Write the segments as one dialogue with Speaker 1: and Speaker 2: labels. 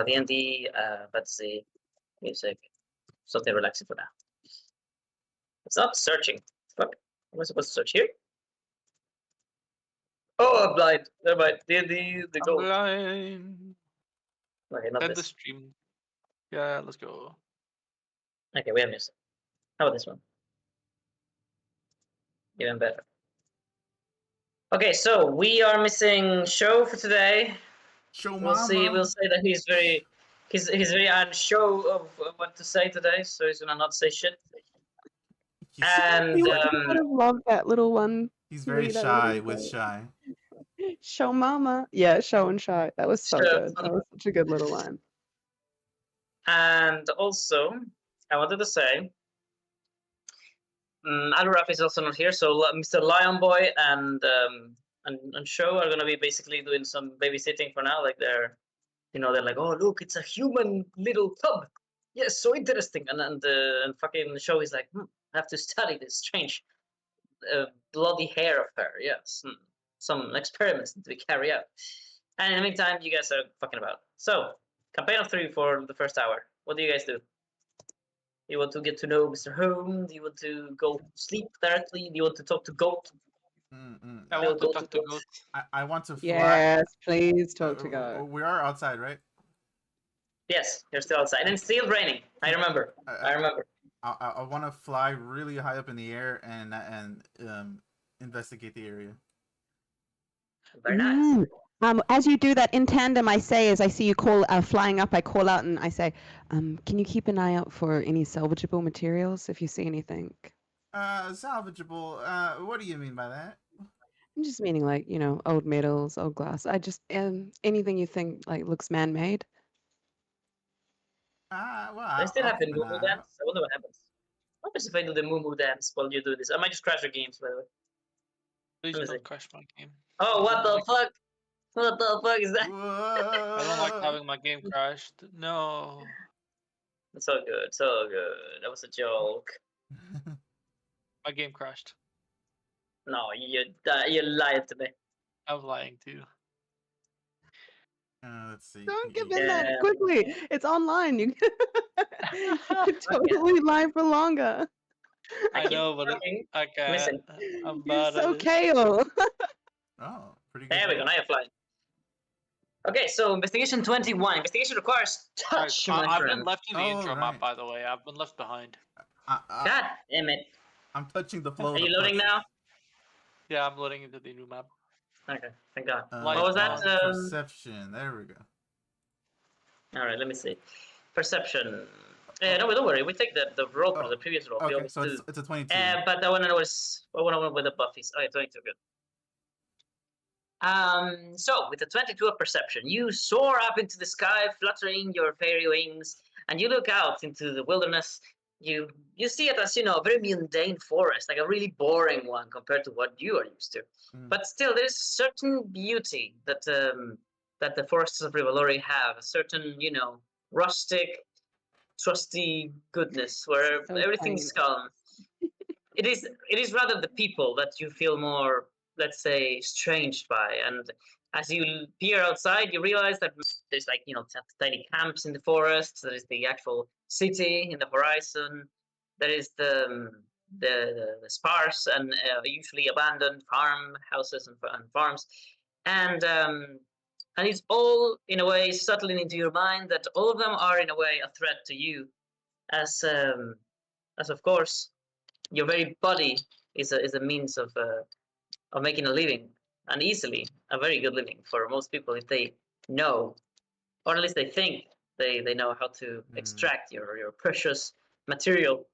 Speaker 1: D&D, let's see, music, something relaxing for now. It's not searching. Fuck, am I supposed to search here? Oh, I'm blind. Never mind. D&D, the
Speaker 2: I'm
Speaker 1: goal.
Speaker 2: blind.
Speaker 1: Okay, not
Speaker 2: End the
Speaker 1: this.
Speaker 2: stream. Yeah, let's go.
Speaker 1: Okay, we have music. How about this one? Even better. Okay, so we are missing Show for today.
Speaker 3: Show
Speaker 1: We'll see.
Speaker 3: mama.
Speaker 1: We'll say that he's very unsure of what to say today, so he's gonna not say shit.
Speaker 3: He's,
Speaker 1: And
Speaker 4: You would have loved that little one.
Speaker 3: he's very
Speaker 4: That
Speaker 3: shy
Speaker 4: really
Speaker 3: with
Speaker 4: good.
Speaker 3: shy.
Speaker 4: Show mama. Yeah, show and shy. That was so
Speaker 1: Show.
Speaker 4: good. That was such a good little line.
Speaker 1: And also, I wanted to say, Aluraf is also not here, so Mr. Lion Boy and Show are gonna be basically doing some babysitting for now. Like they're like, oh look, it's a human little cub. Yes, so interesting. And fucking Show is like, I have to study this strange bloody hair of her. Yes, some experiments need to be carried out. And in the meantime, you guys are fucking about. So, campaign of 3 for the first hour. What do you guys do? Do you want to get to know Mr. Home? Do you want to go sleep directly? Do you want to talk to Goat?
Speaker 2: I want to talk to Goat.
Speaker 3: I want to fly.
Speaker 4: Yes, please talk to God.
Speaker 3: We are outside, right?
Speaker 1: Yes, you're still outside. And it's still raining. I remember. I remember.
Speaker 3: I want to fly really high up in the air and investigate the area.
Speaker 1: Very nice.
Speaker 4: As you do that in tandem, I say, as I see you flying up, I call out and I say, can you keep an eye out for any salvageable materials if you see anything?
Speaker 3: Salvageable. What do you mean by that?
Speaker 4: I'm just meaning like, old metals, old glass. I just, anything you think like looks man-made.
Speaker 3: Well,
Speaker 1: I still have the moo dance. I wonder what happens. What happens if I do the moo dance while you do this? I might just crash your games, by the way.
Speaker 2: Please don't crash my game.
Speaker 1: Oh, what the fuck? What the fuck is that?
Speaker 2: I don't like having my game crashed. No.
Speaker 1: It's all good. It's all good. That was a joke.
Speaker 2: My game crashed.
Speaker 1: No, you lied to me.
Speaker 2: I'm lying too.
Speaker 3: Let's see.
Speaker 4: Don't give in that quickly. It's online. You can totally lie for longer.
Speaker 2: I know, but I can't.
Speaker 1: Listen.
Speaker 2: I'm
Speaker 4: You're
Speaker 2: bad
Speaker 4: so
Speaker 2: at it.
Speaker 4: KO.
Speaker 3: Oh, pretty good.
Speaker 1: There we go. Now you're flying. Okay, so investigation 21. Investigation requires touch.
Speaker 2: I've been left in the intro map, by the way. I've been left behind.
Speaker 1: God damn it.
Speaker 3: I'm touching the flow.
Speaker 1: Are you loading now?
Speaker 2: Yeah, I'm loading into the new map.
Speaker 1: Okay, thank God.
Speaker 2: What
Speaker 1: was that?
Speaker 3: Perception. There we go.
Speaker 1: All right, let me see. Perception. No, don't worry. We take the roll for the previous roll.
Speaker 3: Okay, so it's a 22.
Speaker 1: But I want to know what the buff is. Okay, 22, good. So with the 22 of perception, you soar up into the sky, fluttering your fairy wings, and you look out into the wilderness. You see it as, a very mundane forest, like a really boring one compared to what you are used to. But still, there's certain beauty that the forests of Rivalori have, a certain, rustic, trusty goodness where everything's calm. It is rather the people that you feel more, let's say, estranged by. And as you peer outside, you realize that there's like, tiny camps in the forest. There is the actual city in the horizon. There is the sparse and usually abandoned farmhouses and farms. And it's all, in a way, settling into your mind that all of them are, in a way, a threat to you. As of course, your very body is a means of making a living, and easily a very good living for most people if they know, or at least they think they know how to extract your precious material.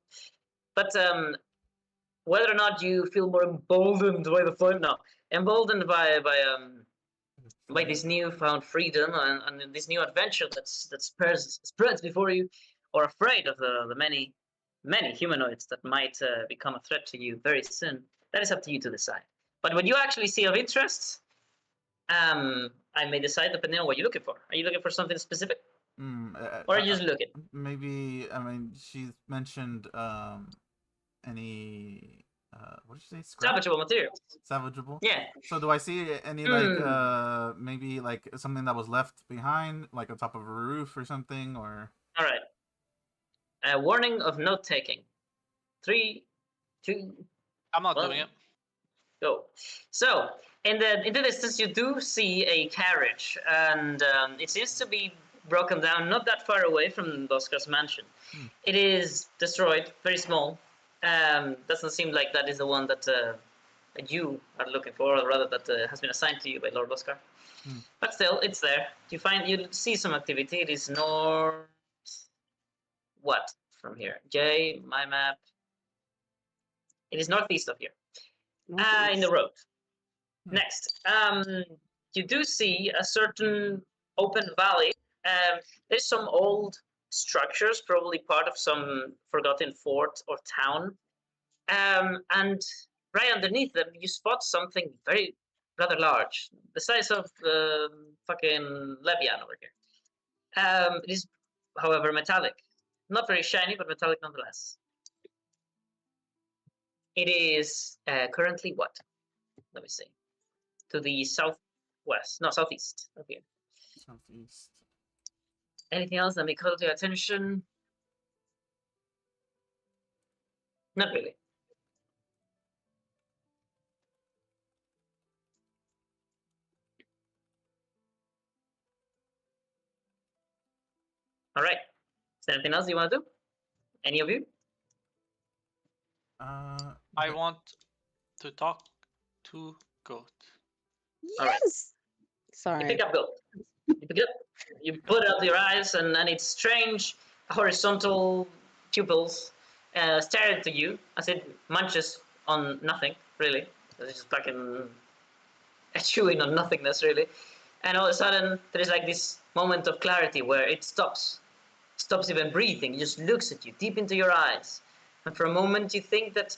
Speaker 1: But whether or not you feel more emboldened by the flame, emboldened by this newfound freedom and this new adventure that spreads before you, or afraid of the many humanoids that might become a threat to you very soon, that is up to you to decide. But what you actually see of interest, I may decide depending on what you're looking for. Are you looking for something specific? Or are you just looking?
Speaker 3: Maybe, she's mentioned any what did you say? Scrap?
Speaker 1: Salvageable materials.
Speaker 3: Salvageable.
Speaker 1: Yeah.
Speaker 3: So do I see any like maybe like something that was left behind, like on top of a roof or something, or?
Speaker 1: All right. A warning of note taking. 3, 2,
Speaker 2: I'm not
Speaker 1: Well,
Speaker 2: doing it.
Speaker 1: go. So in the distance, you do see a carriage, and it seems to be broken down, not that far away from Bosca's mansion. It is destroyed, very small. Doesn't seem like that is the one that you are looking for, or rather that has been assigned to you by Lord Boscar. But still, it's there. You see some activity. It is north. What from here? J, my map. It is northeast of here. In the road. Next, you do see a certain open valley. There's some old structures, probably part of some forgotten fort or town. And right underneath them, you spot something very rather large, the size of fucking Levian over here. It is, however, metallic. Not very shiny, but metallic nonetheless. It is currently what? Let me see. To the southwest, no, southeast. Okay.
Speaker 3: Southeast.
Speaker 1: Anything else that may call to your attention? Not really. All right. Is there anything else you want to do? Any of you?
Speaker 2: I want to talk to Goat.
Speaker 1: All right.
Speaker 4: Yes.
Speaker 1: You
Speaker 4: Sorry.
Speaker 1: pick up Goat. You pick it up. You put out your eyes, and its strange horizontal pupils stare into you as it munches on nothing, really. It's just fucking chewing on nothingness, really. And all of a sudden, there is like this moment of clarity where it stops even breathing. It just looks at you deep into your eyes. And for a moment, you think that,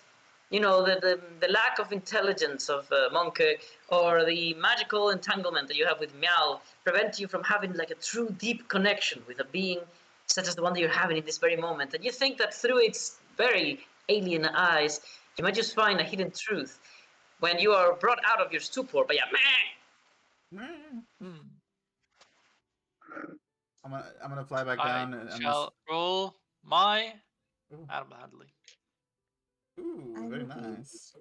Speaker 1: you know, the lack of intelligence of Monkey or the magical entanglement that you have with Meow prevent you from having like a true deep connection with a being such as the one that you're having in this very moment. And you think that through its very alien eyes, you might just find a hidden truth when you are brought out of your stupor by a
Speaker 3: I'm gonna fly back
Speaker 2: I
Speaker 3: down and
Speaker 2: shall roll my
Speaker 3: Ooh.
Speaker 2: animal handling.
Speaker 3: Ooh, very nice.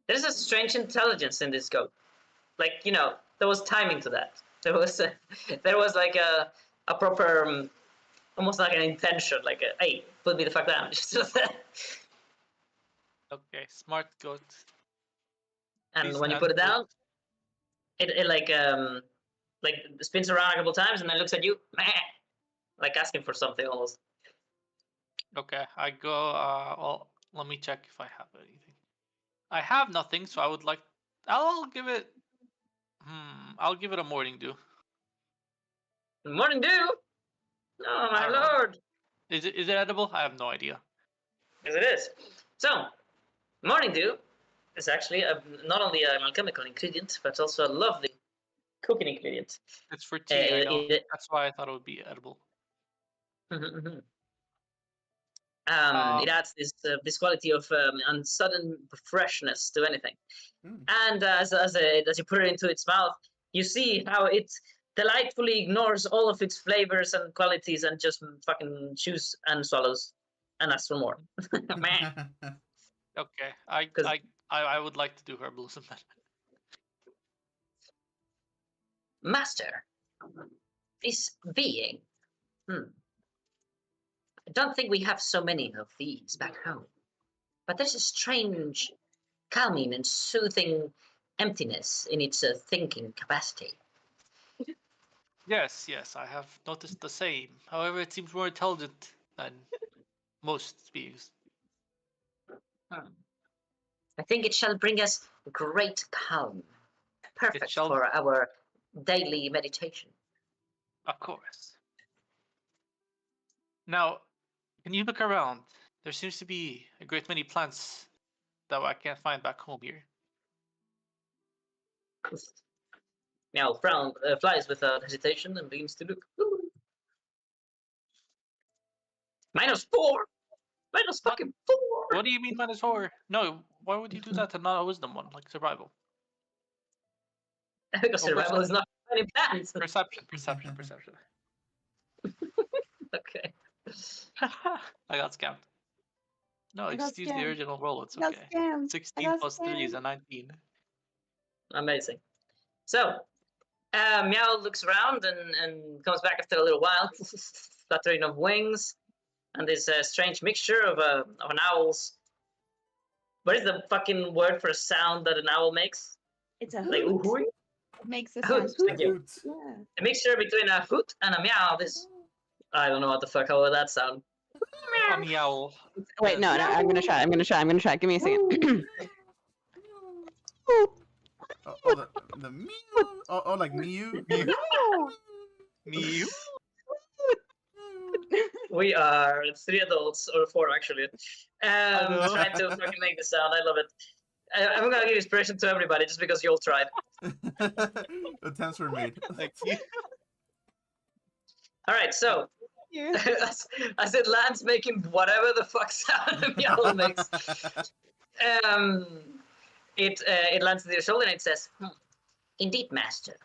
Speaker 1: There's a strange intelligence in this goat. Like, you know, there was timing to that. There was like a proper, almost like an intention, like a, hey, put me the fuck down.
Speaker 2: Okay, smart Goat.
Speaker 1: And
Speaker 2: Please
Speaker 1: when you
Speaker 2: ask
Speaker 1: put it
Speaker 2: Goat.
Speaker 1: down, it like spins around a couple times and then looks at you, like asking for something almost.
Speaker 2: Okay, I go. Well, let me check if I have anything. I have nothing, so I would like. I'll give it. I'll give it a morning dew.
Speaker 1: Morning dew. Oh my
Speaker 2: I don't know.
Speaker 1: lord.
Speaker 2: Is it edible? I have no idea.
Speaker 1: Yes, it is. So, morning dew is actually not only an alchemical ingredient, but also a lovely cooking ingredient.
Speaker 2: It's for tea. I know.
Speaker 1: It,
Speaker 2: That's why I thought it would be edible.
Speaker 1: it adds this quality of and sudden freshness to anything. And as you put it into its mouth, you see how it delightfully ignores all of its flavors and qualities and just fucking chews and swallows and asks for more. Meh.
Speaker 2: Okay,
Speaker 1: Because
Speaker 2: I would like to do herbalism then.
Speaker 1: Master, this being, I don't think we have so many of these back home. But there's a strange, calming and soothing emptiness in its thinking capacity.
Speaker 2: Yes, I have noticed the same. However, it seems more intelligent than most beings.
Speaker 1: I think it shall bring us great calm, perfect
Speaker 2: shall-
Speaker 1: for our daily meditation.
Speaker 2: Of course. Now, can you look around? There seems to be a great many plants that I can't find back home here.
Speaker 1: Meow flies without hesitation and begins to look. -4. Minus fucking 4.
Speaker 2: What do you mean -4? No, why would you do that to not a wisdom one, like survival?
Speaker 1: Because
Speaker 2: Oh,
Speaker 1: survival is not any plans.
Speaker 2: Perception.
Speaker 1: Okay.
Speaker 2: I got scammed. No,
Speaker 4: I got
Speaker 2: just use the
Speaker 4: scammed.
Speaker 2: original roll. It's
Speaker 4: I got
Speaker 2: okay.
Speaker 4: scammed.
Speaker 2: 16 plus 3 is a 19.
Speaker 1: Amazing. So, Meow looks around and comes back after a little while, fluttering of wings, and this strange mixture of an owl's. What is the fucking word for a sound that an owl makes?
Speaker 4: It's a
Speaker 1: Like
Speaker 4: hoot.
Speaker 1: oohooing?
Speaker 4: It makes a
Speaker 1: Hoot,
Speaker 4: sound.
Speaker 1: thank you.
Speaker 3: Hoot.
Speaker 4: Yeah.
Speaker 1: A mixture between a hoot and a meow. This I don't know what the fuck how would that sound.
Speaker 2: A meow.
Speaker 4: Wait, no, I'm gonna try. Give me a second.
Speaker 3: The mew. Oh, like Mew.
Speaker 2: Mew.
Speaker 1: We are 3 adults, or 4 actually.
Speaker 2: know.
Speaker 1: Trying to fucking make this sound. I love it. I'm gonna give inspiration to everybody just because you all tried.
Speaker 3: Attempts were made.
Speaker 2: Thank you.
Speaker 1: All right, so as it lands making whatever the fuck sound a meow makes, it lands on your shoulder and it says, "Indeed, master.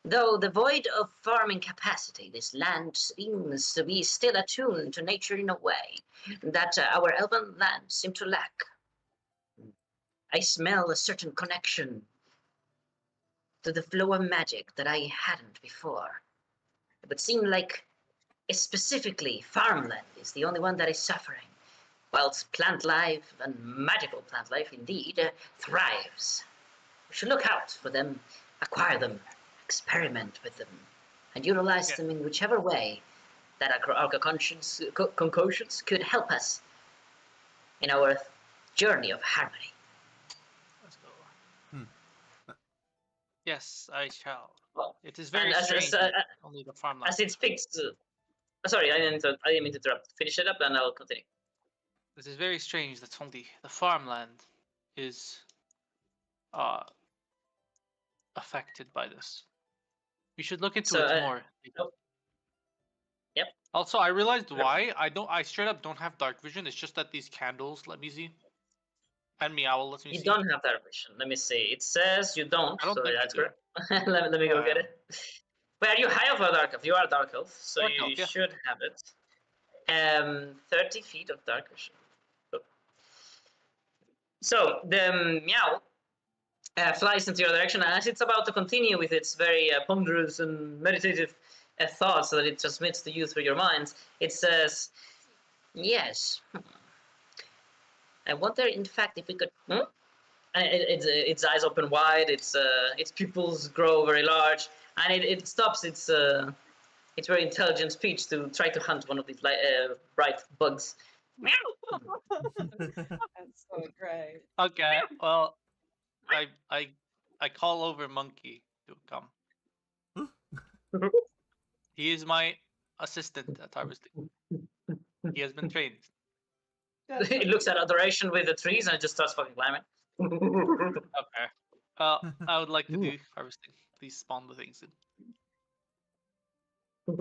Speaker 1: Though devoid of farming capacity, this land seems to be still attuned to nature in a way that our elven lands seem to lack. I smell a certain connection to the flow of magic that I hadn't before. It would seem like specifically farmland is the only one that is suffering, whilst plant life and magical plant life indeed thrives. We should look out for them, acquire them, experiment with them, and utilize them in whichever way that our concoctions could help us in our journey of harmony."
Speaker 2: Let's go. Yes, I shall.
Speaker 1: Well,
Speaker 2: It is very
Speaker 1: and as-
Speaker 2: strange.
Speaker 1: as-
Speaker 2: that only the farmland.
Speaker 1: As it speaks, sorry, I didn't mean to interrupt. Finish it up, and I'll continue.
Speaker 2: It is very strange that only the farmland is affected by this. We should look into
Speaker 1: So,
Speaker 2: it more.
Speaker 1: Yep.
Speaker 2: Also, I realized why I straight up don't have dark vision. It's just that these candles let me see. And Meow lets me
Speaker 1: You
Speaker 2: see.
Speaker 1: don't have that vision. Let me see. It says you don't.
Speaker 2: I don't
Speaker 1: So
Speaker 2: think I
Speaker 1: that's
Speaker 2: do.
Speaker 1: correct. let me go get it. Wait, are you high of a dark elf? You are a dark elf, so
Speaker 2: Dark
Speaker 1: you
Speaker 2: elf, yeah.
Speaker 1: should have it. 30 feet of dark vision. So the meow flies into your direction, and as it's about to continue with its very ponderous and meditative thoughts that it transmits to you through your mind, it says, "Yes. I wonder, in fact, if we could." And its eyes open wide. Its pupils grow very large, and it stops its very intelligent speech to try to hunt one of these bright bugs. Meow.
Speaker 4: That's so great.
Speaker 2: Okay, well, I call over Monkey to come. He is my assistant at harvesting. He has been trained.
Speaker 1: It looks at adoration with the trees and it just starts fucking climbing.
Speaker 2: Okay. I would like to do harvesting. Please spawn the things in.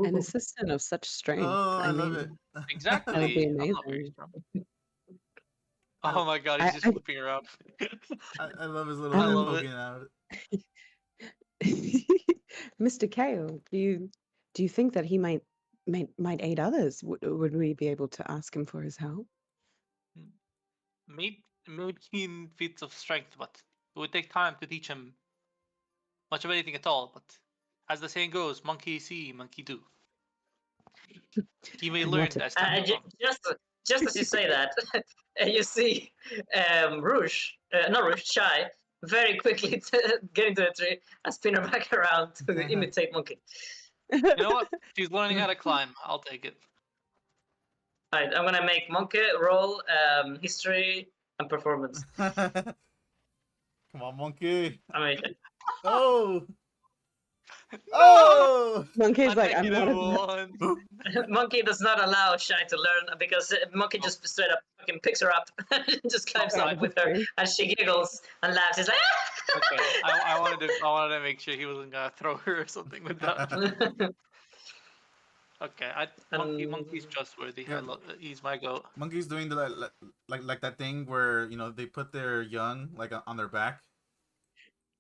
Speaker 4: An assistant of such strength.
Speaker 3: Oh, I love
Speaker 4: mean,
Speaker 3: it.
Speaker 2: Exactly.
Speaker 4: That would be
Speaker 2: I'm not very
Speaker 4: amazing.
Speaker 2: strong. Oh my god, he's just flipping around.
Speaker 3: I love his little
Speaker 2: I
Speaker 3: head
Speaker 2: love it.
Speaker 3: poking out.
Speaker 4: Mr. Kale, do you think that he might aid others? Would we be able to ask him for his help?
Speaker 2: Maybe in feats of strength, but it would take time to teach him much of anything at all. But as the saying goes, monkey see, monkey do. He may
Speaker 4: And
Speaker 2: learn
Speaker 4: what a-
Speaker 2: as time goes on.
Speaker 1: Just as you say that, you see not Rouge, Shy, very quickly get into the tree and spin her back around to imitate Monkey.
Speaker 2: You know what? She's learning how to climb. I'll take it.
Speaker 1: All right, I'm gonna make Monkey roll history and performance.
Speaker 3: Come on, monkey.
Speaker 1: I mean,
Speaker 3: Oh! Oh!
Speaker 4: Monkey's like, I'm
Speaker 2: Negative
Speaker 4: not a...
Speaker 2: one.
Speaker 1: Monkey does not allow Shy to learn because Monkey just straight up fucking picks her up and just climbs
Speaker 2: Okay.
Speaker 1: up with her, and she giggles and laughs. He's like,
Speaker 2: Okay, I wanted to make sure he wasn't gonna throw her or something with that. Okay, Monkey's trustworthy.
Speaker 3: Yeah.
Speaker 2: He's my goat.
Speaker 3: Monkey's doing the like that thing where they put their young like on their back.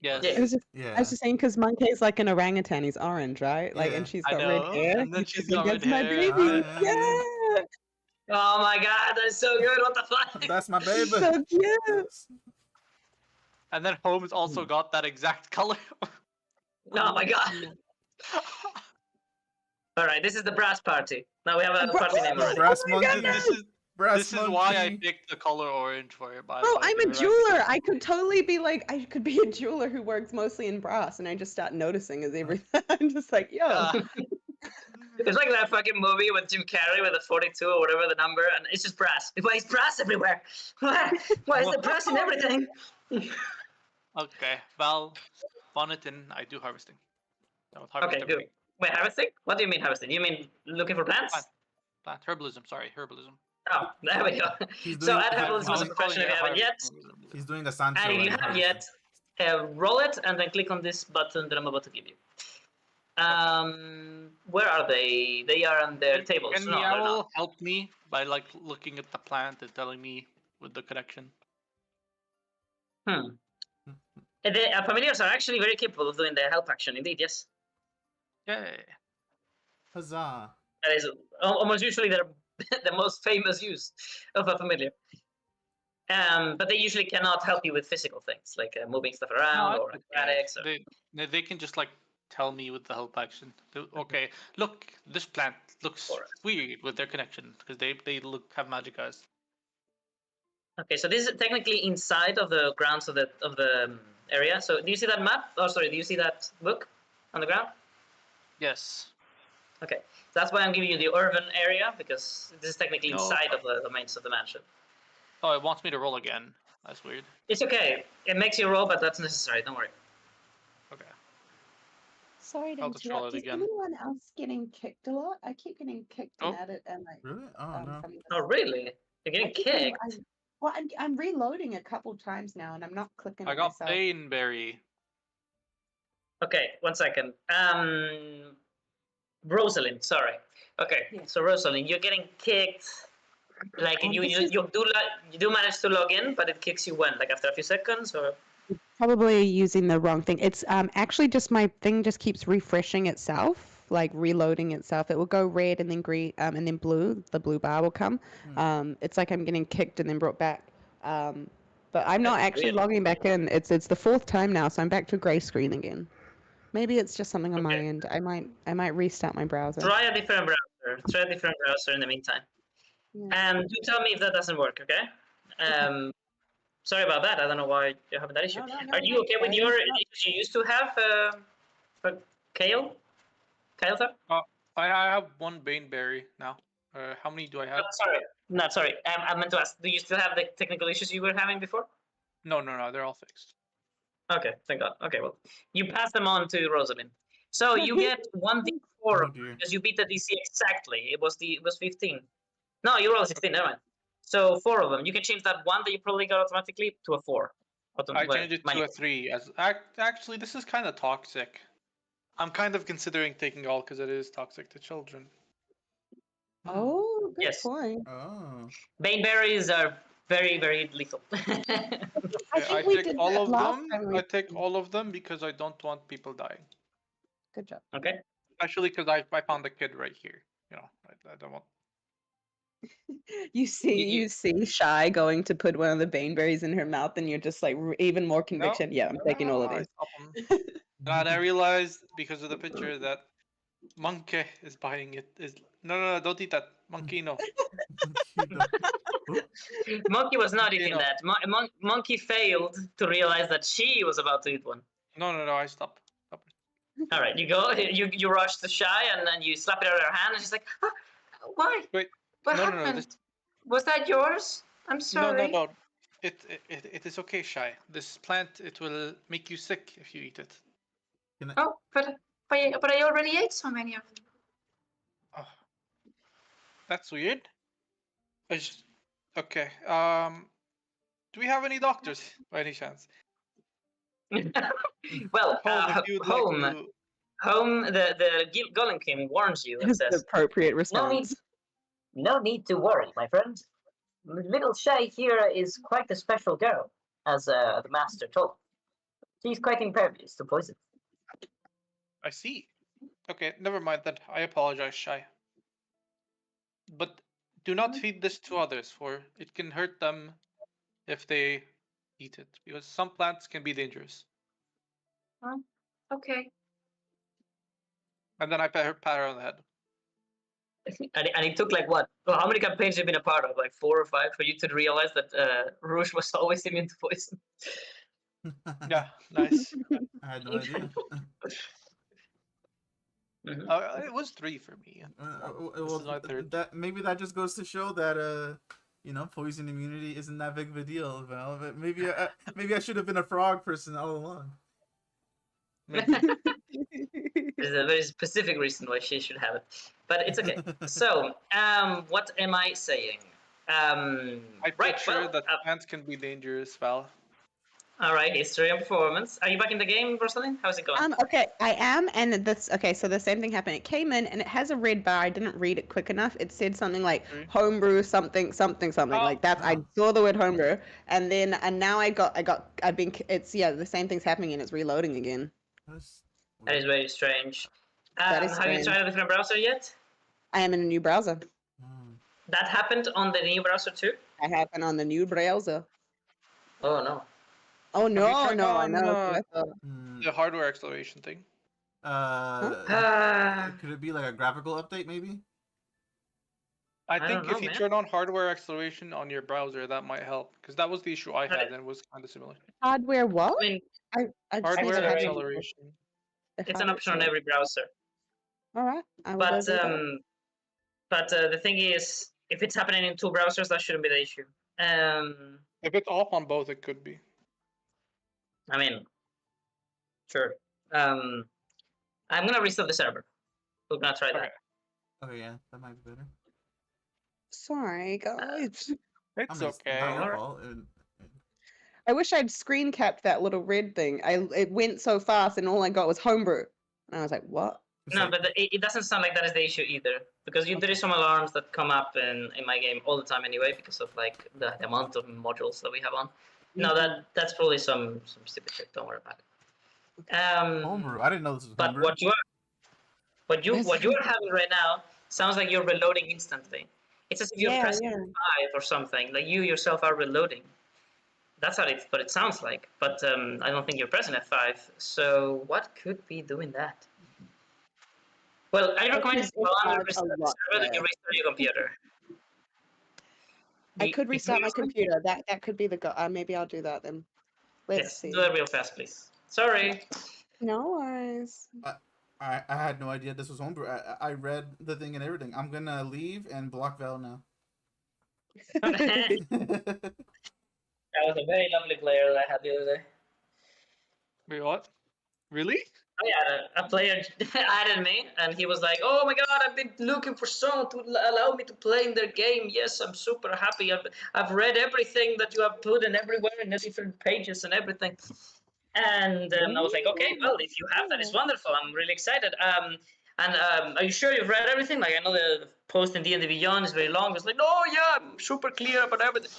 Speaker 2: Yes.
Speaker 1: Yeah.
Speaker 4: I was
Speaker 3: Yeah.
Speaker 4: just saying because Monkey's like an orangutan. He's orange, right? Like,
Speaker 3: Yeah.
Speaker 4: and she's
Speaker 2: I
Speaker 4: got red
Speaker 2: know,
Speaker 4: hair.
Speaker 2: and then
Speaker 4: He's
Speaker 2: she's
Speaker 4: just like,
Speaker 2: got red
Speaker 4: "That's my
Speaker 2: hair.
Speaker 4: baby."
Speaker 3: Ah, yeah.
Speaker 1: Oh my god, that is so good. What the fuck?
Speaker 3: That's my baby.
Speaker 4: So cute.
Speaker 2: And then Holmes also got that exact color.
Speaker 1: Oh my god. All right, this is the brass party. Now we have a
Speaker 4: Bra-
Speaker 1: party name already.
Speaker 3: Brass
Speaker 4: Oh my
Speaker 3: monkey.
Speaker 4: goodness.
Speaker 3: Brass
Speaker 2: This is why I
Speaker 3: monkey.
Speaker 2: picked the color orange for it. By
Speaker 4: Bro,
Speaker 2: the way,
Speaker 4: I'm a jeweler. I could totally be like, I could be a jeweler who works mostly in brass, and I just start noticing as everything. I'm just like, yo.
Speaker 1: It's like that fucking movie with Jim Carrey with the 42 or whatever the number, and it's just brass. Why is brass everywhere? Why is there brass in everything?
Speaker 2: Okay, Val, bonnet, and I do harvesting. I would harvest
Speaker 1: Okay, good.
Speaker 2: everything.
Speaker 1: Wait, harvesting? What do you mean harvesting? You mean looking for plants?
Speaker 2: Plant herbalism. Sorry, herbalism.
Speaker 1: Oh, there we go.
Speaker 3: He's
Speaker 1: So
Speaker 3: doing-
Speaker 1: add herbalism as a
Speaker 2: I'm
Speaker 1: profession if you haven't yet.
Speaker 3: He's doing the Sancho.
Speaker 1: And if you
Speaker 3: and
Speaker 1: haven't
Speaker 3: harvesting.
Speaker 1: yet, roll it and then click on this button that I'm about to give you. Where are they? They are on their tables.
Speaker 2: Can
Speaker 1: No, they're not.
Speaker 2: Meow help me by like looking at the plant and telling me with the connection?
Speaker 1: The familiars are actually very capable of doing the help action, indeed, yes.
Speaker 2: Yay!
Speaker 3: Huzzah.
Speaker 1: That is almost usually the most famous use of a familiar. But they usually cannot help you with physical things, like moving stuff around or acrobatics. Or...
Speaker 2: They can just like tell me with the help action. Okay, look, this plant looks weird with their connection because they have magic eyes.
Speaker 1: Okay, so this is technically inside of the grounds of the area. So do you see that map? Oh, sorry, do you see that book on the ground?
Speaker 2: Yes.
Speaker 1: Okay, so that's why I'm giving you the urban area, because this is technically inside of the domains of the mansion.
Speaker 2: Oh, it wants me to roll again. That's weird.
Speaker 1: It's okay. It makes you roll, but that's necessary. Don't worry.
Speaker 2: Okay.
Speaker 5: Sorry to
Speaker 2: I'll just roll
Speaker 5: interrupt.
Speaker 2: it
Speaker 5: Is
Speaker 2: again.
Speaker 5: anyone else getting kicked a lot? I keep getting kicked and
Speaker 2: Oh.
Speaker 5: at it, and like.
Speaker 3: Really? Oh no.
Speaker 5: from the
Speaker 1: Oh, really? You're getting kicked?
Speaker 5: I'm reloading a couple times now, and I'm not clicking.
Speaker 2: I
Speaker 5: it
Speaker 2: got
Speaker 5: myself.
Speaker 2: Baneberry.
Speaker 1: Okay, 1 second. Rosalind, sorry. Okay,
Speaker 5: Yeah.
Speaker 1: so Rosalind, you're getting kicked. Like you do manage to log in, but it kicks you when? Like after a few seconds, or?
Speaker 4: Probably using the wrong thing. It's actually just my thing just keeps refreshing itself, like reloading itself. It will go red and then green and then blue. The blue bar will come. It's like I'm getting kicked and then brought back. But I'm not
Speaker 1: That's
Speaker 4: actually
Speaker 1: weird.
Speaker 4: logging back in. It's the fourth time now, so I'm back to grey screen again. Maybe it's just something on my
Speaker 1: Okay.
Speaker 4: end. I might restart my browser.
Speaker 1: Try a different browser. Try a different browser in the meantime.
Speaker 4: Yeah.
Speaker 1: And do tell me if that doesn't work, okay? Sorry about that. I don't know why you're having that issue.
Speaker 5: No,
Speaker 1: Are you okay with
Speaker 5: I
Speaker 1: your
Speaker 5: interrupt.
Speaker 1: issues you used to have, Kale? Kale, sir?
Speaker 2: I have one Baneberry now. How many do I have?
Speaker 1: Sorry. I meant to ask, do you still have the technical issues you were having before?
Speaker 2: No, they're all fixed.
Speaker 1: Okay, thank God. Okay, well, you pass them on to Rosalind. So you get 1d4
Speaker 3: Oh, dear.
Speaker 1: because you beat the DC exactly. It was 15. No, you rolled 16. Never mind. So 4 of them. You can change that 1 that you probably got automatically to a 4.
Speaker 2: I changed it to a 3. Actually, this is kind of toxic. I'm kind of considering taking all because it is toxic to children.
Speaker 4: Oh, good
Speaker 1: Yes.
Speaker 4: point.
Speaker 3: Oh.
Speaker 1: Baneberries are very, very lethal.
Speaker 5: I
Speaker 2: I
Speaker 5: think we
Speaker 2: take
Speaker 5: did
Speaker 2: all
Speaker 5: that
Speaker 2: of
Speaker 5: last
Speaker 2: them.
Speaker 5: time we-
Speaker 2: I take all of them because I don't want people dying.
Speaker 5: Good job.
Speaker 1: Okay.
Speaker 2: Especially because I found the kid right here. You know, I don't want.
Speaker 4: You see Shy going to put one of the Baneberries in her mouth, and you're just like even more conviction. Yeah, I'm taking all of
Speaker 2: I
Speaker 4: these.
Speaker 2: stop 'em. And I realized because of the picture that Monkey is buying it. No, don't eat that. Monkey, no.
Speaker 1: Monkey was not eating
Speaker 2: know.
Speaker 1: that. Monkey failed to realize that she was about to eat one.
Speaker 2: No, I stop.
Speaker 1: All right, you go. You rush to Shy, and then you slap it out of her hand, and she's like, "Ah, "Why?
Speaker 2: Wait,
Speaker 1: What
Speaker 2: no,
Speaker 1: happened?
Speaker 2: this-
Speaker 1: Was that yours? I'm sorry."
Speaker 2: No. It is okay, Shy. This plant, it will make you sick if you eat it.
Speaker 1: Oh, but I already ate so many of them.
Speaker 2: Oh, that's weird. Okay. Do we have any doctors by any chance?
Speaker 1: Well,
Speaker 2: Home, if you'd
Speaker 1: home.
Speaker 2: like to.
Speaker 1: Golem King warns you and
Speaker 4: That's the
Speaker 1: says,
Speaker 4: appropriate
Speaker 1: "No need,
Speaker 4: response.
Speaker 1: no need to worry, my friend. Little Shay here is quite a special girl, as the master told. She's quite impervious to poison."
Speaker 2: I see. Okay, never mind then. I apologize, Shy. But do not feed this to others, for it can hurt them if they eat it, because some plants can be dangerous.
Speaker 1: Okay.
Speaker 2: And then I pat her on the head.
Speaker 1: And it took like what? Well, how many campaigns you've been a part of? Like 4 or 5 for you to realize that Rouge was always immune to poison.
Speaker 2: Yeah, nice.
Speaker 3: I had no idea.
Speaker 1: Mhm.
Speaker 2: It was 3 for me. This is my third.
Speaker 3: That maybe that just goes to show that poison immunity isn't that big of a deal, Val. But maybe I should have been a frog person all along.
Speaker 2: Maybe.
Speaker 1: There's a very specific reason why she should have it, but it's okay. So, what am I saying?
Speaker 2: I'm
Speaker 1: Right.
Speaker 2: sure
Speaker 1: Well,
Speaker 2: that plants can be dangerous, Val.
Speaker 1: all right. History and performance. Are you back in the game, Rosalind? How's it going?
Speaker 4: Okay, I am, and so the same thing happened. It came in, and it has a red bar. I didn't read it quick enough. It said something like homebrew something something something like that. I saw the word homebrew, and now it's the same thing's happening, and it's reloading again.
Speaker 1: That is very strange.
Speaker 4: That is
Speaker 1: Have you
Speaker 4: strange.
Speaker 1: tried a different browser yet?
Speaker 4: I am in a new browser.
Speaker 1: That happened on the new browser too?
Speaker 4: I happen on the new browser.
Speaker 1: Oh no.
Speaker 4: Oh
Speaker 2: Have you
Speaker 4: no,
Speaker 2: tried
Speaker 4: no, I
Speaker 2: on,
Speaker 4: know.
Speaker 2: the hardware acceleration thing?
Speaker 3: Could it be like a graphical update, maybe?
Speaker 2: I
Speaker 1: don't
Speaker 2: think
Speaker 1: know,
Speaker 2: if you
Speaker 1: man.
Speaker 2: turn on hardware acceleration on your browser, that might help, because that was the issue I had, and it was kind of similar.
Speaker 4: Hardware what?
Speaker 1: I mean,
Speaker 4: I just
Speaker 2: Hardware
Speaker 4: never had it.
Speaker 2: acceleration.
Speaker 1: it's an option on every browser.
Speaker 4: All right, I will go
Speaker 1: But
Speaker 4: do that.
Speaker 1: the thing is, if it's happening in 2 browsers, that shouldn't be the issue.
Speaker 2: If it's off on both, it could be.
Speaker 1: I mean, sure. I'm gonna restart the server. We're gonna try that.
Speaker 2: Okay.
Speaker 3: Okay, yeah, that might be better.
Speaker 4: Sorry, guys.
Speaker 2: It's
Speaker 3: I mean,
Speaker 2: okay.
Speaker 3: It's not your
Speaker 1: Alright.
Speaker 3: fault.
Speaker 4: I wish I'd screen capped that little red thing. It went so fast, and all I got was homebrew, and I was like, "What?"
Speaker 3: It's
Speaker 1: No,
Speaker 3: like-
Speaker 1: but it doesn't sound like that is the issue either, because there is some alarms that come up in my game all the time anyway, because of like the amount of modules that we have on. No, that's probably some stupid shit. Don't worry about it.
Speaker 3: homebrew. I didn't know this was
Speaker 1: But
Speaker 3: homebrew.
Speaker 1: what you are having right now sounds like you're reloading instantly. It's as if you're pressing 5 or something. Like you yourself are reloading. That's what it sounds like. But I don't think you're pressing F5. So what could be doing that? Well, I recommend
Speaker 4: could
Speaker 1: you go on and
Speaker 4: restart a
Speaker 1: restart the
Speaker 4: lot
Speaker 1: server, then you
Speaker 4: there.
Speaker 1: restart your computer.
Speaker 4: I could restart my computer. That could be the go. Maybe I'll do that then. Let's
Speaker 1: Yes,
Speaker 4: see.
Speaker 1: do that real fast, please. Sorry.
Speaker 4: No worries.
Speaker 3: I had no idea this was homebrew. I read the thing and everything. I'm gonna leave and block Val now.
Speaker 1: That was a very lovely player that I had the other day.
Speaker 2: Wait, what? Really?
Speaker 1: Oh yeah, a player added me, and he was like, "Oh my God, I've been looking for someone to allow me to play in their game. Yes, I'm super happy. I've read everything that you have put in everywhere in the different pages and everything." And I was like, "Okay, well, if you have that, it's wonderful. I'm really excited." Are you sure you've read everything? Like I know the post in D&D Beyond is very long. It's like, "Oh yeah, I'm super clear about everything."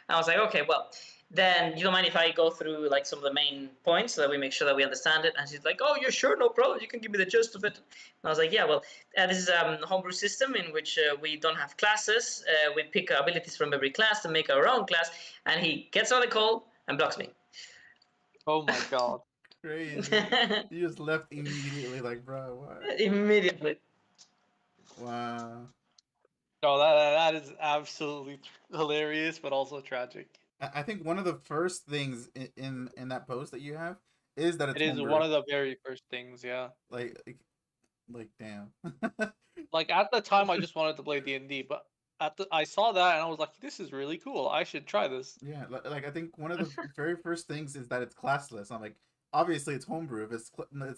Speaker 1: And I was like, "Okay, well." Then you don't mind if I go through like some of the main points so that we make sure that we understand it? And she's like, "Oh, you're sure, no problem. You can give me the gist of it." And I was like, "Yeah, well, this is a homebrew system in which we don't have classes. We pick abilities from every class to make our own class." And he gets on the call and blocks me.
Speaker 2: Oh my god.
Speaker 3: Crazy. You just left immediately, like, bro, what?
Speaker 1: Immediately.
Speaker 3: Wow.
Speaker 2: No, that is absolutely hilarious, but also tragic.
Speaker 3: I think one of the first things in that post that you have is that it's
Speaker 2: It is
Speaker 3: homebrew.
Speaker 2: one of the very first things, yeah.
Speaker 3: like damn.
Speaker 2: Like at the time, I just wanted to play D&D, but I saw that and I was like, "This is really cool. I should try this."
Speaker 3: Yeah, like I think one of the very first things is that it's classless. I'm like, obviously it's homebrew. If it's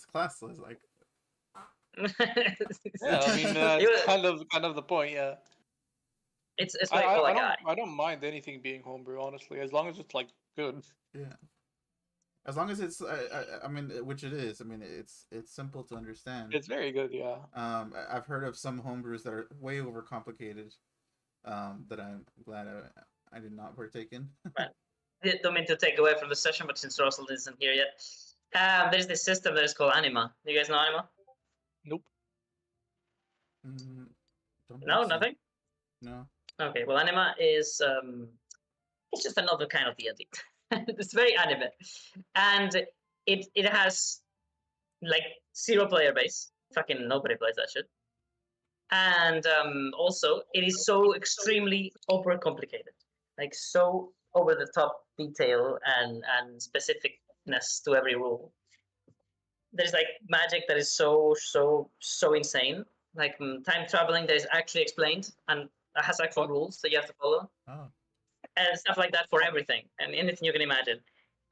Speaker 3: classless, like.
Speaker 2: Yeah, I mean that's kind of the point, yeah.
Speaker 1: It's like, well, like
Speaker 2: I don't mind anything being homebrew, honestly, as long as it's like good.
Speaker 3: Yeah. As long as it's, I mean, which it is. I mean, it's simple to understand.
Speaker 2: It's very good, yeah.
Speaker 3: I've heard of some homebrews that are way overcomplicated. That I'm glad I did not partake in.
Speaker 1: Don't mean to take away from the session, but since Russell isn't here yet, there's this system that is called Anima. Do you guys know Anima?
Speaker 2: Nope.
Speaker 3: Don't
Speaker 1: No,
Speaker 3: think so.
Speaker 1: nothing.
Speaker 3: No.
Speaker 1: Okay, well, Anima is it's just another kind of D&D. It's very anime, and it has like 0 player base. Fucking nobody plays that shit. And also, it is so extremely overcomplicated, like so over the top detail and specificness to every rule. There's like magic that is so insane. Like time traveling that is actually explained and has actual rules that you have to follow.
Speaker 3: Oh.
Speaker 1: And stuff like that for everything and anything you can imagine.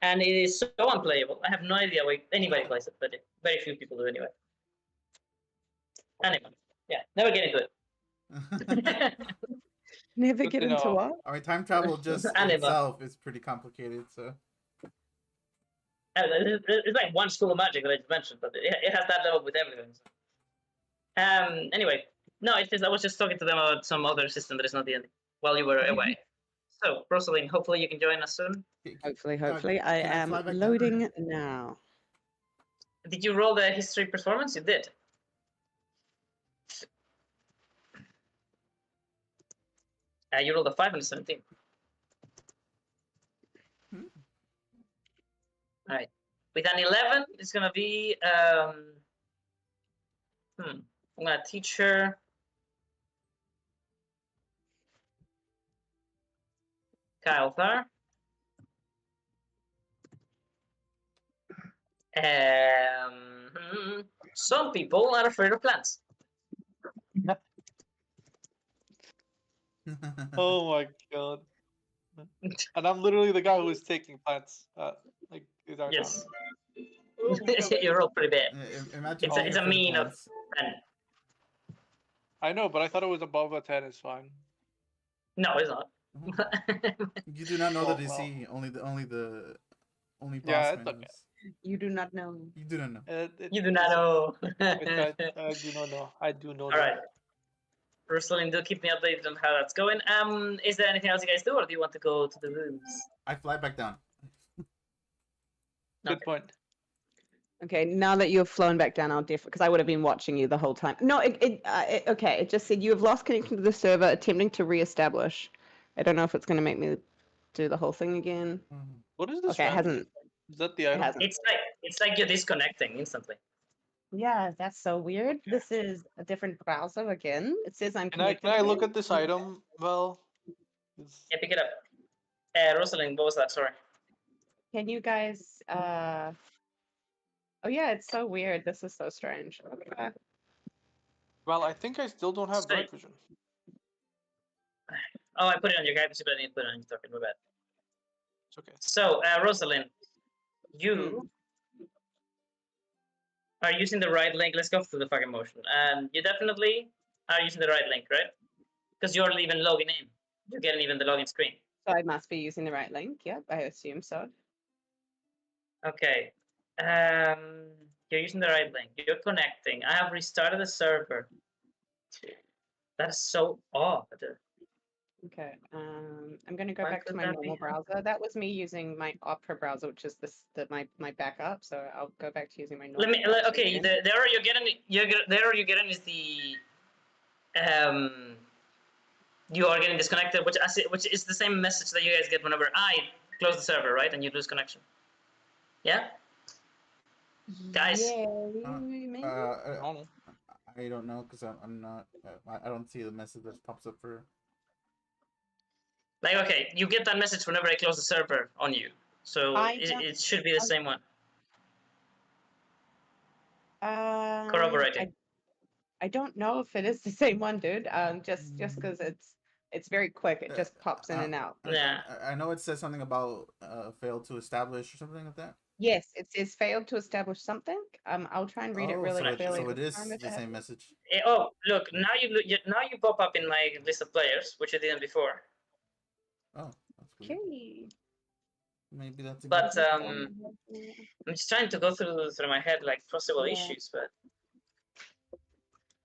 Speaker 1: And it is so unplayable. I have no idea why anybody plays it, but very few people do anyway. Anyway, yeah, never get into it.
Speaker 4: Never
Speaker 2: Good
Speaker 4: get
Speaker 2: to
Speaker 4: into
Speaker 2: know.
Speaker 4: what?
Speaker 3: I mean, time travel just
Speaker 1: Anima.
Speaker 3: itself is pretty complicated. So.
Speaker 1: It's like one school of magic that I just mentioned, but it has that level with everything. So. Anyway, no, it's just I was just talking to them about some other system that is not the end while you were away. So, Rosalind, hopefully you can join us soon.
Speaker 4: Hopefully. I
Speaker 3: can I
Speaker 4: am
Speaker 3: fly back down?
Speaker 4: loading now.
Speaker 1: Did you roll the history performance? You did. You rolled a 5 and a 17.
Speaker 3: Hmm.
Speaker 1: All right. With an 11, it's gonna be I'm gonna teach her. Kyle Thar. Some people are afraid of plants.
Speaker 2: Oh my god. And I'm literally the guy who is taking plants. Like these are
Speaker 1: Yes.
Speaker 2: Oh my God.
Speaker 1: You're all pretty bad.
Speaker 3: Imagine
Speaker 1: It's a
Speaker 3: being
Speaker 1: mean of
Speaker 3: plants.
Speaker 1: 10.
Speaker 2: I know, but I thought it was above a 10 is fine.
Speaker 1: No, it's not.
Speaker 3: You do not know
Speaker 2: Well,
Speaker 3: the DC. Only boss
Speaker 2: Yeah, it's
Speaker 3: man
Speaker 2: okay.
Speaker 3: knows.
Speaker 5: You do not know.
Speaker 3: You do not know.
Speaker 1: You do not know.
Speaker 2: I do not know. I do not know.
Speaker 1: All right. Rosalind, do keep me updated on how that's going. Is there anything else you guys do, or do you want to go to the rooms?
Speaker 3: I fly back down.
Speaker 2: Good
Speaker 1: Okay.
Speaker 2: point.
Speaker 4: Okay, now that you've flown back down, I'll because I would have been watching you the whole time. No, okay. It just said you have lost connection to the server, attempting to reestablish. I don't know if it's going to make me do the whole thing again.
Speaker 2: What is this?
Speaker 4: Okay, it
Speaker 2: random?
Speaker 4: hasn't.
Speaker 2: Is that the
Speaker 4: It
Speaker 2: item?
Speaker 4: hasn't.
Speaker 1: It's like you're disconnecting instantly.
Speaker 5: Yeah, that's so weird. This is a different browser again. It says I'm
Speaker 2: Can I
Speaker 5: connected.
Speaker 2: look
Speaker 5: again.
Speaker 2: at this item? Well,
Speaker 1: Yeah, pick it up. Rosalind, what was that? Sorry.
Speaker 5: Can you guys Oh yeah, it's so weird. This is so strange. Okay.
Speaker 2: well, I think I still don't have
Speaker 1: Sorry.
Speaker 2: dark vision.
Speaker 1: Oh, I put it on your guide, but I didn't put it on your token. My bad.
Speaker 2: It's okay.
Speaker 1: So, Rosalind, you are using the right link. Let's go through the fucking motion. You definitely are using the right link, right? Because you're even logging in. You're getting even the login screen.
Speaker 4: So I must be using the right link. Yep, I assume so.
Speaker 1: Okay. You're using the right link. You're connecting. I have restarted the server. That's so odd.
Speaker 4: Okay. I'm going to go
Speaker 1: Why
Speaker 4: back to
Speaker 1: could
Speaker 4: my
Speaker 1: that
Speaker 4: normal
Speaker 1: be?
Speaker 4: browser. That was me using my Opera browser, which is my backup. So I'll go back to using my normal. browser
Speaker 1: Okay.
Speaker 4: again.
Speaker 1: The error you're getting is the you are getting disconnected, which is the same message that you guys get whenever I close the server, right? And you lose connection. Yeah. Guys.
Speaker 4: Yeah,
Speaker 3: Uh,
Speaker 4: maybe.
Speaker 2: I don't know.
Speaker 3: I don't know because I'm not. I don't see the message that pops up for.
Speaker 1: Like, okay, you get that message whenever I close the server on you. So
Speaker 5: I
Speaker 1: it should be the same one.
Speaker 5: don't
Speaker 1: Corroborating.
Speaker 5: I don't know if it is the same one, dude. Just because it's very quick. It just pops in and out.
Speaker 1: Yeah.
Speaker 3: I know it says something about failed to establish or something like that.
Speaker 5: Yes, it says failed to establish something. I'll try and read it really
Speaker 3: so
Speaker 5: clearly.
Speaker 3: so it
Speaker 5: this
Speaker 3: is
Speaker 5: time if
Speaker 3: the
Speaker 5: it has
Speaker 3: same
Speaker 5: it.
Speaker 3: message.
Speaker 1: Oh, look, now you pop up in my list of players, which you didn't before.
Speaker 3: Oh, that's weird.
Speaker 5: Okay.
Speaker 3: Maybe that's a good
Speaker 1: But
Speaker 3: thing.
Speaker 1: I'm just trying to go through my head like possible
Speaker 5: Yeah.
Speaker 1: issues, but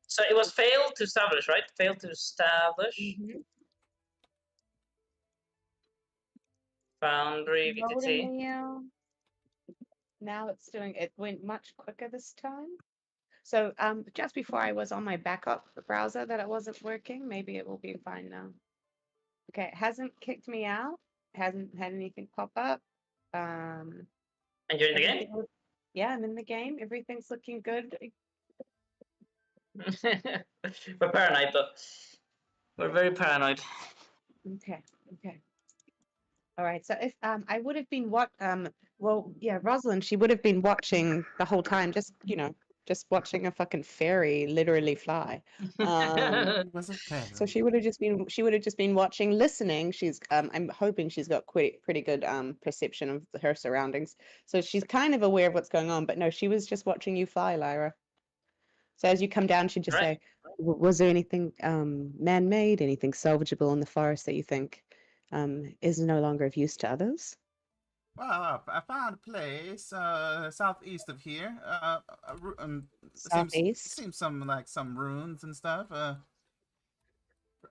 Speaker 1: so it was failed to establish, right? Failed to establish.
Speaker 5: Mhm.
Speaker 1: Foundry
Speaker 5: Loading
Speaker 1: VTT.
Speaker 5: now. Now it's doing. It went much quicker this time. So just before I was on my backup browser that it wasn't working. Maybe it will be fine now. Okay, it hasn't kicked me out. Hasn't had anything pop up.
Speaker 1: And you're in the game?
Speaker 5: everything look- Yeah, I'm in the game. Everything's looking good.
Speaker 1: We're paranoid though. We're very paranoid.
Speaker 5: Okay, okay. All right. So if I would have been what well, yeah, Rosalind, she would have been watching the whole time, just just watching a fucking fairy literally fly.
Speaker 3: It was a
Speaker 5: So
Speaker 3: fairy.
Speaker 5: she would have just been watching, listening. She's I'm hoping she's got pretty good perception of her surroundings. So she's kind of aware of what's going on, but no, she was just watching you fly, Lyra. So as you come down, she'd just
Speaker 1: Right.
Speaker 5: say, Was there anything man-made, anything salvageable in the forest that you think is no longer of use to others?"
Speaker 3: Well, I found a place southeast of here.
Speaker 5: Southeast.
Speaker 3: Seems some ruins and stuff.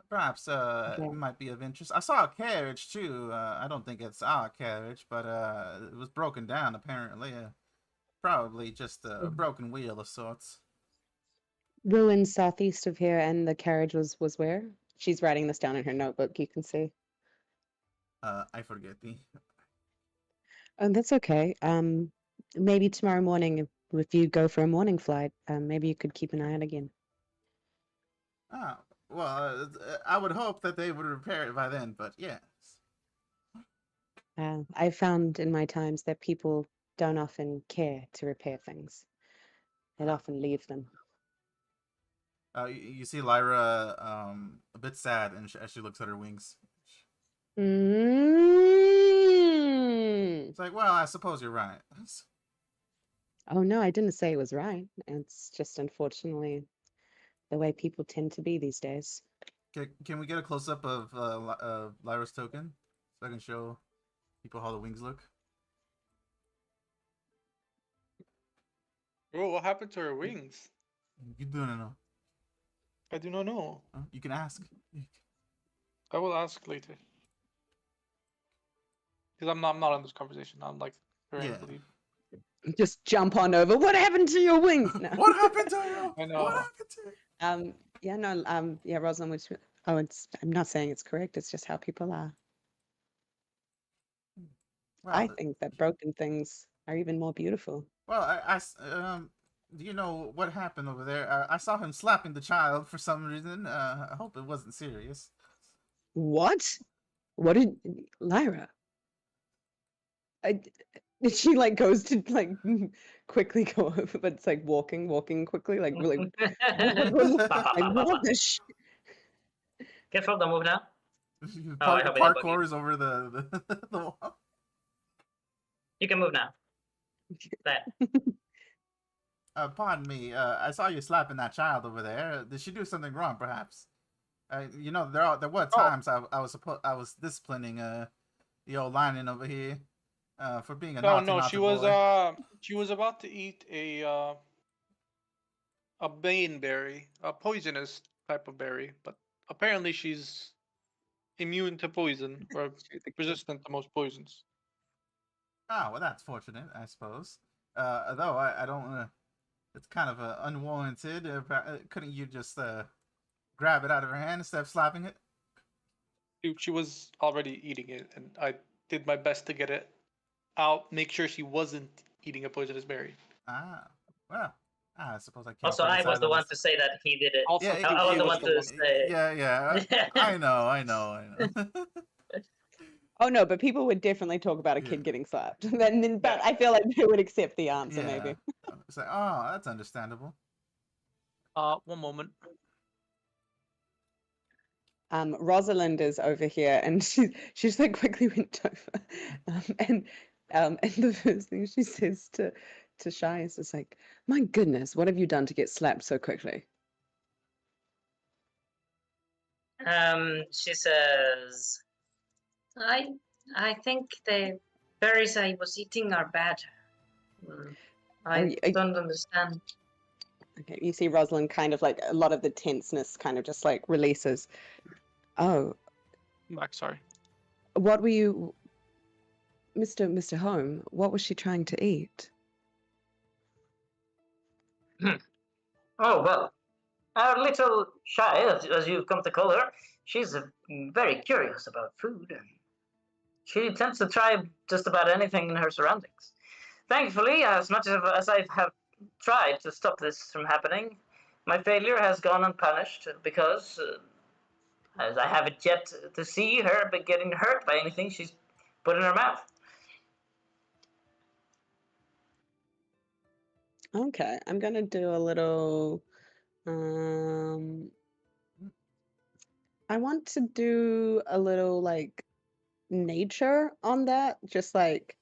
Speaker 3: Perhaps
Speaker 5: Okay.
Speaker 3: it might be of interest. I saw a carriage too. I don't think it's our carriage, but it was broken down apparently. Probably just a broken wheel of sorts.
Speaker 5: Ruins southeast of here, and the carriage was where? She's writing this down in her notebook. You can see.
Speaker 3: I forget the.
Speaker 5: Oh, that's okay. Maybe tomorrow morning, if you go for a morning flight, maybe you could keep an eye out again.
Speaker 3: Oh, well, I would hope that they would repair it by then, but yes.
Speaker 5: I've found in my times that people don't often care to repair things. They'll often leave them.
Speaker 3: You see Lyra a bit sad and as she looks at her wings.
Speaker 5: Mm.
Speaker 3: It's like, well, I suppose you're right.
Speaker 5: Oh no, I didn't say it was right. It's just unfortunately the way people tend to be these days.
Speaker 3: Can we get a close up of Lyra's token so I can show people how the wings look?
Speaker 2: Oh, what happened to her wings?
Speaker 3: You do not know.
Speaker 2: I do not know.
Speaker 3: You can ask.
Speaker 2: I will ask later. Because I'm not in this conversation. I'm like trying
Speaker 3: Yeah.
Speaker 2: to leave.
Speaker 5: Just jump on over. What happened to your wings? No.
Speaker 3: What happened to you?
Speaker 2: I know.
Speaker 3: What happened to you?
Speaker 5: Yeah, no, yeah, Rosalind was. Oh, I'm not saying it's correct. It's just how people are.
Speaker 3: Well,
Speaker 5: I think that broken things are even more beautiful.
Speaker 3: well, do you know what happened over there? I saw him slapping the child for some reason. I hope it wasn't serious.
Speaker 5: What? What did Lyra? She like goes to like quickly go over, but it's like walking quickly, like really. Like, what the
Speaker 1: Careful, don't move now. Oh, I hope I didn't bug you.
Speaker 3: Parkours over the wall.
Speaker 1: You can move now. There.
Speaker 3: Pardon me. I saw you slapping that child over there. Did she do something wrong, perhaps? You know, there were times I was disciplining the old lion over here for being a naughty
Speaker 2: she
Speaker 3: boy.
Speaker 2: was about to eat a baneberry, a poisonous type of berry, but apparently she's immune to poison or resistant to most poisons.
Speaker 3: Oh, well, that's fortunate, I suppose. Though I don't. It's kind of unwarranted. Couldn't you just grab it out of her hand instead of slapping it?
Speaker 2: She was already eating it, and I did my best to get it out, make sure she wasn't eating a poisonous berry.
Speaker 3: Ah, well, I suppose I can't.
Speaker 1: Also, I was the one to say that he did it.
Speaker 2: Also,
Speaker 3: Yeah,
Speaker 1: I was
Speaker 2: he
Speaker 1: the one to
Speaker 2: one.
Speaker 1: say.
Speaker 3: Yeah. I know.
Speaker 5: Oh no, but people would definitely talk about a kid getting slapped. But I feel like they would accept the answer, maybe.
Speaker 3: It's like, oh, that's understandable.
Speaker 2: 1 moment.
Speaker 5: Rosalind is over here, and she's like quickly went over, and the first thing she says to Shai is just like, "My goodness, what have you done to get slapped so quickly?"
Speaker 1: She says, I think they berries I was eating are bad. I don't understand.
Speaker 4: Okay, you see Rosalind kind of like a lot of the tenseness kind of just like releases. Oh,
Speaker 2: Back, sorry.
Speaker 4: what were you, Mr. Home? What was she trying to eat?
Speaker 1: Oh, well, our little Shy, as you've come to call her, she's very curious about food. And she tends to try just about anything in her surroundings. Thankfully, as much as I have tried to stop this from happening, my failure has gone unpunished because, as I haven't yet to see her getting hurt by anything she's put in her mouth.
Speaker 4: Okay, I'm gonna do a little. I want to do a little like nature on that. Just like,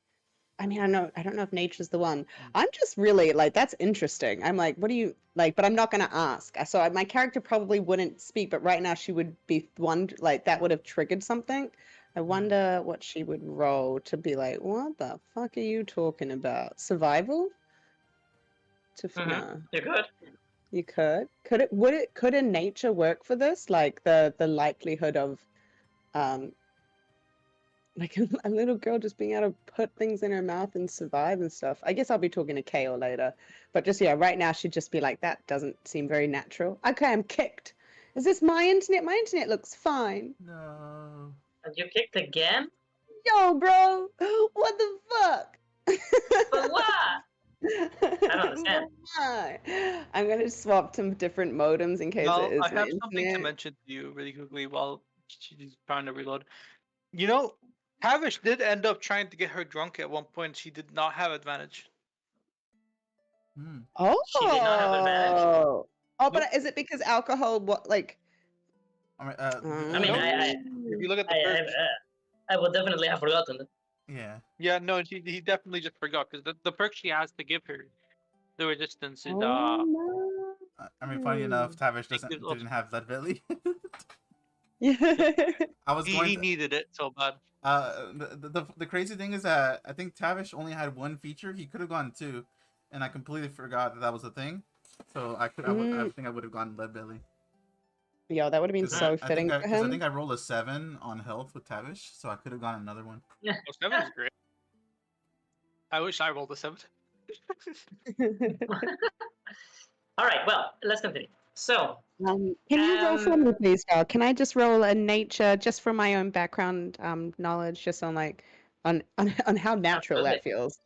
Speaker 4: I mean, I don't know if nature's the one. I'm just really like, that's interesting. I'm like, what do you like? But I'm not gonna ask. So my character probably wouldn't speak, but right now she would be one like that would have triggered something. I wonder what she would roll to be like, what the fuck are you talking about? Survival? No.
Speaker 1: You're good.
Speaker 4: You could. Could a nature work for this? Like the likelihood of like a little girl just being able to put things in her mouth and survive and stuff. I guess I'll be talking to Kale later. But just yeah, right now she'd just be like, that doesn't seem very natural. Okay, I'm kicked. Is this my internet? My internet looks fine.
Speaker 3: No.
Speaker 1: And you kicked again?
Speaker 4: Yo, bro! What the fuck?
Speaker 1: But what? I don't understand.
Speaker 4: Why? I'm gonna swap to different modems in case
Speaker 2: Well,
Speaker 4: it is
Speaker 2: I
Speaker 4: my
Speaker 2: have something to
Speaker 4: internet.
Speaker 2: mention to you really quickly while she's trying to reload. You know, Tavish did end up trying to get her drunk at one point. She did not have advantage.
Speaker 4: Oh.
Speaker 1: She did not have advantage.
Speaker 4: Oh,
Speaker 2: Nope.
Speaker 4: but is it because alcohol? What like?
Speaker 3: I mean,
Speaker 1: I mean,
Speaker 2: If you look at the perks,
Speaker 1: I would definitely have forgotten it.
Speaker 3: yeah.
Speaker 2: yeah, no, he definitely just forgot because the perk she has to give her, the resistance is
Speaker 4: Oh, no.
Speaker 3: I mean, funny enough, Tavish
Speaker 2: Thank you.
Speaker 3: didn't have Lead Belly.
Speaker 4: Yeah.
Speaker 3: I was going
Speaker 2: he
Speaker 3: to,
Speaker 2: needed it so bad.
Speaker 3: the crazy thing is that I think Tavish only had one feature. He could have gone two, and I completely forgot that was a thing. So I think I would have gone Lead Belly.
Speaker 4: Yo, that would have been so fitting for him.
Speaker 3: I think I rolled a 7 on health with Tavish, so I could have gone another one.
Speaker 2: Oh, 7 is great. I wish I rolled a 7.
Speaker 1: All right, well, let's continue. So,
Speaker 4: can you roll for me, please, Dal? Can I just roll a nature just for my own background knowledge, just on like on how natural that feels?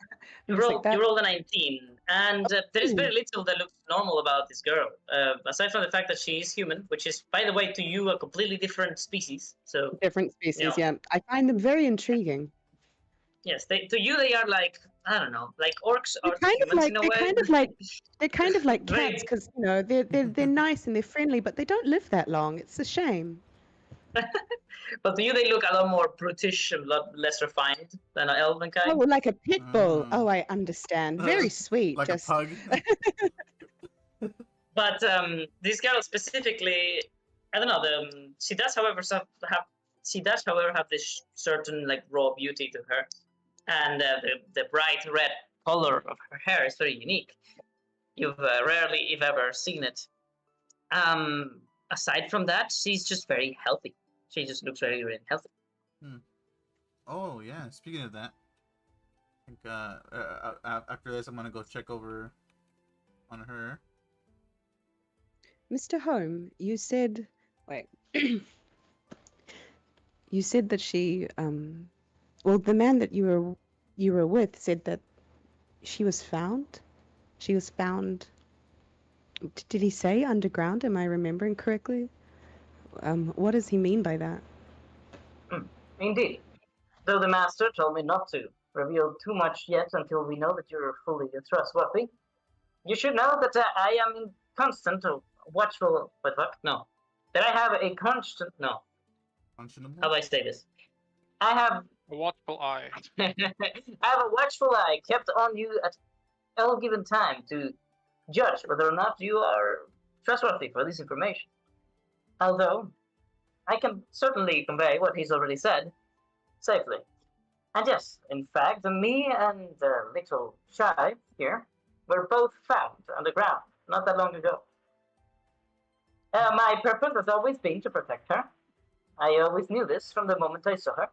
Speaker 1: you rolled a 19, and there is very little that looks normal about this girl, aside from the fact that she is human, which is, by the way, to you a completely different species. So
Speaker 4: different species, yeah. I find them very intriguing.
Speaker 1: Yes, to you they are like, I don't know, like orcs are
Speaker 4: kind
Speaker 1: humans
Speaker 4: of like,
Speaker 1: in a
Speaker 4: they're
Speaker 1: way.
Speaker 4: kind of like cats because you know they're nice and they're friendly, but they don't live that long. It's a shame.
Speaker 1: But to you they look a lot more brutish and a lot less refined than an elven kind.
Speaker 4: Oh, like a pit bull. Oh, I understand. Very sweet.
Speaker 3: Like
Speaker 4: just...
Speaker 3: a pug.
Speaker 1: But this girl specifically, I don't know. She does, however, have this certain like raw beauty to her, and the bright red color of her hair is very unique. You've rarely, if ever, seen it. Aside from that, she's just very healthy. She just looks very, very healthy.
Speaker 3: Oh yeah. Speaking of that, I think after this I'm gonna go check over on her.
Speaker 4: Mr. Home, you said, wait. You said that she, well, the man that you were with said that she was found. She was found. Did he say underground? Am I remembering correctly? What does he mean by that?
Speaker 1: Indeed. Though the master told me not to reveal too much yet until we know that you're fully trustworthy, you should know that I am in constant watchful. What? No. That I have a constant. No. How do I say this? I have
Speaker 2: A watchful eye.
Speaker 1: I have a watchful eye kept on you at all given time to judge whether or not you are trustworthy for this information. Although I can certainly convey what he's already said safely. And yes, in fact, me and little Shy here were both found underground not that long ago. My purpose has always been to protect her. I always knew this from the moment I saw her.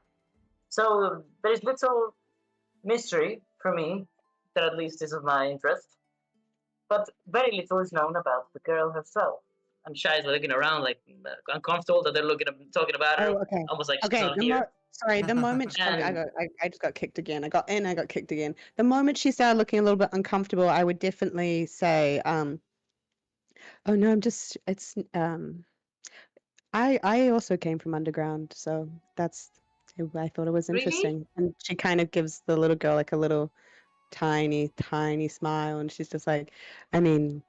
Speaker 1: So there is little mystery for me that at least is of my interest. But very little is known about the girl herself. And Shy's looking around like uncomfortable that they're talking about her,
Speaker 4: Oh, okay.
Speaker 1: almost like she's
Speaker 4: Okay,
Speaker 1: not here.
Speaker 4: sorry, the moment
Speaker 1: And
Speaker 4: I just got kicked again. I got in, I got kicked again. The moment she started looking a little bit uncomfortable, I would definitely say, oh no, I also came from underground, so I thought it was
Speaker 1: really,
Speaker 4: interesting. And she kind of gives the little girl like a little tiny, tiny smile, and she's just like, I mean,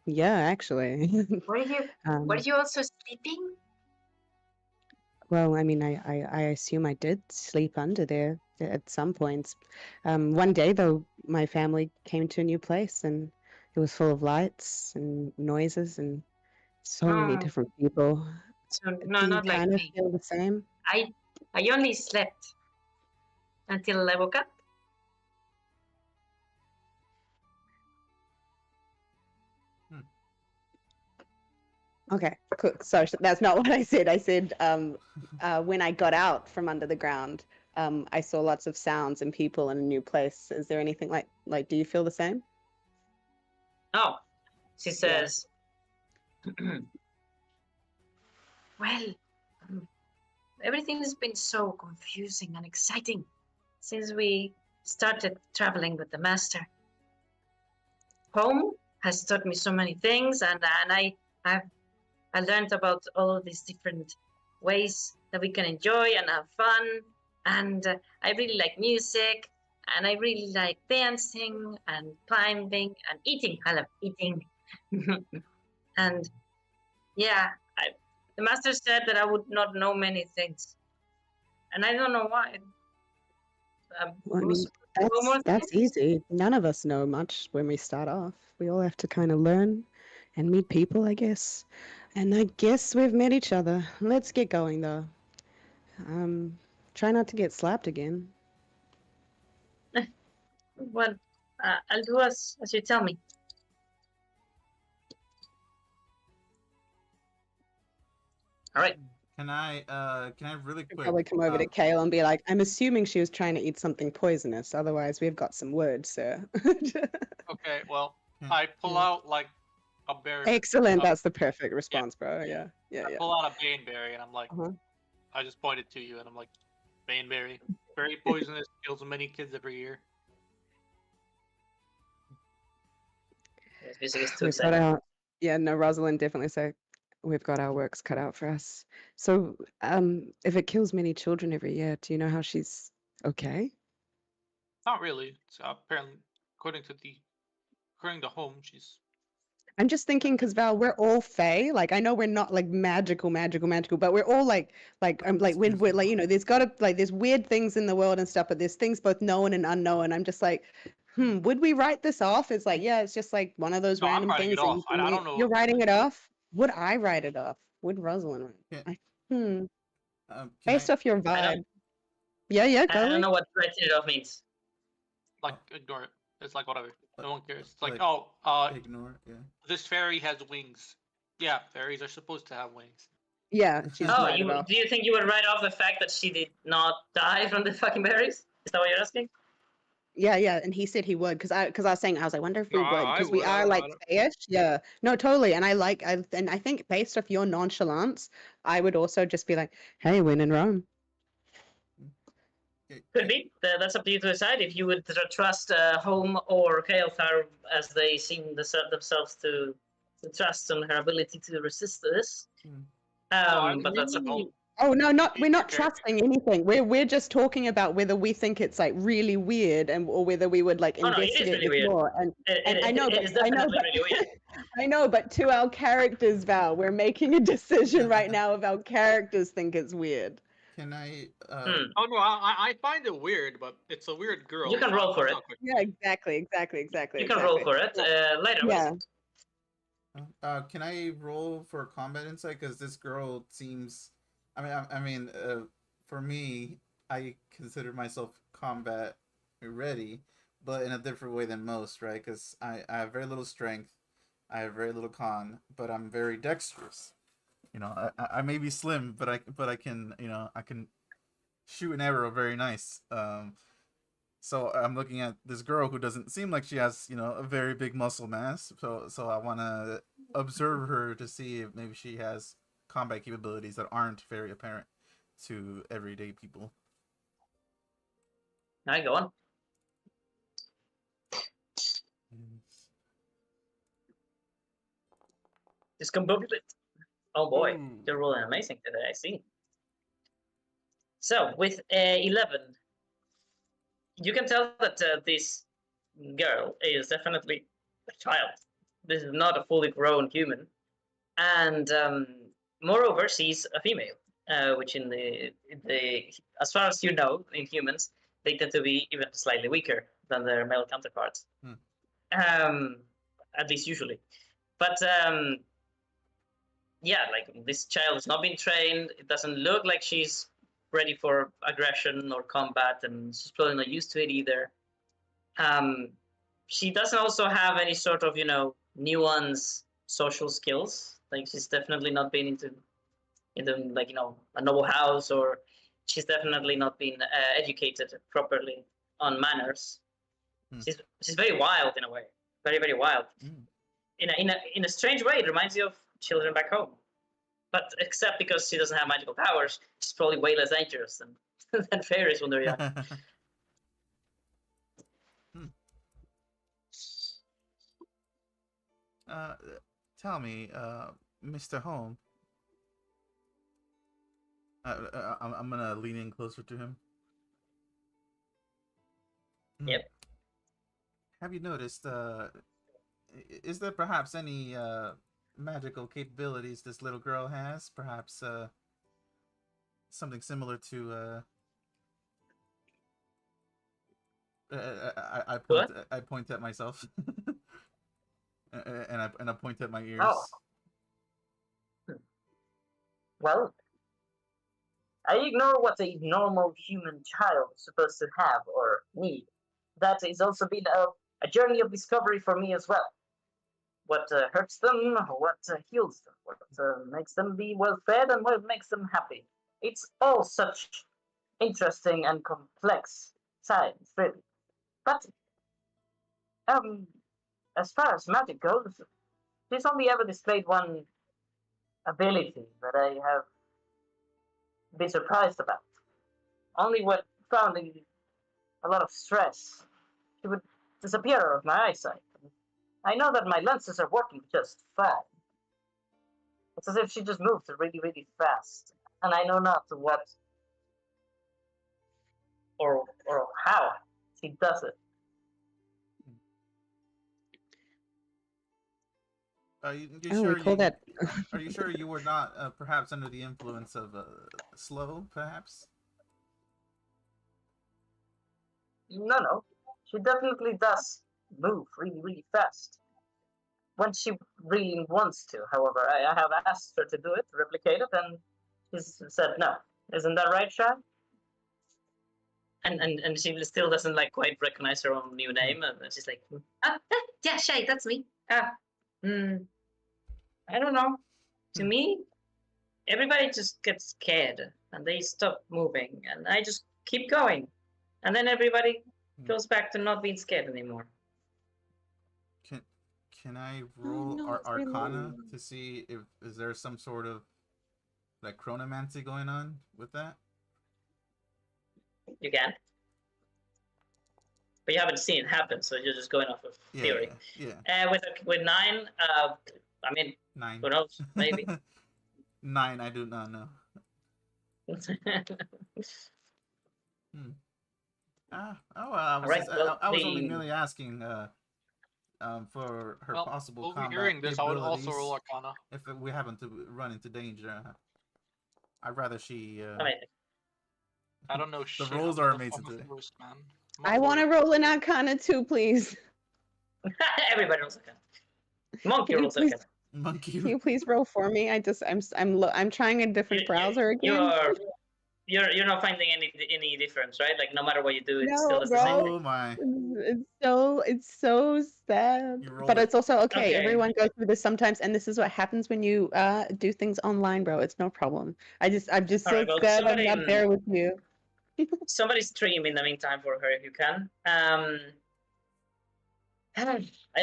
Speaker 4: yeah, actually.
Speaker 1: were
Speaker 4: Um,
Speaker 1: you also sleeping?
Speaker 4: Well, I mean, I assume I did sleep under there at some points. One day, though, my family came to a new place and it was full of lights and noises and so many
Speaker 1: Oh,
Speaker 4: different people.
Speaker 1: so no,
Speaker 4: Do you
Speaker 1: not like
Speaker 4: kind of
Speaker 1: me.
Speaker 4: feel the same?
Speaker 1: I I only slept until I woke up.
Speaker 4: Okay, cool. So that's not what I said. I said when I got out from under the ground, I saw lots of sounds and people in a new place. Is there anything do you feel the same?
Speaker 1: Oh, she
Speaker 4: Yeah.
Speaker 1: says, well, um, everything has been so confusing and exciting since we started traveling with the master. Home has taught me so many things, and I've I learned about all of these different ways that we can enjoy and have fun. And I really like music, and I really like dancing and climbing and eating. I love eating. And yeah, the master said that I would not know many things, and I don't know why.
Speaker 4: Well, I
Speaker 1: It was
Speaker 4: mean,
Speaker 1: supposed to know more
Speaker 4: that's
Speaker 1: things.
Speaker 4: easy. None of us know much when we start off. We all have to kind of learn and meet people, I guess. And I guess we've met each other. Let's get going, though. Um, Try not to get slapped again.
Speaker 1: Well, I'll do as you tell me. All right.
Speaker 3: Can I really
Speaker 4: Could
Speaker 3: quick?
Speaker 4: probably come over to Kale and be like, I'm assuming she was trying to eat something poisonous. Otherwise, we've got some words, sir.
Speaker 2: Okay, well,
Speaker 3: Yeah,
Speaker 2: I pull
Speaker 3: yeah.
Speaker 2: out like a berry.
Speaker 4: Excellent.
Speaker 2: Uh,
Speaker 4: That's the perfect response, bro. Yeah, yeah,
Speaker 2: I
Speaker 4: yeah.
Speaker 2: pull out a baneberry and I'm like,
Speaker 4: Uh-huh.
Speaker 2: I just pointed to you and I'm like, baneberry, very poisonous, kills many kids every year.
Speaker 1: This music is too
Speaker 4: We've got
Speaker 1: exciting.
Speaker 4: our Yeah, no, Rosalind definitely said we've got our works cut out for us. So, if it kills many children every year, do you know how she's okay?
Speaker 2: Not really. It's apparently, according to home, she's
Speaker 4: I'm just thinking because Val, we're all Fae. Like I know we're not like magical, but we're all like we're like there's gotta there's weird things in the world and stuff, but there's things both known and unknown. I'm just like, would we write this off? It's like, yeah, it's just like one of those
Speaker 2: no. I'm
Speaker 4: random
Speaker 2: writing it
Speaker 4: things that
Speaker 2: off.
Speaker 4: you can
Speaker 2: I
Speaker 4: make.
Speaker 2: don't know.
Speaker 4: You're writing it off. Would I write it off? Would Rosalind write?
Speaker 3: Yeah. Can
Speaker 4: Based
Speaker 3: I?
Speaker 4: off your
Speaker 1: I
Speaker 4: vibe.
Speaker 1: don't.
Speaker 4: Yeah,
Speaker 1: I
Speaker 4: go.
Speaker 1: don't know what writing it off means.
Speaker 2: Like, ignore it. It's like whatever. No one cares. It's like,
Speaker 3: like, Ignore. Yeah.
Speaker 2: this fairy has wings. Yeah, fairies are supposed to have wings.
Speaker 4: Yeah, she's
Speaker 1: Oh,
Speaker 4: write it off.
Speaker 1: do you think you would write off the fact that she did not die from the fucking berries? Is that what you're asking?
Speaker 4: Yeah, and he said he would because I was saying I was like, wonder if
Speaker 2: No,
Speaker 4: we would
Speaker 2: I
Speaker 4: because we
Speaker 2: would.
Speaker 4: are like fayish. Yeah, no, totally. And I think based off your nonchalance, I would also just be like, hey, when in Rome.
Speaker 1: Could be. That's up to you to decide if you would trust Home or Kael'thar as they seem themselves to trust on her ability to resist this. But that's up to you.
Speaker 4: Oh no, we're not
Speaker 2: Very-
Speaker 4: trusting anything. We're just talking about whether we think it's like really weird or whether we would like
Speaker 1: Oh no, it is
Speaker 4: investigate
Speaker 1: really
Speaker 4: this
Speaker 1: weird.
Speaker 4: more. And I know,
Speaker 1: It is definitely really weird.
Speaker 4: I know, but to our characters, Val, we're making a decision right now if our characters think it's weird.
Speaker 3: Can I?
Speaker 2: Oh no, I find it weird, but it's a weird girl.
Speaker 1: You can
Speaker 2: so
Speaker 1: roll for
Speaker 2: I'm
Speaker 1: it.
Speaker 2: not quite-
Speaker 4: Yeah, exactly.
Speaker 1: You can roll for it later.
Speaker 4: Yeah.
Speaker 3: Can I roll for combat insight? Because this girl seems. I mean, for me, I consider myself combat ready, but in a different way than most, right? Because I have very little strength, I have very little con, but I'm very dexterous. You know, I may be slim, but I can, you know, I can shoot an arrow very nice. So I'm looking at this girl who doesn't seem like she has, you know, a very big muscle mass. So I want to observe her to see if maybe she has combat capabilities that aren't very apparent to everyday people.
Speaker 1: All right, go on. Discombobulate. Oh boy,
Speaker 3: Ooh.
Speaker 1: you're rolling amazing today, I see. So with 11, you can tell that this girl is definitely a child. This is not a fully grown human. And moreover, she's a female, which in the as far as you know, in humans, they tend to be even slightly weaker than their male counterparts. At least usually. But yeah, like this child has not been trained. It doesn't look like she's ready for aggression or combat, and she's probably not used to it either. She doesn't also have any sort of, you know, nuanced social skills. Like she's definitely not been into like, you know, a noble house, or she's definitely not been educated properly on manners. She's very wild in a way, very very wild. In a strange way, it reminds you of children back home, but except because she doesn't have magical powers, she's probably way less dangerous than fairies when they're young.
Speaker 3: Tell me, Mr. Holm. I'm gonna lean in closer to him.
Speaker 1: Yep.
Speaker 3: Have you noticed? Is there perhaps any magical capabilities this little girl has? Perhaps something similar to. I point at myself, and I point at my ears.
Speaker 1: Oh. Well, I ignore what a normal human child is supposed to have or need. That has also been a journey of discovery for me as well. What hurts them, what heals them, what makes them be well fed, and what makes them happy. It's all such interesting and complex science, really. But as far as magic goes, she's only ever displayed one ability that I have been surprised about. Only when found in a lot of stress, she would disappear out of my eyesight. I know that my lenses are working just fine. It's as if she just moves really, really fast, and I know not what or how she does it.
Speaker 3: Are you
Speaker 4: I
Speaker 3: sure
Speaker 4: recall that.
Speaker 3: Are you sure you were not perhaps under the influence of slow, perhaps?
Speaker 1: No. She definitely does move really, really fast. When she really wants to, however, I have asked her to do it, to replicate it, and she's said no. Isn't that right, Shy? And she still doesn't like quite recognize her own new name, and she's like, yeah, Shy, that's me. I don't know. To me, everybody just gets scared and they stop moving, and I just keep going, and then everybody goes back to not being scared anymore.
Speaker 3: Can I roll Arcana to see if is there some sort of like chronomancy going on with that?
Speaker 1: You can, but you haven't seen it happen, so you're just going off of theory.
Speaker 3: Yeah.
Speaker 1: With 9, I mean,
Speaker 3: 9.
Speaker 1: Who knows? Maybe.
Speaker 3: 9. I do not know. I was only merely asking for her possible combat
Speaker 2: hearing this, I would also
Speaker 3: capabilities
Speaker 2: roll Arcana.
Speaker 3: if we happen to run into danger. I'd rather she.
Speaker 2: I don't know.
Speaker 3: The rolls are amazing today.
Speaker 2: First, man.
Speaker 4: I want to roll an Arcana too, please.
Speaker 1: Everybody rolls Arcana. Monkey rolls Arcana.
Speaker 3: Monkey.
Speaker 4: Can you please roll for me? I'm trying a different browser again.
Speaker 1: You're not finding any difference, right? Like no matter what you do, it still
Speaker 4: No,
Speaker 1: does the same
Speaker 4: bro.
Speaker 1: thing.
Speaker 3: Oh my.
Speaker 4: It's so sad.
Speaker 3: You rolled
Speaker 4: But
Speaker 3: it.
Speaker 4: it's also okay.
Speaker 1: Okay.
Speaker 4: Everyone goes through this sometimes, and this is what happens when you do things online, bro. It's no problem. I'm just
Speaker 1: All
Speaker 4: so
Speaker 1: right, well,
Speaker 4: sad I'm
Speaker 1: somebody
Speaker 4: not there with you.
Speaker 1: somebody stream in the meantime for her if you can. I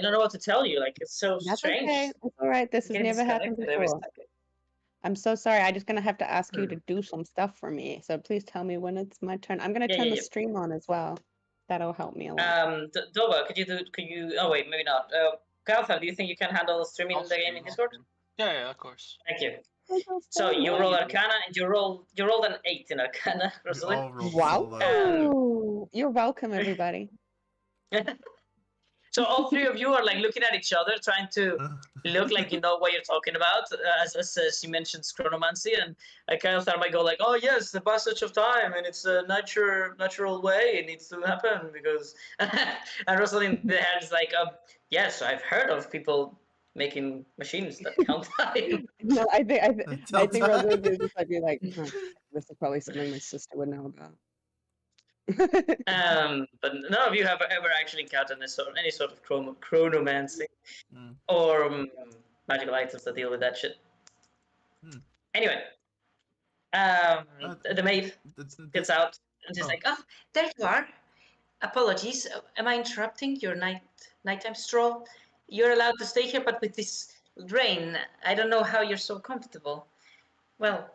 Speaker 1: don't know what to tell you. Like it's so
Speaker 4: That's
Speaker 1: strange.
Speaker 4: okay. It's all right. This has
Speaker 1: Getting
Speaker 4: never happened
Speaker 1: disconnected every
Speaker 4: before.
Speaker 1: second.
Speaker 4: I'm so sorry. I'm just gonna have to ask you
Speaker 3: Hmm.
Speaker 4: to do some stuff for me. So please tell me when it's my turn. I'm gonna
Speaker 1: Yeah,
Speaker 4: turn
Speaker 1: yeah,
Speaker 4: the
Speaker 1: yeah.
Speaker 4: stream on as well. That'll help me a lot.
Speaker 1: Dova, could you? Oh wait, maybe not. Kalthar, do you think you can handle streaming
Speaker 2: I'll
Speaker 1: the game
Speaker 2: stream,
Speaker 1: in
Speaker 2: I'll
Speaker 1: Discord?
Speaker 2: stream. Yeah, of course.
Speaker 1: Thank you.
Speaker 4: I'm
Speaker 1: So you
Speaker 2: Yeah,
Speaker 1: roll
Speaker 2: you-
Speaker 1: Arcana, and you rolled an 8 in Arcana,
Speaker 3: We
Speaker 1: Rosalind.
Speaker 3: all rolled
Speaker 4: Wow.
Speaker 3: so low.
Speaker 4: You're welcome, everybody.
Speaker 1: So all three of you are like looking at each other, trying to look like you know what you're talking about. As she mentions chronomancy, and I kind of thought I might go like, "Oh yes, the passage of time, and it's a natural way. It needs to happen because." And Rosalind the head is like, "Yes, I've heard of people making machines that count time."
Speaker 4: No, I
Speaker 3: Tell
Speaker 4: think
Speaker 3: time.
Speaker 4: Rosalie would just like be like, "Huh, this is probably something my sister would know about."
Speaker 1: But none of you have ever actually encountered any sort of chronomancy
Speaker 3: Mm.
Speaker 1: or magical items that deal with that shit.
Speaker 3: Hmm.
Speaker 1: Anyway, the maid gets out and she's
Speaker 3: oh.
Speaker 1: like, "Oh, there you are. Apologies. Am I interrupting your nighttime stroll? You're allowed to stay here, but with this rain, I don't know how you're so comfortable." Well,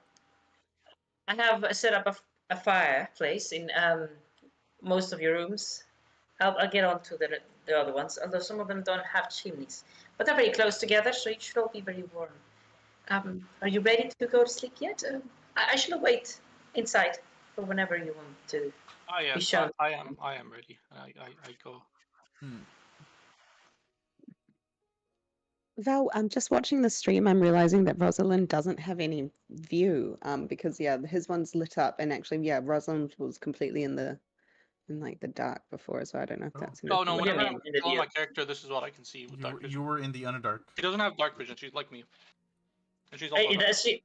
Speaker 1: I have set up a fireplace in most of your rooms. I'll get on to the other ones, although some of them don't have chimneys. But they're very close together, so you should all be very warm. Are you ready to go to sleep yet? I shall wait inside for whenever you want to
Speaker 2: I
Speaker 1: be
Speaker 2: am.
Speaker 1: shown.
Speaker 2: I am ready. I go.
Speaker 3: Hmm.
Speaker 4: Val, I'm just watching the stream. I'm realizing that Rosalind doesn't have any view. Because his one's lit up, and actually, Rosalind was completely in like the dark before, so I don't know if
Speaker 3: Oh.
Speaker 4: that's
Speaker 2: Oh no!
Speaker 1: What do you
Speaker 2: Whenever
Speaker 1: mean
Speaker 2: I'm
Speaker 1: in the
Speaker 2: controlling
Speaker 1: view?
Speaker 2: my character, this is what I can see with dark vision.
Speaker 3: You were in the Underdark.
Speaker 2: She doesn't have dark vision. She's like me. And she's also
Speaker 1: Hey,
Speaker 2: dark.
Speaker 1: is she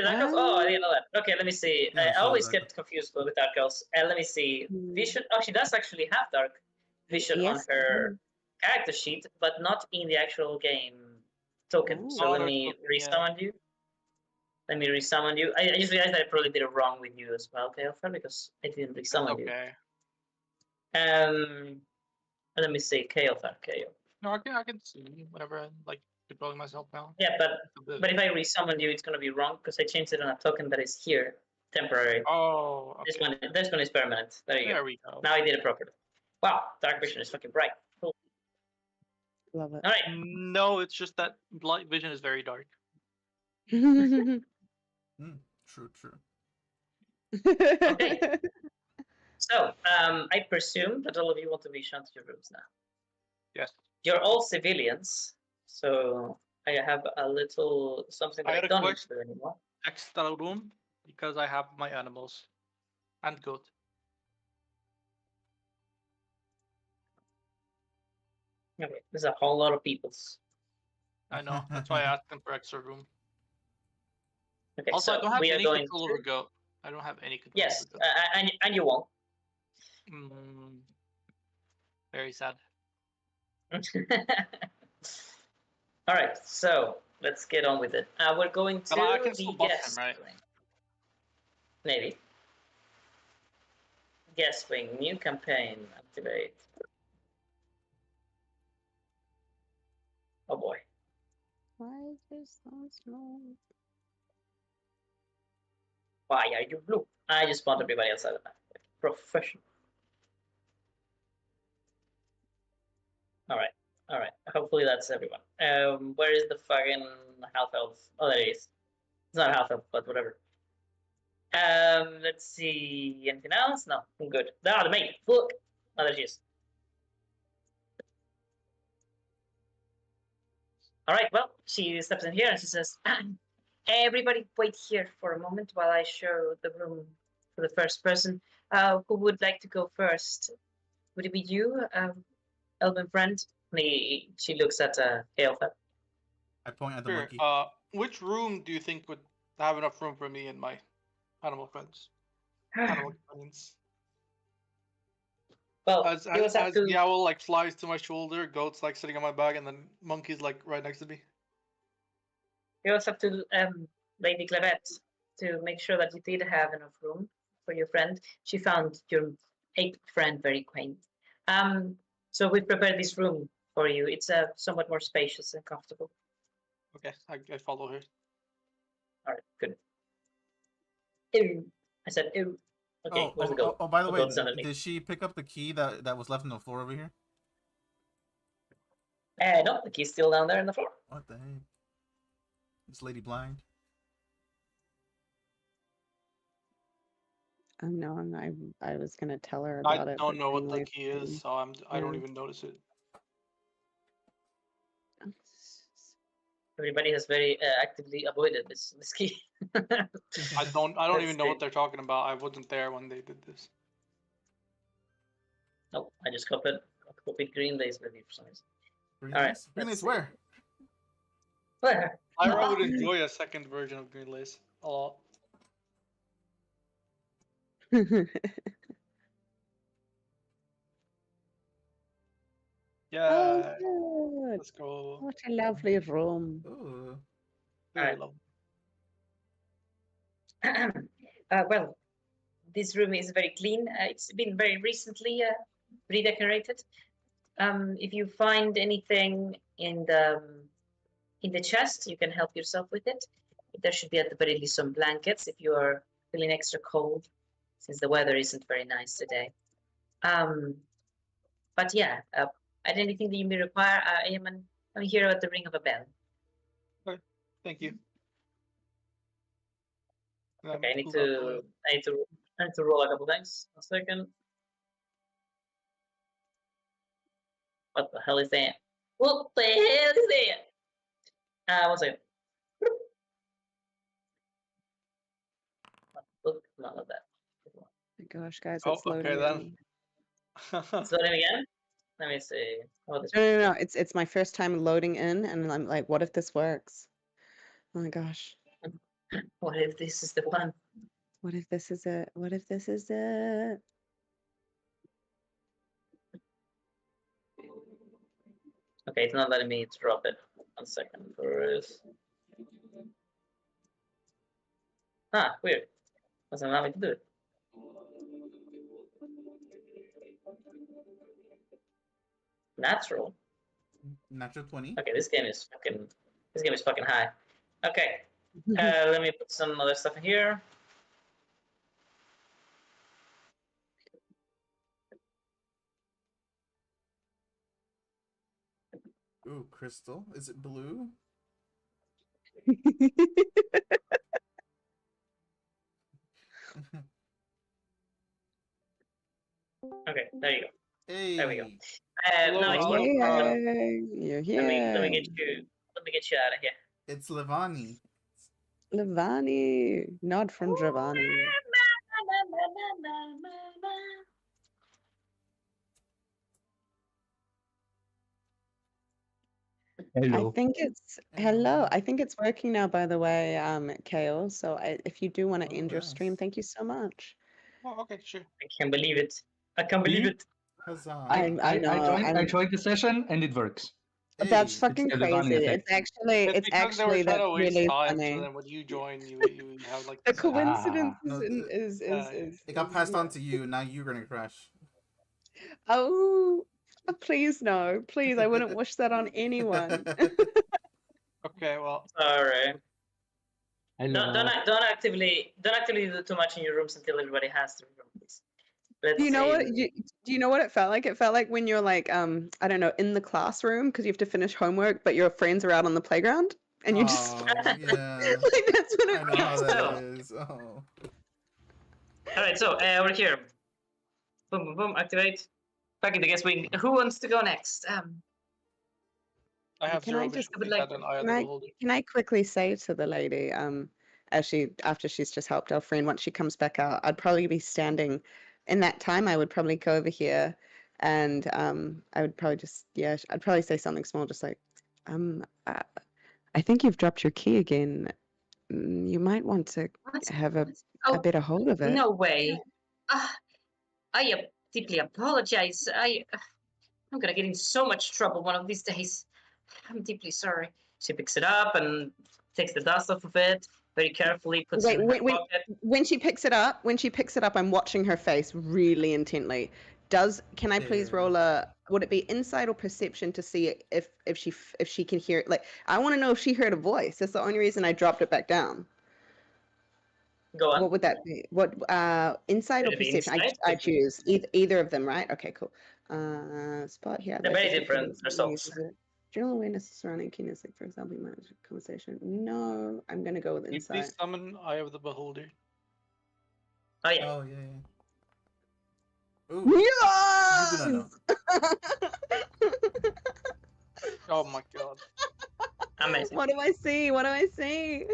Speaker 1: dark elf? Oh, I didn't know that. Okay, let me see.
Speaker 3: Yeah,
Speaker 1: I
Speaker 3: she
Speaker 1: always
Speaker 3: is dark
Speaker 1: get confused with dark elves. Let me see.
Speaker 4: Hmm.
Speaker 1: Vision. Oh, she does actually have dark vision on
Speaker 4: Yes.
Speaker 1: her character sheet, but not in the actual game token. So
Speaker 4: Oh.
Speaker 1: let
Speaker 2: there's
Speaker 1: me
Speaker 2: nothing, yeah.
Speaker 1: resummon you. Let me resummon you. I just realized that I probably did it wrong with you as well, Kaelfer, because I didn't resummon you.
Speaker 2: Okay.
Speaker 1: Let me see, Kaelfer, Kael.
Speaker 2: No, I can see whenever I'm like controlling myself now.
Speaker 1: Yeah, but if I resummon you, it's gonna be wrong because I changed it on a token that is here, temporary.
Speaker 2: Oh, okay.
Speaker 1: This one is permanent. There you go.
Speaker 2: There we go.
Speaker 1: Now I did it properly. Wow, dark vision is fucking bright. Cool.
Speaker 4: Love it.
Speaker 1: All right.
Speaker 2: No, it's just that light vision is very dark.
Speaker 3: Hmm. True.
Speaker 1: Okay. So, I presume that all of you want to be shown to your rooms now.
Speaker 2: Yes.
Speaker 1: You're all civilians, so I have a little something
Speaker 2: I
Speaker 1: that
Speaker 2: had
Speaker 1: I
Speaker 2: a
Speaker 1: don't need
Speaker 2: question.
Speaker 1: to do anymore.
Speaker 2: Extra room because I have my animals and goat.
Speaker 1: Okay, there's a whole lot of peoples.
Speaker 2: I know. That's why I asked them for extra room.
Speaker 1: Okay,
Speaker 2: Also,
Speaker 1: so
Speaker 2: I don't have
Speaker 1: we are
Speaker 2: any
Speaker 1: going
Speaker 2: control
Speaker 1: to...
Speaker 2: over goat. I don't have any control
Speaker 1: Yes,
Speaker 2: over goat.
Speaker 1: and you won't.
Speaker 2: Very sad.
Speaker 1: All right, so let's get on with it. We're going to
Speaker 2: But I can
Speaker 1: the
Speaker 2: still buff him,
Speaker 1: guest
Speaker 2: right?
Speaker 1: wing. Maybe. Guest wing, new campaign, activate. Oh boy.
Speaker 4: Why is this so slow?
Speaker 1: Why are you blue? I just want everybody else out of that. Professional. All right. Hopefully that's everyone. Where is the fucking half elf? Oh, there it is. It's not half elf, but whatever. Let's see. Anything else? No, I'm good. Ah, the maid. Look. Oh, there she is. All right. Well, she steps in here and she says, "Everybody, wait here for a moment while I show the room for the first person. Who would like to go first? Would it be you, Elven friend?" She looks at Aelfa.
Speaker 3: I point at the
Speaker 2: Sure.
Speaker 3: monkey.
Speaker 2: Which room do you think would have enough room for me and my animal friends? Animal companions.
Speaker 1: Well,
Speaker 2: As
Speaker 1: you also have
Speaker 2: as
Speaker 1: to.
Speaker 2: the owl like flies to my shoulder, goat's like sitting on my back, and then monkey's like right next to me.
Speaker 1: You also have to, Lady Clavette, to make sure that you did have enough room for your friend. She found your ape friend very quaint. So we prepared this room for you. It's somewhat more spacious and comfortable.
Speaker 2: Okay, I follow her.
Speaker 1: All right, good. Ew. I said ew. Okay, where's the goat?
Speaker 3: By the way,
Speaker 1: goat's underneath.
Speaker 3: did she pick up the key that was left on the floor over here?
Speaker 1: No, the key's still down there on the floor.
Speaker 3: What the heck? Is lady blind?
Speaker 4: No, I was gonna tell her
Speaker 2: I
Speaker 4: about it.
Speaker 2: don't
Speaker 4: but
Speaker 2: know what the
Speaker 4: Greenleaf
Speaker 2: key is,
Speaker 4: didn't.
Speaker 2: so I don't
Speaker 4: Yeah.
Speaker 2: even notice it.
Speaker 1: Everybody has very actively avoided this key.
Speaker 2: I don't
Speaker 1: Let's
Speaker 2: even know what
Speaker 1: see.
Speaker 2: they're talking about. I wasn't there when they did this.
Speaker 1: Oh, I just copied green lace with you for some reason.
Speaker 3: Green
Speaker 1: All right,
Speaker 3: lace? Green
Speaker 1: let's
Speaker 3: lace
Speaker 1: see.
Speaker 3: where?
Speaker 1: Where?
Speaker 2: I would enjoy a second version of Green Lace a lot. Yeah,
Speaker 4: Oh, good.
Speaker 2: let's go.
Speaker 4: What a lovely room.
Speaker 3: Ooh.
Speaker 2: Very
Speaker 1: Alright.
Speaker 2: lovely.
Speaker 1: Well, this room is very clean. It's been very recently redecorated. If you find anything in the chest, you can help yourself with it. There should be at the very least some blankets if you are feeling extra cold, since the weather isn't very nice today. But yeah, and anything that you may require, I'm here at the ring of a bell.
Speaker 2: Thank you.
Speaker 1: Okay, I need to roll a couple things. A second. What the hell is that? What the hell is that? One second. Look, none of that.
Speaker 4: Oh my gosh, guys,
Speaker 2: Oh,
Speaker 4: it's loading.
Speaker 2: okay then.
Speaker 4: again.
Speaker 1: It's loading again. Let me see. Oh, this.
Speaker 4: No. It's my first time loading in, and I'm like, what if this works? Oh my gosh.
Speaker 1: What if this is the one?
Speaker 4: What if this is it? What if this is it?
Speaker 1: Okay, it's not letting me drop it. 1 second, Bruce. Weird. Doesn't allow me to do it. Natural.
Speaker 3: Natural 20.
Speaker 1: Okay, this game is fucking high. Okay, let me put some other stuff in here.
Speaker 3: Ooh, crystal. Is it blue?
Speaker 1: Okay, there you go.
Speaker 3: Hey.
Speaker 1: There we go.
Speaker 2: Hello,
Speaker 1: No,
Speaker 2: Oliver.
Speaker 4: Yay, you're here.
Speaker 1: let me get you out of here.
Speaker 3: It's Levani.
Speaker 4: Levani, nod from Giovanni.
Speaker 6: Hello.
Speaker 4: I think it's hello. I think it's working now, by the way, Kale. So if you do want to
Speaker 3: Oh,
Speaker 4: end your stream,
Speaker 3: nice.
Speaker 4: thank you so much.
Speaker 2: Oh, okay, sure.
Speaker 1: I can't believe it. I can't believe
Speaker 6: See?
Speaker 1: it.
Speaker 3: Huzzah.
Speaker 4: I know.
Speaker 6: I joined the session and it works.
Speaker 4: That's
Speaker 3: Hey.
Speaker 4: fucking
Speaker 6: the Levani
Speaker 4: crazy.
Speaker 6: effect.
Speaker 4: It's
Speaker 2: because they were
Speaker 4: actually
Speaker 2: trying
Speaker 4: that's
Speaker 2: to waste
Speaker 4: really
Speaker 2: time,
Speaker 4: funny.
Speaker 2: so then when you join, you have like
Speaker 4: The
Speaker 2: this,
Speaker 4: coincidence
Speaker 3: No,
Speaker 4: is
Speaker 3: It got passed on to you. Now you're gonna crash.
Speaker 4: Oh, please no, please! I wouldn't wish that on anyone.
Speaker 2: Okay, well,
Speaker 1: Sorry.
Speaker 6: Hello.
Speaker 1: Don't actively do too much in your rooms until everybody has their room, please. Let's
Speaker 4: Do you know what?
Speaker 1: say-
Speaker 4: Do you know what it felt like? It felt like when you're like, I don't know, in the classroom because you have to finish homework, but your friends are out on the playground, and you just
Speaker 3: Oh, yeah.
Speaker 4: like that's what
Speaker 3: I
Speaker 4: it
Speaker 3: know how
Speaker 4: feels
Speaker 3: that
Speaker 4: like.
Speaker 3: is. Oh.
Speaker 1: All right, so over here. Boom, boom, boom. Activate. Back in the guest wing. Who wants to go next?
Speaker 2: I have
Speaker 4: Can
Speaker 2: zero
Speaker 4: I just-
Speaker 2: vision
Speaker 1: I would
Speaker 2: feet,
Speaker 1: like-
Speaker 2: and I
Speaker 4: Can
Speaker 2: have
Speaker 4: I,
Speaker 2: the gold.
Speaker 4: can I quickly say to the lady, after she's just helped our friend, once she comes back out, I'd probably be standing. In that time, I would probably go over here, and I would probably I'd probably say something small, just like, I think you've dropped your key again. You might want to
Speaker 1: What?
Speaker 4: have a
Speaker 1: Oh,
Speaker 4: better hold of it.
Speaker 1: no way. Ah, deeply apologize. I'm gonna get in so much trouble one of these days. I'm deeply sorry. She picks it up and takes the dust off of it very carefully, puts it
Speaker 4: Wait,
Speaker 1: in her pocket.
Speaker 4: when she picks it up, I'm watching her face really intently. Can I please roll a? Would it be insight or perception to see if she can hear it? Like, I want to know if she heard a voice. That's the only reason I dropped it back down.
Speaker 1: Go on.
Speaker 4: What would that be? What insight or
Speaker 1: It'd be
Speaker 4: perception?
Speaker 1: insight,
Speaker 4: I
Speaker 1: because
Speaker 4: choose either of them, right? Okay, cool. Spot here.
Speaker 1: they're very different results.
Speaker 4: General awareness surrounding kinetic, for example, you might have a conversation. No, I'm gonna go with
Speaker 2: Can you
Speaker 4: insight.
Speaker 2: please summon Eye of the Beholder?
Speaker 1: Oh yeah.
Speaker 3: Oh yeah. Ooh,
Speaker 4: Yes!
Speaker 3: you do not know.
Speaker 2: Oh my god.
Speaker 1: Amazing.
Speaker 4: What do I see? What do I see?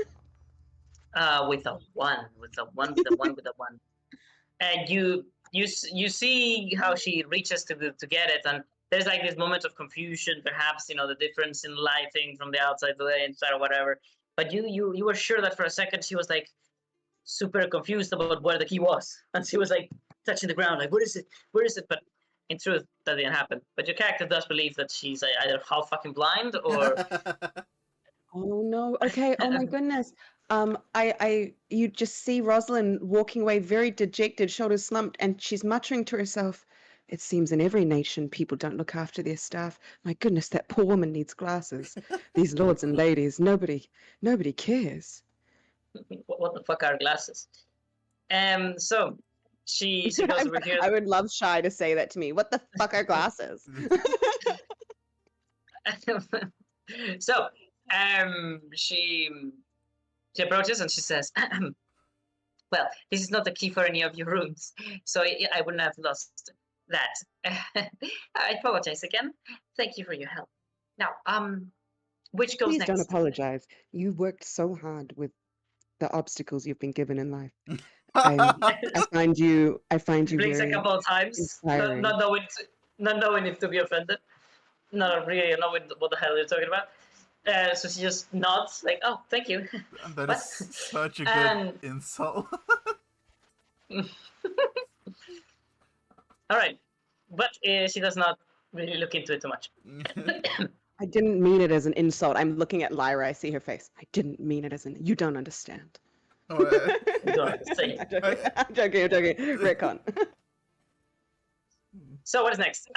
Speaker 1: With a one, with a one, with a one, with a one. And you see how she reaches to get it, and there's like this moment of confusion, perhaps, the difference in lighting from the outside to the inside or whatever. But you were sure that for a second she was like super confused about where the key was, and she was like touching the ground, like, where is it? Where is it? But in truth, that didn't happen. But your character does believe that she's either half fucking blind or
Speaker 4: Oh no. Okay. Oh my goodness. You just see Rosalind walking away very dejected, shoulders slumped, and she's muttering to herself, "It seems in every nation people don't look after their staff. My goodness, that poor woman needs glasses. These lords and ladies, nobody cares."
Speaker 1: what the fuck are glasses? So she goes over here.
Speaker 4: I would love Shy to say that to me. What the fuck are glasses?
Speaker 1: So she approaches and she says, well, this is not the key for any of your rooms, so I wouldn't have lost that. I apologize again. Thank you for your help. Now, which goes
Speaker 4: Please
Speaker 1: next?
Speaker 4: don't apologize. You worked so hard with the obstacles you've been given in life. I find you
Speaker 1: Blinks a
Speaker 4: very
Speaker 1: couple of times,
Speaker 4: inspiring.
Speaker 1: not knowing if to be offended, not really knowing what the hell you're talking about. So she just nods, like, "Oh, thank you."
Speaker 3: That
Speaker 1: What?
Speaker 3: is such a good
Speaker 1: And-
Speaker 3: insult.
Speaker 1: All right, but she does not really look into it too much.
Speaker 4: I didn't mean it as an insult. I'm looking at Lyra. I see her face. I didn't mean it as an. You don't understand.
Speaker 3: Oh,
Speaker 1: Don't say.
Speaker 4: I'm joking. Retcon.
Speaker 1: So what is next?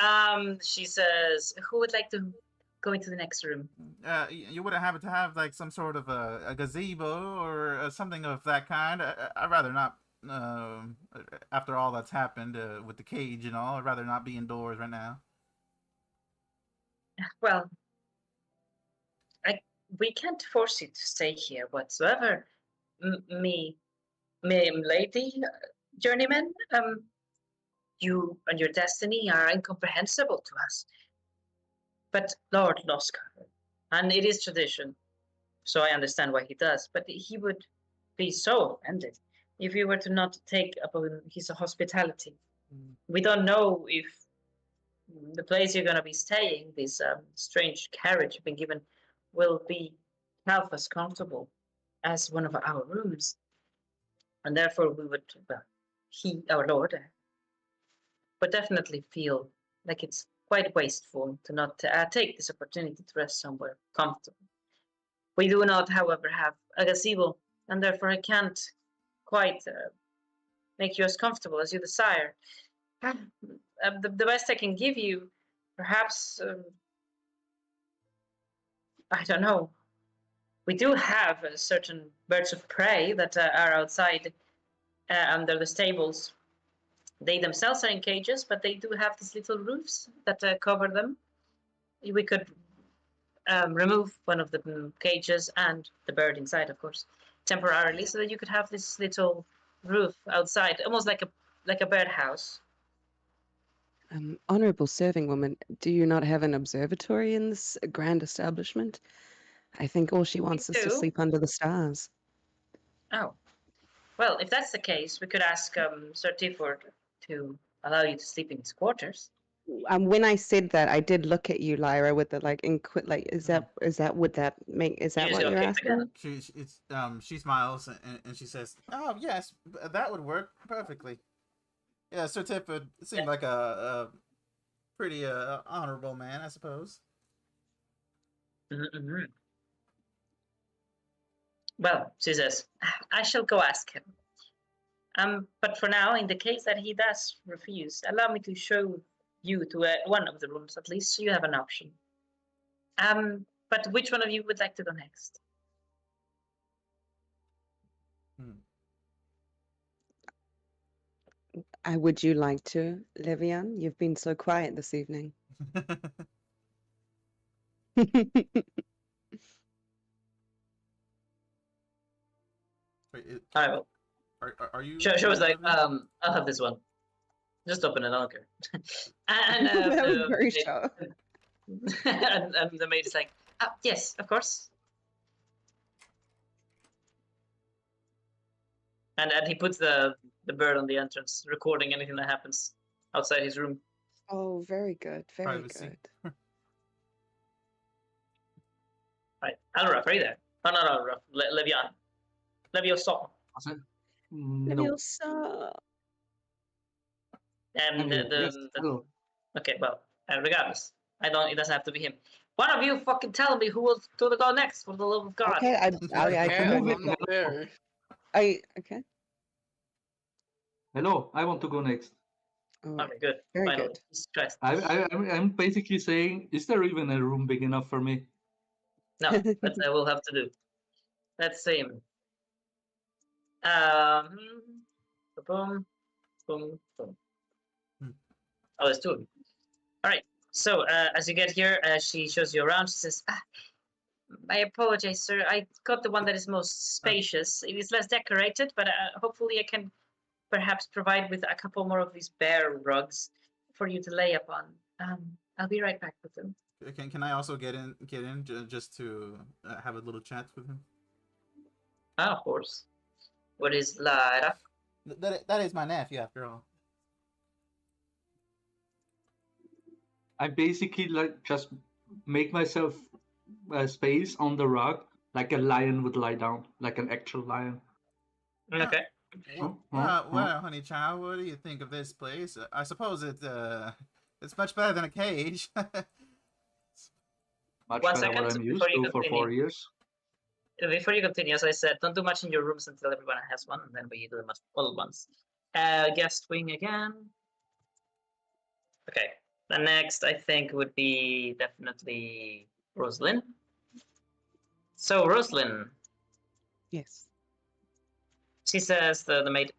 Speaker 1: She says, "Who would like to go into the next room?"
Speaker 3: you wouldn't happen to have like some sort of a gazebo or something of that kind. I'd rather not. After all that's happened with the cage and all, I'd rather not be indoors right now.
Speaker 1: Well, we can't force you to stay here whatsoever. Me, lady, journeyman. You and your destiny are incomprehensible to us. But Lord Loskar, and it is tradition, so I understand why he does, but he would be so offended if you were to not take upon his hospitality. We don't know if the place you're going to be staying, this strange carriage you've been given, will be half as comfortable as one of our rooms. And therefore we would, he, our Lord, would definitely feel like it's quite wasteful to not take this opportunity to rest somewhere comfortable. We do not, however, have a gazebo, and therefore I can't quite make you as comfortable as you desire. The best I can give you, perhaps, I don't know. We do have certain birds of prey that are outside under the stables. They themselves are in cages, but they do have these little roofs that cover them. We could remove one of the cages and the bird inside, of course, temporarily, so that you could have this little roof outside, almost like a birdhouse.
Speaker 4: Honorable serving woman, do you not have an observatory in this grand establishment? I think all she wants is to
Speaker 1: do.
Speaker 4: sleep under the stars.
Speaker 1: Oh, well, if that's the case, we could ask Sir Tifford to allow you to sleep in his quarters.
Speaker 4: when I said that, I did look at you, Lyra, with the like like is that would that make is that
Speaker 1: You
Speaker 4: what
Speaker 1: say,
Speaker 4: you're
Speaker 1: okay,
Speaker 4: asking?
Speaker 3: She smiles and she says, "Oh yes, that would work perfectly." Yeah, Sir Tip would seem like a pretty honorable man, I suppose.
Speaker 1: Mm-hmm. Well, she says, I shall go ask him. But for now, in the case that he does refuse, allow me to show you to one of the rooms at least, so you have an option. But which one of you would like to go next?
Speaker 4: Would you like to, Levian? You've been so quiet this evening.
Speaker 3: Wait,
Speaker 1: All right, well,
Speaker 3: are you?
Speaker 1: she was like,
Speaker 3: Olivia?
Speaker 1: I'll have this one. Just open it, I don't care. and
Speaker 4: That was very sure.
Speaker 1: and the maid is like, yes, of course. And he puts the bird on the entrance, recording anything that happens outside his room.
Speaker 4: Oh, very good, very
Speaker 3: Privacy.
Speaker 4: good.
Speaker 1: Right, Alraf, are you there? Oh, no, Alraf, Levian. Leviosa.
Speaker 6: No.
Speaker 4: Leviosa.
Speaker 6: I'm here. Yes. Hello.
Speaker 1: Okay, well, regardless, it doesn't have to be him. One of you fucking tell me who will to go next, for the love of God.
Speaker 4: Okay, I can
Speaker 2: I'm
Speaker 4: move it.
Speaker 2: not there.
Speaker 4: Okay.
Speaker 6: Hello. I want to go next.
Speaker 4: Oh,
Speaker 1: Okay, good.
Speaker 4: very
Speaker 1: Finally.
Speaker 4: good.
Speaker 1: Jesus Christ.
Speaker 6: I'm basically saying, is there even a room big enough for me?
Speaker 1: No, but I will have to do. Let's see. Boom, boom, boom. Oh, there's two of them. All right. So as you get here, she shows you around. She says, I apologize, sir. I got the one that is most spacious. It is less decorated, but hopefully I can perhaps provide with a couple more of these bear rugs for you to lay upon. I'll be right back with them.
Speaker 3: Can I also get in just to have a little chat with him?
Speaker 1: Of course. What is Lara?
Speaker 3: That is my nephew, after all.
Speaker 6: I basically like just make myself a space on the rug, like a lion would lie down, like an actual lion.
Speaker 1: Okay.
Speaker 3: Well, honey child, what do you think of this place? I suppose it's much better than a cage.
Speaker 6: Much
Speaker 1: One
Speaker 6: better
Speaker 1: second
Speaker 6: what I'm used
Speaker 1: before you
Speaker 6: to for 4
Speaker 1: continue.
Speaker 6: years.
Speaker 1: Before you continue, as I said, don't do much in your rooms until everyone has one, and then we do them all at once. Guest wing again. Okay. The next, I think, would be definitely Rosalind. So, Rosalind,
Speaker 4: Yes.
Speaker 1: she says, the maid,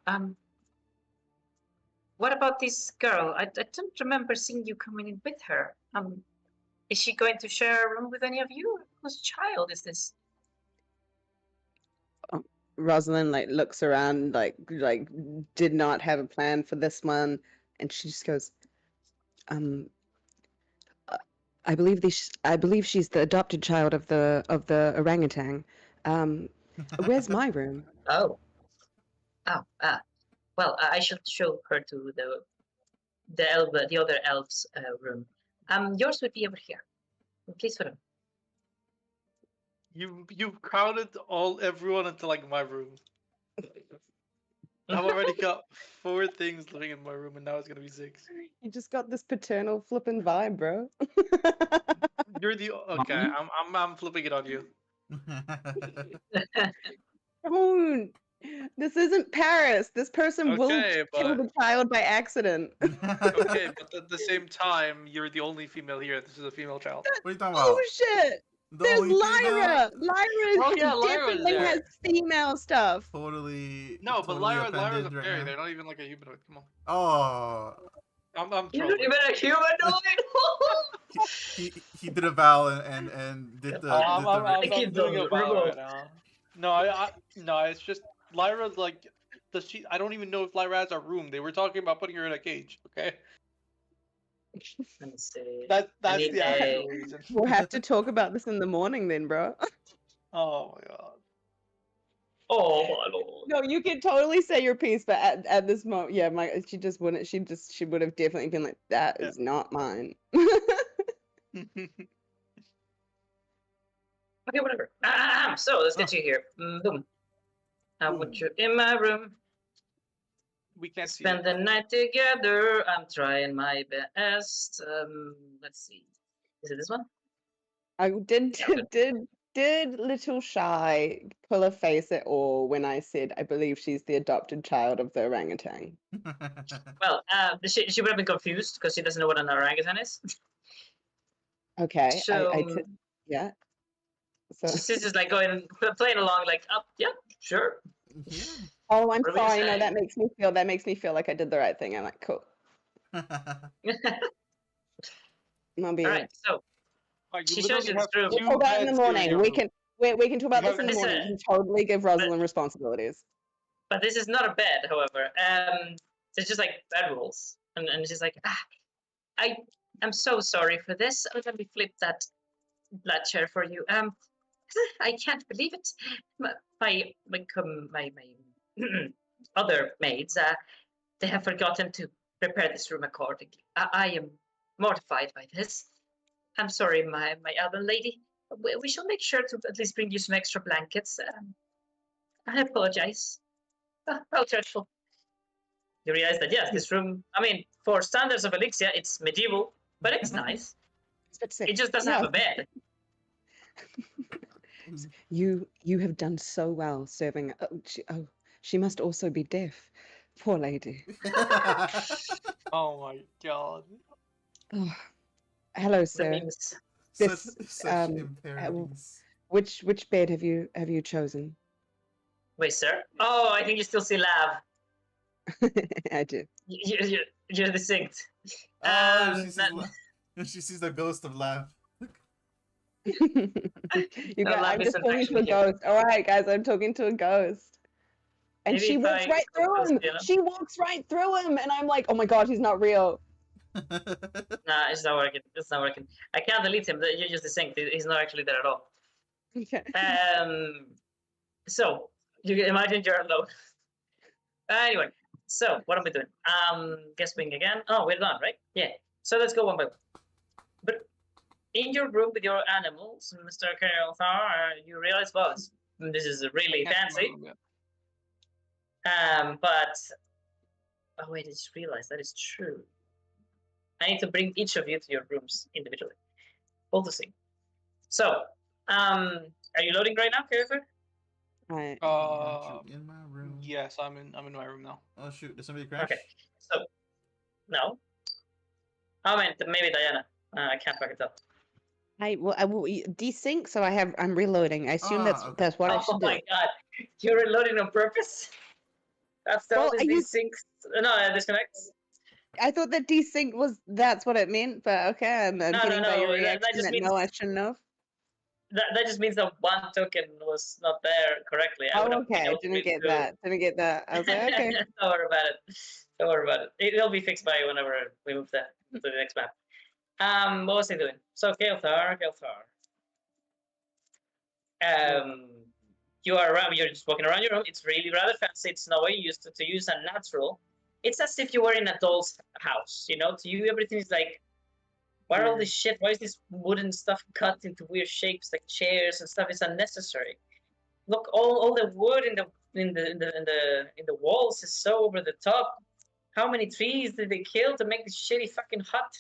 Speaker 1: what about this girl? I don't remember seeing you coming in with her. Is she going to share a room with any of you? Whose child is this?
Speaker 4: Rosalind like looks around, like did not have a plan for this one, and she just goes, I believe she's the adopted child of the orangutan. Where's my room?
Speaker 1: Oh. Well, I shall show her to the other elves' room. Yours would be over here. Please follow.
Speaker 2: You've crowded everyone into like my room. I've already got 4 things living in my room, and now it's gonna be 6.
Speaker 4: You just got this paternal flippin' vibe, bro.
Speaker 2: You're the okay. I'm flipping it on you.
Speaker 4: Don't. This isn't Paris. This person will
Speaker 2: Okay,
Speaker 4: kill
Speaker 2: but
Speaker 4: the child by accident.
Speaker 2: okay, but at the same time, you're the only female here. This is a female child.
Speaker 3: What are you talking
Speaker 4: Oh
Speaker 3: about?
Speaker 4: shit!
Speaker 3: The
Speaker 4: There's
Speaker 3: only female?
Speaker 4: Lyra.
Speaker 2: Oh, yeah, Lyra's
Speaker 4: Definitely
Speaker 2: there.
Speaker 4: has female stuff.
Speaker 3: Totally.
Speaker 2: No, but
Speaker 3: totally
Speaker 2: Lyra's a
Speaker 3: offended
Speaker 2: fairy.
Speaker 3: right now.
Speaker 2: They're not even like a humanoid. Come on.
Speaker 3: Oh,
Speaker 2: I'm
Speaker 1: You're
Speaker 2: trolling.
Speaker 1: not even a humanoid.
Speaker 3: he did a vow and did the.
Speaker 2: I'm
Speaker 1: Keep
Speaker 2: doing
Speaker 1: those
Speaker 2: a vow
Speaker 1: remote.
Speaker 2: right now. No, no, it's just Lyra's like. Does she? I don't even know if Lyra has a room. They were talking about putting her in a cage. Okay.
Speaker 1: Let me see.
Speaker 2: That's
Speaker 1: need
Speaker 2: the
Speaker 1: a-
Speaker 2: actual reason.
Speaker 4: We'll have to talk about this in the morning then, bro.
Speaker 2: Oh my god.
Speaker 1: Oh my lord.
Speaker 4: No, you can totally say your piece, but at this moment, yeah, she just wouldn't. She would have definitely been like, "That
Speaker 2: Yeah.
Speaker 4: is not mine."
Speaker 1: Okay, whatever. So let's get you here. Boom. I want you in my room.
Speaker 2: We can't see
Speaker 1: Spend
Speaker 2: it.
Speaker 1: the night together. I'm trying my best. Let's see. Is it this one?
Speaker 4: I did
Speaker 1: Yeah, good.
Speaker 4: did little Shy pull a face at all when I said I believe she's the adopted child of the orangutan?
Speaker 1: Well, she would have been confused because she doesn't know what an orangutan is.
Speaker 4: Okay,
Speaker 1: So
Speaker 4: yeah. So
Speaker 1: she's just like going playing along, like, oh, yeah, sure.
Speaker 3: Yeah.
Speaker 4: oh, I'm
Speaker 1: What are we gonna
Speaker 4: sorry. No,
Speaker 1: say?
Speaker 4: that makes me feel like I did the right thing. I'm like, cool. I'll be
Speaker 1: All right, so
Speaker 2: Like, you
Speaker 1: she shows
Speaker 2: literally
Speaker 1: you this
Speaker 2: have
Speaker 1: room.
Speaker 4: We'll
Speaker 2: two
Speaker 4: talk about it in the
Speaker 2: beds here in
Speaker 4: morning.
Speaker 2: your
Speaker 4: We
Speaker 2: room.
Speaker 4: can talk about
Speaker 2: You
Speaker 4: this
Speaker 2: have
Speaker 4: in the
Speaker 1: But
Speaker 4: morning.
Speaker 1: this,
Speaker 4: You can totally give Rosalind responsibilities.
Speaker 1: but this is not a bed, however. It's just like bed rules, and she's like, I'm so sorry for this. Oh, let me flip that chair for you. I can't believe it. My other maids, they have forgotten to prepare this room accordingly. I am mortified by this. I'm sorry, my other lady. We shall make sure to at least bring you some extra blankets. I apologize. How dreadful. You realize that, yes, this room, I mean, for standards of Elixir, it's medieval, but it's nice. It just doesn't have a bed.
Speaker 4: You have done so well serving. She must also be deaf. Poor lady.
Speaker 2: Oh my god.
Speaker 4: Oh, hello,
Speaker 1: That
Speaker 4: sir.
Speaker 1: means,
Speaker 4: This
Speaker 3: such imparities.
Speaker 4: which bed have you chosen?
Speaker 1: wait, sir. Oh, I think you still see Lav.
Speaker 4: I do.
Speaker 1: You're distinct.
Speaker 3: Oh, she sees the ghost of Lav.
Speaker 4: You
Speaker 1: No,
Speaker 4: got,
Speaker 1: Lav
Speaker 4: I'm just
Speaker 1: isn't
Speaker 4: talking to a
Speaker 1: actually here.
Speaker 4: ghost. All right, guys, I'm talking to a ghost. And
Speaker 1: Maybe
Speaker 4: she
Speaker 1: if
Speaker 4: walks
Speaker 1: I
Speaker 4: right
Speaker 1: go
Speaker 4: through him.
Speaker 1: close enough.
Speaker 4: She walks right through him, and I'm like, oh my god, he's not real.
Speaker 1: Nah, it's not working. It's not working. I can't delete him. You're just distinct. He's not actually there at all.
Speaker 4: Okay.
Speaker 1: So you can imagine you're alone. Anyway, so what am I doing? Guess wing again. Oh, we're done, right? Yeah. So let's go one by one. But in your room with your animals, Mr. Carolthar, you realize, well, this is really
Speaker 2: Can't see
Speaker 1: fancy.
Speaker 2: my room yet.
Speaker 1: But oh wait, I just realized that is true. I need to bring each of you to your rooms individually. All the same. So, are you loading right now, Carolthar?
Speaker 4: Right.
Speaker 3: In my room.
Speaker 2: Yes, I'm in my room now.
Speaker 3: Oh shoot! Did somebody crash?
Speaker 1: Okay. So, no. Oh man, maybe Diana. I can't fucking tell.
Speaker 4: I will desync, so I'm reloading. I assume
Speaker 3: okay.
Speaker 4: that's what I
Speaker 1: Oh
Speaker 4: should do.
Speaker 1: my god, you're reloading on purpose. That's
Speaker 4: Well,
Speaker 1: this desyncs. No, disconnects.
Speaker 4: I thought that that's what it meant, but okay, I'm
Speaker 1: No,
Speaker 4: getting by your
Speaker 1: no.
Speaker 4: reaction
Speaker 1: That just
Speaker 4: that
Speaker 1: means
Speaker 4: no, I shouldn't have.
Speaker 1: that just means that one token was not there correctly. I would
Speaker 4: Oh,
Speaker 1: have been
Speaker 4: okay.
Speaker 1: able to
Speaker 4: Didn't get
Speaker 1: do-
Speaker 4: that. Didn't get that. I was like, okay.
Speaker 1: Don't worry about it. Don't worry about it. It'll be fixed by whenever we move to the next map. What was I doing? So Kael'thar. You are around. You're just walking around your room. It's really rather fancy. It's snowy. You used to use a natural. It's as if you were in a doll's house. You know, to you everything is like, why are all this shit? Why is this wooden stuff cut into weird shapes like chairs and stuff? It's unnecessary. Look, all the wood in the walls is so over the top. How many trees did they kill to make this shitty fucking hut?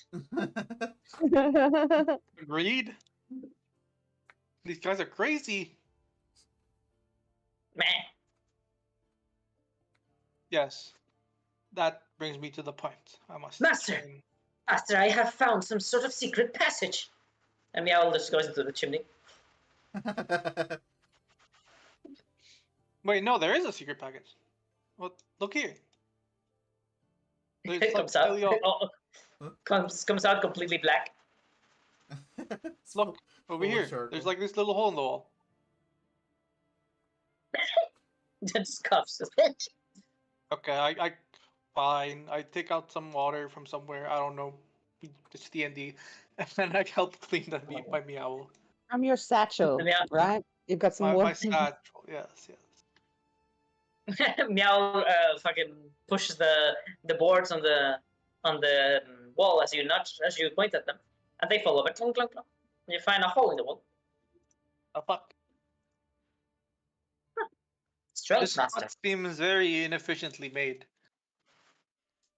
Speaker 2: Agreed. These guys are crazy.
Speaker 1: Meh.
Speaker 2: Yes. That brings me to the point. I must
Speaker 1: Master!
Speaker 2: explain.
Speaker 1: Master, I have found some sort of secret passage. And Meow just goes into the chimney.
Speaker 2: Wait, no, there is a secret package. Well, look here. There's
Speaker 1: It
Speaker 2: like
Speaker 1: comes out.
Speaker 2: paleo-
Speaker 1: Comes out completely black.
Speaker 2: Look over
Speaker 3: Full of
Speaker 2: here.
Speaker 3: charcoal.
Speaker 2: There's like this little hole in the wall.
Speaker 1: Just cuffs.
Speaker 2: Okay, fine. I take out some water from somewhere. I don't know. It's D&D, and then I help clean my meow.
Speaker 4: From your satchel,
Speaker 1: Yeah.
Speaker 4: right? You've got some
Speaker 2: My
Speaker 4: water.
Speaker 2: satchel. Yes.
Speaker 1: Meow fucking pushes the boards on the wall as you point at them, and they fall over. Clunk, clunk, clunk. And you find a hole in the wall.
Speaker 2: Oh fuck!
Speaker 1: Strange,
Speaker 2: This
Speaker 1: master.
Speaker 2: spot seems very inefficiently made.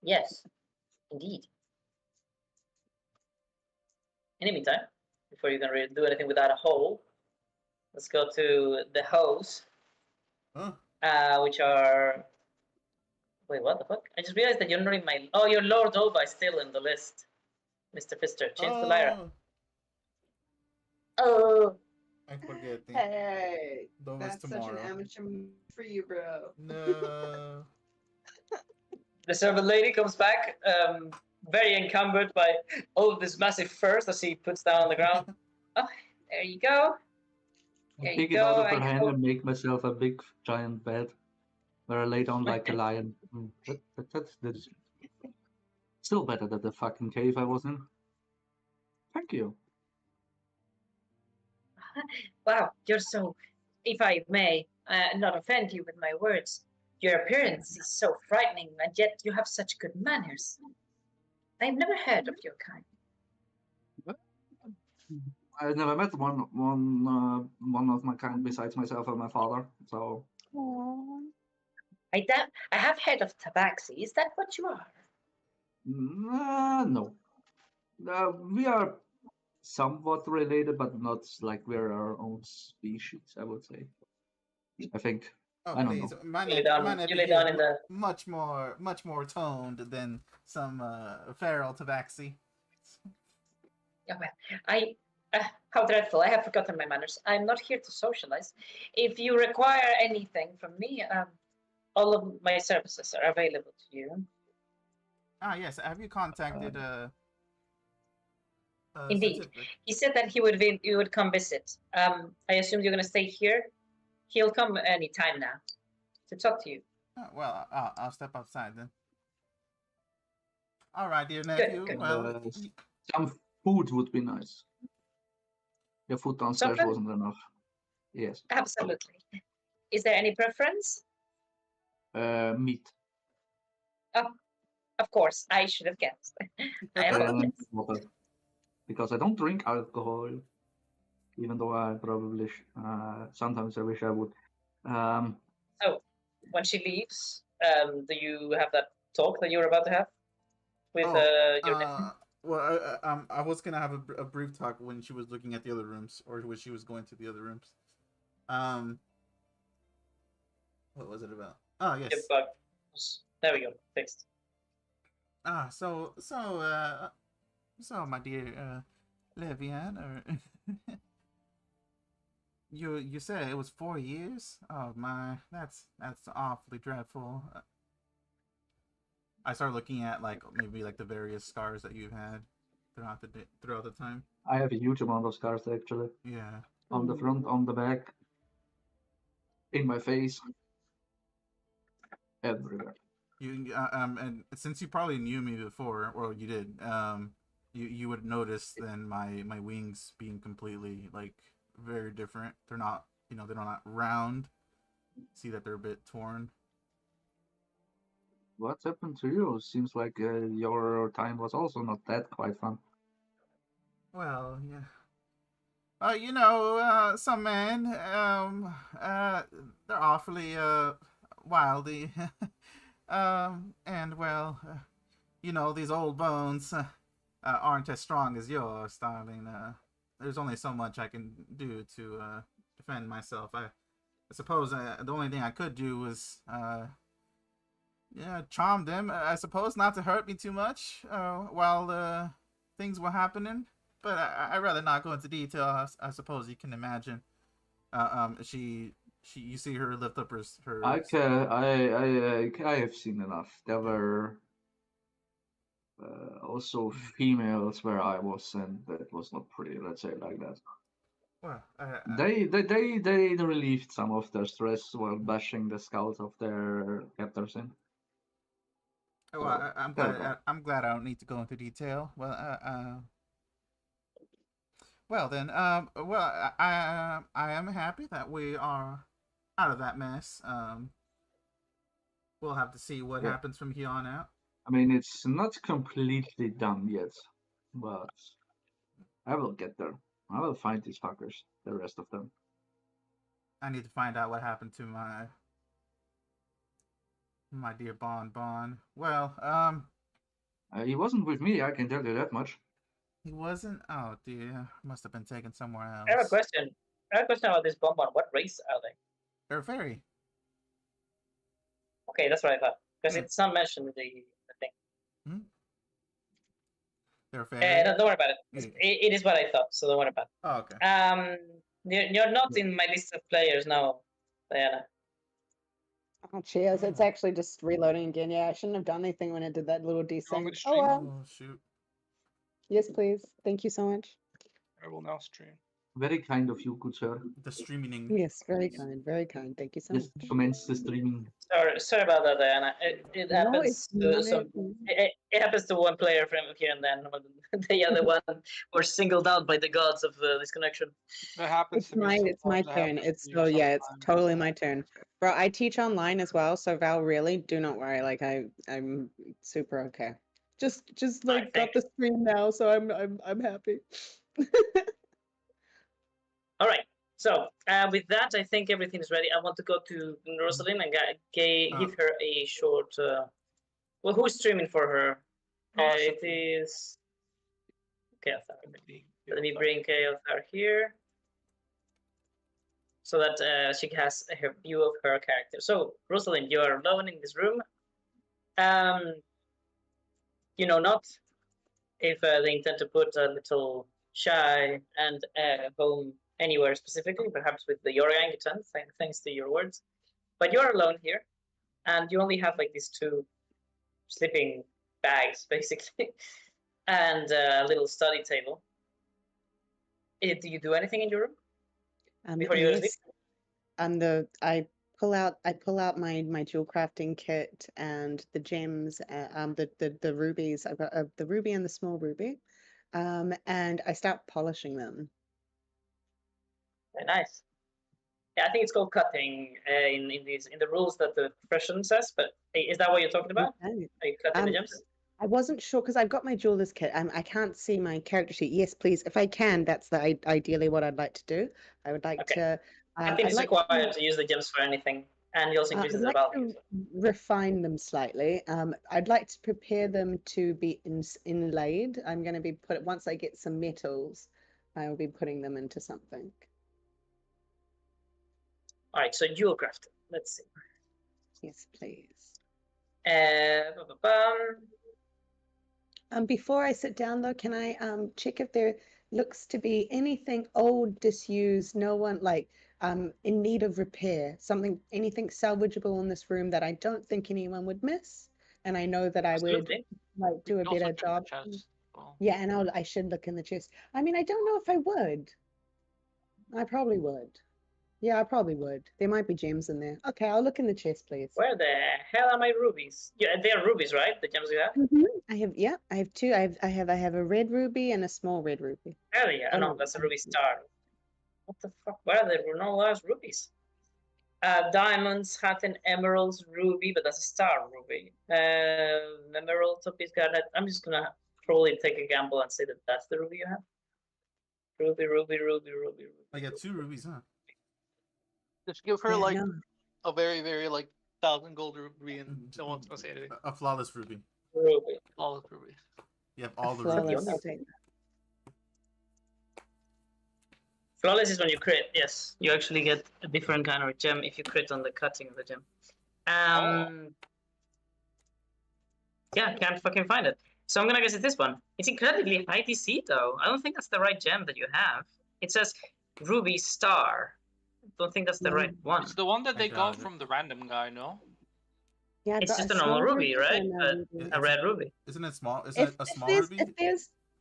Speaker 1: Yes, indeed. In the meantime, before you can really do anything without a hole, let's go to the hoes,
Speaker 3: Huh?
Speaker 1: which are. Wait, what the fuck? I just realized that you're not in my. Oh, your Lord Ova is still in the list, Mr. Fister. Change to Lyra.
Speaker 5: Oh,
Speaker 3: I forget.
Speaker 5: hey,
Speaker 3: Though it's
Speaker 5: that's such an
Speaker 3: tomorrow.
Speaker 5: amateur move for you, bro.
Speaker 3: No.
Speaker 1: The servant lady comes back, very encumbered by all of this massive furs that she puts down on the ground. Oh, there you go.
Speaker 6: I
Speaker 1: There you
Speaker 6: pick it out
Speaker 1: go.
Speaker 6: of her
Speaker 1: I
Speaker 6: hand
Speaker 1: hope-
Speaker 6: and make myself a big giant bed where I lay down like a lion. That's still better than the fucking cave I was in. Thank you.
Speaker 1: Wow, you're so, if I may not offend you with my words, your appearance is so frightening, and yet you have such good manners. I've never heard of your kind.
Speaker 6: I've never met one of my kind besides myself and my father. So
Speaker 1: I have heard of tabaxi. Is that what you are?
Speaker 6: no, we are somewhat related, but not like we're our own species. I would say. I think.
Speaker 3: Oh,
Speaker 6: I don't
Speaker 3: please.
Speaker 6: know.
Speaker 3: My
Speaker 1: You lay
Speaker 3: neck
Speaker 1: down
Speaker 3: is
Speaker 1: in the.
Speaker 3: much more toned than some feral tabaxi.
Speaker 1: Oh, well, how dreadful! I have forgotten my manners. I'm not here to socialize. If you require anything from me, all of my services are available to you.
Speaker 3: Ah, yes. Have you contacted
Speaker 1: Indeed,
Speaker 3: Scientific?
Speaker 1: he said that he would come visit. I assume you're gonna stay here. He'll come any time now to talk to you.
Speaker 3: Oh, well, I'll step outside then. All right, dear
Speaker 1: Good,
Speaker 3: nephew.
Speaker 1: good.
Speaker 3: Well,
Speaker 6: Some food would be nice. Your food downstairs
Speaker 1: Supper?
Speaker 6: wasn't enough. Yes.
Speaker 1: Absolutely. Is there any preference?
Speaker 6: Meat.
Speaker 1: Of course, I should have guessed. I apologize.
Speaker 6: And water. Because I don't drink alcohol, even though I probably sometimes I wish I would.
Speaker 1: When she leaves, do you have that talk that you were about to have with your nephew?
Speaker 3: well, I was gonna have a brief talk when she was looking at the other rooms, or when she was going to the other rooms. What was it about? Oh, yes.
Speaker 1: Your bug. There we go. Fixed.
Speaker 3: So, my dear Levian, or you said it was 4 years? Oh my, that's awfully dreadful. I started looking at like maybe like the various scars that you've had throughout the time.
Speaker 6: I have a huge amount of scars actually.
Speaker 3: Yeah.
Speaker 6: On the front, on the back, in my face, everywhere.
Speaker 3: You and since you probably knew me before, or you did, you would notice then my wings being completely like very different. They're not, they're not round. See that they're a bit torn.
Speaker 6: What's happened to you? Seems like your time was also not that quite fun.
Speaker 3: Well, yeah. Some men, they're awfully wildy, and well, these old bones aren't as strong as yours, darling. There's only so much I can do to defend myself. I suppose the only thing I could do was, charm them. I suppose not to hurt me too much while things were happening. But I'd rather not go into detail. I suppose you can imagine. You see her lift up her.
Speaker 6: I have seen enough. There were also females where I was, and that was not pretty. Let's say it like that.
Speaker 3: Well,
Speaker 6: They relieved some of their stress while bashing the skulls of their captors in.
Speaker 3: well, I'm glad I don't need to go into detail. Well then, I am happy that we are out of that mess. We'll have to see what
Speaker 6: Yeah.
Speaker 3: happens from here on out.
Speaker 6: I mean, it's not completely done yet, but I will get there. I will find these fuckers, the rest of them.
Speaker 3: I need to find out what happened to my dear Bon. Well,
Speaker 6: He wasn't with me, I can tell you that much.
Speaker 3: he wasn't. Oh dear, must have been taken somewhere else.
Speaker 1: I have a question. I have a question about this bonbon. What race are they?
Speaker 3: They're fairy.
Speaker 1: Okay, that's what I thought. Because
Speaker 3: Hmm.
Speaker 1: it's not mentioned in the thing.
Speaker 3: They're fairy.
Speaker 1: Don't worry about it.
Speaker 3: Mm.
Speaker 1: It is what I thought, so don't worry about it.
Speaker 3: Oh, okay.
Speaker 1: You're not in my list of players now, Diana.
Speaker 4: Oh, cheers. It's actually just reloading again. Yeah, I shouldn't have done anything when I did that little
Speaker 2: Want
Speaker 4: desync.
Speaker 2: me to
Speaker 4: Oh,
Speaker 2: stream?
Speaker 4: well.
Speaker 3: Oh shoot.
Speaker 4: Yes, please. Thank you so much.
Speaker 2: I will now stream.
Speaker 6: Very kind of you, good sir.
Speaker 3: The streaming.
Speaker 4: Yes, very kind. Very kind. Thank you so
Speaker 6: Just
Speaker 4: much.
Speaker 6: commence the streaming.
Speaker 1: Sorry about that, Diana. It
Speaker 4: No,
Speaker 1: happens
Speaker 4: it's none
Speaker 1: to
Speaker 4: of
Speaker 1: some.
Speaker 4: it.
Speaker 1: It happens to one player from here and then. When the other one were singled out by the gods of this connection.
Speaker 2: That happens
Speaker 4: It's
Speaker 2: to me
Speaker 4: my
Speaker 2: sometimes.
Speaker 4: turn.
Speaker 2: It happens
Speaker 4: It's
Speaker 2: to you
Speaker 4: yeah, it's
Speaker 2: sometimes.
Speaker 4: totally my turn. Bro, I teach online as well, so Val, really, do not worry. Like I'm super okay. Just like
Speaker 1: Alright,
Speaker 4: got the stream now, so I'm happy.
Speaker 1: All right. So with that, I think everything is ready. I want to go to Rosalind and give her a short. Well, who's streaming for her? It is. Kaothar. Let me bring Kaothar here, so that she has her view of her character. So Rosalind, you are alone in this room. You know not if they intend to put a little shy and home anywhere specifically, perhaps with the orangutan, thanks to your words. But you're alone here, and you only have like these two sleeping bags, basically, and a little study table. Do you do anything in your room before you go to sleep?
Speaker 4: Yes. I pull out my jewel crafting kit and the gems, the rubies. I've got the ruby and the small ruby, and I start polishing them.
Speaker 1: Very nice. Yeah, I think it's called cutting in the rules that the profession says. But is that what you're talking about?
Speaker 4: Okay.
Speaker 1: Are you cutting the gems?
Speaker 4: I wasn't sure because I've got my jeweler's kit. I can't see my character sheet. Yes, please. If I can, that's ideally what I'd like to do. I would like to.
Speaker 1: I think it's required to use the gems for anything, and you also increase
Speaker 4: I'd
Speaker 1: the
Speaker 4: like
Speaker 1: value.
Speaker 4: to refine them slightly. I'd like to prepare them to be inlaid. I'm going to be once I get some metals, I will be putting them into something.
Speaker 1: All right, so jewel crafting. Let's see.
Speaker 4: Yes, please. Before I sit down though, can I check if there looks to be anything old, disused, no one like in need of repair, anything salvageable in this room that I don't think anyone would miss, and I know that I would like do a better job. Yeah, and I should look in the chest. I mean, I don't know if I would. I probably would. Yeah, I probably would. There might be gems in there. Okay, I'll look in the chest, please.
Speaker 1: Where the hell are my rubies? Yeah, they are rubies, right? The gems you have?
Speaker 4: I have two. I have a red ruby and a small red ruby.
Speaker 1: Hell yeah! No, that's a ruby star. What the fuck? Where are the Ronaldo's rubies? Diamonds, satin, emeralds, ruby, but that's a star ruby. Emerald, topaz, garnet. I'm just gonna probably take a gamble and say that that's the ruby you have. Ruby.
Speaker 3: I got 2 rubies, huh?
Speaker 2: Just give her
Speaker 4: Yeah,
Speaker 2: like
Speaker 4: no.
Speaker 2: a very, very like 1,000 gold ruby, and no one's gonna say anything.
Speaker 3: A flawless ruby.
Speaker 1: Ruby.
Speaker 2: Flawless ruby.
Speaker 3: You have all the
Speaker 4: Flawless,
Speaker 3: rubies.
Speaker 4: I'll take that.
Speaker 1: Flawless is when you crit. Yes, you actually get a different kind of gem if you crit on the cutting of the gem. Yeah, can't fucking find it. So I'm gonna guess it's this one. It's incredibly high DC though. I don't think that's the right gem that you have. It says ruby star. Don't think that's the right one.
Speaker 2: It's the one that
Speaker 3: I
Speaker 2: they got
Speaker 3: got it.
Speaker 2: from the random guy, no?
Speaker 4: Yeah, I've
Speaker 1: It's
Speaker 4: got
Speaker 1: just a
Speaker 4: small
Speaker 1: normal ruby, right?
Speaker 4: and a ruby.
Speaker 1: A red ruby.
Speaker 3: Isn't it small? Isn't it a small
Speaker 4: there's,
Speaker 3: ruby?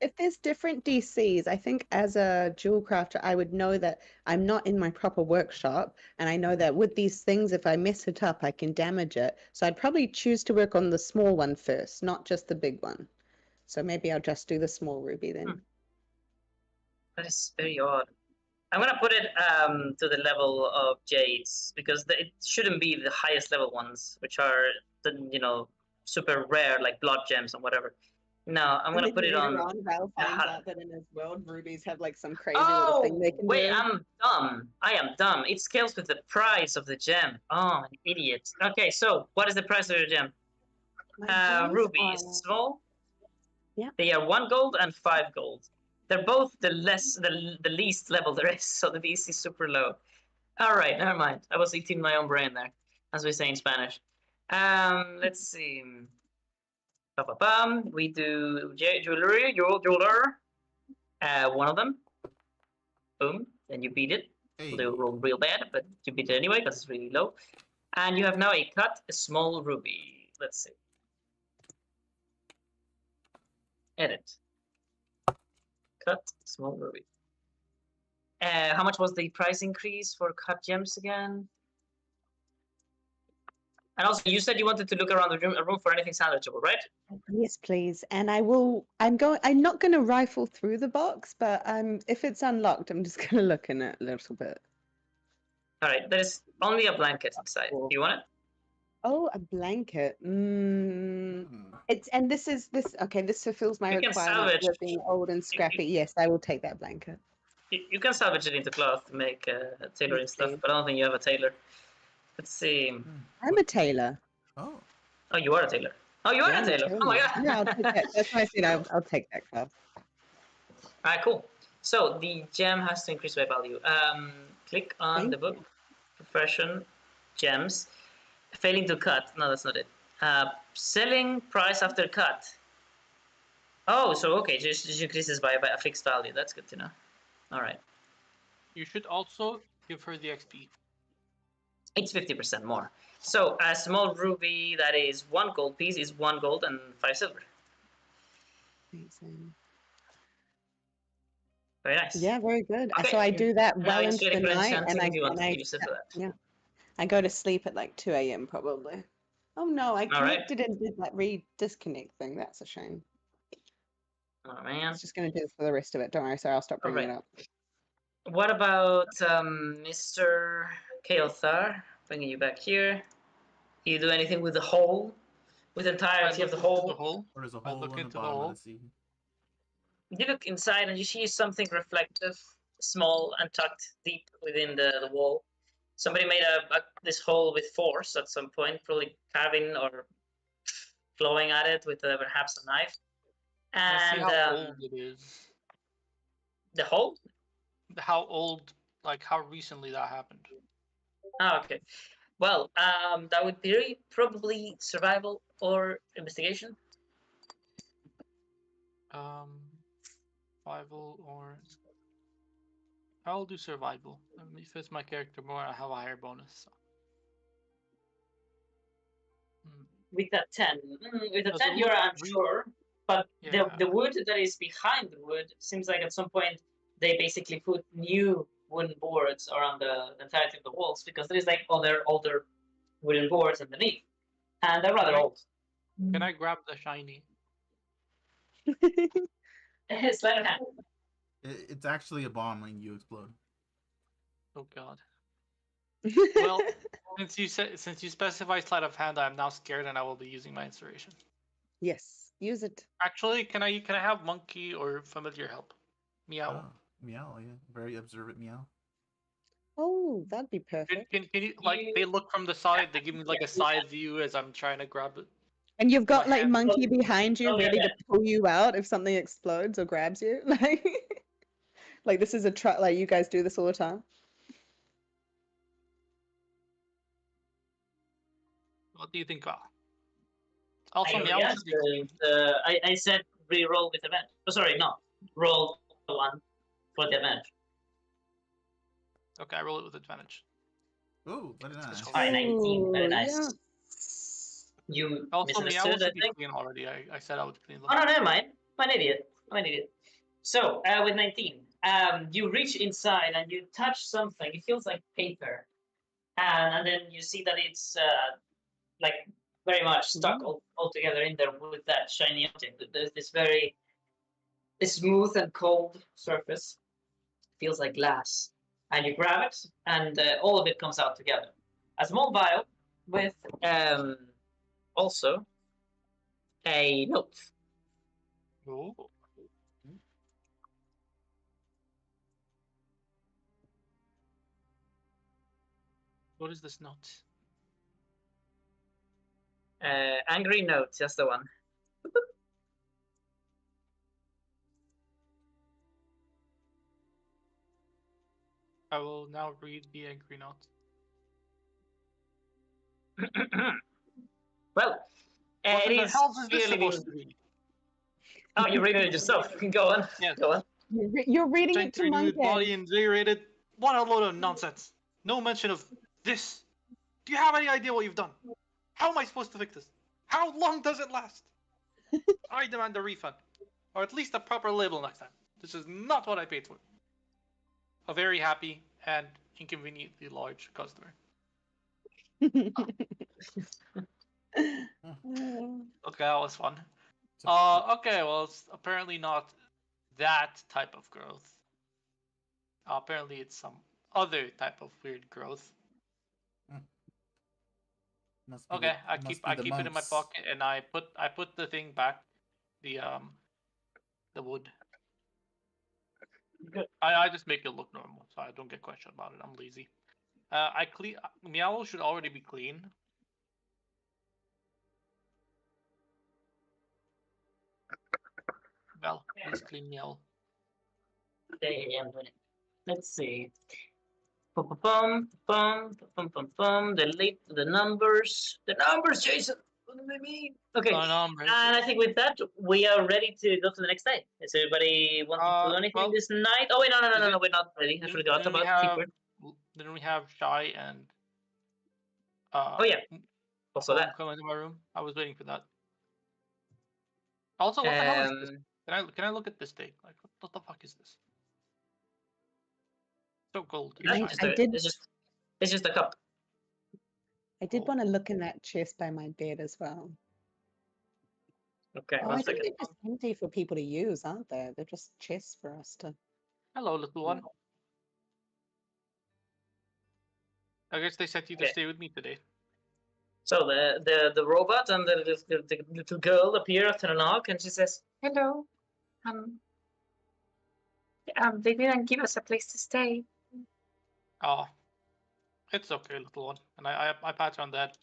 Speaker 4: if there's different DCs, I think as a jewel crafter, I would know that I'm not in my proper workshop, and I know that with these things, if I mess it up, I can damage it. So I'd probably choose to work on the small one first, not just the big one. So maybe I'll just do the small ruby then.
Speaker 1: That is very odd. I'm gonna put it to the level of jades because it shouldn't be the highest level ones, which are the super rare like blood gems and whatever. No, I'm
Speaker 4: And
Speaker 1: gonna
Speaker 4: then
Speaker 1: put it
Speaker 4: later
Speaker 1: on.
Speaker 4: on, Val
Speaker 1: the
Speaker 4: finds
Speaker 1: hi-
Speaker 4: out that in his world, rubies have like some crazy little thing they
Speaker 1: Oh
Speaker 4: can
Speaker 1: wait,
Speaker 4: do.
Speaker 1: I'm dumb. I am dumb. It scales with the price of the gem. Oh, an idiot. Okay, so what is the price of your gem?
Speaker 4: My gems
Speaker 1: Ruby
Speaker 4: are-
Speaker 1: is small.
Speaker 4: Yeah.
Speaker 1: They are 1 gold and 5 gold. They're both the least level there is, so the VC is super low. All right, never mind. I was eating my own brain there, as we say in Spanish. Let's see. Ba-ba-bum. We do jewelry, jeweler. One of them. Boom. Then you beat it.
Speaker 3: Hey.
Speaker 1: They roll real bad, but you beat it anyway because it's really low. And you have now a cut, a small ruby. Let's see. Edit. Cut, small ruby. How much was the price increase for cut gems again? And also, you said you wanted to look around the room for anything salvageable, right?
Speaker 4: Yes, please. And I will. I'm not going to rifle through the box, but if it's unlocked, I'm just going to look in it a little bit.
Speaker 1: All right, there's only a blanket inside.
Speaker 4: Cool.
Speaker 1: Do you want it?
Speaker 4: Oh, a blanket. It's this. Okay, this fulfills my
Speaker 1: You can
Speaker 4: requirement
Speaker 1: salvage-
Speaker 4: for being old and scrappy. Yes, I will take that blanket.
Speaker 1: You can salvage it into cloth to make tailoring
Speaker 4: Yes,
Speaker 1: stuff,
Speaker 4: please.
Speaker 1: but I don't think you have a tailor. Let's see.
Speaker 4: I'm a tailor.
Speaker 3: Oh.
Speaker 1: Oh, you are a tailor. Oh, you are
Speaker 4: Yeah,
Speaker 1: a
Speaker 4: I'm a
Speaker 1: tailor. Oh my
Speaker 4: tailor.
Speaker 1: god.
Speaker 4: Yeah, I'll take that. That's why I said I'll take that class.
Speaker 1: All right, cool. So the gem has to increase by value. Click on
Speaker 4: Thank
Speaker 1: the book, profession, gems. Failing to cut. No, that's not it. Selling price after cut. Oh, so okay, just increases by a fixed value. That's good to know. All right.
Speaker 2: You should also give her the XP.
Speaker 1: It's 50% more. So a small ruby that is 1 gold piece is 1 gold and 5 silver.
Speaker 4: Amazing.
Speaker 1: Very nice.
Speaker 4: Yeah, very good.
Speaker 1: Okay,
Speaker 4: So I do that
Speaker 1: now
Speaker 4: well
Speaker 1: you're
Speaker 4: into the
Speaker 1: ready for
Speaker 4: night,
Speaker 1: enchanting
Speaker 4: and
Speaker 1: if you want to
Speaker 4: I
Speaker 1: use it for that.
Speaker 4: yeah, I go to sleep at like 2 a.m. probably. Oh no, I
Speaker 1: All right.
Speaker 4: connected and did that disconnect thing. That's a shame.
Speaker 1: Oh
Speaker 4: I
Speaker 1: man.
Speaker 4: was just gonna do this for the rest of it. Don't worry, sorry, I'll stop bringing it
Speaker 1: Alright.
Speaker 4: up.
Speaker 1: What about Mr. Keothar? Bringing you back here. Do you do anything with the hole? With the entirety of the hole?
Speaker 3: Or there's a
Speaker 2: I
Speaker 3: hole
Speaker 2: look
Speaker 3: in the
Speaker 2: into the
Speaker 3: bottom
Speaker 2: hole.
Speaker 3: of the sea.
Speaker 1: You look inside and you see something reflective, small and tucked deep within the wall. Somebody made this hole with force at some point, probably carving or flowing at it with perhaps a knife.
Speaker 2: Let's see
Speaker 1: And
Speaker 2: how old it is.
Speaker 1: the hole?
Speaker 2: How old, like how recently that happened.
Speaker 1: Oh, okay. Well, that would be probably survival or investigation.
Speaker 2: Survival or I'll do survival. It fits my character more. I have a higher bonus. So.
Speaker 1: With a 10, with a
Speaker 2: Does
Speaker 1: 10,
Speaker 2: it
Speaker 1: you're
Speaker 2: look
Speaker 1: unsure. But
Speaker 2: Yeah.
Speaker 1: the wood that is behind the wood seems like at some point they basically put new wooden boards around the entirety of the walls because there is like other older wooden boards underneath, and they're rather
Speaker 2: Right.
Speaker 1: old.
Speaker 2: Can I grab the shiny?
Speaker 1: Sleight of hand.
Speaker 3: It's actually a bomb when you explode.
Speaker 2: Oh god. Well, since you specify sleight of hand, I'm now scared and I will be using my inspiration.
Speaker 4: Yes, use it.
Speaker 2: Actually, can I have monkey or familiar help? Meow.
Speaker 3: Oh, meow, yeah. Very observant meow.
Speaker 4: Oh, that'd be perfect.
Speaker 2: Can you like they look from the side? They give me like a side view as I'm trying to grab it.
Speaker 4: And you've got
Speaker 2: My
Speaker 4: like
Speaker 2: hand-
Speaker 4: monkey behind you,
Speaker 1: Oh, yeah,
Speaker 4: ready to
Speaker 1: yeah.
Speaker 4: pull you out if something explodes or grabs you. Like this is a truck. Like you guys do this all the time.
Speaker 2: What do you think, Val? Also,
Speaker 1: I
Speaker 2: meow should be
Speaker 1: I said re-roll with advantage. Oh, sorry, no. Roll one for the advantage.
Speaker 2: okay. I roll it with advantage.
Speaker 3: Ooh, very nice.
Speaker 2: All
Speaker 1: Alright, 19. Very
Speaker 4: Ooh,
Speaker 1: nice.
Speaker 4: yeah.
Speaker 1: You
Speaker 2: Also, meow
Speaker 1: misunderstood, I
Speaker 2: should be
Speaker 1: think.
Speaker 2: clean already. I said I would clean them.
Speaker 1: Oh, no, never mind. I'm an idiot. So, with 19, you reach inside and you touch something. It feels like paper. And then you see that it's like very much stuck all together in there with that shiny object. There's this very smooth and cold surface. Feels like glass. and you grab it, and all of it comes out together. A small vial with also a note.
Speaker 2: Ooh. What is this note?
Speaker 1: Angry note, just the one.
Speaker 2: I will now read the angry note.
Speaker 1: Well,
Speaker 2: What
Speaker 1: it
Speaker 2: in the
Speaker 1: is
Speaker 2: hell is this
Speaker 1: clearly
Speaker 2: supposed
Speaker 1: been...
Speaker 2: to be?
Speaker 1: Oh, you're reading it yourself. Go on.
Speaker 2: Yes.
Speaker 1: Go on.
Speaker 4: You're reading
Speaker 2: Trying
Speaker 4: it
Speaker 2: to
Speaker 4: to
Speaker 2: renew
Speaker 4: Monkey.
Speaker 2: body invigorated. What a load of nonsense. No mention of this. Do you have any idea what you've done? How am I supposed to fix this? How long does it last? I demand a refund. Or at least a proper label next time. This is not what I paid for. A very happy and inconveniently large customer. Okay, that was fun. Okay, well, it's apparently not that type of growth. Apparently it's some other type of weird growth.
Speaker 3: Must be
Speaker 2: Okay,
Speaker 3: the,
Speaker 2: I
Speaker 3: must
Speaker 2: keep
Speaker 3: be the
Speaker 2: it in my
Speaker 3: monks.
Speaker 2: pocket, and I put the thing back, the wood.
Speaker 1: Good.
Speaker 2: I just make it look normal, so I don't get questioned about it. I'm lazy. I clean. Meow should already be clean. Well, please clean Meow.
Speaker 1: Yeah, I'm doing it. Let's see. Bum, bum, bum, bum, bum, bum. The numbers. The numbers, Jason. What do they mean? Okay. And I think with that, we are ready to go to the next day. Is everybody wanting to do anything
Speaker 2: Well,
Speaker 1: this night? Oh, wait, no, we're not ready. I
Speaker 2: Didn't-
Speaker 1: forgot
Speaker 2: didn't we
Speaker 1: about
Speaker 2: have-
Speaker 1: Keeper.
Speaker 2: Didn't we have Shy and
Speaker 1: Oh, yeah. Also that.
Speaker 2: come into my room? I was waiting for that. Also, what the hell is this? Can I look at this thing? Like, what the fuck is this? So gold. and
Speaker 1: That's
Speaker 2: shiny.
Speaker 1: just it's just a cup.
Speaker 4: I did want to look in that chest by my bed as well.
Speaker 1: Okay,
Speaker 4: Oh,
Speaker 1: one
Speaker 4: I think
Speaker 1: second.
Speaker 4: they're just empty for people to use, aren't they? They're just chests for us to.
Speaker 2: Hello, little one. I guess they sent you to
Speaker 1: Okay.
Speaker 2: stay with me today.
Speaker 1: So the robot and the little girl appear after a knock, and she says, "Hello, they didn't give us a place to stay."
Speaker 2: Oh, it's okay, little one. And I pat you on the head.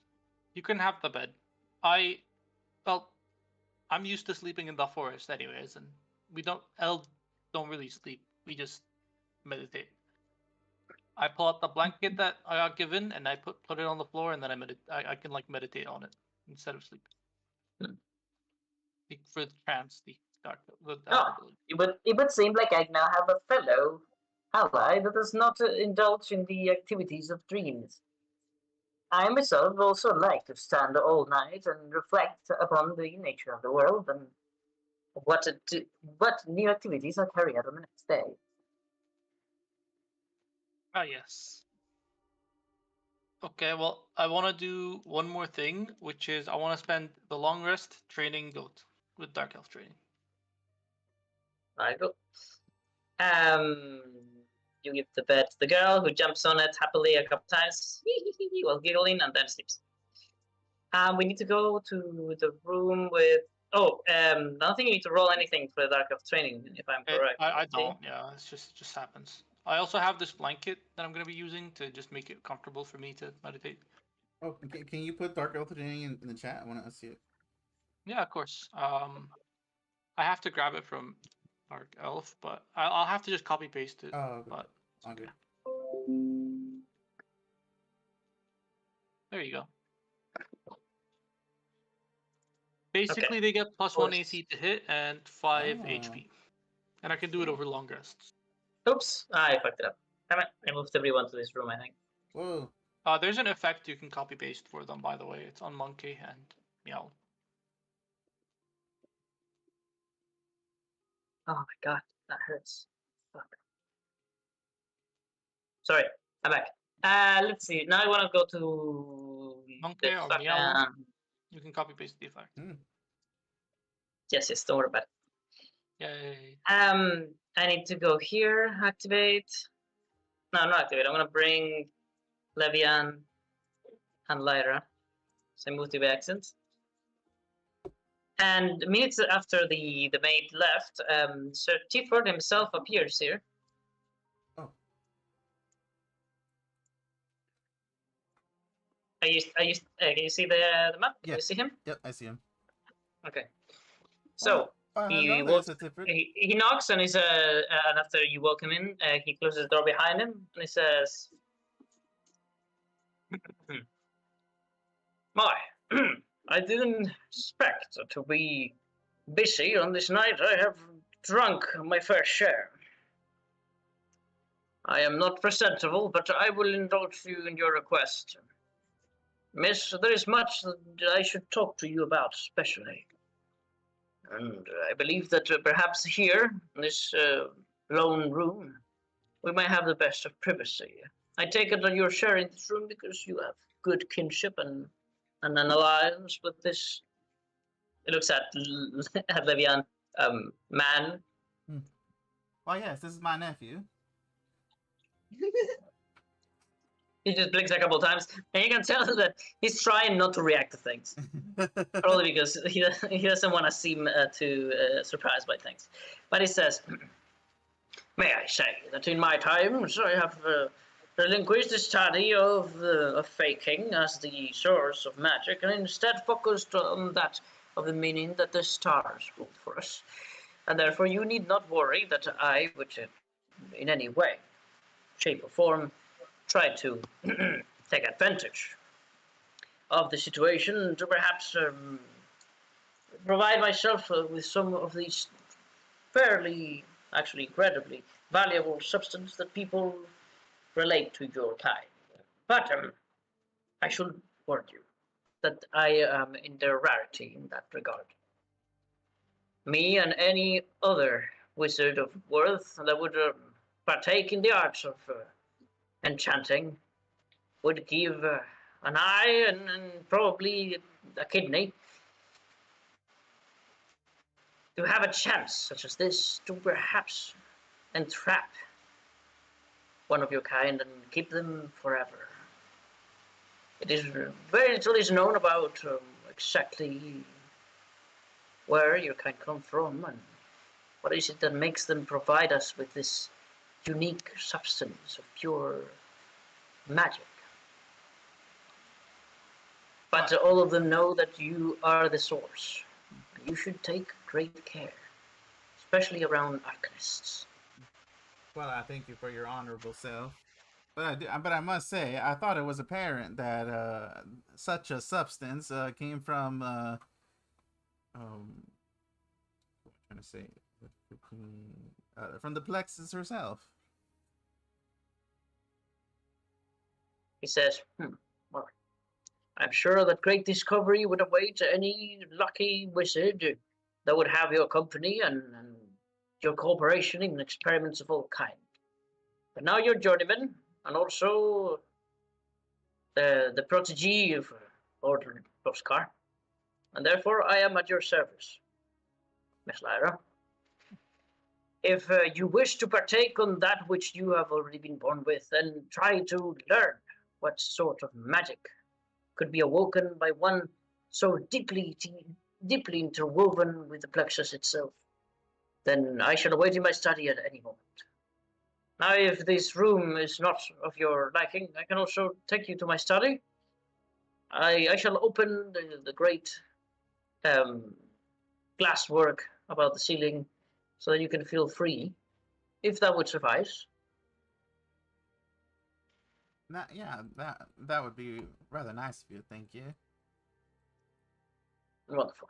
Speaker 2: You can have the bed. Well, I'm used to sleeping in the forest anyways, and elves don't really sleep. We just meditate. I pull out the blanket that I got given, and I put it on the floor, and then I can like meditate on it instead of sleep. For the trance, the dark ability.
Speaker 1: It would seem like I now have a fellow ally that does not indulge in the activities of dreams. I myself also like to stand all night and reflect upon the nature of the world and what new activities are carried out on the next day.
Speaker 2: Ah, yes. Okay, well, I want to do one more thing, which is I want to spend the long rest training goat with Dark Elf training.
Speaker 1: I go. You give the bed to the girl, who jumps on it happily a couple times while giggling, and then sleeps. We need to go to the room with. Oh, I don't think you need to roll anything for the Dark Elf training, if I'm correct.
Speaker 2: I don't. Yeah, it just happens. I also have this blanket that I'm gonna be using to just make it comfortable for me to meditate.
Speaker 3: Oh, can you put Dark Elf training in the chat? I want to see it.
Speaker 2: Yeah, of course. I have to grab it from Dark Elf, but I'll have to just copy paste it.
Speaker 3: Oh, okay.
Speaker 2: But
Speaker 3: Okay.
Speaker 2: There you go. Basically, they get +1 AC to hit and 5 HP, and I can do it over long rests.
Speaker 1: Oops, I fucked it up. I moved everyone to this room, I think.
Speaker 3: Whoa.
Speaker 2: There's an effect you can copy paste for them, by the way. It's on Monkey and Meow.
Speaker 1: Oh my god, that hurts. Fuck. Sorry, I'm back. Let's see. Now I want to go to
Speaker 2: Monkey or Meow. You can copy paste the effect.
Speaker 1: Yes, don't worry about it.
Speaker 2: Yay.
Speaker 1: I need to go here, activate. No, I'm not activate. I'm gonna bring Levian and Lyra. So I move to the accent. And minutes after the maid left, Sir Tifford himself appears here.
Speaker 3: Oh.
Speaker 1: Can you see the map? Can
Speaker 3: Yeah.
Speaker 1: you see him?
Speaker 3: Yep, I see him.
Speaker 1: Okay. So he
Speaker 3: hello there,
Speaker 1: walks.
Speaker 3: Sir Tifford.
Speaker 1: He knocks and he's and after you welcome him, he closes the door behind him and he says, "My, I didn't expect to be busy on this night. I have drunk my fair share. I am not presentable, but I will indulge you in your request. Miss, there is much that I should talk to you about, especially. And I believe that perhaps here, in this lone room, we may have the best of privacy. I take it that you're sharing this room because you have good kinship and an alliance with this." It looks at Levian, man.
Speaker 3: Why, yes, this is my nephew.
Speaker 1: He just blinks a couple of times, and you can tell that he's trying not to react to things. Probably because he doesn't want to seem too surprised by things. But he says, "May I say that in my times I have relinquished the study of faking as the source of magic, and instead focused on that of the meaning that the stars rule for us. And therefore you need not worry that I would in any way, shape or form, try to take advantage of the situation to perhaps provide myself with some of these fairly, actually incredibly valuable substance that people relate to your kind. But I should warn you that I am in the rarity in that regard. Me and any other wizard of worth that would partake in the arts of enchanting would give an eye and probably a kidney to have a chance such as this to perhaps entrap one of your kind and keep them forever. It is very little is known about exactly where your kind come from and what is it that makes them provide us with this unique substance of pure magic. But all of them know that you are the source. You should take great care, especially around arcanists."
Speaker 3: Well, I thank you for your honorable self. But I must say, I thought it was apparent that such a substance came from what am I trying to say, from the Plexus herself.
Speaker 1: He says, "Well, I'm sure that great discovery would await any lucky wizard that would have your company and your cooperation in experiments of all kind. But now you're journeyman, and also the protege of Lord Boskar, and therefore I am at your service, Miss Lyra. If you wish to partake on that which you have already been born with, then try to learn what sort of magic could be awoken by one so deeply interwoven with the plexus itself, then I shall await in my study at any moment. Now, if this room is not of your liking, I can also take you to my study. I shall open the great glass work about the ceiling so that you can feel free, if that would suffice."
Speaker 3: Yeah, that would be rather nice of you. Thank you.
Speaker 1: Wonderful.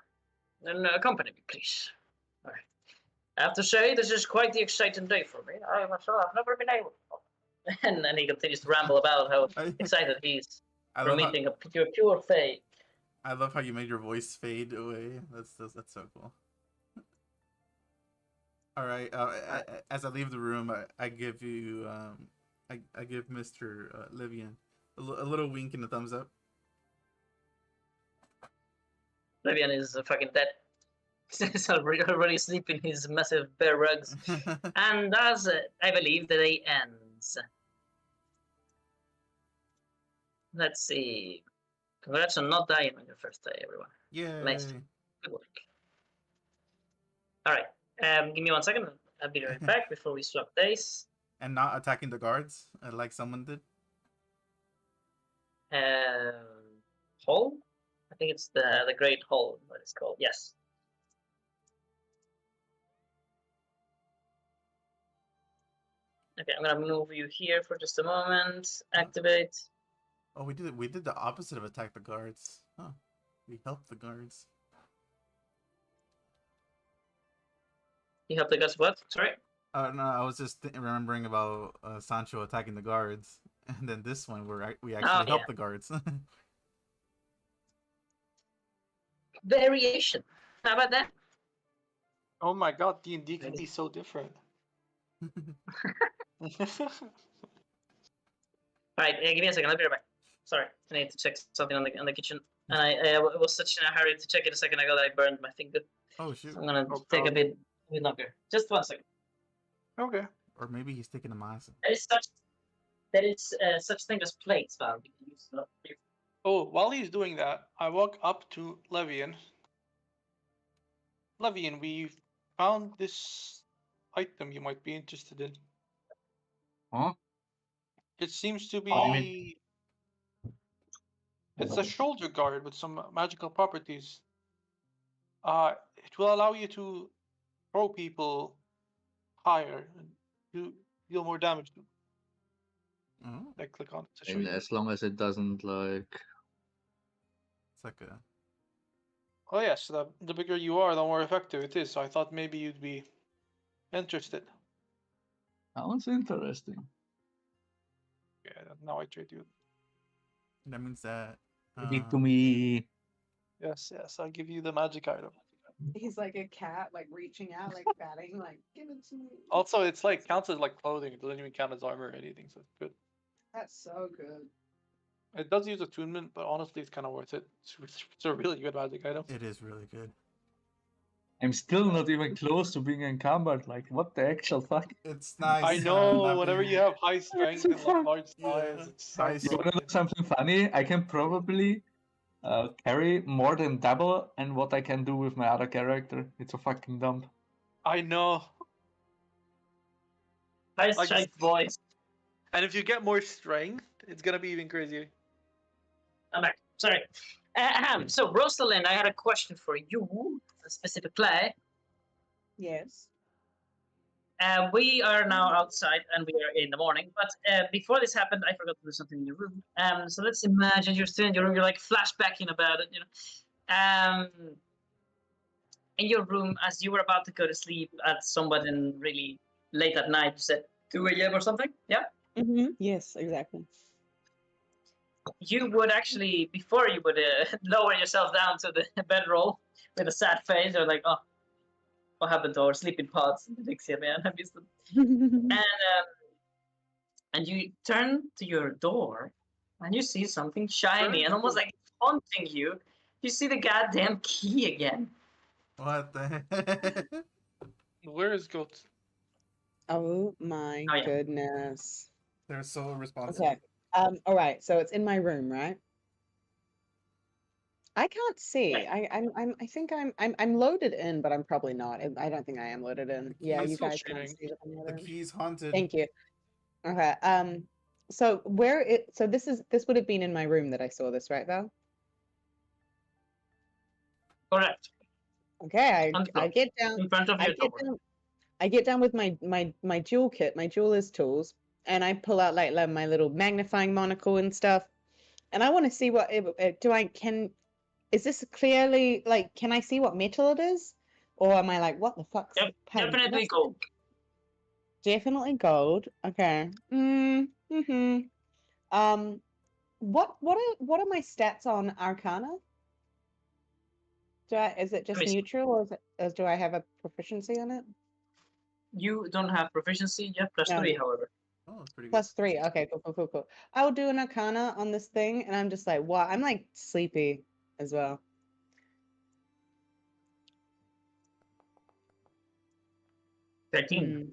Speaker 1: Then accompany me, please. All right. I have to say, this is quite the exciting day for me. I myself have never been able to. And then he continues to ramble about how excited he is for meeting a pure Fey.
Speaker 3: I love how you made your voice fade away. That's so cool. All right. As I leave the room, I give you I give Mr. Livian a little wink and a thumbs up.
Speaker 1: Livian is fucking dead. He's already asleep in his massive bear rugs. And as I believe the day ends. Let's see. Congrats on not dying on your first day, everyone.
Speaker 3: Yay.
Speaker 1: Nice. Good work. All right. Give me 1 second. I'll be right back before we swap days.
Speaker 3: And not attacking the guards like someone did.
Speaker 1: Hall? I think it's the Great Hall, what it's called. Yes. Okay, I'm gonna move you here for just a moment. Activate.
Speaker 3: Oh, we did the opposite of attack the guards. Huh. We helped the guards.
Speaker 1: You help the guys what? Sorry?
Speaker 3: No, I was just remembering about Sancho attacking the guards, and then this one we actually helped the guards.
Speaker 1: Variation. How about that?
Speaker 2: Oh my god, D&D can be so different.
Speaker 1: Alright, give me a second, I'll be right back. Sorry, I need to check something on the kitchen. And I was such in a hurry to check it a second ago that I burned my finger.
Speaker 3: Oh shoot!
Speaker 1: So I'm gonna take a bit longer. Just 1 second.
Speaker 2: Okay.
Speaker 3: Or maybe he's taking a mass.
Speaker 1: There is such thing as plates, Val. We can use them.
Speaker 2: Oh, while he's doing that, I walk up to Levian. Levian, we found this item you might be interested in.
Speaker 6: Huh?
Speaker 2: It seems to
Speaker 6: What do you mean?
Speaker 2: be... It's a shoulder guard with some magical properties. It will allow you to throw people higher and deal more damage to them.
Speaker 3: Oh,
Speaker 2: I click on it to show
Speaker 6: And
Speaker 2: you.
Speaker 6: as long as it doesn't like.
Speaker 3: it's like a.
Speaker 2: Oh yes, the bigger you are, the more effective it is. So I thought maybe you'd be interested.
Speaker 6: Sounds interesting.
Speaker 2: Yeah, now I trade you.
Speaker 3: That means that.
Speaker 6: Give it to me.
Speaker 2: Yes, I'll give you the magic item.
Speaker 5: He's like a cat, like reaching out, like batting, like give it to me.
Speaker 2: Also, it's like counts as like clothing. It doesn't even count as armor or anything, so it's good.
Speaker 5: That's so good.
Speaker 2: It does use attunement, but honestly, it's kind of worth it. It's a really good magic item.
Speaker 3: It is really good.
Speaker 6: I'm still not even close to being encumbered. Like, what the actual fuck?
Speaker 3: It's nice.
Speaker 2: I know. Whenever you have high strength
Speaker 6: so
Speaker 2: and like
Speaker 6: fun.
Speaker 2: large
Speaker 3: Yeah,
Speaker 2: size, it's
Speaker 3: high
Speaker 2: so
Speaker 6: You wanna know
Speaker 2: good.
Speaker 6: something funny? I can probably carry more than double and what I can do with my other character. It's a fucking dump.
Speaker 2: I know.
Speaker 1: High
Speaker 2: Like-
Speaker 1: strength voice.
Speaker 2: And if you get more strength, it's gonna be even crazier.
Speaker 1: I'm back. Sorry. So, Rosalind, I had a question for you, specifically.
Speaker 5: Yes.
Speaker 1: We are now outside and we are in the morning. But before this happened, I forgot to do something in your room. So let's imagine you're still in your room. You're like flashbacking about it, you know. In your room, as you were about to go to sleep at somewhat in really late at night, you said 2 a.m. or something. Yeah.
Speaker 4: Mm-hmm. Yes, exactly.
Speaker 1: You would actually, before you would lower yourself down to the bedroll with a sad face, or like, oh, what happened to our sleeping pods? Dixie, man, I missed them. And you turn to your door, and you see something shiny, and almost like it's haunting you. You see the goddamn key again.
Speaker 3: What the heck?
Speaker 2: Where is Goat?
Speaker 4: Oh my
Speaker 1: Oh, yeah.
Speaker 4: goodness.
Speaker 3: They're so responsible.
Speaker 4: Okay. All right. So it's in my room, right? I can't see.
Speaker 1: Yeah.
Speaker 4: I think I'm loaded in, but I'm probably not. I don't think I am loaded in. Yeah,
Speaker 2: It's
Speaker 4: you
Speaker 2: still
Speaker 4: guys can't
Speaker 2: streaming.
Speaker 4: see that I'm
Speaker 3: The
Speaker 4: loaded in.
Speaker 3: key's haunted.
Speaker 4: Thank you. Okay. So this would have been in my room that I saw this, right, Val?
Speaker 1: Correct.
Speaker 4: Okay.
Speaker 1: On the
Speaker 4: I
Speaker 1: floor,
Speaker 4: get down.
Speaker 1: in front of
Speaker 4: I
Speaker 1: your
Speaker 4: get
Speaker 1: door.
Speaker 4: down. I get down with my jewel kit, my jeweler's tools, and I pull out like my little magnifying monocle and stuff, and I want to see what is this clearly like, can I see what metal it is, or am I like, what the fuck's
Speaker 1: Yep, definitely
Speaker 4: what's
Speaker 1: gold.
Speaker 4: definitely gold? Okay. Mm-hmm. What are my stats on Arcana? Is it just
Speaker 1: Let me see.
Speaker 4: neutral, or do I have a proficiency on it?
Speaker 1: You don't have proficiency. You have plus
Speaker 4: No,
Speaker 1: 3,
Speaker 4: no.
Speaker 1: however.
Speaker 3: Oh, it's pretty good.
Speaker 4: +3. Okay, cool. I will do an Arcana on this thing, and I'm just like, wow, I'm like sleepy as well.
Speaker 1: 13.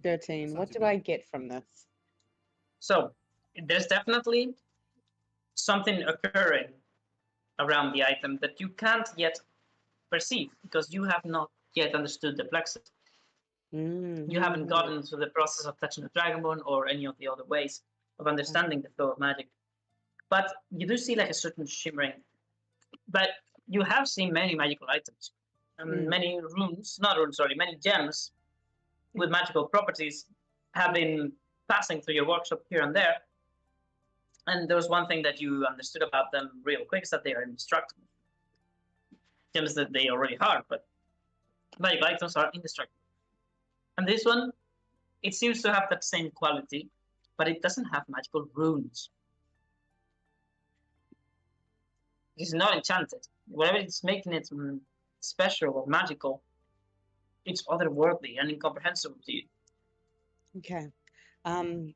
Speaker 4: 13.
Speaker 3: That's not
Speaker 4: What
Speaker 3: too
Speaker 4: do
Speaker 3: bad.
Speaker 4: I get from this?
Speaker 1: So there's definitely something occurring around the item that you can't yet perceive because you have not yet understood the plexus. You haven't gotten to the process of touching the dragonbone or any of the other ways of understanding the flow of magic. But you do see like a certain shimmering. But you have seen many magical items, many runes, not runes, sorry, many gems with magical properties have been passing through your workshop here and there. And there was one thing that you understood about them real quick is that they are indestructible. Gems that they already are, but magical items are indestructible. And this one, it seems to have that same quality, but it doesn't have magical runes. It's not enchanted. Whatever it's making it special or magical, it's otherworldly and incomprehensible to you.
Speaker 4: Okay. At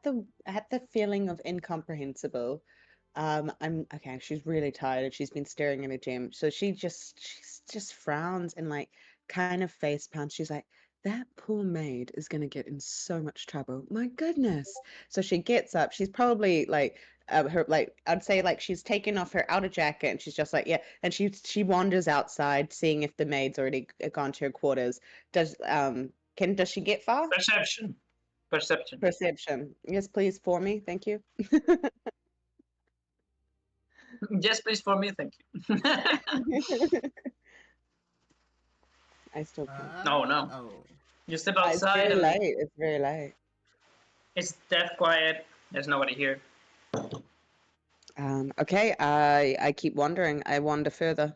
Speaker 4: the feeling of incomprehensible, I'm okay. She's really tired and she's been staring at a gem, so she just frowns and like kind of face palms. She's like, that poor maid is gonna get in so much trouble. My goodness. So she gets up. She's probably like her like I'd say like she's taken off her outer jacket and she's just like yeah, and she wanders outside seeing if the maid's already gone to her quarters. Does she get far?
Speaker 1: Perception.
Speaker 4: Yes, please, for me. Thank you.
Speaker 1: Yes, please, for me, thank you.
Speaker 4: I still can't.
Speaker 1: No.
Speaker 3: Oh.
Speaker 1: You step
Speaker 4: It's
Speaker 1: outside
Speaker 4: very
Speaker 1: and
Speaker 4: late. It's very late.
Speaker 1: it's dead quiet. There's nobody here.
Speaker 4: Okay, I keep wandering. I wander further.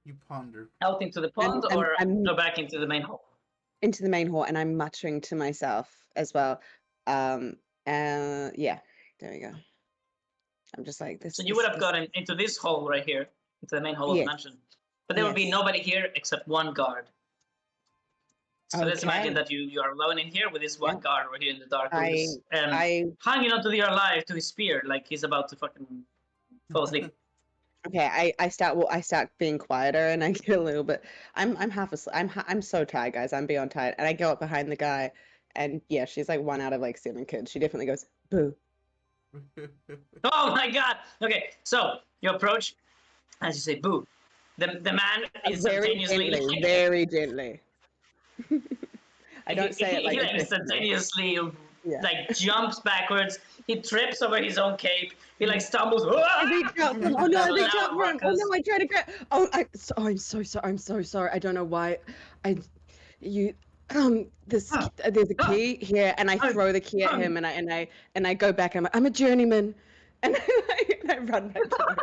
Speaker 3: You ponder.
Speaker 1: Out into the pond or go back into the main hall?
Speaker 4: Into the main hall, and I'm muttering to myself as well. Yeah, there we go. I'm just like this.
Speaker 1: So you would have gotten into this hall right here, into the main hall of the mansion. But there would be
Speaker 4: Yes.
Speaker 1: nobody here except one guard. So let's imagine
Speaker 4: Okay.
Speaker 1: that you are alone in here with this one guard over here in the dark who's
Speaker 4: I
Speaker 1: hanging onto your life to his spear like he's about to fucking fall asleep.
Speaker 4: Okay, I start being quieter and I get a little bit. I'm half asleep. I'm so tired, guys. I'm beyond tired, and I go up behind the guy, and yeah, she's like one out of like 7 kids. She definitely goes boo.
Speaker 1: Oh my god! Okay, so you approach as you say boo. The man instantaneously
Speaker 4: very gently. I don't say it like
Speaker 1: he
Speaker 4: aggressively.
Speaker 1: instantaneously
Speaker 4: Yeah.
Speaker 1: like jumps backwards. He trips over his own cape. He like stumbles.
Speaker 4: I reach out for him. Oh no, I reach
Speaker 1: Now
Speaker 4: out for him. Oh
Speaker 1: Marcus-
Speaker 4: no, I try to grab. I'm so sorry. I'm so sorry. I don't know why. There's a key here, and I throw the key at him, and I go back. I'm a journeyman, and I run back to her.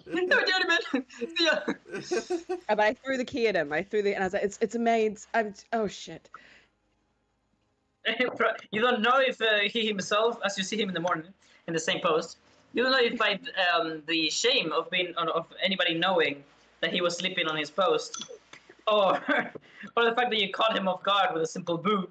Speaker 1: No, gentlemen. Yeah.
Speaker 4: But I threw the key at him. And I was like, it's a maid's. Oh shit.
Speaker 1: You don't know if he himself, as you see him in the morning in the same post, you don't know if by the shame of anybody knowing that he was sleeping on his post, or the fact that you caught him off guard with a simple boo.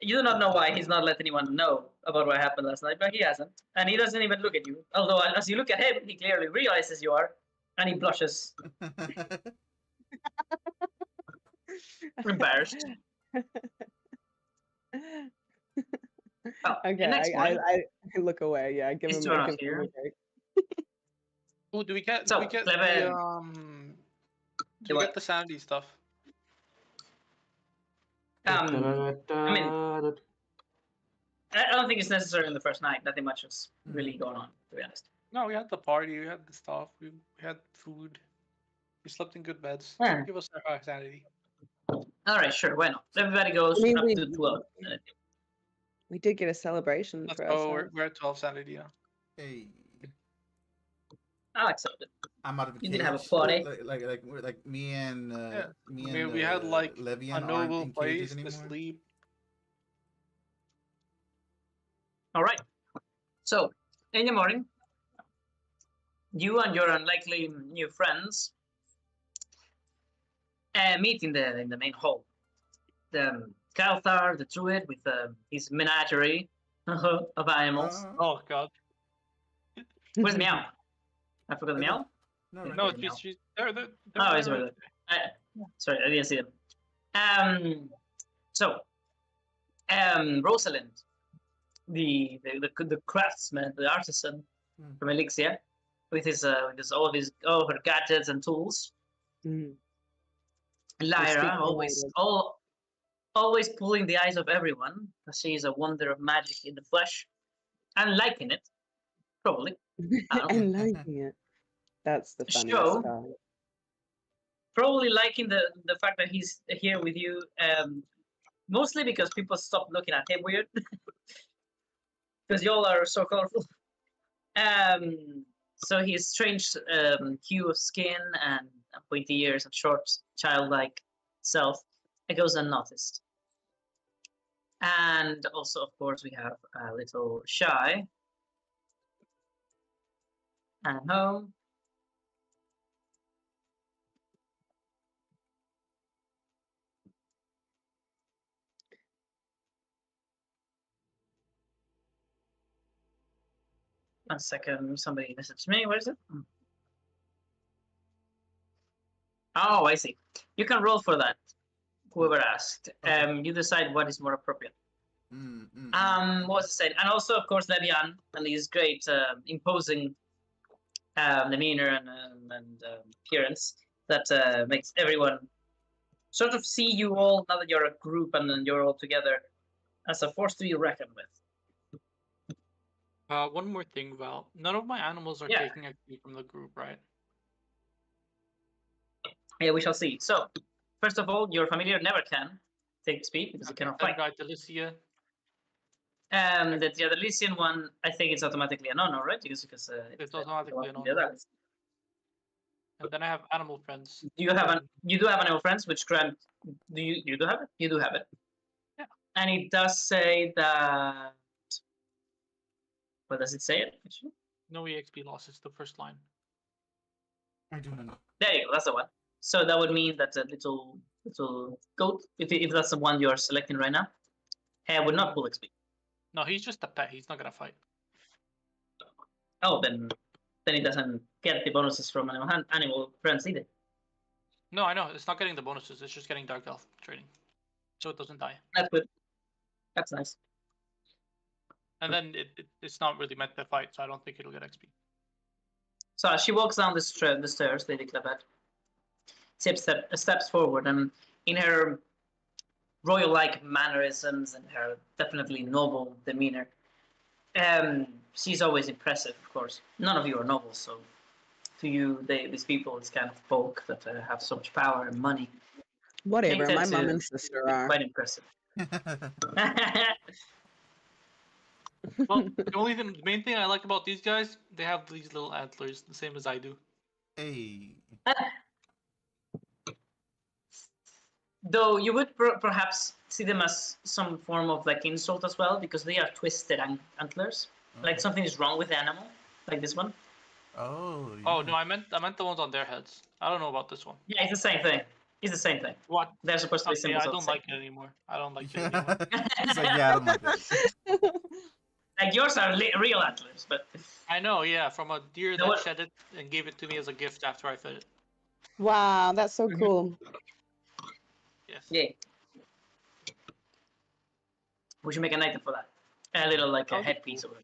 Speaker 1: You do not know why he's not let anyone know about what happened last night, but he hasn't, and he doesn't even look at you. Although as you look at him, he clearly realizes you are, and he blushes, embarrassed. Oh,
Speaker 4: Okay,
Speaker 1: next morning,
Speaker 4: I look away. Yeah, I give
Speaker 1: These
Speaker 4: him
Speaker 1: two are
Speaker 4: a
Speaker 1: not
Speaker 4: confirm
Speaker 1: here.
Speaker 4: break.
Speaker 2: Oh, do we get
Speaker 1: So,
Speaker 2: do we get
Speaker 1: Clever-
Speaker 2: the sanity stuff?
Speaker 1: I don't think it's necessary in the first night. Nothing much was really going on, to be honest.
Speaker 2: No, we had the party, we had the stuff, we had food. We slept in good beds.
Speaker 1: Yeah.
Speaker 2: Give us our sanity.
Speaker 1: All right, sure, why not? Everybody goes
Speaker 4: I mean,
Speaker 1: up
Speaker 4: we-
Speaker 1: to 12.
Speaker 4: We did get a celebration
Speaker 2: Let's
Speaker 4: for
Speaker 2: go.
Speaker 4: ourselves.
Speaker 2: We're at 12 sanity now.
Speaker 3: Hey,
Speaker 1: I'll accept it.
Speaker 3: I'm out of a
Speaker 1: You
Speaker 3: cage.
Speaker 1: didn't have a party?
Speaker 3: Like me and
Speaker 2: We had like
Speaker 3: Levian
Speaker 2: a
Speaker 3: aren't
Speaker 2: noble
Speaker 3: in
Speaker 2: place
Speaker 3: cages
Speaker 2: to
Speaker 3: anymore.
Speaker 2: sleep.
Speaker 1: All right. So, in the morning, you and your unlikely new friends meet in the main hall. The Kalthar, the druid, with his menagerie of animals.
Speaker 2: Oh god.
Speaker 1: Where's the meow? I forgot the meow.
Speaker 3: No,
Speaker 2: No,
Speaker 3: right
Speaker 2: it's
Speaker 3: there.
Speaker 2: they're
Speaker 1: Oh, it's over there. Sorry, I didn't see them. So, Rosalind, the craftsman, the artisan
Speaker 3: Mm.
Speaker 1: from Elixir, with his all her gadgets and tools.
Speaker 4: Mm.
Speaker 1: Lyra,
Speaker 4: delighted.
Speaker 1: always pulling the eyes of everyone, as she is a wonder of magic in the flesh, and liking it, probably. I don't know.
Speaker 4: And liking it. That's the funniest
Speaker 1: Show.
Speaker 4: part.
Speaker 1: Probably liking the fact that he's here with you, mostly because people stop looking at him weird, because y'all are so colorful. So his strange hue of skin and pointy ears and short, childlike self, it goes unnoticed. And also, of course, we have a little Shy and home. One second, somebody messaged me. Where is it? Oh, I see. You can roll for that. Whoever asked.
Speaker 3: Okay.
Speaker 1: You decide what is more appropriate.
Speaker 3: Mm.
Speaker 1: What was I saying? And also, of course, Levian and his great imposing demeanor and appearance that makes everyone sort of see you all, now that you're a group and then you're all together, as a force to be reckoned with.
Speaker 2: One more thing, Val. None of my animals are
Speaker 1: Yeah.
Speaker 2: taking XP from the group, right?
Speaker 1: Yeah, we shall see. So, first of all, your familiar never can take speed because it cannot
Speaker 2: That
Speaker 1: fight.
Speaker 2: guy, Delicia.
Speaker 1: The Lycian one, I think it's automatically an honor, right? Because
Speaker 2: It's automatically an
Speaker 1: yeah,
Speaker 2: honor.
Speaker 1: that's-
Speaker 2: And then I have animal friends.
Speaker 1: You do have animal friends, which grant you do have it? You do have it.
Speaker 2: Yeah.
Speaker 1: And it does say that. What does it say? It actually?
Speaker 2: No EXP losses, the first line.
Speaker 3: I do not know.
Speaker 1: There you go. That's the one. So that would mean that a little goat, if that's the one you are selecting right now, would not pull XP.
Speaker 2: No, he's just a pet. He's not gonna fight.
Speaker 1: Oh, then it doesn't get the bonuses from animal friends either.
Speaker 2: No, I know. It's not getting the bonuses. It's just getting Dark Elf training. So it doesn't die.
Speaker 1: That's good. That's nice.
Speaker 2: And then it's not really meant to fight, so I don't think it'll get XP.
Speaker 1: So as she walks down the stairs, Lady Clabette steps forward, and in her royal-like mannerisms and her definitely noble demeanor, she's always impressive, of course. None of you are nobles, so to you, these people, this kind of folk that have so much power and money,
Speaker 4: Whatever.
Speaker 1: tend
Speaker 4: My
Speaker 1: to
Speaker 4: mum and sister
Speaker 1: be
Speaker 4: are.
Speaker 1: quite impressive.
Speaker 2: Well, the main thing I like about these guys, they have these little antlers, the same as I do.
Speaker 3: Hey.
Speaker 1: Though you would perhaps see them as some form of like insult as well, because they are twisted antlers. Like something is wrong with the animal, like this one.
Speaker 3: Oh.
Speaker 2: Oh
Speaker 3: Yeah.
Speaker 2: no, I meant the ones on their heads. I don't know about this one.
Speaker 1: Yeah, it's the same thing. It's the same thing.
Speaker 2: What?
Speaker 1: They're supposed to be
Speaker 2: Okay,
Speaker 1: symbols
Speaker 2: I
Speaker 1: of
Speaker 2: don't
Speaker 1: the
Speaker 2: like it anymore. I don't like it anymore.
Speaker 3: It's like, yeah, I don't like that.
Speaker 1: Like yours are real antlers, but
Speaker 2: I know, yeah, from a deer
Speaker 1: know
Speaker 2: that
Speaker 1: what?
Speaker 2: shed it and gave it to me as a gift after I fed it.
Speaker 4: Wow, that's so
Speaker 1: Mhm.
Speaker 4: cool.
Speaker 2: Yes.
Speaker 1: yeah. We should make an item for that. A little like a
Speaker 2: That'll be
Speaker 1: headpiece
Speaker 2: cool.
Speaker 1: or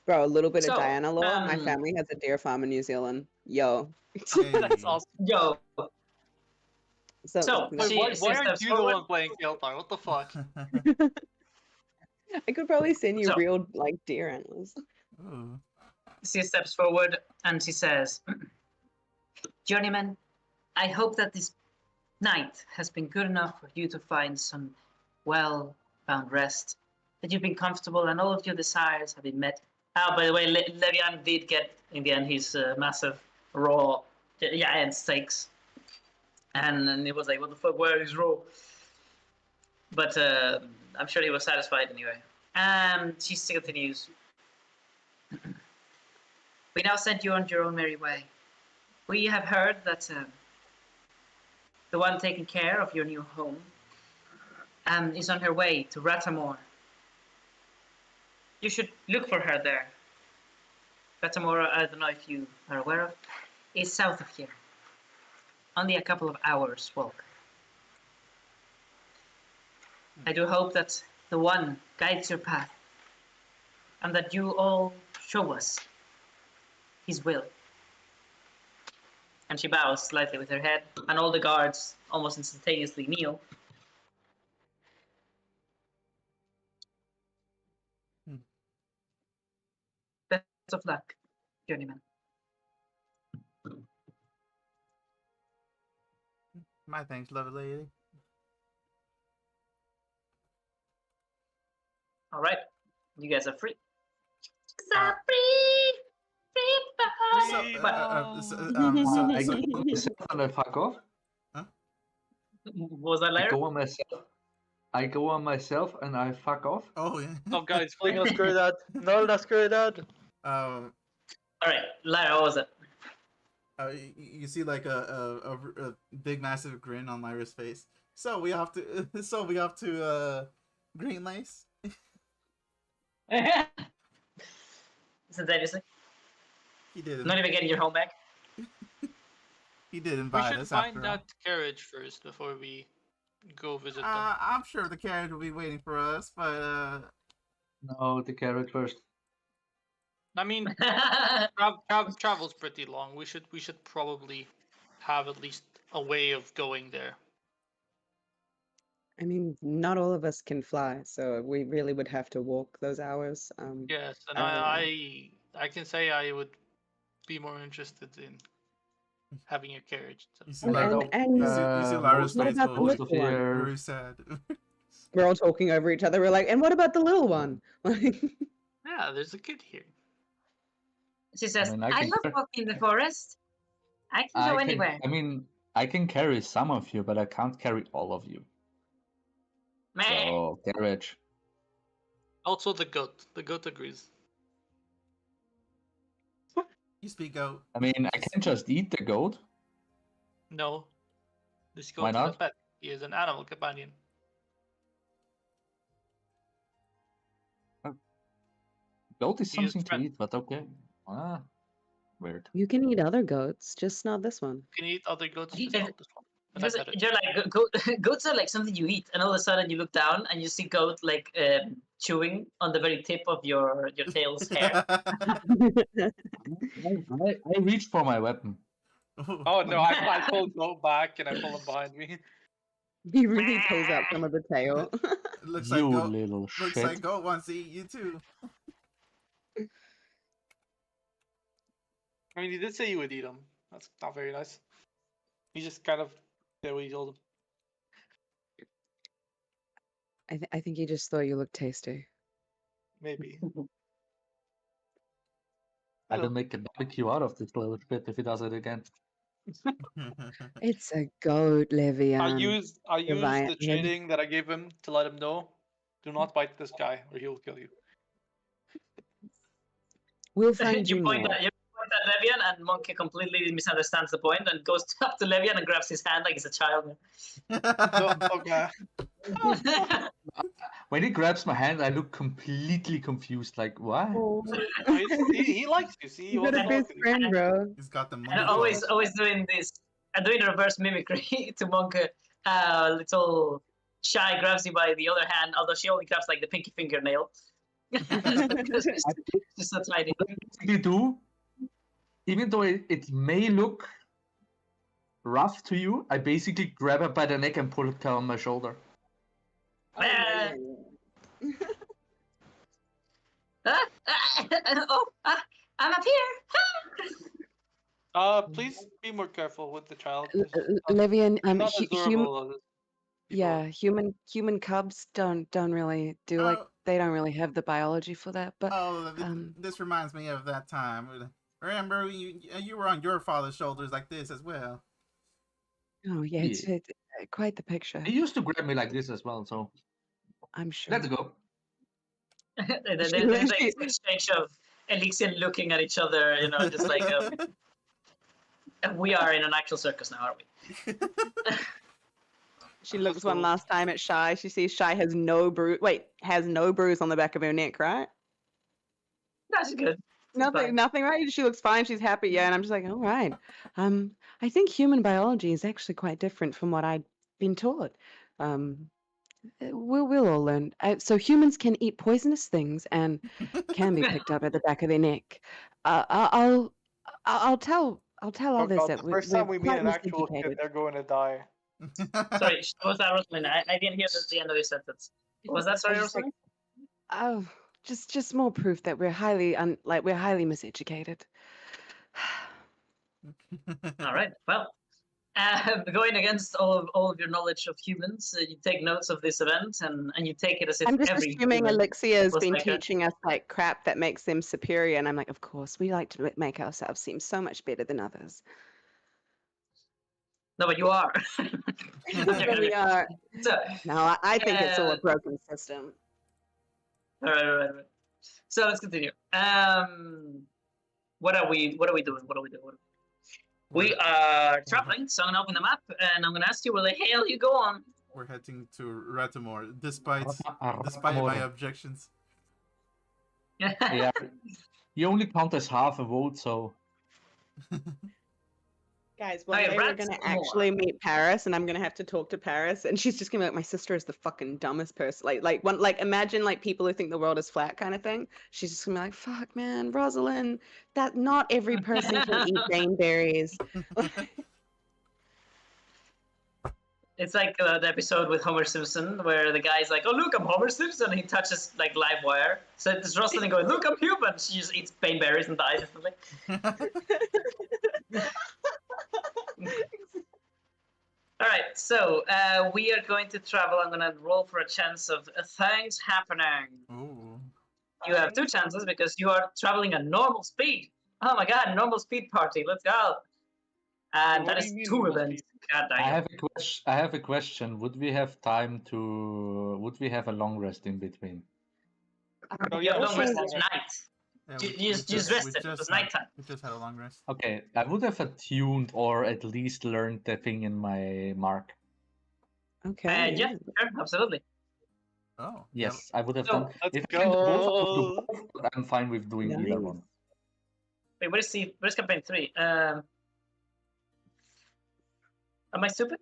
Speaker 4: Bro, a little bit
Speaker 1: So,
Speaker 4: of Diana lore. My
Speaker 1: um,
Speaker 4: family has a deer farm in New Zealand. Yo.
Speaker 2: That's
Speaker 3: Hey.
Speaker 2: awesome.
Speaker 1: Yo,
Speaker 4: So,
Speaker 1: So,
Speaker 2: Wait,
Speaker 1: she
Speaker 2: why aren't
Speaker 1: steps
Speaker 2: you the
Speaker 1: forward.
Speaker 2: one playing Keltar? What the fuck?
Speaker 4: I could probably send you
Speaker 1: So-
Speaker 4: real like deer antlers.
Speaker 3: Ooh.
Speaker 1: She steps forward and she says, "Journeyman, I hope that this night has been good enough for you to find some well-found rest, that you've been comfortable and all of your desires have been met." Oh, by the way, Levian did get, in the end, his massive raw giant steaks. And it was like, what the fuck, where is raw? But I'm sure he was satisfied anyway. And she still continues. "We now send you on your own merry way. We have heard that the one taking care of your new home is on her way to Ratamore. You should look for her there. Ratamore, I don't know if you are aware of, is south of here. Only a couple of hours walk. I do hope that the one guides your path, and that you all show us his will. And she bows slightly with her head, and all the guards almost instantaneously kneel. Best of luck, journeyman.
Speaker 3: My thanks, lovely lady.
Speaker 1: All right, you guys are free.
Speaker 3: Uh,
Speaker 1: Free, free
Speaker 3: So,
Speaker 1: body. But
Speaker 6: I
Speaker 3: so,
Speaker 6: go on myself and I fuck off.
Speaker 1: what was that
Speaker 6: I
Speaker 1: later?
Speaker 6: go on myself. I go on myself and I fuck off.
Speaker 3: oh yeah.
Speaker 2: Oh, guys, fling a oscuridad. No, la oscuridad.
Speaker 3: Um,
Speaker 1: All right, Lyra, what was it?
Speaker 3: you see like a big massive grin on Lyra's face. So we have to Green Lace.
Speaker 1: Instantaneously.
Speaker 3: He did.
Speaker 1: Not even getting your home back.
Speaker 3: He did
Speaker 2: We
Speaker 3: invite
Speaker 2: should
Speaker 3: us
Speaker 2: find
Speaker 3: after all.
Speaker 2: that carriage first before we go visit them.
Speaker 3: I'm sure the carriage will be waiting for us, but
Speaker 6: No, the carrot first.
Speaker 2: I mean, travel's pretty long. We should probably have at least a way of going there.
Speaker 4: I mean, not all of us can fly, so we really would have to walk those hours.
Speaker 2: Yes, and
Speaker 4: Uh,
Speaker 2: I can say I would be more interested in having a carriage. So.
Speaker 3: you see
Speaker 4: And-
Speaker 3: Lyra,
Speaker 4: and-
Speaker 3: you see Lyra's
Speaker 4: What
Speaker 3: face
Speaker 4: about the
Speaker 3: go
Speaker 6: most of
Speaker 4: little one?
Speaker 6: your
Speaker 3: very sad.
Speaker 4: We're all talking over each other. We're like, and what about the little one? Like,
Speaker 2: Yeah, there's a kid here.
Speaker 1: She says,
Speaker 6: mean,
Speaker 1: I,
Speaker 6: I can
Speaker 1: love
Speaker 6: cur-
Speaker 1: walking in the forest. I can go anywhere.
Speaker 6: I mean, I can carry some of you, but I can't carry all of you.
Speaker 1: Meh.
Speaker 6: So carriage.
Speaker 2: Also, the goat. The goat agrees.
Speaker 3: You speak out.
Speaker 6: I mean, I can just eat the goat.
Speaker 2: No, this goat
Speaker 6: Why
Speaker 2: is a
Speaker 6: not?
Speaker 2: pet. He is an animal companion.
Speaker 6: Goat is
Speaker 2: He is
Speaker 6: something to
Speaker 2: friend.
Speaker 6: eat, but okay. Weird.
Speaker 4: you can eat other goats, just not this one.
Speaker 2: You can eat other goats.
Speaker 1: He-
Speaker 2: Just not this one. But I
Speaker 1: Because
Speaker 2: said it.
Speaker 1: you're like goats are like something you eat, and all of a sudden you look down and you see goat like chewing on the very tip of your tail's hair.
Speaker 6: I reached for my weapon.
Speaker 2: Oh no! I pull goat back and I pull him behind me.
Speaker 4: He really pulls out some of the tail.
Speaker 3: Looks
Speaker 6: You
Speaker 3: like Goat,
Speaker 6: little
Speaker 3: looks
Speaker 6: shit.
Speaker 3: like Goat wants to eat you too.
Speaker 2: I mean, he did say you would eat him. That's not very nice. He just kind of did what he told him.
Speaker 4: I think he just thought you looked tasty.
Speaker 2: Maybe.
Speaker 6: I will make a barbecue out of this little shit if he does it again.
Speaker 4: It's a goat, Levian.
Speaker 2: I used
Speaker 4: Divine-
Speaker 2: the training that I gave him to let him know. Do not bite this guy, or he will kill you.
Speaker 4: We'll find
Speaker 1: you
Speaker 4: you
Speaker 1: point
Speaker 4: more.
Speaker 1: at Levian, and Monkey completely misunderstands the point and goes up to Levian and grabs his hand like he's a child.
Speaker 2: No, okay.
Speaker 6: When he grabs my hand, I look completely confused. Like, what?
Speaker 4: Oh,
Speaker 2: He likes you. See, he
Speaker 4: you got
Speaker 2: wants
Speaker 4: a
Speaker 2: to
Speaker 4: best
Speaker 2: talk to you.
Speaker 4: friend, bro.
Speaker 3: He's got the
Speaker 1: And
Speaker 3: monkey
Speaker 1: always
Speaker 3: voice.
Speaker 1: doing this, doing reverse mimicry to Monkey. Little Shy grabs you by the other hand, although she only grabs like the pinky fingernail. Because it's just so tiny.
Speaker 6: What I basically do, even though it may look rough to you, I basically grab her by the neck and pull her on my shoulder.
Speaker 1: I'm up here.
Speaker 2: Please be more careful with the child.
Speaker 4: Levian,
Speaker 2: Not as adorable as
Speaker 4: yeah, human cubs don't really do like
Speaker 3: Oh.
Speaker 4: they don't really have the biology for that. But
Speaker 3: Oh,
Speaker 4: um,
Speaker 3: this reminds me of that time. Remember, you were on your father's shoulders like this as well.
Speaker 4: oh yeah, it's quite the picture.
Speaker 6: He used to grab me like this as well, so
Speaker 4: I'm sure.
Speaker 6: let's go.
Speaker 1: There's like this exchange of Elixir looking at each other, just like we are in an actual circus now, aren't we?
Speaker 4: She looks one last time at Shy. She sees Shy has no bruise. Wait, has no bruise on the back of her neck, right?
Speaker 1: That's good.
Speaker 4: Nothing, right? She looks fine. She's happy, yeah. And I'm just like, all right. I think human biology is actually quite different from what I'd been taught. We'll all learn. So humans can eat poisonous things and can be picked up at the back of their neck. I'll tell
Speaker 2: Oh
Speaker 4: others
Speaker 2: god,
Speaker 4: that
Speaker 2: the first time we meet
Speaker 4: quite
Speaker 2: an actual kid,
Speaker 4: miseducated.
Speaker 2: they're going to die.
Speaker 1: Sorry, what was that, Rosalind? I didn't hear the end of your sentence. What was that? Sorry,
Speaker 4: just like,
Speaker 1: Rosalind?
Speaker 4: oh, just more proof that we're highly we're highly miseducated.
Speaker 1: All right. Well, going against all of your knowledge of humans, you take notes of this event and you take it as if
Speaker 4: I'm just
Speaker 1: every
Speaker 4: assuming
Speaker 1: human
Speaker 4: Alexia has
Speaker 1: was
Speaker 4: been
Speaker 1: like a-
Speaker 4: teaching us like crap that makes them superior, and I'm like, of course, we like to make ourselves seem so much better than others.
Speaker 1: No, but you are.
Speaker 4: But we are.
Speaker 1: So,
Speaker 4: No, I think it's all a
Speaker 1: uh,
Speaker 4: broken system.
Speaker 1: all right. So let's continue. What are we doing? We are traveling, so I'm gonna open the map and I'm gonna ask you where the hell you go on.
Speaker 3: We're heading to Ratamore, despite
Speaker 6: Ratamore.
Speaker 3: my objections.
Speaker 6: Yeah, you only count as half a vote, so
Speaker 5: Guys, one
Speaker 1: Hey,
Speaker 5: day we're
Speaker 1: rats
Speaker 5: gonna
Speaker 1: or more?
Speaker 4: Actually meet Paris, and I'm gonna have to talk to Paris, and she's just gonna be like, my sister is the fucking dumbest person. Imagine like people who think the world is flat kind of thing. She's just gonna be like, fuck, man, Rosalind, that not every person can eat baneberries.
Speaker 1: It's like the episode with Homer Simpson where the guy's like, "Oh look, I'm Homer Simpson," and he touches like live wire. So it's Rosalind going, "Look, I'm human." She just eats baneberries and dies instantly. All right, so we are going to travel. I'm gonna roll for a chance of things happening.
Speaker 3: Ooh.
Speaker 1: You have two chances because you are traveling at normal speed. Oh my god, normal speed party. Let's go. And
Speaker 2: What
Speaker 1: that
Speaker 2: do
Speaker 1: is
Speaker 2: you mean
Speaker 1: 2
Speaker 2: normal
Speaker 1: events.
Speaker 2: speed?
Speaker 1: God
Speaker 6: I
Speaker 1: damn.
Speaker 6: have a question. Would we have a long rest in between?
Speaker 2: Oh
Speaker 1: You
Speaker 2: yeah,
Speaker 1: have long
Speaker 2: also
Speaker 1: rest
Speaker 2: long
Speaker 1: at
Speaker 2: rest.
Speaker 1: night.
Speaker 3: Yeah,
Speaker 1: You just rested. It was nighttime.
Speaker 3: We just had a long rest.
Speaker 6: Okay, I would have attuned or at least learned the thing in my mark.
Speaker 4: Okay.
Speaker 1: Yeah, sure, absolutely.
Speaker 3: Oh.
Speaker 6: Yes, I would have
Speaker 1: So,
Speaker 6: done.
Speaker 2: let's
Speaker 6: If I can do both, I would do
Speaker 2: go.
Speaker 6: both, but I'm fine with doing either
Speaker 4: Nice.
Speaker 6: one.
Speaker 1: Wait, where's campaign 3? Am I stupid?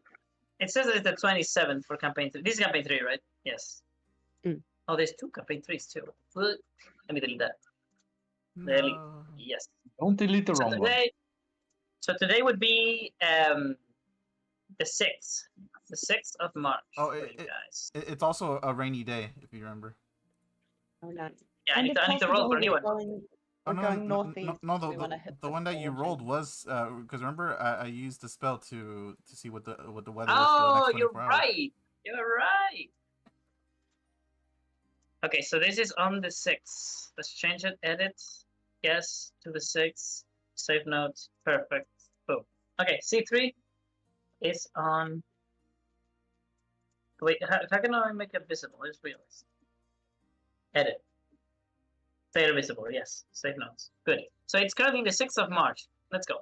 Speaker 1: It says that it's the 27th for campaign 3. This is campaign 3, right? Yes.
Speaker 4: Mm.
Speaker 1: Oh, there's 2 campaign 3s too. Let me delete that. Delete.
Speaker 3: No.
Speaker 1: Yes.
Speaker 6: Don't delete the wrong one.
Speaker 1: So today would be the 6th. The 6th of March
Speaker 3: Oh,
Speaker 1: for you guys.
Speaker 3: It's also a rainy day, if you remember.
Speaker 5: Oh, nice.
Speaker 1: Yeah, I need to roll for a new one.
Speaker 5: We're going northeast.
Speaker 3: No,
Speaker 5: we wanna hit
Speaker 3: the one that you
Speaker 5: fortune.
Speaker 3: rolled was because remember I used the spell to see what the weather was for the
Speaker 1: Oh,
Speaker 3: next
Speaker 1: you're
Speaker 3: 24 hours.
Speaker 1: right. You're right. Okay, so this is on the 6th. Let's change it. Edit. Yes, to the 6th. Save notes. Perfect. Boom. Okay, C3 is on. Wait, how can I make it visible? I just realized. Edit. Stay visible. Yes. Save notes. Good. So it's currently the 6th of March. Let's go.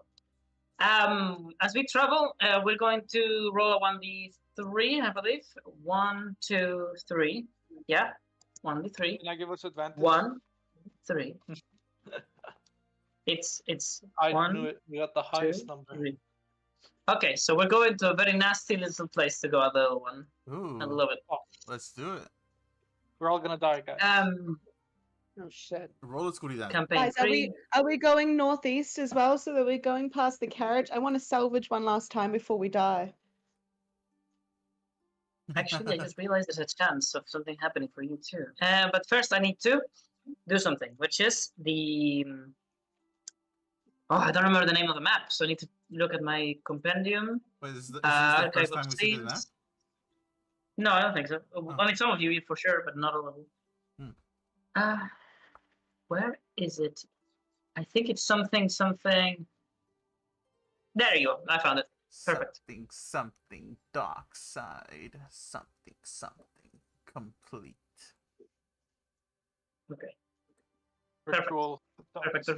Speaker 1: As we travel, we're going to roll a 1d3, I believe. 1, 2, 3. Yeah. 1d3.
Speaker 2: Can I give us advantage?
Speaker 1: 1, 3. It's
Speaker 2: I
Speaker 1: 1,
Speaker 2: knew it. We got the
Speaker 1: 2,
Speaker 2: highest number.
Speaker 1: 3. Okay, so we're going to a very nasty little place to go. A little one.
Speaker 3: Ooh,
Speaker 1: I love it.
Speaker 3: let's do it.
Speaker 2: We're all gonna die, guys.
Speaker 4: Oh shit.
Speaker 3: Roll it, Scooty down.
Speaker 1: Campaign
Speaker 4: Guys,
Speaker 1: 3.
Speaker 4: are we going northeast as well, so that we're going past the carriage? I want to salvage one last time before we die.
Speaker 1: Actually, I just realized there's a chance of something happening for you too. But first, I need to do something, which is the. Oh, I don't remember the name of the map, so I need to look at my compendium.
Speaker 3: Wait, is this the
Speaker 1: Okay,
Speaker 3: first time we see the map?
Speaker 1: No, I don't think so. I mean, some of you for sure, but not all of you. Where is it? I think it's something. There you go. I found it. Perfect.
Speaker 3: Something dark side. Something complete.
Speaker 1: Okay.
Speaker 2: Virtual.
Speaker 1: Perfect.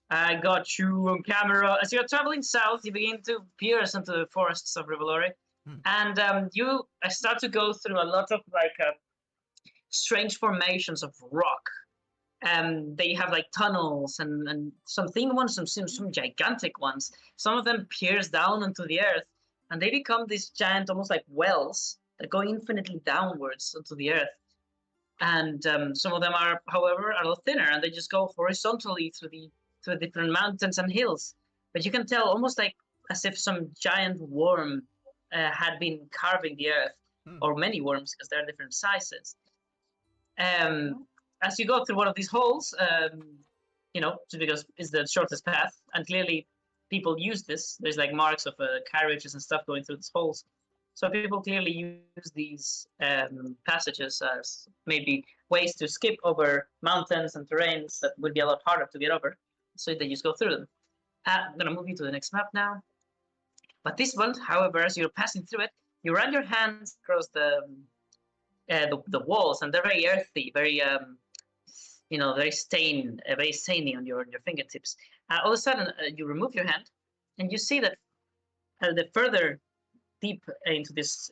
Speaker 1: I got you on camera. As you're traveling south, you begin to pierce into the forests of Rivalori, and you start to go through a lot of strange formations of rock. They have like tunnels and some thin ones, some gigantic ones. Some of them pierce down into the earth, and they become these giant, almost like wells that go infinitely downwards onto the earth. And some of them are, however, a lot thinner, and they just go horizontally through different mountains and hills. But you can tell almost like as if some giant worm had been carving the earth, or many worms because they're different sizes. As you go through one of these holes, just because it's the shortest path, and clearly people use this. There's like marks of carriages and stuff going through these holes. So people clearly use these passages as maybe ways to skip over mountains and terrains that would be a lot harder to get over. So they just go through them. I'm going to move you to the next map now. But this one, however, as you're passing through it, you run your hands across the walls, and they're very earthy, very very stainy on your fingertips. All of a sudden, you remove your hand, and you see that the further deep into this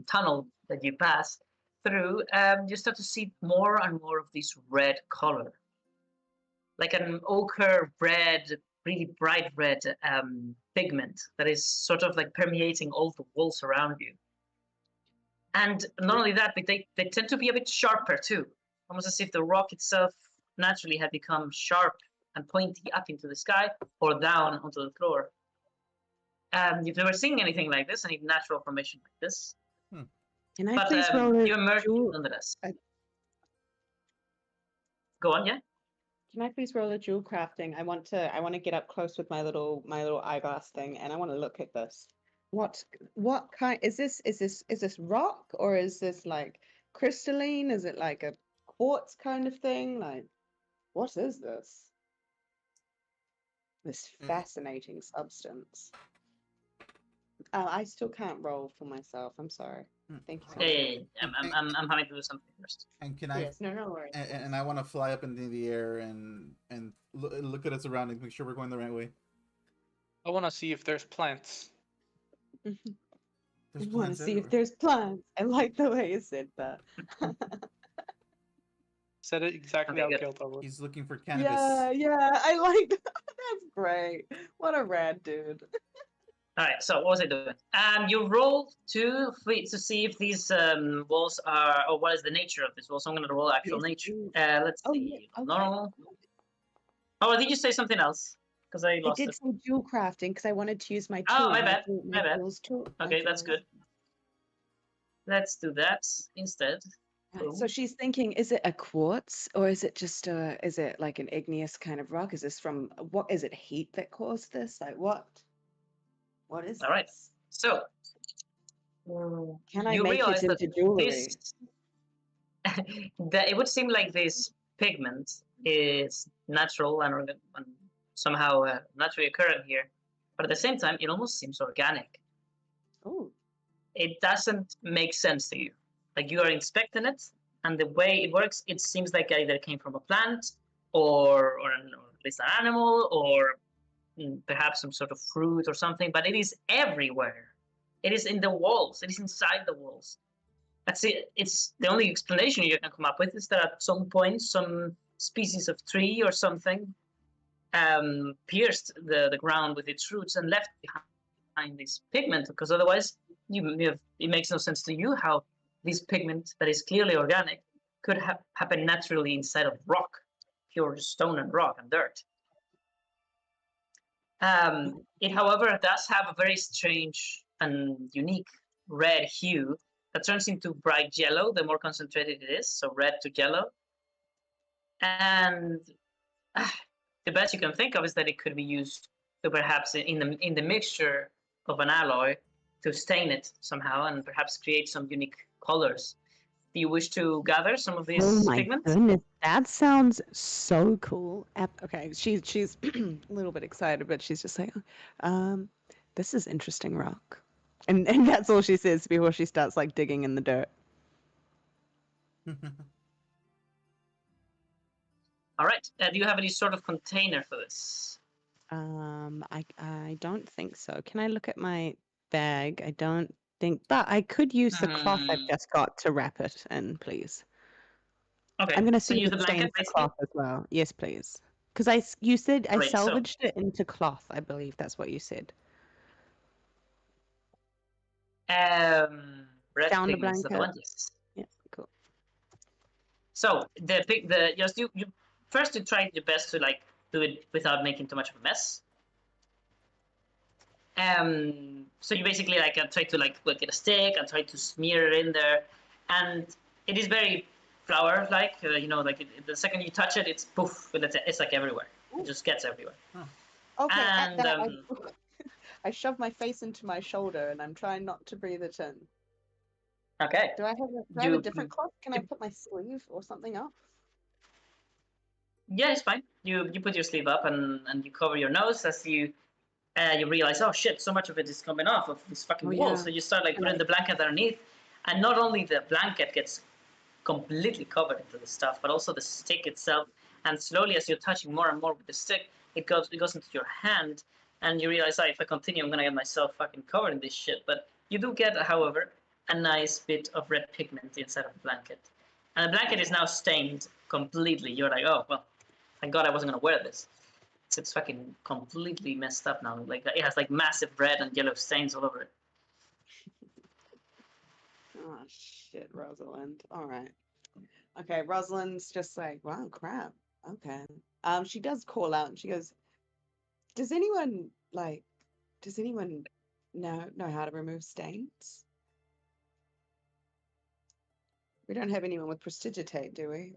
Speaker 1: tunnel that you pass through, you start to see more and more of this red color, like an ochre red, really bright red pigment that is sort of like permeating all the walls around you. And not only that, but they tend to be a bit sharper too, almost as if the rock itself naturally had become sharp and pointy up into the sky or down onto the floor. You've never seen anything like this, any natural formation like this.
Speaker 4: Can I please roll
Speaker 1: you emerge
Speaker 4: jewel?
Speaker 1: nonetheless. Go on, yeah.
Speaker 4: Can I please roll a jewel crafting? I want to get up close with my little eyeglass thing, and I want to look at this. What kind is this? Is this rock, or is this like crystalline? Is it like a quartz kind of thing? Like, what is this? This fascinating substance. I still can't roll for myself. I'm sorry. Thank you so much.
Speaker 1: Hey, I'm having to do something first.
Speaker 3: And can I?
Speaker 4: Yes, no worries.
Speaker 3: And I want to fly up into the air and look at its surroundings, make sure we're going the right way.
Speaker 2: I want to see if there's plants.
Speaker 3: There's
Speaker 4: I want to
Speaker 3: plants
Speaker 4: see if
Speaker 3: everywhere.
Speaker 4: there's plants. I like the way you said that.
Speaker 2: Said it exactly
Speaker 1: Okay,
Speaker 2: how
Speaker 1: good.
Speaker 2: Kelta would.
Speaker 3: He's looking for cannabis.
Speaker 4: Yeah, I like that. That's great. What a rad dude.
Speaker 1: All right, so what was I doing? You roll to see if these walls are, or what is the nature of this wall. So I'm going to roll actual
Speaker 4: Yes,
Speaker 1: nature.
Speaker 4: please.
Speaker 1: Let's
Speaker 4: Oh,
Speaker 1: see.
Speaker 4: yeah, okay.
Speaker 1: Normal. Oh, did you say something else? Because I
Speaker 4: I
Speaker 1: lost
Speaker 4: did
Speaker 1: it.
Speaker 4: some jewel crafting because I wanted to use my tool.
Speaker 1: Oh, my bad.
Speaker 4: My
Speaker 1: My bad.
Speaker 4: tools tool.
Speaker 1: Okay, that's good. Let's do that instead.
Speaker 4: Right, so she's thinking, is it a quartz or is it just is it like an igneous kind of rock? Is this from what is it heat that caused this? Like what? What is
Speaker 1: All right.
Speaker 4: this?
Speaker 1: So
Speaker 4: Can I
Speaker 1: you
Speaker 4: make it
Speaker 1: realize that
Speaker 4: into jewelry?
Speaker 1: this that it would seem like this pigment is natural and somehow naturally occurring here, but at the same time, it almost seems organic.
Speaker 4: Oh,
Speaker 1: It doesn't make sense to you. Like you are inspecting it, and the way it works, it seems like either it came from a plant, or at least an animal, or perhaps some sort of fruit or something. But it is everywhere. It is in the walls. It is inside the walls. That's it. It's the only explanation you can come up with is that at some point, some species of tree or something pierced the ground with its roots and left behind this pigment. Because otherwise, it makes no sense to you how this pigment that is clearly organic could happen naturally inside of rock, pure stone and rock and dirt. It, however, does have a very strange and unique red hue that turns into bright yellow the more concentrated it is, so red to yellow. And the best you can think of is that it could be used to perhaps in the mixture of an alloy to stain it somehow and perhaps create some unique colors. Do you wish to gather some of these
Speaker 4: oh my
Speaker 1: pigments?
Speaker 4: goodness, that sounds so cool. Okay, she's a little bit excited, but she's just like, this is interesting rock, and that's all she says before she starts like digging in the dirt.
Speaker 1: All right. Do you have any sort of container for this?
Speaker 4: I don't think so. Can I look at my bag? I don't think, but I could use the cloth I've just got to wrap it in, please.
Speaker 1: Okay.
Speaker 4: I'm gonna
Speaker 1: so
Speaker 4: see
Speaker 1: use
Speaker 4: if
Speaker 1: the
Speaker 4: it
Speaker 1: blanket,
Speaker 4: stains the
Speaker 1: basically.
Speaker 4: cloth as well. Yes, please. Because you said I
Speaker 1: Great, so-
Speaker 4: salvaged it into cloth. I believe that's what you said.
Speaker 1: red
Speaker 4: Down the
Speaker 1: pigments that I
Speaker 4: blanket.
Speaker 1: want. Yes.
Speaker 4: Yeah, cool.
Speaker 1: So the just you first you try your best to like do it without making too much of a mess. So you basically like try to like get a stick and try to smear it in there, and it is very flower like like the second you touch it, it's poof, it's like everywhere. It just gets everywhere.
Speaker 5: Okay, at
Speaker 1: And
Speaker 5: that, I shove my face into my shoulder and I'm trying not to breathe it in.
Speaker 1: okay,
Speaker 5: Do I have a different cloth? Can I put my sleeve or something up?
Speaker 1: yeah, it's fine. You put your sleeve up and you cover your nose as you realize, oh shit, so much of it is coming off of this fucking
Speaker 4: Oh,
Speaker 1: wall.
Speaker 4: yeah.
Speaker 1: So you start like putting the blanket underneath, and not only the blanket gets completely covered into the stuff, but also the stick itself. And slowly, as you're touching more and more with the stick, it goes into your hand, and you realize, oh, if I continue, I'm gonna get myself fucking covered in this shit. But you do get, however, a nice bit of red pigment inside of the blanket, and the blanket is now stained completely. You're like, oh well, thank God I wasn't gonna wear this. It's fucking completely messed up now. Like it has like massive red and yellow stains all over it.
Speaker 5: Oh shit, Rosalind. All right. Okay, Rosalind's just like, wow, crap. Okay. She does call out and she goes, does anyone know how to remove stains? We don't have anyone with prestidigitate, do we?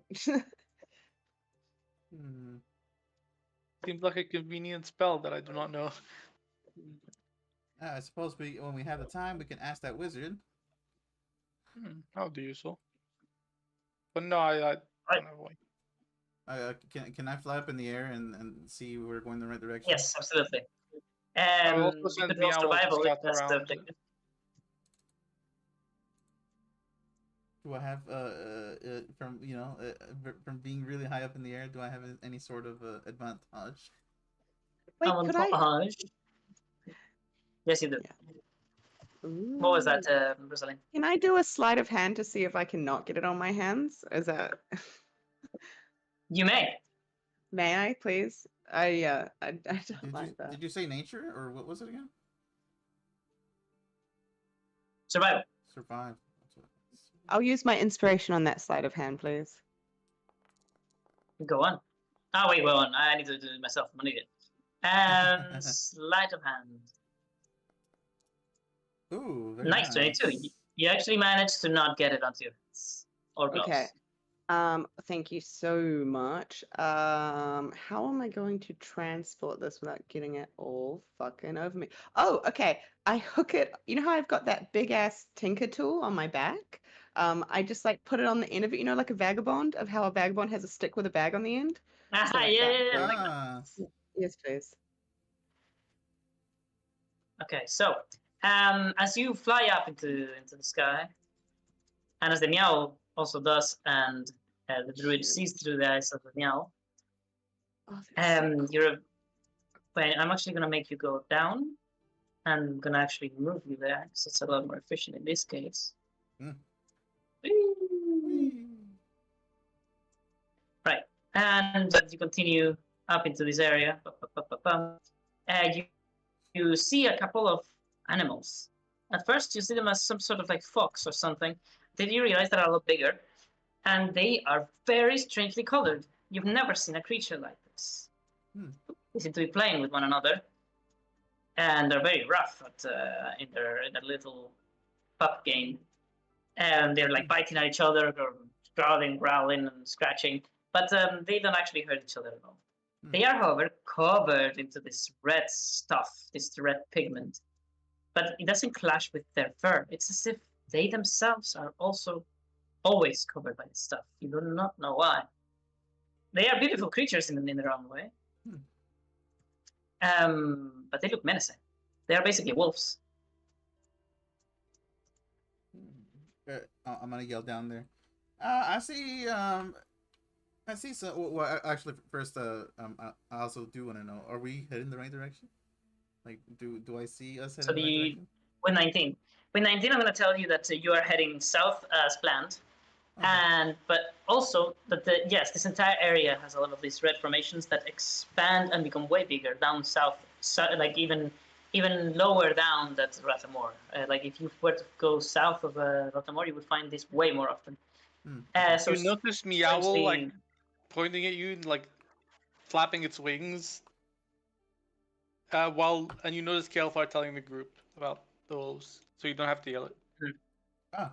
Speaker 2: Seems like a convenient spell that I do not know.
Speaker 3: I suppose when we have the time, we can ask that wizard.
Speaker 2: I'll do so. But no, I don't have one.
Speaker 3: Can I fly up in the air and see we're going the right direction?
Speaker 1: Yes, absolutely.
Speaker 2: I'll also
Speaker 1: You
Speaker 2: send
Speaker 1: could roll
Speaker 2: Meow to
Speaker 1: survival if
Speaker 2: scout
Speaker 1: that's the
Speaker 2: around.
Speaker 1: objective.
Speaker 3: Do I have from from being really high up in the air? Do I have any sort of advantage?
Speaker 5: Wait, could I?
Speaker 1: Avantage. Yes, you do. What was that, Rosalind?
Speaker 5: Can I do a sleight of hand to see if I can not get it on my hands? Is that?
Speaker 1: You may.
Speaker 5: May I, please? I don't like that.
Speaker 3: Did you say nature or what was it again?
Speaker 1: Survival.
Speaker 3: Survive.
Speaker 5: I'll use my inspiration on that sleight of hand, please.
Speaker 1: Go on. Oh wait, go on. I need to do it myself. I'm an idiot. And sleight of hand.
Speaker 3: Ooh, very
Speaker 1: Nice, 22. You actually managed to not get it onto your hands or gloves.
Speaker 5: Okay. Thank you so much. How am I going to transport this without getting it all fucking over me? Oh, okay. I hook it. You know how I've got that big ass tinker tool on my back? I just like put it on the end of it, like a vagabond, of how a vagabond has a stick with a bag on the end. So like
Speaker 1: yeah,
Speaker 5: that.
Speaker 1: yeah, yeah.
Speaker 3: Ah.
Speaker 5: Yes, please.
Speaker 1: Okay, so as you fly up into the sky, and as the meow also does, and the druid sees through the eyes of the meow,
Speaker 5: Oh, that's so cool.
Speaker 1: you're. Well, I'm actually gonna make you go down. I'm gonna actually move you there, because it's a lot more efficient in this case.
Speaker 3: Whee!
Speaker 1: Right, and as you continue up into this area, you see a couple of animals. At first, you see them as some sort of like fox or something. Then you realize they're a lot bigger, and they are very strangely colored. You've never seen a creature like this. They seem to be playing with one another, and they're very rough in their little pup game. And they're like biting at each other, or growling, and scratching. But they don't actually hurt each other at all. They are, however, covered into this red stuff, this red pigment. But it doesn't clash with their fur. It's as if they themselves are also always covered by this stuff. You do not know why. They are beautiful creatures in their own way. But they look menacing. They are basically wolves.
Speaker 3: I'm gonna yell down there. I see. I see. So, well, actually, first, I also do want to know: are we heading the right direction? Like, do I see us heading the right direction?
Speaker 1: With 19, I'm gonna tell you that you are heading south as planned, but also that this entire area has a lot of these red formations that expand and become way bigger down south. So, like even even lower down than Ratamor. Like if you were to go south of Ratamor, you would find this way more often. So
Speaker 2: You notice Meowl like
Speaker 1: strangely-
Speaker 2: pointing at you and like flapping its wings. And you notice Kael'thar telling the group about the wolves, so you don't have to yell it.
Speaker 3: Ah.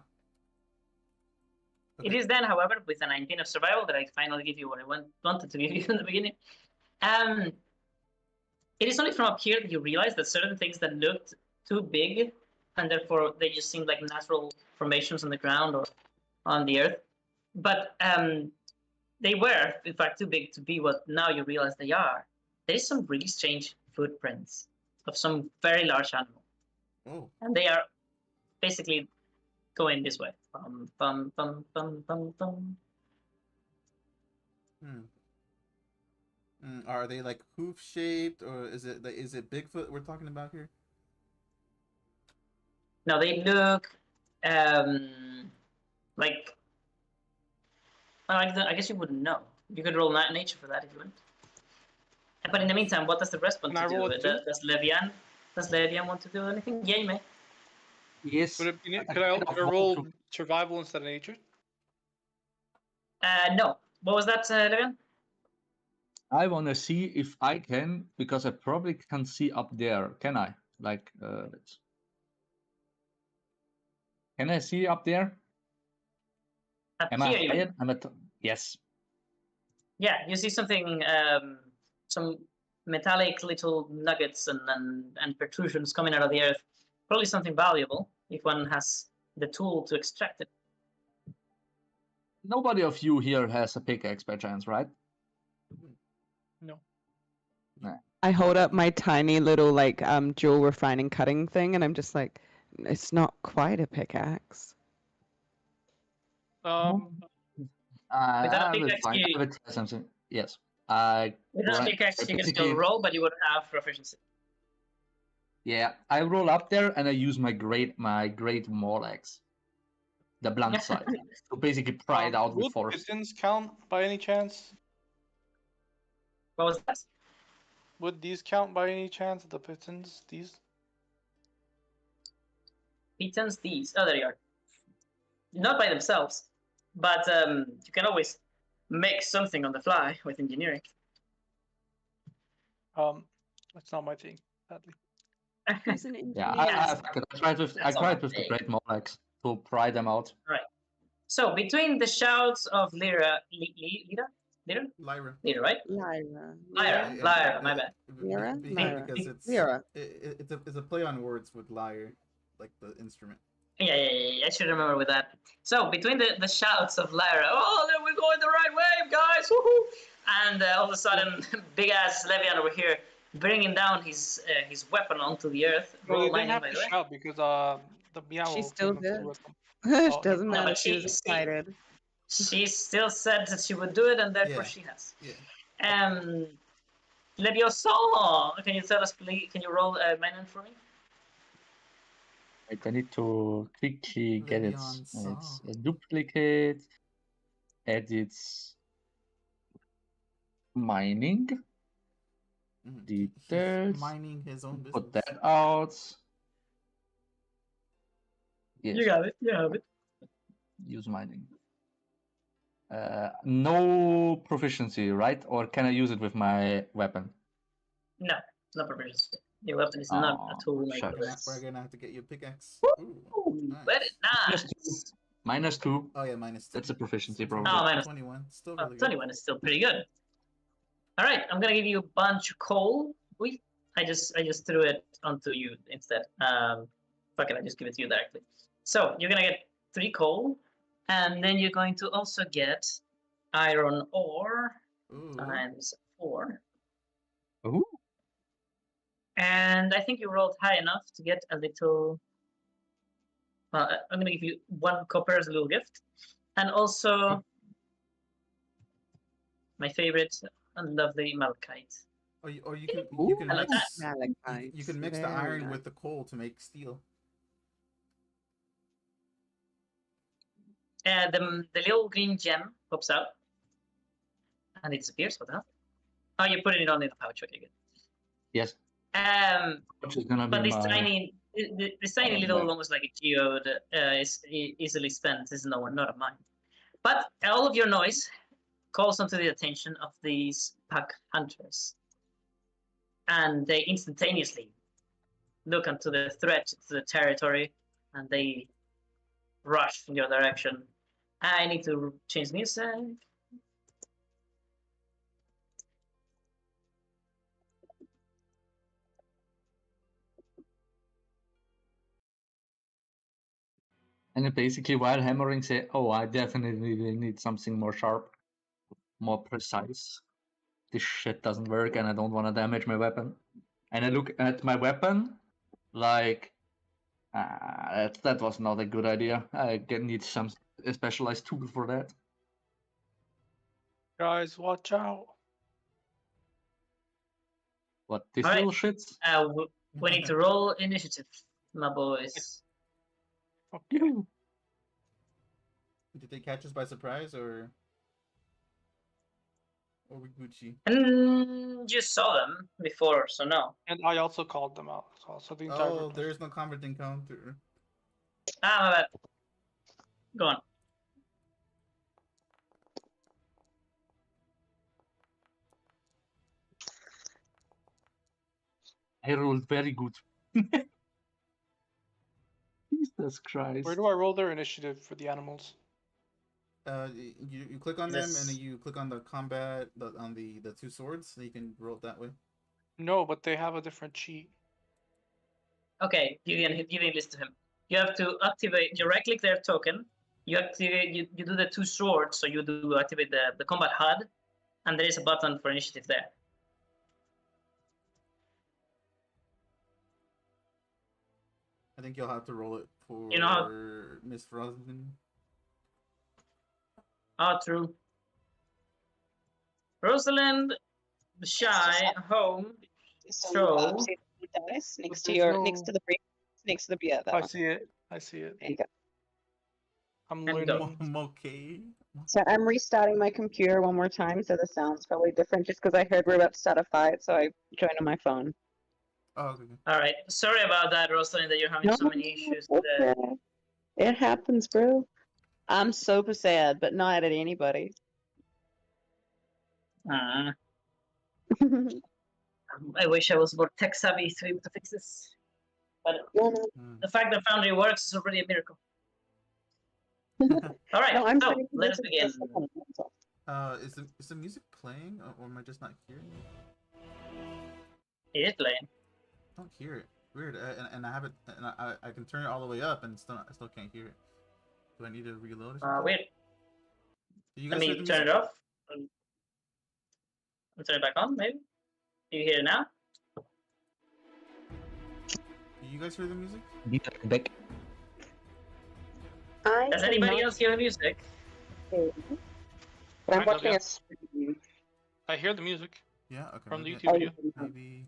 Speaker 1: It is then, however, with a 19 of survival that I finally give you what I wanted to give you in the beginning. It is only from up here that you realize that certain things that looked too big, and therefore they just seemed like natural formations on the ground or on the earth, but they were, in fact, too big to be what now you realize they are. There is some really strange footprints of some very large animal.
Speaker 3: Oh.
Speaker 1: And they are basically going this way. Bum, bum, bum, bum, bum, bum.
Speaker 3: Are they like hoof shaped, or is it Bigfoot we're talking about here?
Speaker 1: Now they look like. Well, I guess you wouldn't know. You could roll nature for that if you want. But in the meantime, what does the rest want
Speaker 2: Can I
Speaker 1: to do?
Speaker 2: roll a two?
Speaker 1: Does Levian want to do anything? Yeah, you may.
Speaker 6: Yes.
Speaker 2: Could
Speaker 6: I
Speaker 2: I
Speaker 6: kind of want
Speaker 2: roll
Speaker 6: to-
Speaker 2: survival instead of nature?
Speaker 1: No. What was that, Levian?
Speaker 6: I want to see if I can, because I probably can see up there. Can I? Like, can I see up there?
Speaker 1: Up
Speaker 6: Am
Speaker 1: here,
Speaker 6: I
Speaker 1: you mean?
Speaker 6: higher? I'm at. Yes.
Speaker 1: Yeah, you see something, some metallic little nuggets and protrusions coming out of the earth. Probably something valuable if one has the tool to extract it.
Speaker 6: Nobody of you here has a pickaxe by chance, right?
Speaker 2: No.
Speaker 4: I hold up my tiny little like jewel refining cutting thing, and I'm just like, it's not quite a pickaxe.
Speaker 1: Without a
Speaker 6: I will
Speaker 1: pickaxe,
Speaker 6: find.
Speaker 1: you-
Speaker 6: I will try something. Yes. I.
Speaker 1: Without a
Speaker 6: Right,
Speaker 1: pickaxe, you can
Speaker 6: basically-
Speaker 1: still roll, but you would have proficiency.
Speaker 6: Yeah, I roll up there and I use my great maul axe, the blunt side, to basically pry it out with
Speaker 2: Would
Speaker 6: force.
Speaker 2: pigeons count by any chance?
Speaker 1: What was that?
Speaker 2: Would these count by any chance? The pigeons, these?
Speaker 1: Pitons, these. Oh, there you are. Not by themselves, but you can always make something on the fly with engineering.
Speaker 2: That's not my thing, sadly.
Speaker 4: Who's an
Speaker 6: Yeah,
Speaker 4: engineer?
Speaker 6: I tried with
Speaker 1: That's all I'm
Speaker 6: the
Speaker 1: saying.
Speaker 6: great maul axe to pry them out.
Speaker 1: So between the shouts of Lyra,
Speaker 3: Lyra.
Speaker 1: Lyra, right?
Speaker 4: Lyra.
Speaker 1: Lyra, my bad.
Speaker 4: Lyra? Lyra.
Speaker 3: Because it's
Speaker 4: Lyra.
Speaker 3: it's a play on words with lyre, like the instrument.
Speaker 1: Yeah, I should remember with that. So between the shouts of Lyra, oh, we're going the right way, guys, woohoo! And all of a sudden, big ass Levian over here bringing down his weapon onto the earth.
Speaker 2: Well,
Speaker 1: Roll
Speaker 2: they didn't
Speaker 1: mining,
Speaker 2: have
Speaker 1: by
Speaker 2: to
Speaker 1: the way.
Speaker 2: shout because the meow.
Speaker 4: She still
Speaker 2: came
Speaker 4: did.
Speaker 2: with them.
Speaker 4: It
Speaker 2: Oh,
Speaker 4: doesn't
Speaker 2: no,
Speaker 4: matter.
Speaker 1: but
Speaker 4: She was
Speaker 1: she-
Speaker 4: excited.
Speaker 1: She still said that she would do it, and therefore
Speaker 3: Yeah.
Speaker 1: she has.
Speaker 3: Yeah.
Speaker 1: Leviosa, can you tell us, please? Can you roll mining for me?
Speaker 6: Wait, I need to quickly get it.
Speaker 3: Leviosa.
Speaker 6: It's a duplicate. Edits. Mining.
Speaker 3: He's
Speaker 6: Details.
Speaker 3: mining his own business.
Speaker 6: Put that out. Yes.
Speaker 1: You got it. You have it.
Speaker 6: Use mining. No proficiency, right? Or can I use it with my weapon?
Speaker 1: No, not proficiency. Your weapon is not
Speaker 6: Oh,
Speaker 1: a tool like
Speaker 6: shucks.
Speaker 1: this.
Speaker 3: We're gonna have to get you a pickaxe. Ooh,
Speaker 1: Ooh,
Speaker 3: nice.
Speaker 1: very
Speaker 6: Minus
Speaker 1: nice.
Speaker 6: -2.
Speaker 3: Oh yeah, minus 2.
Speaker 6: That's a proficiency,
Speaker 3: So
Speaker 6: probably.
Speaker 1: Oh, minus-
Speaker 3: 21. Still
Speaker 1: Oh,
Speaker 3: really good.
Speaker 1: 21 is still pretty good. All right, I'm gonna give you a bunch of coal. I just threw it onto you instead. Fuck it, I just give it to you directly. So you're gonna get 3 coal, and then you're going to also get iron ore
Speaker 3: Ooh.
Speaker 1: times 4.
Speaker 6: Ooh.
Speaker 1: And I think you rolled high enough to get a little. Well, I'm gonna give you 1 copper as a little gift, and also my favorite and lovely malachite.
Speaker 3: Or you can
Speaker 1: I like
Speaker 3: mix
Speaker 4: Malachite.
Speaker 3: you can mix the
Speaker 4: Very
Speaker 3: iron
Speaker 4: nice.
Speaker 3: with the coal to make steel.
Speaker 1: The little green gem pops out, and it disappears. What the hell? Oh, you're putting it on in the pouch. Okay, good.
Speaker 6: Yes. Which is gonna
Speaker 1: But
Speaker 6: be
Speaker 1: this
Speaker 6: my
Speaker 1: tiny little,
Speaker 6: back.
Speaker 1: almost like a geode, is easily spent. Is not of mine. But all of your noise calls onto the attention of these pack hunters, and they instantaneously look into the threat to the territory, and they rush in your direction. I need to change music.
Speaker 6: And basically, while hammering, say, "Oh, I definitely need something more sharp, more precise. This shit doesn't work, and I don't want to damage my weapon." And I look at my weapon, like, that was not a good idea. I need some specialized tool for that.
Speaker 2: Guys, watch out.
Speaker 6: What, this
Speaker 1: All right.
Speaker 6: little shits?
Speaker 1: We need to roll initiative, my boys.
Speaker 2: Okay.
Speaker 3: Did they catch us by surprise or we Gucci?
Speaker 1: And you saw them before, so no.
Speaker 2: And I also called them out. So the entire
Speaker 3: Oh,
Speaker 2: group.
Speaker 3: there is no combat encounter.
Speaker 1: My bad. Go on.
Speaker 6: I rolled very good. Jesus Christ.
Speaker 2: Where do I roll their initiative for the animals?
Speaker 3: You click on them and then you click on the combat on the two swords, and you can roll it that way.
Speaker 2: No, but they have a different cheat.
Speaker 1: Okay, you didn't listen to him. You have to activate. You right click their token. You activate. You do the two swords, so you do activate the combat HUD, and there is a button for initiative there.
Speaker 3: I think you'll have to roll it for Miss Frozen.
Speaker 1: Oh, true. Rosalind, Shy, Home, So
Speaker 5: see the dice next to
Speaker 2: there's
Speaker 5: your
Speaker 2: no-
Speaker 5: next to the beer. That
Speaker 2: I
Speaker 5: one.
Speaker 2: see it. I see it.
Speaker 5: There you go.
Speaker 2: I'm
Speaker 1: And
Speaker 2: learning.
Speaker 3: Okay.
Speaker 5: So I'm restarting my computer one more time, so the sound's probably different just because I heard we're about to start a fight, so I joined on my phone.
Speaker 3: Oh, okay.
Speaker 1: all right. Sorry about that, Rosalind, that you're having so many issues with the.
Speaker 5: okay. It happens, bro. I'm super sad, but not at anybody.
Speaker 1: I wish I was more tech savvy to be able to fix this. But the fact that Foundry works is already a miracle. All right,
Speaker 5: No, I'm
Speaker 1: so
Speaker 5: saying
Speaker 1: let us
Speaker 5: this is
Speaker 1: begin.
Speaker 5: just the point, that's all.
Speaker 3: Is the music playing, or am I just not hearing it?
Speaker 1: It is playing.
Speaker 3: I don't hear it. Weird. And I have it, and I can turn it all the way up, and I still can't hear it. Do I need to reload or something?
Speaker 1: Weird.
Speaker 3: Do you
Speaker 1: Let
Speaker 3: guys hear
Speaker 1: me
Speaker 3: the
Speaker 1: turn it
Speaker 3: music?
Speaker 1: off. I'll turn it back on, maybe. Do you hear it now?
Speaker 3: Do you guys hear the music?
Speaker 6: Back.
Speaker 1: Does anybody else hear the music?
Speaker 5: But I'm
Speaker 2: Kind of,
Speaker 5: watching
Speaker 2: yeah.
Speaker 5: a stream.
Speaker 2: I hear the music
Speaker 3: Yeah. Okay.
Speaker 2: from the
Speaker 3: maybe
Speaker 2: YouTube video.
Speaker 3: Maybe.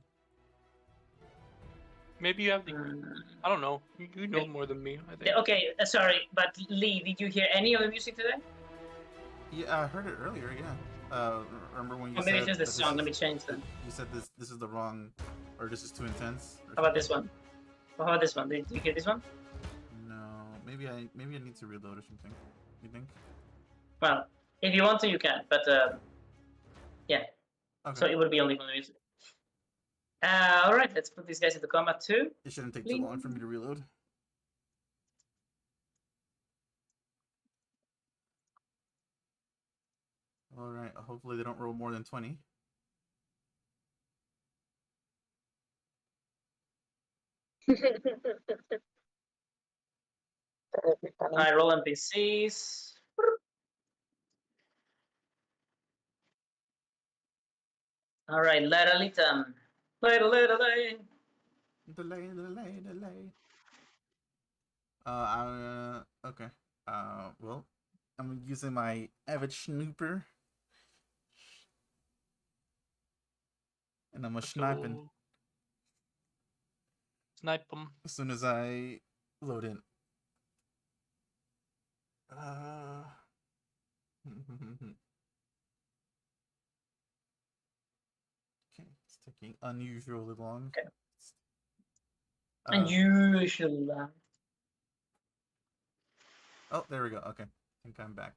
Speaker 2: Maybe you have the. I don't know. You know more than me, I think.
Speaker 1: Okay, sorry, but Lee, did you hear any of the music today?
Speaker 3: Yeah, I heard it earlier. Yeah. Remember when you
Speaker 1: Or maybe
Speaker 3: said
Speaker 1: it's just the
Speaker 3: that
Speaker 1: song. Let me change them.
Speaker 3: You said this is the wrong, or this is too intense. Or
Speaker 1: How about this one? Well, how about this one? Did you hear this one?
Speaker 3: No, maybe I need to reload or something. You think?
Speaker 1: Well, if you want to, you can. But yeah.
Speaker 3: Okay.
Speaker 1: So it would be only from the music. All right, let's put these guys into combat too.
Speaker 3: It shouldn't take too long for me to reload. All right. Hopefully they don't roll more than 20.
Speaker 1: I roll NPCs. All right, Leralitam. Delay.
Speaker 3: Delay. Okay. Well, I'm using my avid snooper. And I'm a sniping
Speaker 2: Snipe them.
Speaker 3: as soon as I load in. Okay, let's take taking unusually long.
Speaker 1: Okay.
Speaker 3: Uh,
Speaker 1: Unusual.
Speaker 3: Oh, there we go. Okay, I think I'm back.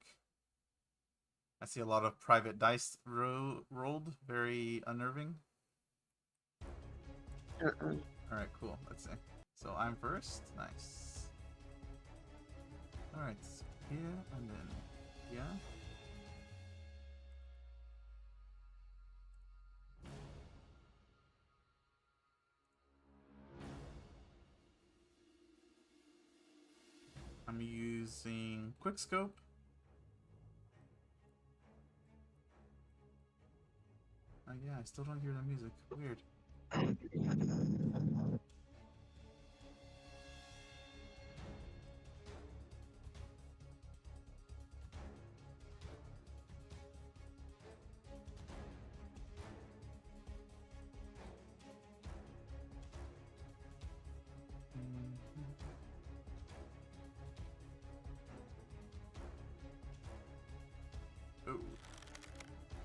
Speaker 3: I see a lot of private dice rolled. Very unnerving. All right, cool. Let's see. So I'm first. Nice. All right, here and then yeah. I'm using quickscope. Oh yeah, I still don't hear the music. Weird. Oh,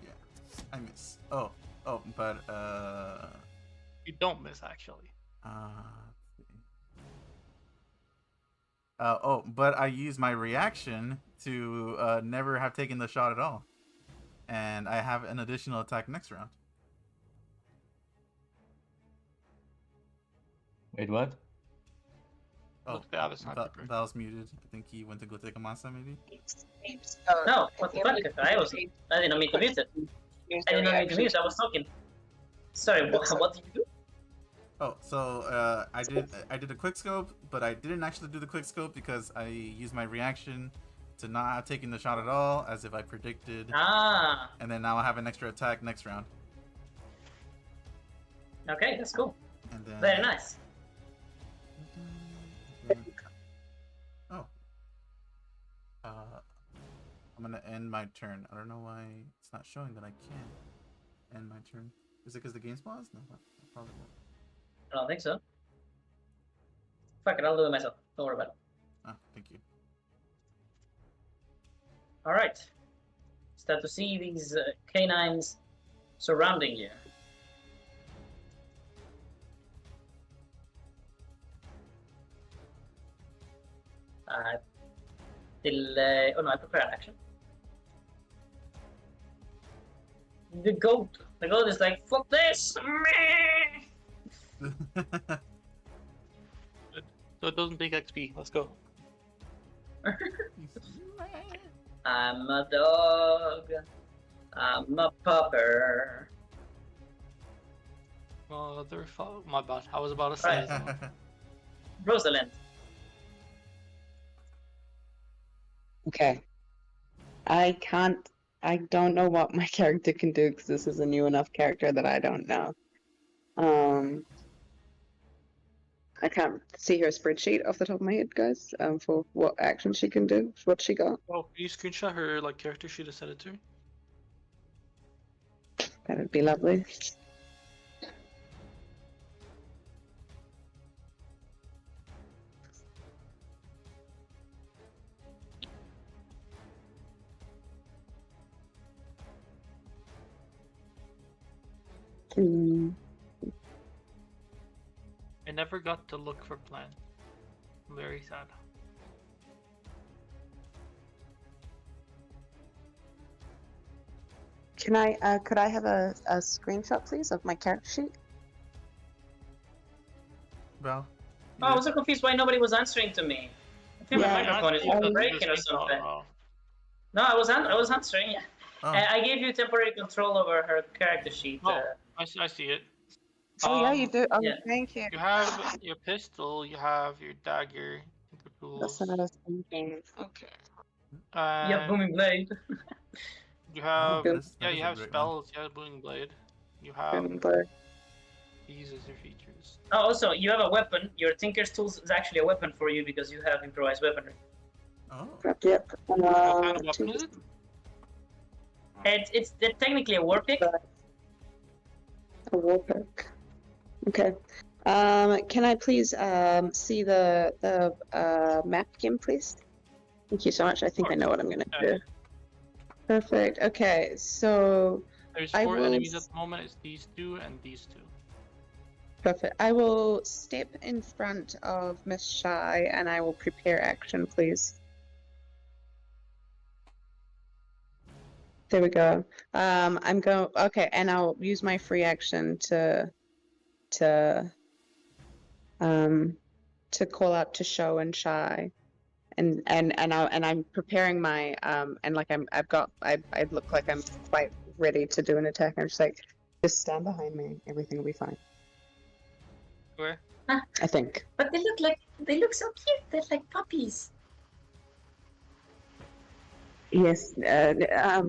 Speaker 3: yeah, I miss. Oh, but
Speaker 2: You don't miss, actually.
Speaker 3: But I use my reaction to never have taken the shot at all, and I have an additional attack next round.
Speaker 6: Wait, what?
Speaker 3: Oh,
Speaker 2: Look, the other sniper.
Speaker 3: that was muted. I think he went to go take a monster, maybe.
Speaker 1: No, what the fuck? I didn't mean to mute it. I didn't mean to mute. I was talking. Sorry, what did you do?
Speaker 3: Oh, so I did a quick scope, but I didn't actually do the quick scope because I used my reaction to not have taken the shot at all, as if I predicted.
Speaker 1: Ah.
Speaker 3: And then now I have an extra attack next round.
Speaker 1: Okay, that's cool.
Speaker 3: And then,
Speaker 1: Very nice.
Speaker 3: Oh. I'm gonna end my turn. I don't know why it's not showing that I can end my turn. Is it because the game's paused? No, probably not.
Speaker 1: I don't think so. Fuck it, I'll do it myself. Don't worry about it.
Speaker 3: Oh, thank you.
Speaker 1: Alright. Start to see these canines surrounding you. Oh no, I prepare an action. The goat is like, fuck this!
Speaker 2: So it doesn't take XP. Let's go.
Speaker 1: I'm a dog. I'm a pupper.
Speaker 2: Motherfucker. My bad. I was about to say something.
Speaker 1: Rosalind.
Speaker 4: Okay. I don't know what my character can do because this is a new enough character that I don't know. I can't see her spreadsheet off the top of my head, guys, for what action she can do, what she got.
Speaker 2: Oh, can you screenshot her character sheet and send it to me?
Speaker 4: That would be lovely.
Speaker 2: I never got to look for plan. I'm very sad.
Speaker 4: Can I, could I have a screenshot, please, of my character sheet?
Speaker 3: Well.
Speaker 1: Oh, I was so confused why nobody was answering to me. I think my microphone is breaking or something. No, I was answering. Yeah.
Speaker 3: Oh.
Speaker 1: I gave you temporary control over her character sheet.
Speaker 2: Oh, I see it.
Speaker 4: Oh yeah, you do. Oh,
Speaker 1: yeah.
Speaker 4: thank you.
Speaker 2: You have your pistol, you have your dagger, your tools.
Speaker 4: That's what I was thinking.
Speaker 2: Okay.
Speaker 1: You have booming blade.
Speaker 2: You have
Speaker 3: you
Speaker 2: have spells. You have booming blade. You have these as your features.
Speaker 1: Oh, also you have a weapon. Your Tinker's tools is actually a weapon for you because you have improvised weaponry.
Speaker 3: Oh.
Speaker 4: Yep.
Speaker 2: What kind of weapon is it?
Speaker 1: It's technically a war pick.
Speaker 4: A war pick. Okay. Can I please see the map again, please? Thank you so much. I think I know what I'm gonna do. Perfect. Okay, so
Speaker 2: there's 4 enemies at the moment. It's these two and these two.
Speaker 5: Perfect. I will step in front of Miss Shy and I will prepare action, please. There we go. I'm going. Okay, and I'll use my free action to call out to Show and Shy, and I'm preparing my and like I look like I'm quite ready to do an attack. I'm just like, just stand behind me. Everything will be fine.
Speaker 2: Where?
Speaker 5: I think.
Speaker 1: But they look so cute. They're like puppies.
Speaker 5: Yes. Not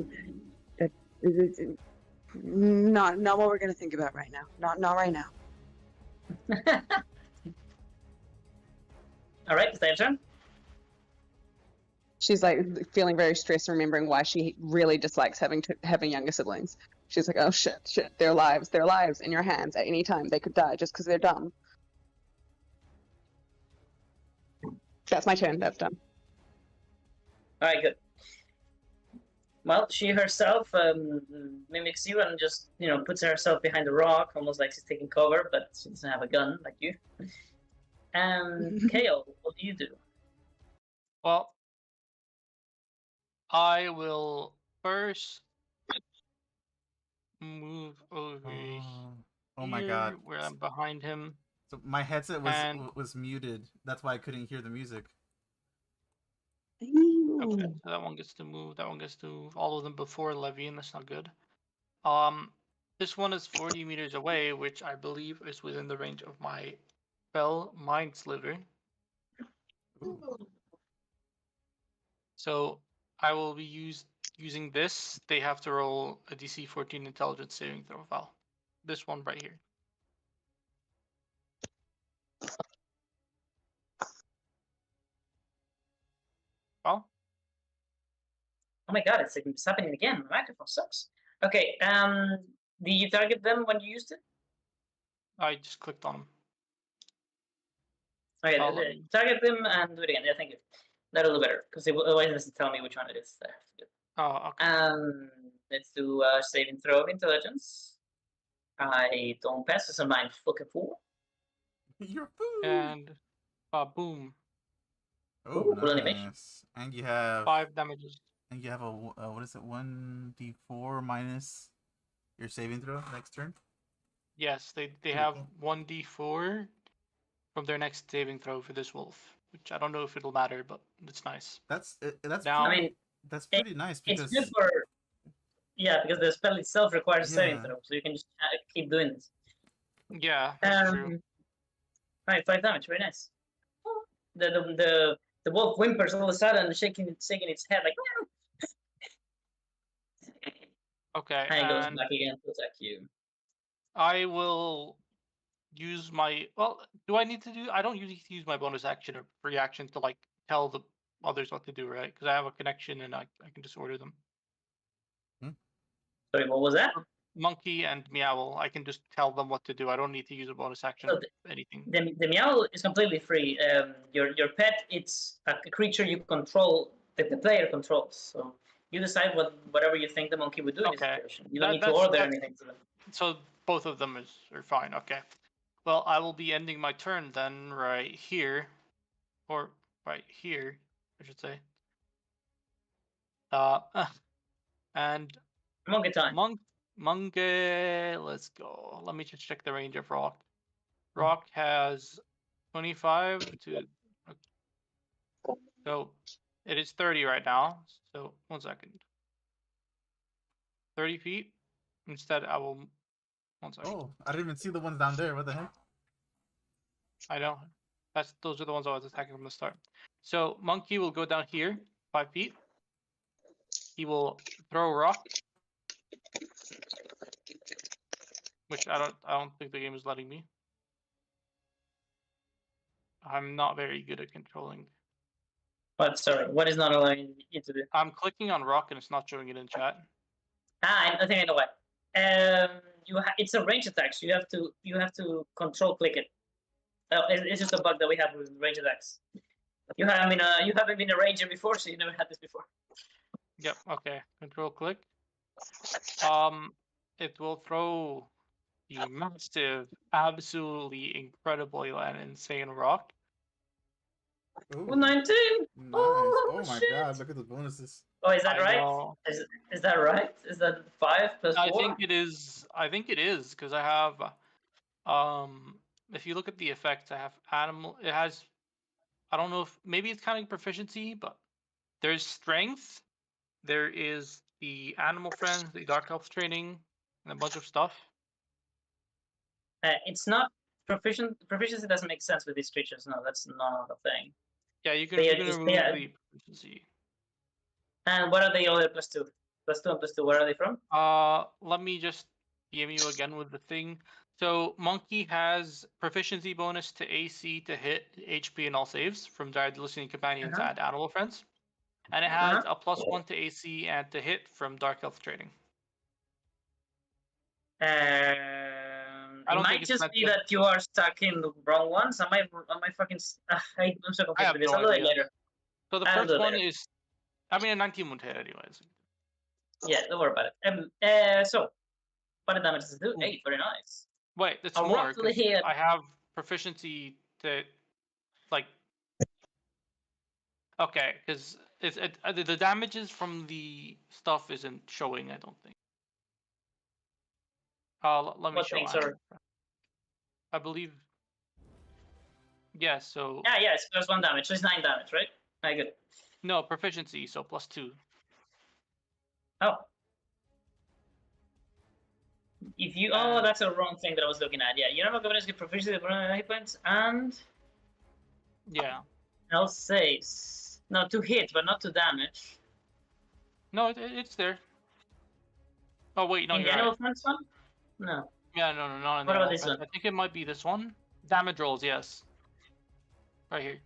Speaker 5: what we're gonna think about right now. Not right now.
Speaker 1: All right, it's their turn.
Speaker 5: She's like feeling very stressed, remembering why she really dislikes having younger siblings. She's like, oh shit, their lives in your hands at any time. They could die just because they're dumb. That's my turn. That's done.
Speaker 1: All right, good. Well, she herself mimics you and just, puts herself behind a rock, almost like she's taking cover, but she doesn't have a gun like you. And Kale, what do you do?
Speaker 2: Well, I will first move over
Speaker 3: Oh my god.
Speaker 2: where I'm behind him.
Speaker 3: So my headset was muted. That's why I couldn't hear the music.
Speaker 2: Okay, so that one gets to move. That one gets to move. All of them before Levian. That's not good. This one is 40 meters away, which I believe is within the range of my spell Mind Sliver. So I will be using this. They have to roll a DC 14 Intelligence saving throw file. This one right here. Oh.
Speaker 1: Oh my god, it's happening again. The microphone sucks. Okay, did you target them when you used it?
Speaker 2: I just clicked on them.
Speaker 1: Okay, target them and do it again. Yeah, thank you. That'll do better, because otherwise it doesn't tell me which one it is that I have to do.
Speaker 2: Oh, okay.
Speaker 1: Let's do a saving throw of intelligence. I don't pass, as a mind fucking fool.
Speaker 3: You're a fool.
Speaker 2: And boom.
Speaker 3: Oh, nice. And you have
Speaker 2: 5 damages.
Speaker 3: And you have a what is it? 1d4 minus your saving throw next turn.
Speaker 2: Yes, they have 1d4 from their next saving throw for this wolf, which I don't know if it'll matter, but it's nice.
Speaker 3: That's
Speaker 2: now.
Speaker 3: That's pretty nice because
Speaker 1: it's good for because the spell itself requires a saving throw, so you can just keep doing this.
Speaker 2: Yeah, that's true.
Speaker 1: Alright, 5 damage, very nice. The wolf whimpers all of a sudden, shaking its head like.
Speaker 2: Okay,
Speaker 1: and it goes back again to attack you.
Speaker 2: I will use my do I need to do? I don't usually use my bonus action or free action to like tell the others what to do, right? Because I have a connection and I can just order them.
Speaker 1: Sorry, what was that?
Speaker 2: Monkey and Meowl, I can just tell them what to do. I don't need to use a bonus action or anything.
Speaker 1: The Meowl is completely free. Your pet, it's a creature you control, that the player controls. So you decide whatever you think the monkey would do in this situation. You don't need to order anything to them.
Speaker 2: So both of them are fine. Okay. Well, I will be ending my turn then right here, or right here, I should say. And
Speaker 1: monkey time.
Speaker 2: Monkey, let's go. Let me just check the range of Rock. Rock has 25 to. So it is 30 right now. So 1 second. 30 feet. Instead, I will. 1 second.
Speaker 3: Oh, I didn't even see the ones down there. What the heck?
Speaker 2: I know. Those are the ones I was attacking from the start. So Monkey will go down here, 5 feet. He will throw a rock, which I don't think the game is letting me. I'm not very good at controlling.
Speaker 1: But sorry, what is not allowing you to do?
Speaker 2: I'm clicking on rock and it's not showing it in chat.
Speaker 1: I think I know why. It's a range attack, so you have to control click it. It's just a bug that we have with range attacks. You haven't been a ranger before, so you never had this before.
Speaker 2: Yep. Okay. Control click. It will throw the massive, absolutely incredible and insane rock.
Speaker 3: Ooh,
Speaker 1: 19.
Speaker 3: nice.
Speaker 1: Oh,
Speaker 3: Oh my
Speaker 1: shit.
Speaker 3: god, look at the bonuses.
Speaker 1: Oh, is that
Speaker 2: I
Speaker 1: right?
Speaker 2: know.
Speaker 1: Is that right? Is that 5 plus 4?
Speaker 2: I think it is. I think it is because I have. If you look at the effects, I have animal. It has. I don't know if maybe it's counting proficiency, but there's strength. There is the animal friends, the dark elf training, and a bunch of stuff.
Speaker 1: It's not proficiency doesn't make sense with these creatures. No, that's not a thing.
Speaker 2: Yeah, you can
Speaker 1: They
Speaker 2: you
Speaker 1: are
Speaker 2: can
Speaker 1: just-
Speaker 2: remove
Speaker 1: they are-
Speaker 2: the proficiency.
Speaker 1: And what are the other plus 2? Plus 2 and plus 2, where are they from?
Speaker 2: Let me just DM you again with the thing. So monkey has proficiency bonus to AC to hit, HP, and all saves from direct listening companions
Speaker 1: Uh-huh.
Speaker 2: and animal friends, and it has a +1 to AC and to hit from dark elf training.
Speaker 1: It
Speaker 2: don't think
Speaker 1: might
Speaker 2: it's
Speaker 1: just
Speaker 2: meant
Speaker 1: be
Speaker 2: to-
Speaker 1: that you are stuck in the wrong ones. Am I fucking? I'm so
Speaker 2: I
Speaker 1: confused
Speaker 2: have
Speaker 1: with this.
Speaker 2: no
Speaker 1: I'll do it
Speaker 2: idea.
Speaker 1: later.
Speaker 2: So the
Speaker 1: I'll do
Speaker 2: first
Speaker 1: it
Speaker 2: one
Speaker 1: later.
Speaker 2: is, I mean, a 19 won't hit anyways.
Speaker 1: Yeah, don't worry about it. So, what the damage does it do?
Speaker 2: Ooh.
Speaker 1: 8, very nice.
Speaker 2: Wait, it's
Speaker 1: I'll
Speaker 2: more
Speaker 1: roll to the
Speaker 2: 'cause
Speaker 1: hit.
Speaker 2: I have proficiency to, like. Okay, because the damages from the stuff isn't showing. I don't think. Let me
Speaker 1: What
Speaker 2: show.
Speaker 1: thing, sorry?
Speaker 2: I believe. Yeah. So
Speaker 1: Yeah, it's plus 1 damage. So it's 9 damage, right? Very good.
Speaker 2: no proficiency, so +2.
Speaker 1: Oh. If you that's a wrong thing that I was looking at. Yeah, you never go get proficiency with hit points and
Speaker 2: Yeah.
Speaker 1: I'll say no to hit, but not to damage.
Speaker 2: No, it's there. Oh wait, no,
Speaker 1: In the
Speaker 2: you're
Speaker 1: animal
Speaker 2: right.
Speaker 1: friends one? No.
Speaker 2: Yeah, no, not in
Speaker 1: What
Speaker 2: the
Speaker 1: about
Speaker 2: animal
Speaker 1: this
Speaker 2: friends.
Speaker 1: one?
Speaker 2: I think it might be this one. Damage rolls, yes. Right here.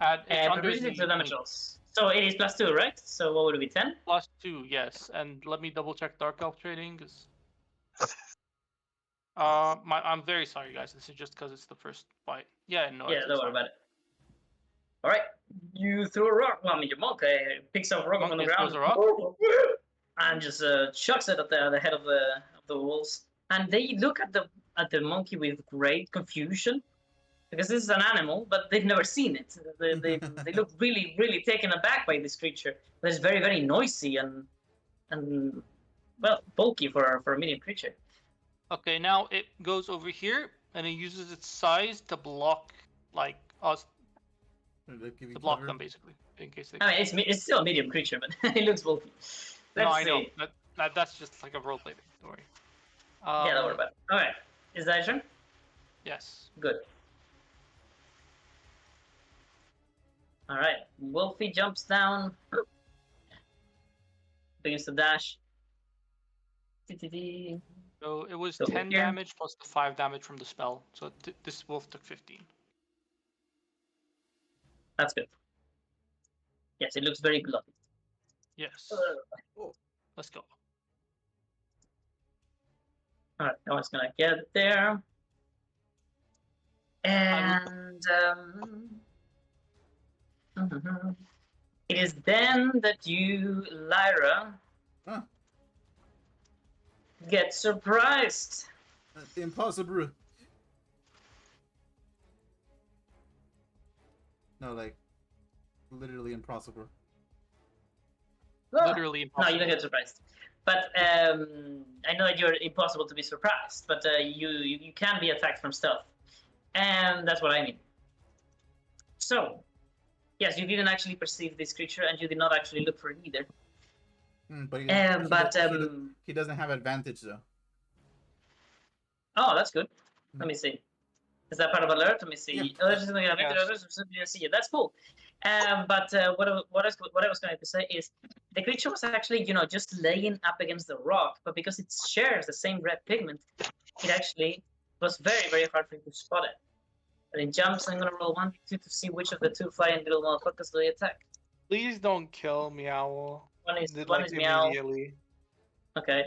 Speaker 2: It's under
Speaker 1: Proficiency
Speaker 2: the
Speaker 1: to damage rolls. So it is plus 2, right? So what would it be? 10?
Speaker 2: +2, yes. And let me double check dark elf trading because. I'm very sorry, guys. This is just because it's the first fight. Yeah, no.
Speaker 1: Yeah,
Speaker 2: it's
Speaker 1: don't worry
Speaker 2: fine.
Speaker 1: about it. All right, you throw a rock. Well, I mean, your monk picks up a rock from the
Speaker 2: Monkey
Speaker 1: ground
Speaker 2: throws a rock?
Speaker 1: and just chucks it at the head of the wolves. And they look at the monkey with great confusion because this is an animal, but they've never seen it. They look really, really taken aback by this creature. It's very, very noisy and well, bulky for a medium creature.
Speaker 2: Okay, now it goes over here and it uses its size to block, like us, to block them basically, in case they.
Speaker 1: I mean, it's still a medium creature, but it looks bulky.
Speaker 2: No,
Speaker 1: Let's
Speaker 2: I know.
Speaker 1: see.
Speaker 2: That's just like a roleplay thing. Don't worry.
Speaker 1: Yeah, don't worry about it. All right, is that your turn?
Speaker 2: Yes.
Speaker 1: Good. All right, Wolfie jumps down, begins to dash.
Speaker 2: So it was
Speaker 1: So
Speaker 2: 10
Speaker 1: here.
Speaker 2: damage plus the 5 damage from the spell. So this wolf took 15.
Speaker 1: That's good. Yes, it looks very bloody.
Speaker 2: Yes. Let's go.
Speaker 1: All right, no one's gonna get there. And it is then that you, Lyra, get surprised.
Speaker 3: Impossible. No, like literally impossible.
Speaker 2: Literally impossible.
Speaker 1: No, you don't get surprised. But I know that you're impossible to be surprised, but you can be attacked from stealth. And that's what I mean. So, yes, you didn't actually perceive this creature, and you did not actually look for it either.
Speaker 3: But he doesn't have advantage though.
Speaker 1: Oh, that's good. Let me see. Is that part of alert? Let me see.
Speaker 3: Yeah.
Speaker 1: Others didn't see it. That's cool. But what I was going to say is the creature was actually, just laying up against the rock, but because it shares the same red pigment, it actually was very, very hard for you to spot it. But it jumps. I'm going to roll 1d2 to see which of the two flying little motherfuckers do they attack.
Speaker 2: Please don't kill Meow.
Speaker 1: One is
Speaker 2: Meow.
Speaker 1: Meow. Okay.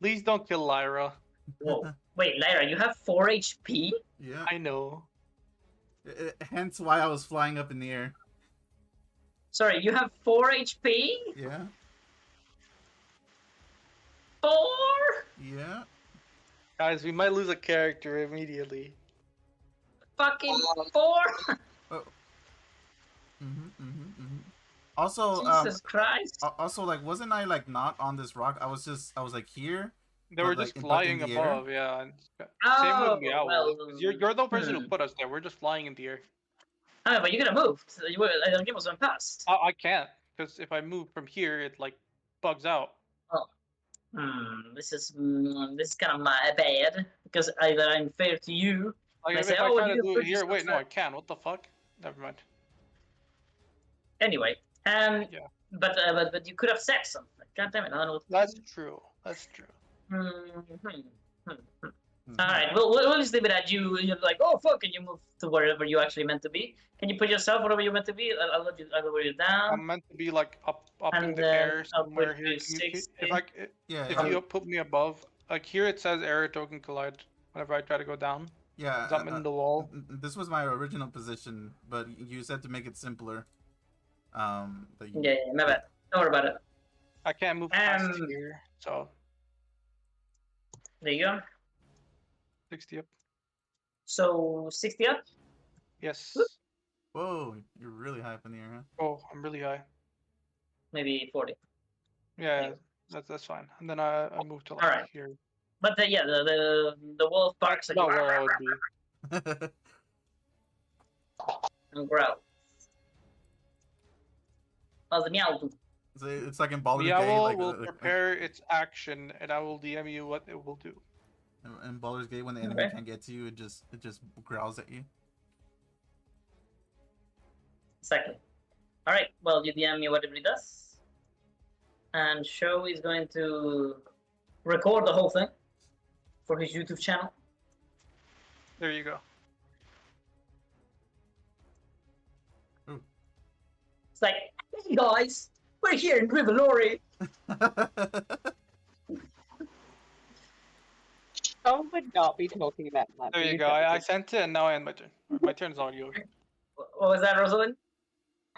Speaker 2: Please don't kill Lyra.
Speaker 1: Whoa. Wait, Lyra, you have 4 HP?
Speaker 3: Yeah.
Speaker 2: I know.
Speaker 3: Hence why I was flying up in the air.
Speaker 1: Sorry, you have 4 HP?
Speaker 3: Yeah.
Speaker 1: 4?
Speaker 3: Yeah.
Speaker 2: Guys, we might lose a character immediately.
Speaker 1: Fucking 4.
Speaker 3: Also,
Speaker 1: Jesus Christ.
Speaker 3: also, like, wasn't I like not on this rock? I was like here.
Speaker 2: They
Speaker 3: But,
Speaker 2: were
Speaker 3: like,
Speaker 2: just
Speaker 3: but in
Speaker 2: flying
Speaker 3: the air?
Speaker 2: above, yeah. And same
Speaker 1: Oh,
Speaker 2: with the owl.
Speaker 1: well,
Speaker 2: 'Cause you're the person who
Speaker 1: hmm.
Speaker 2: put us there. We're just flying in the air.
Speaker 1: Oh, but you could have moved. You were, the game was going past.
Speaker 2: I can't, because if I move from here, it like bugs out.
Speaker 1: This is kind of my bad because either I'm fair to you.
Speaker 2: Like
Speaker 1: I
Speaker 2: if
Speaker 1: say,
Speaker 2: I
Speaker 1: "Oh,
Speaker 2: try to
Speaker 1: you
Speaker 2: do
Speaker 1: put
Speaker 2: it here,
Speaker 1: yourself
Speaker 2: wait, no,
Speaker 1: there."
Speaker 2: I can. What the fuck? Never mind.
Speaker 1: Anyway,
Speaker 2: Yeah.
Speaker 1: but you could have said something. God damn it! I don't know what.
Speaker 2: That's true. That's true.
Speaker 1: All right, well, we'll just leave it at you. You're like, oh fuck, and you move to wherever you actually meant to be. Can you put yourself wherever you're meant to be? I'll lower you down.
Speaker 2: I'm meant to be like up in
Speaker 1: And
Speaker 2: the
Speaker 1: then
Speaker 2: air
Speaker 1: I'll
Speaker 2: somewhere
Speaker 1: put
Speaker 2: here.
Speaker 1: you
Speaker 2: Can you,
Speaker 1: 60.
Speaker 2: if you put me above, like here it says error token collide. Whenever I try to go down,
Speaker 3: Yeah,
Speaker 2: I'm in the wall.
Speaker 3: this was my original position, but you said to make it simpler. That you,
Speaker 1: Yeah, my bad. Don't worry about it.
Speaker 2: I can't move past here, so
Speaker 1: There you go.
Speaker 2: 60 up.
Speaker 1: So 60 up.
Speaker 2: Yes.
Speaker 3: Whoa, you're really high up in the air, huh?
Speaker 2: Oh, I'm really high.
Speaker 1: Maybe 40.
Speaker 2: Yeah, that's fine. And then I move to like
Speaker 1: Alright.
Speaker 2: here.
Speaker 1: But yeah, the wolf barks like
Speaker 2: Not where I would be.
Speaker 1: and growls. How's the meow do?
Speaker 3: So it's like in Baldur's
Speaker 2: The
Speaker 3: Gate,
Speaker 2: owl
Speaker 3: like
Speaker 2: will prepare its action, and I will DM you what it will do.
Speaker 3: in Baldur's Gate when the enemy
Speaker 1: Okay.
Speaker 3: can't get to you, it just growls at you.
Speaker 1: Exactly. All right. Well, you DM me whatever it does, and Show is going to record the whole thing for his YouTube channel.
Speaker 2: There you go.
Speaker 1: It's like, hey guys, we're here in Rivalori.
Speaker 5: I would not be talking about that.
Speaker 2: There you go. I sent it, and now I end my turn. My turn's already over.
Speaker 1: What was that, Rosalind?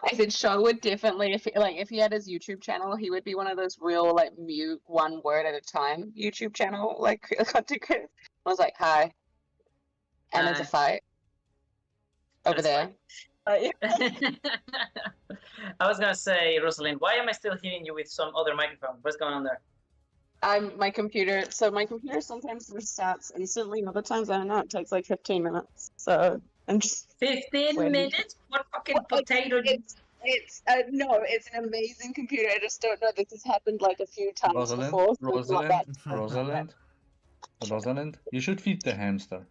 Speaker 5: I said Shaw would definitely, if he had his YouTube channel, he would be one of those real like mute one word at a time YouTube channel like content creators. I was like, hi, and there's a fight over there.
Speaker 1: I was gonna say, Rosalind, why am I still hearing you with some other microphone? What's going on there?
Speaker 5: My computer sometimes restarts instantly. Other times I don't know. It takes like 15 minutes. So I'm just
Speaker 1: 15
Speaker 5: When-
Speaker 1: minutes? What fucking potato?
Speaker 5: It's no, it's an amazing computer. I just don't know. This has happened like a few times
Speaker 6: Rosalind,
Speaker 5: before. So it's not that
Speaker 6: Rosalind, you should feed the hamster.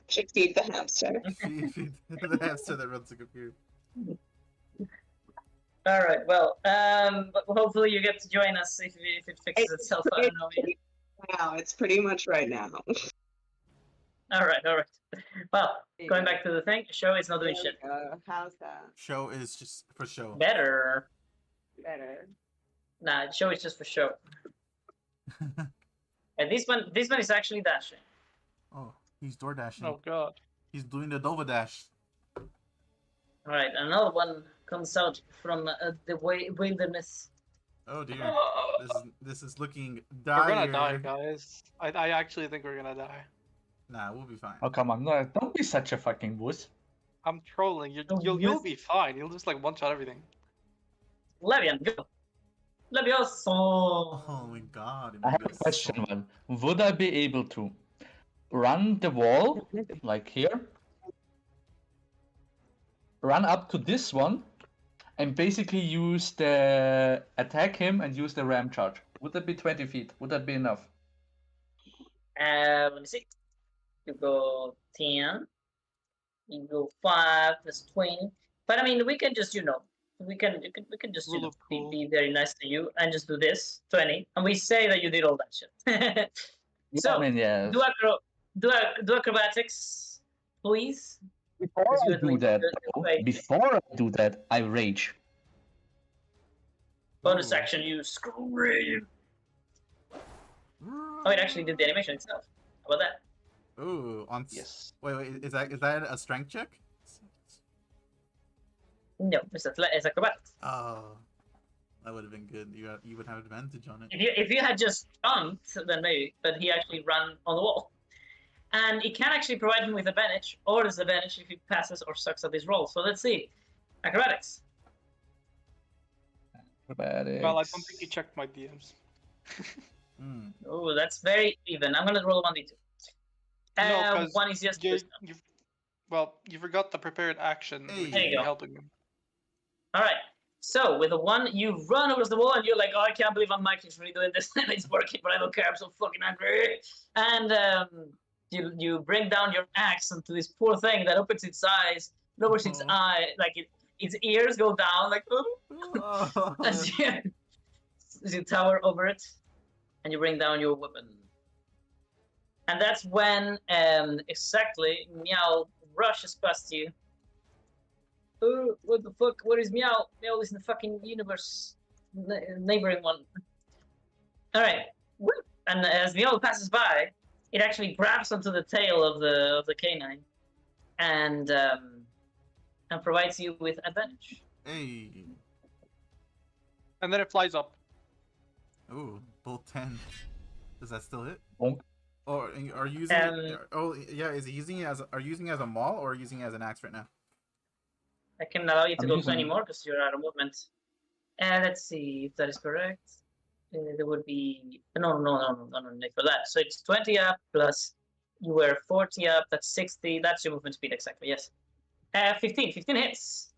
Speaker 5: should feed the hamster.
Speaker 3: The hamster that runs the computer.
Speaker 1: All right. Well, but hopefully you get to join us if it fixes itself. I don't know.
Speaker 5: Wow, it's pretty much right now.
Speaker 1: All right. Well, going back to the thing, Show is not doing shit.
Speaker 5: How's that?
Speaker 3: Show is just for show.
Speaker 1: Better.
Speaker 5: Better.
Speaker 1: Nah, Show is just for show. And this one is actually dashing.
Speaker 3: Oh, he's door dashing.
Speaker 2: Oh god.
Speaker 3: He's doing the Dova dash.
Speaker 1: All right, another one comes out from the wilderness.
Speaker 3: Oh dear, this is looking dire.
Speaker 2: We're gonna die, guys. I actually think we're gonna die.
Speaker 3: Nah, we'll be fine.
Speaker 6: Oh come on, no, don't be such a fucking wuss.
Speaker 2: I'm trolling. You'll be fine. You'll just like one shot everything.
Speaker 1: Levian, go. Levioso.
Speaker 3: Oh my god.
Speaker 6: I have a question, man. Would I be able to run the wall, like here, run up to this one, and basically use the attack him and use the ram charge? Would that be 20 feet? Would that be enough?
Speaker 1: Let me see. You go 10. You go 5 plus 20. But I mean, we can just, we can just
Speaker 2: Rule of cool.
Speaker 1: be very nice to you and just do this 20, and we say that you did all that shit. So
Speaker 6: I mean, yeah.
Speaker 1: do acrobatics, please.
Speaker 6: Before I do that, I rage.
Speaker 1: Bonus action, you scream. Oh, it actually did the animation itself. How about that?
Speaker 3: Ooh, on
Speaker 2: Yes.
Speaker 3: Wait, is that a strength check?
Speaker 1: No, it's acrobatics.
Speaker 3: Oh. That would have been good. You would have advantage on it.
Speaker 1: If you had just jumped, then maybe. But he actually ran on the wall. And it can actually provide him with advantage or disadvantage if he passes or sucks at this roll. So let's see. Acrobatics.
Speaker 6: Acrobatics.
Speaker 2: Well, I don't think he checked my DMs.
Speaker 1: Oh, that's very even. I'm gonna roll 1d2.
Speaker 2: No, 'cause
Speaker 1: one is just wisdom.
Speaker 2: You forgot the prepared action.
Speaker 3: Hey.
Speaker 2: Which
Speaker 1: There you
Speaker 2: is
Speaker 1: go.
Speaker 2: helping him.
Speaker 1: All right. So with a 1, you run over the wall and you're like, oh, I can't believe I'm actually doing this and it's working, but I don't care. I'm so fucking angry. And you bring down your axe onto this poor thing that opens its eyes, lowers its eye, like its ears go down, like as you tower over it, and you bring down your weapon. And that's when exactly Meow rushes past you. Oh, what the fuck? Where is Meow? Meow is in the fucking universe, neighboring one. All right, and as Meow passes by, it actually grabs onto the tail of the canine, and provides you with advantage.
Speaker 3: Hey.
Speaker 2: And then it flies up.
Speaker 3: Ooh, bolt 10. Does that still hit?
Speaker 6: Bonk.
Speaker 3: Or are you using it? Oh yeah, is he using it as? Are you using it as a maul or are you using it as an axe right now?
Speaker 1: I can allow you to
Speaker 6: I'm
Speaker 1: go
Speaker 6: using-
Speaker 1: 20 more because you're out of movement. Let's see if that is correct. There would be no need for that. So it's 20 up plus you were 40 up. That's 60. That's your movement speed exactly. Yes. 15 hits.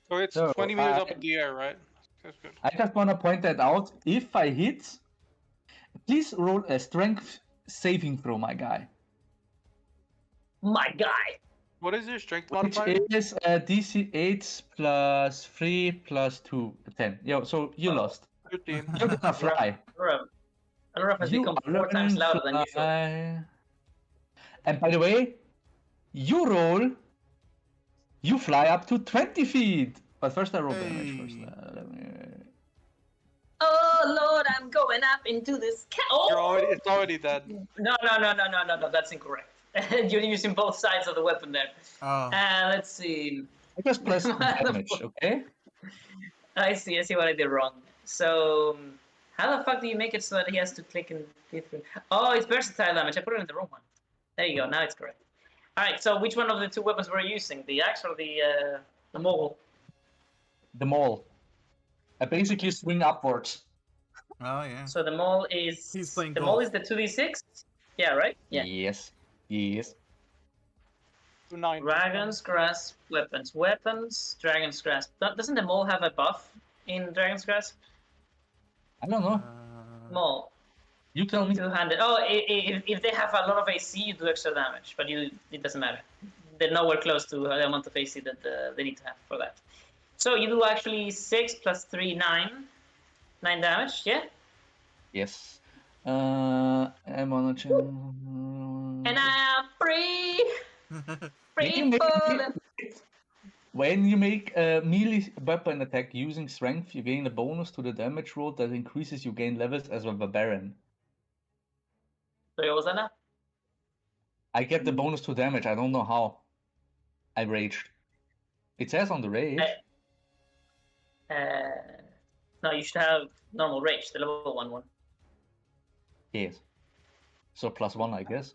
Speaker 2: So it's
Speaker 6: So,
Speaker 2: 20 meters up in the air, right? That's good.
Speaker 6: I just want to point that out. If I hit, please roll a strength saving throw, my guy.
Speaker 1: My guy.
Speaker 2: What is your strength
Speaker 6: Which
Speaker 2: modifier?
Speaker 6: is DC 8 plus 3 plus 2, 10. Yo, so you lost.
Speaker 2: 13.
Speaker 6: You're gonna fly.
Speaker 1: Alora has
Speaker 6: You
Speaker 1: become
Speaker 6: are
Speaker 1: 4 times
Speaker 6: learning
Speaker 1: louder than usual.
Speaker 6: fly. And by the way, you roll, you fly up to 20 feet. But first I roll damage first.
Speaker 3: Hey.
Speaker 6: Let me...
Speaker 1: Oh Lord, I'm going up into this.
Speaker 2: It's already dead.
Speaker 1: No, that's incorrect. You're using both sides of the weapon there.
Speaker 3: Oh.
Speaker 1: Let's see.
Speaker 6: I just press damage, okay?
Speaker 1: I see what I did wrong. So, how the fuck do you make it so that he has to click in different... Oh, it's versatile damage. I put it in the wrong one. There you go. Now it's correct. All right. So, which one of the two weapons were you using? The axe or the maul?
Speaker 6: The maul. I basically swing upwards.
Speaker 3: Oh yeah.
Speaker 1: So the maul is...
Speaker 3: He's playing
Speaker 1: The maul
Speaker 3: golf.
Speaker 1: is the 2d6? Yeah, right? Yeah.
Speaker 6: Yes.
Speaker 2: 9.
Speaker 1: Dragon's Grasp weapons. Dragon's Grasp. Doesn't the maul have a buff in Dragon's Grasp?
Speaker 6: I don't know.
Speaker 1: Maul.
Speaker 6: You tell me.
Speaker 1: Two-handed. Oh, if they have a lot of AC, you do extra damage, but it doesn't matter. They're nowhere close to the amount of AC that they need to have for that. So you do actually 6 plus 3, 9. 9 damage, yeah?
Speaker 6: Yes. I'm on a channel.
Speaker 1: And I'm free! Free
Speaker 6: Maybe-
Speaker 1: falling!
Speaker 6: When you make a melee weapon attack using strength, you gain a bonus to the damage roll that increases you gain levels as a barbarian.
Speaker 1: So what was that now?
Speaker 6: I get the bonus to damage. I don't know how. I raged. It says on the rage.
Speaker 1: No, you should have normal rage, the level 1 one.
Speaker 6: Yes. So +1, I guess.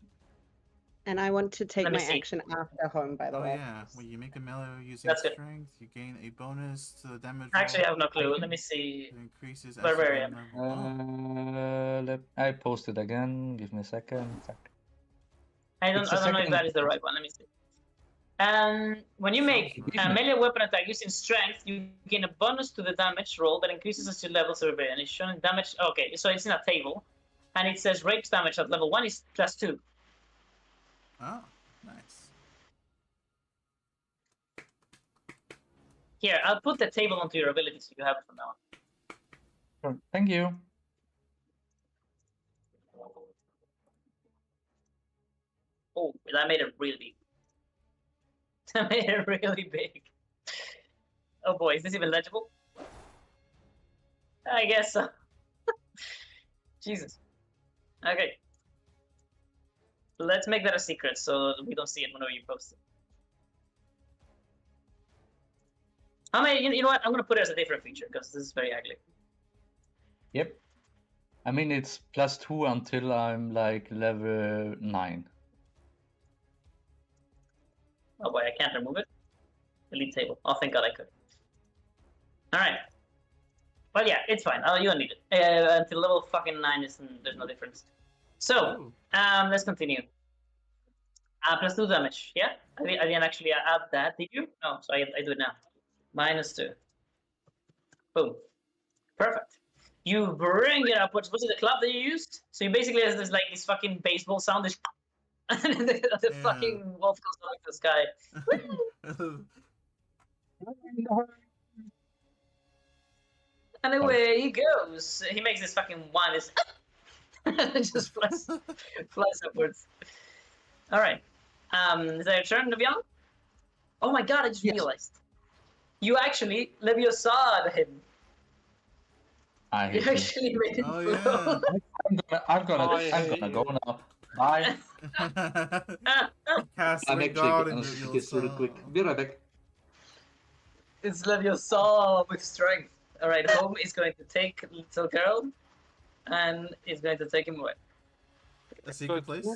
Speaker 4: And I want to take
Speaker 1: Let me
Speaker 4: my
Speaker 1: see.
Speaker 4: action after home, by the
Speaker 3: Oh
Speaker 4: way.
Speaker 3: yeah. When you make a melee using
Speaker 1: That's good.
Speaker 3: strength, you gain a bonus to the damage.
Speaker 1: Actually, I
Speaker 3: roll.
Speaker 1: have no clue. Let me see.
Speaker 3: It increases as
Speaker 1: Barbarian.
Speaker 3: you gain level.
Speaker 6: I post it again. Give me a second.
Speaker 1: I don't
Speaker 6: It's the
Speaker 1: know if
Speaker 6: second-
Speaker 1: that is the right one. Let me see. When you make a melee weapon attack using strength, you gain a bonus to the damage roll that increases as your levels are and it's showing damage. Okay, so it's in a table, and it says rage damage at level 1 is +2.
Speaker 3: Oh, nice.
Speaker 1: Here, I'll put the table onto your ability so you have it from now on.
Speaker 6: Sure. Thank you.
Speaker 1: Oh, that made it really big. That made it really big. Oh boy, is this even legible? I guess so. Jesus. Okay. Let's make that a secret so we don't see it whenever you post it. How many? You know what? I'm gonna put it as a different feature because this is very ugly.
Speaker 6: Yep. I mean, it's +2 until I'm like level 9.
Speaker 1: Oh boy, I can't remove it. Delete table. Oh, thank God I could. All right. Well, yeah, it's fine. Oh, you don't need it. Until level fucking 9, there's no difference. So,
Speaker 3: Ooh.
Speaker 1: let's continue. +2 damage. Yeah, I didn't actually add that. Did you? No, so I do it now. -2. Boom. Perfect. You bring it up. Was it the club that you used? So you basically has this like this fucking baseball sound, this and then the
Speaker 3: Yeah.
Speaker 1: fucking wolf goes up to the sky. And away he goes. He makes this fucking one. This just flies upwards. All right. Is that your turn, Navian? Oh my God! I just
Speaker 6: Yes.
Speaker 1: realized. You actually Leviosa him.
Speaker 6: I
Speaker 1: You
Speaker 6: hate you.
Speaker 1: actually made it
Speaker 3: Oh,
Speaker 1: flow.
Speaker 6: I'm gonna
Speaker 2: I
Speaker 6: I'm
Speaker 2: hate
Speaker 6: gonna go
Speaker 2: you.
Speaker 6: now. Bye.
Speaker 3: Cast
Speaker 6: I'm actually
Speaker 3: Regard
Speaker 6: gonna
Speaker 3: into
Speaker 6: do this really quick.
Speaker 3: yourself.
Speaker 6: Be right back.
Speaker 1: It's Leviosa with strength. All right, Home is going to take little girl, and is going to take him away.
Speaker 3: A secret place?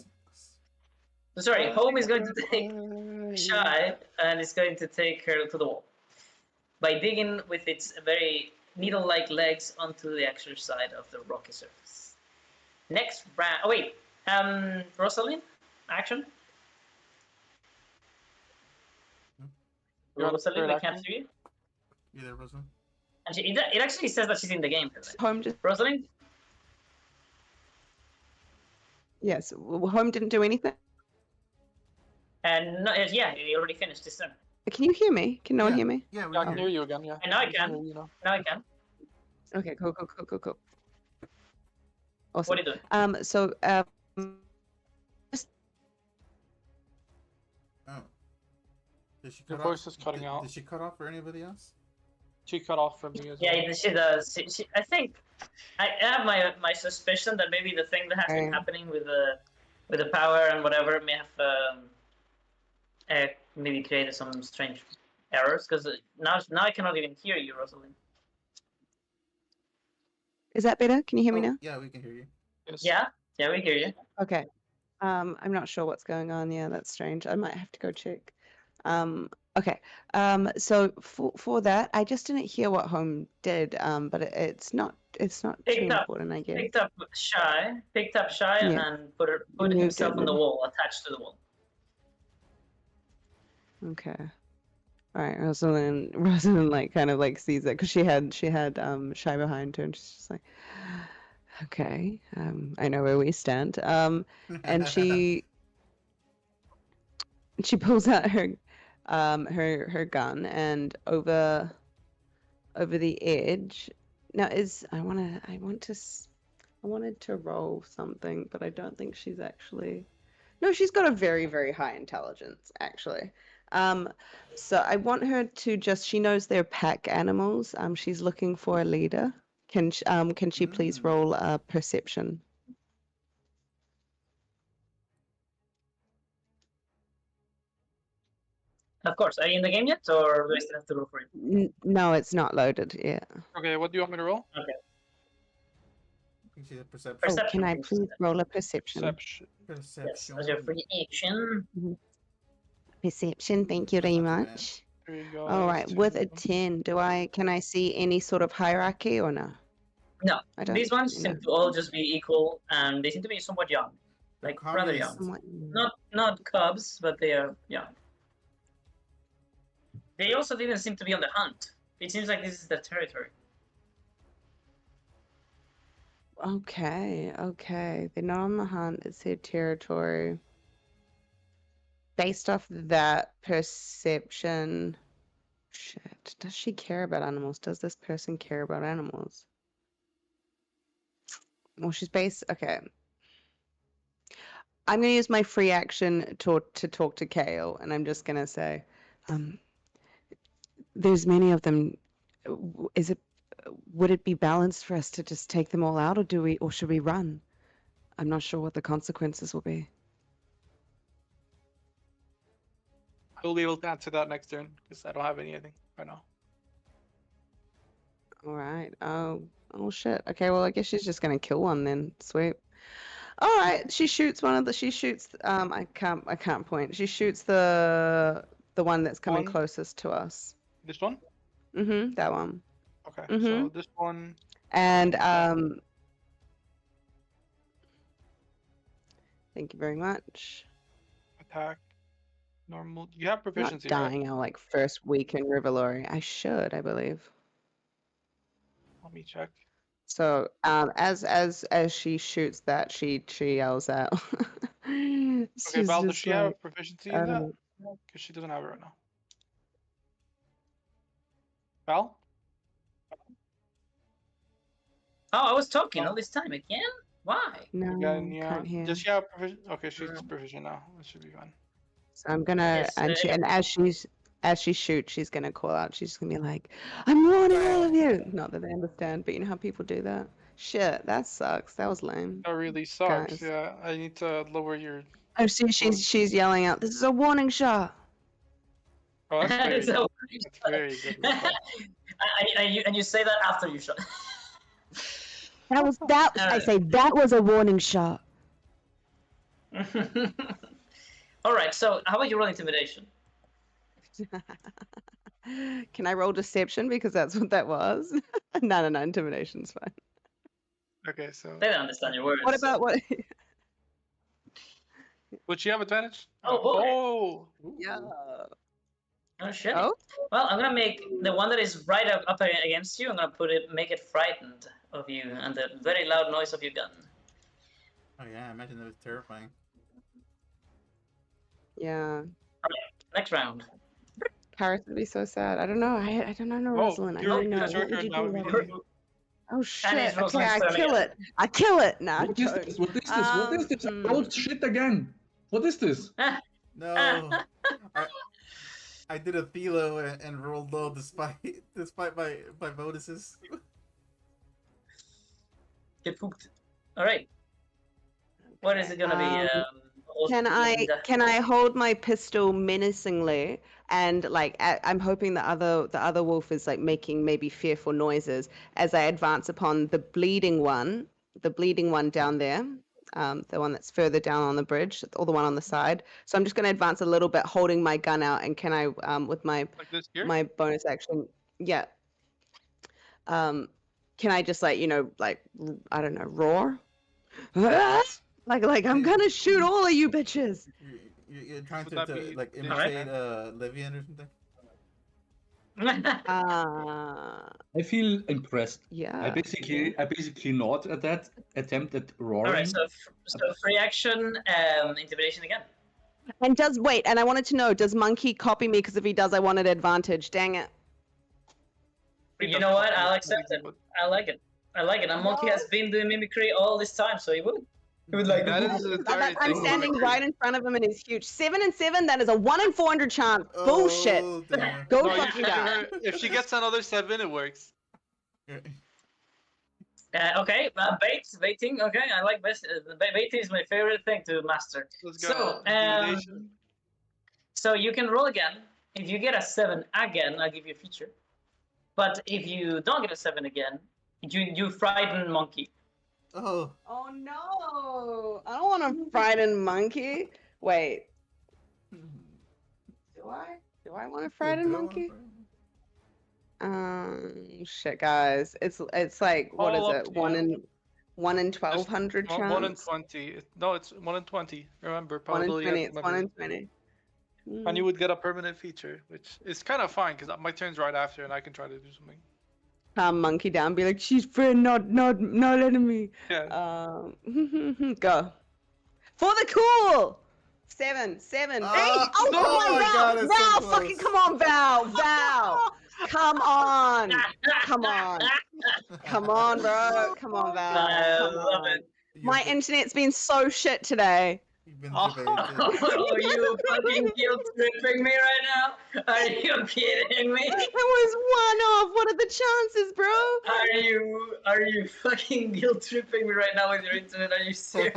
Speaker 1: Sorry, Home is going to take Shy, and is going to take her to the wall by digging with its very needle-like legs onto the extra side of the rocky surface. Next round. Oh wait, Rosalind, action.
Speaker 2: You're on
Speaker 1: Rosalind,
Speaker 2: third
Speaker 1: we can't
Speaker 2: action?
Speaker 1: see you.
Speaker 3: You there, Rosalind?
Speaker 1: And it actually says that she's in the game.
Speaker 4: Home just
Speaker 1: Rosalind,
Speaker 4: yes. Home didn't do anything.
Speaker 1: and no, yeah, he already finished his turn.
Speaker 4: Can you hear me? Can no one
Speaker 3: Yeah.
Speaker 4: hear me?
Speaker 3: Yeah, we
Speaker 2: Yeah, I
Speaker 3: can
Speaker 2: can hear you again. Yeah.
Speaker 1: And now I
Speaker 2: We
Speaker 1: can.
Speaker 2: hear you now.
Speaker 1: Now I can.
Speaker 4: Okay, cool. Awesome.
Speaker 1: What are you doing?
Speaker 4: So
Speaker 3: Oh. Did she
Speaker 2: Your
Speaker 3: cut
Speaker 2: voice
Speaker 3: off?
Speaker 2: is cutting out.
Speaker 3: Did she cut off for anybody else?
Speaker 2: She cut off from me as well.
Speaker 1: Yeah, she does. I think I have my suspicion that maybe the thing that has been
Speaker 4: Okay.
Speaker 1: happening with the power and whatever may have maybe created some strange errors because now I cannot even hear you, Rosalind.
Speaker 4: is that better? Can you hear me
Speaker 3: Oh,
Speaker 4: now?
Speaker 3: yeah, we can hear you.
Speaker 2: Yes.
Speaker 1: Yeah, we hear you.
Speaker 4: Okay. I'm not sure what's going on. Yeah, that's strange. I might have to go check. Okay. So for that, I just didn't hear what Home did. But it's not too
Speaker 1: Picked up
Speaker 4: important, I guess.
Speaker 1: picked up Shy,
Speaker 4: Yeah.
Speaker 1: and put
Speaker 4: Moved
Speaker 1: himself
Speaker 4: it,
Speaker 1: on the
Speaker 4: moved-
Speaker 1: wall, attached to the wall.
Speaker 4: Okay. All right. Rosalind like kind of like sees it because she had Shy behind her, and she's just like, okay, I know where we stand. And she pulls out her gun, and over the edge. Now I wanted to roll something, but I don't think she's actually. No, she's got a very, very high intelligence, actually. So I want her to she knows they're pack animals. She's looking for a leader. Can she please roll a perception?
Speaker 1: Of course. Are you in the game yet, or do I still have to roll for it?
Speaker 4: No, it's not loaded yet.
Speaker 2: Okay, what do you want me to roll?
Speaker 1: Okay.
Speaker 3: You can see the perception.
Speaker 4: Oh,
Speaker 1: Perception,
Speaker 4: can I
Speaker 1: please.
Speaker 4: please roll a perception?
Speaker 2: Perception.
Speaker 1: Yes,
Speaker 3: Perception.
Speaker 1: as your free action.
Speaker 4: Perception, thank you very
Speaker 3: That's not too bad.
Speaker 4: much.
Speaker 2: There you go.
Speaker 4: All
Speaker 2: that's
Speaker 4: right,
Speaker 2: two.
Speaker 4: with a 10, can I see any sort of hierarchy or no?
Speaker 1: No,
Speaker 4: I don't.
Speaker 1: these ones
Speaker 4: you
Speaker 1: seem
Speaker 4: know.
Speaker 1: to all just be equal, and they seem to be somewhat young, like rather
Speaker 3: Communist.
Speaker 1: young.
Speaker 4: Somewhat-
Speaker 1: Not cubs, but they are young. They also didn't seem to be on the hunt. It seems like this is their territory.
Speaker 4: Okay. They're not on the hunt. It's their territory. Based off that perception, shit. Does she care about animals? Does this person care about animals? Well, she's based. Okay. I'm gonna use my free action to talk to Kale, and I'm just gonna say, there's many of them. Would it be balanced for us to just take them all out, or should we run? I'm not sure what the consequences will be.
Speaker 2: I will be able to answer that next turn because I don't have anything right now.
Speaker 4: All right. Oh shit. Okay. Well, I guess she's just gonna kill one then. Sweet. All right. She shoots one of the. She shoots. I can't point. She shoots the one that's coming
Speaker 2: One?
Speaker 4: closest to us.
Speaker 2: This one?
Speaker 4: That one.
Speaker 2: Okay,
Speaker 4: Mhm.
Speaker 2: so this one.
Speaker 4: And
Speaker 2: Okay.
Speaker 4: thank you very much.
Speaker 2: Attack. Normal. You have
Speaker 4: Not
Speaker 2: proficiency, right?
Speaker 4: dying our like first week in Revelry. I should, I believe.
Speaker 2: Let me check.
Speaker 4: So as she shoots that, she yells out.
Speaker 2: Okay,
Speaker 4: She's
Speaker 2: Val, does
Speaker 4: just
Speaker 2: she have
Speaker 4: like,
Speaker 2: proficiency in that? Because she doesn't have it right now. Val?
Speaker 1: Oh, I was talking all this time again? Why?
Speaker 4: no,
Speaker 2: Again, yeah.
Speaker 4: can't hear.
Speaker 2: Does she have proficiency? Okay, she's proficient now. That should be fine.
Speaker 4: So I'm gonna
Speaker 1: Yes,
Speaker 4: and as she shoots, she's gonna call out. She's gonna be like, "I'm warning all of you." Not that they understand, but you know how people do that. Shit, that sucks. That was lame.
Speaker 2: That really sucks.
Speaker 4: Guys.
Speaker 2: Yeah, I need to lower your.
Speaker 4: Oh, see, she's yelling out, "This is a warning shot."
Speaker 2: Oh, that's very,
Speaker 1: So-
Speaker 2: that's very good. Response.
Speaker 1: and you say that after you shot.
Speaker 4: That was that. I
Speaker 1: Alright.
Speaker 4: say that was a warning shot.
Speaker 1: All right. So how about you roll intimidation?
Speaker 4: Can I roll deception because that's what that was? No, intimidation's fine.
Speaker 2: Okay, so
Speaker 1: They don't understand your words.
Speaker 4: What about what?
Speaker 2: would she have advantage?
Speaker 1: Oh, boy.
Speaker 2: Oh.
Speaker 4: Yeah.
Speaker 1: Oh shit.
Speaker 4: Oh.
Speaker 1: Well, I'm gonna make the one that is right up against you. I'm gonna make it frightened of you and the very loud noise of your gun.
Speaker 3: Oh yeah, I imagine that was terrifying.
Speaker 4: Yeah.
Speaker 1: Next round.
Speaker 4: Paris would be so sad. I don't know. I don't know Rosalind. I
Speaker 2: you're-
Speaker 4: don't know.
Speaker 2: it's your
Speaker 4: What would
Speaker 2: turn
Speaker 4: you
Speaker 2: now,
Speaker 4: do?
Speaker 2: immediately.
Speaker 4: Rosalind? Oh shit.
Speaker 1: it's
Speaker 4: Okay,
Speaker 1: Rosalind's
Speaker 4: I
Speaker 1: turn
Speaker 4: kill
Speaker 1: again.
Speaker 4: it. I kill it. Nah,
Speaker 6: What is this? What is this? What is this? I rolled shit again. What is this?
Speaker 3: No, I did a Thelo and rolled low despite my bonuses.
Speaker 1: Get pooped. All right. What is it gonna be?
Speaker 4: Can I hold my pistol menacingly and like I'm hoping the other wolf is like making maybe fearful noises as I advance upon the bleeding one down there, the one that's further down on the bridge, or the one on the side. So I'm just going to advance a little bit, holding my gun out, and can I with my
Speaker 2: Like this here?
Speaker 4: my bonus action, yeah. Can I just like like I don't know, roar? Like I'm gonna shoot all of you bitches.
Speaker 3: You're trying
Speaker 2: Would that
Speaker 3: to
Speaker 2: be
Speaker 3: like
Speaker 2: the
Speaker 3: imitate Livian or something.
Speaker 6: I feel impressed. I
Speaker 4: Yeah.
Speaker 6: basically nod at that attempt at roaring.
Speaker 1: All right. So free action, intimidation again.
Speaker 4: And I wanted to know, does Monkey copy me? Because if he does, I wanted advantage. Dang it.
Speaker 1: You know what? I'll accept it. I like it. And Monkey has been doing mimicry all this time, so he would. He would like.
Speaker 2: That is the entire
Speaker 4: I'm
Speaker 2: thing.
Speaker 4: standing right in front of him and he's huge. 7 and 7, that is a 1 in 400 chance. Bullshit.
Speaker 3: Oh, damn.
Speaker 4: Go
Speaker 2: No, you
Speaker 4: fuck
Speaker 2: should
Speaker 4: it
Speaker 2: give
Speaker 4: up.
Speaker 2: her. If she gets another 7, it works.
Speaker 1: Okay, baiting. Okay, I like best. Baiting is my favorite thing to master.
Speaker 2: Let's go.
Speaker 1: So,
Speaker 2: Intimidation.
Speaker 1: so you can roll again. If you get a 7 again, I'll give you a feature. But if you don't get a 7 again, you frighten Monkey.
Speaker 3: Oh.
Speaker 4: Oh no. I don't want to frighten Monkey. Wait. Do I? Do I want to frighten Monkey? Shit, guys. It's like, what
Speaker 2: All
Speaker 4: is
Speaker 2: up
Speaker 4: it?
Speaker 2: to
Speaker 4: 1
Speaker 2: you.
Speaker 4: in 1,200 chance.
Speaker 2: 1 in 20. No, it's 1 in 20. Remember,
Speaker 4: 1 in
Speaker 2: probability.
Speaker 4: 20. It's 1 in 20.
Speaker 2: And you would get a permanent feature, which is kind of fine because my turn's right after, and I can try to do something.
Speaker 4: Calm Monkey down. Be like, she's friend, not enemy.
Speaker 2: Yeah.
Speaker 4: Go. For the cool. 7, 7, 8. Oh,
Speaker 3: oh
Speaker 4: come on,
Speaker 3: my
Speaker 4: Val.
Speaker 3: God, it's so
Speaker 4: Val,
Speaker 3: close.
Speaker 4: fucking come on, Val. Val. Come on. Come on. Come on, bro. Come on, Val.
Speaker 1: I
Speaker 4: Come
Speaker 1: love
Speaker 4: on.
Speaker 1: it.
Speaker 4: My internet's been so shit today.
Speaker 3: You've been
Speaker 1: Oh,
Speaker 3: debated.
Speaker 1: are you fucking guilt tripping me right now? Are you kidding me?
Speaker 4: It was 1 off. What are the chances, bro?
Speaker 1: Are you fucking guilt tripping me right now with your internet? Are you serious?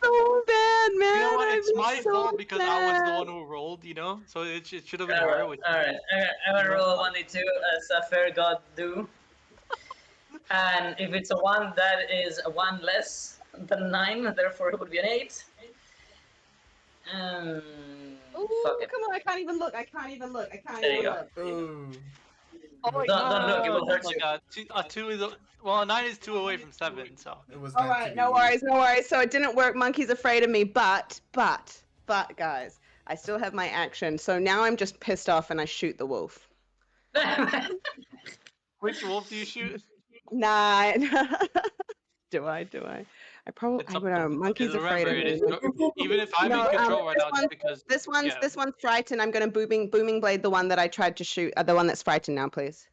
Speaker 4: So bad, man.
Speaker 2: You know what?
Speaker 4: I'm
Speaker 2: It's my
Speaker 4: so
Speaker 2: fault because I was the
Speaker 4: bad.
Speaker 2: one who rolled, you know? So it should have been
Speaker 1: Alright,
Speaker 2: her. Which
Speaker 1: alright. I'm gonna roll a 1d2 as a fair god do. And if it's a 1, that is a 1 less than 9, therefore it would be an 8.
Speaker 5: Ooh,
Speaker 1: Fuck it.
Speaker 5: come on! I can't even look. I can't even look. I can't
Speaker 1: There you
Speaker 5: even
Speaker 1: go.
Speaker 5: look.
Speaker 3: Oh.
Speaker 2: Oh wait,
Speaker 1: Don't look, it will hurt
Speaker 2: like
Speaker 1: you.
Speaker 2: a 2 is well, a 9 is 2 away from 7, so
Speaker 3: It was
Speaker 5: All
Speaker 3: meant to
Speaker 5: right,
Speaker 3: be.
Speaker 5: no worries, no worries. So it didn't work. Monkey's afraid of me, but guys, I still have my action. So now I'm just pissed off and I shoot the wolf.
Speaker 2: which wolf do you shoot?
Speaker 5: Nah. Do I? I probably.
Speaker 2: It's
Speaker 5: I
Speaker 2: up
Speaker 5: don't know.
Speaker 2: to
Speaker 5: Monkey's
Speaker 2: remember
Speaker 5: afraid of
Speaker 2: it
Speaker 5: me.
Speaker 2: is even if I'm
Speaker 5: No,
Speaker 2: in control right now, it's because
Speaker 5: This one's frightened. I'm gonna booming blade the one that I tried to shoot. The one that's frightened now, please.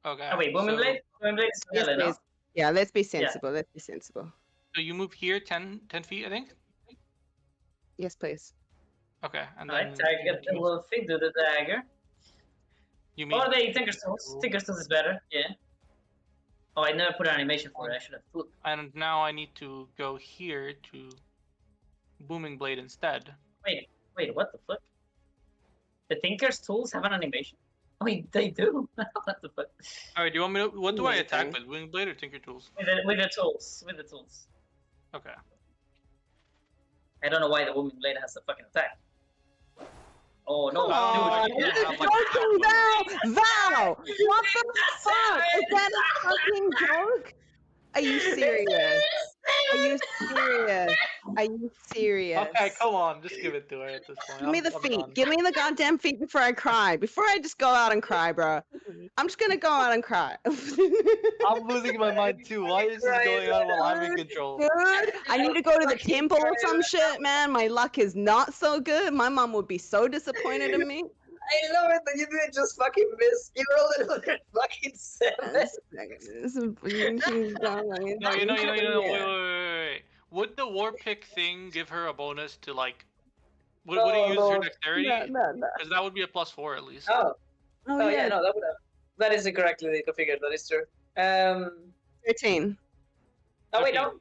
Speaker 2: okay.
Speaker 1: Oh, wait, Woman Blade? Woman Blade is
Speaker 5: Yes,
Speaker 1: melee, no?
Speaker 5: please. Yeah, let's be sensible. Let's be sensible.
Speaker 2: So you move here 10 feet, I think.
Speaker 5: Yes, please.
Speaker 2: Okay, and then
Speaker 1: Alright, target the wolf feet, do the dagger.
Speaker 2: you mean
Speaker 1: Or the Tinker's Tools. Tinker's Tools is better, yeah. Oh, I never put an animation for it, I should have put.
Speaker 2: and now I need to go here to booming blade instead.
Speaker 1: Wait, what the fuck? The Tinker's Tools have an animation? Oh, they do? What the fuck?
Speaker 2: All right, do you want me to? What do I attack
Speaker 5: Amazing.
Speaker 2: with? Booming blade or tinker tools?
Speaker 1: With the tools. With the tools.
Speaker 2: Okay.
Speaker 1: I don't know why the Woman Blade has a fucking attack. Oh no,
Speaker 5: Come on,
Speaker 1: dude.
Speaker 5: this
Speaker 2: yeah,
Speaker 5: is
Speaker 2: like-
Speaker 5: joking, Val! What the fuck? Is that a fucking joke? Are you serious? Are you serious? Are you serious?
Speaker 2: Okay, come on, just give it to her at this point.
Speaker 5: Give me the
Speaker 2: I'm
Speaker 5: feet.
Speaker 2: done.
Speaker 5: Give me the goddamn feet before I cry. Before I just go out and cry, bro. I'm just gonna go out and cry.
Speaker 2: I'm losing my mind too. Why is this going on while I'm in control?
Speaker 5: Dude, I need to go to the temple or some shit, man. My luck is not so good. My mom would be so disappointed in me.
Speaker 1: I love it that you didn't just fucking miss. You rolled another fucking 7.
Speaker 2: No, you know. Wait. Would the war pick thing give her a bonus to like? Would it use her dexterity?
Speaker 5: No.
Speaker 2: Because that would be a +4 at least.
Speaker 1: Oh,
Speaker 5: Oh,
Speaker 1: yeah, no, that is incorrectly configured. That is true.
Speaker 5: 13.
Speaker 1: Oh wait, no.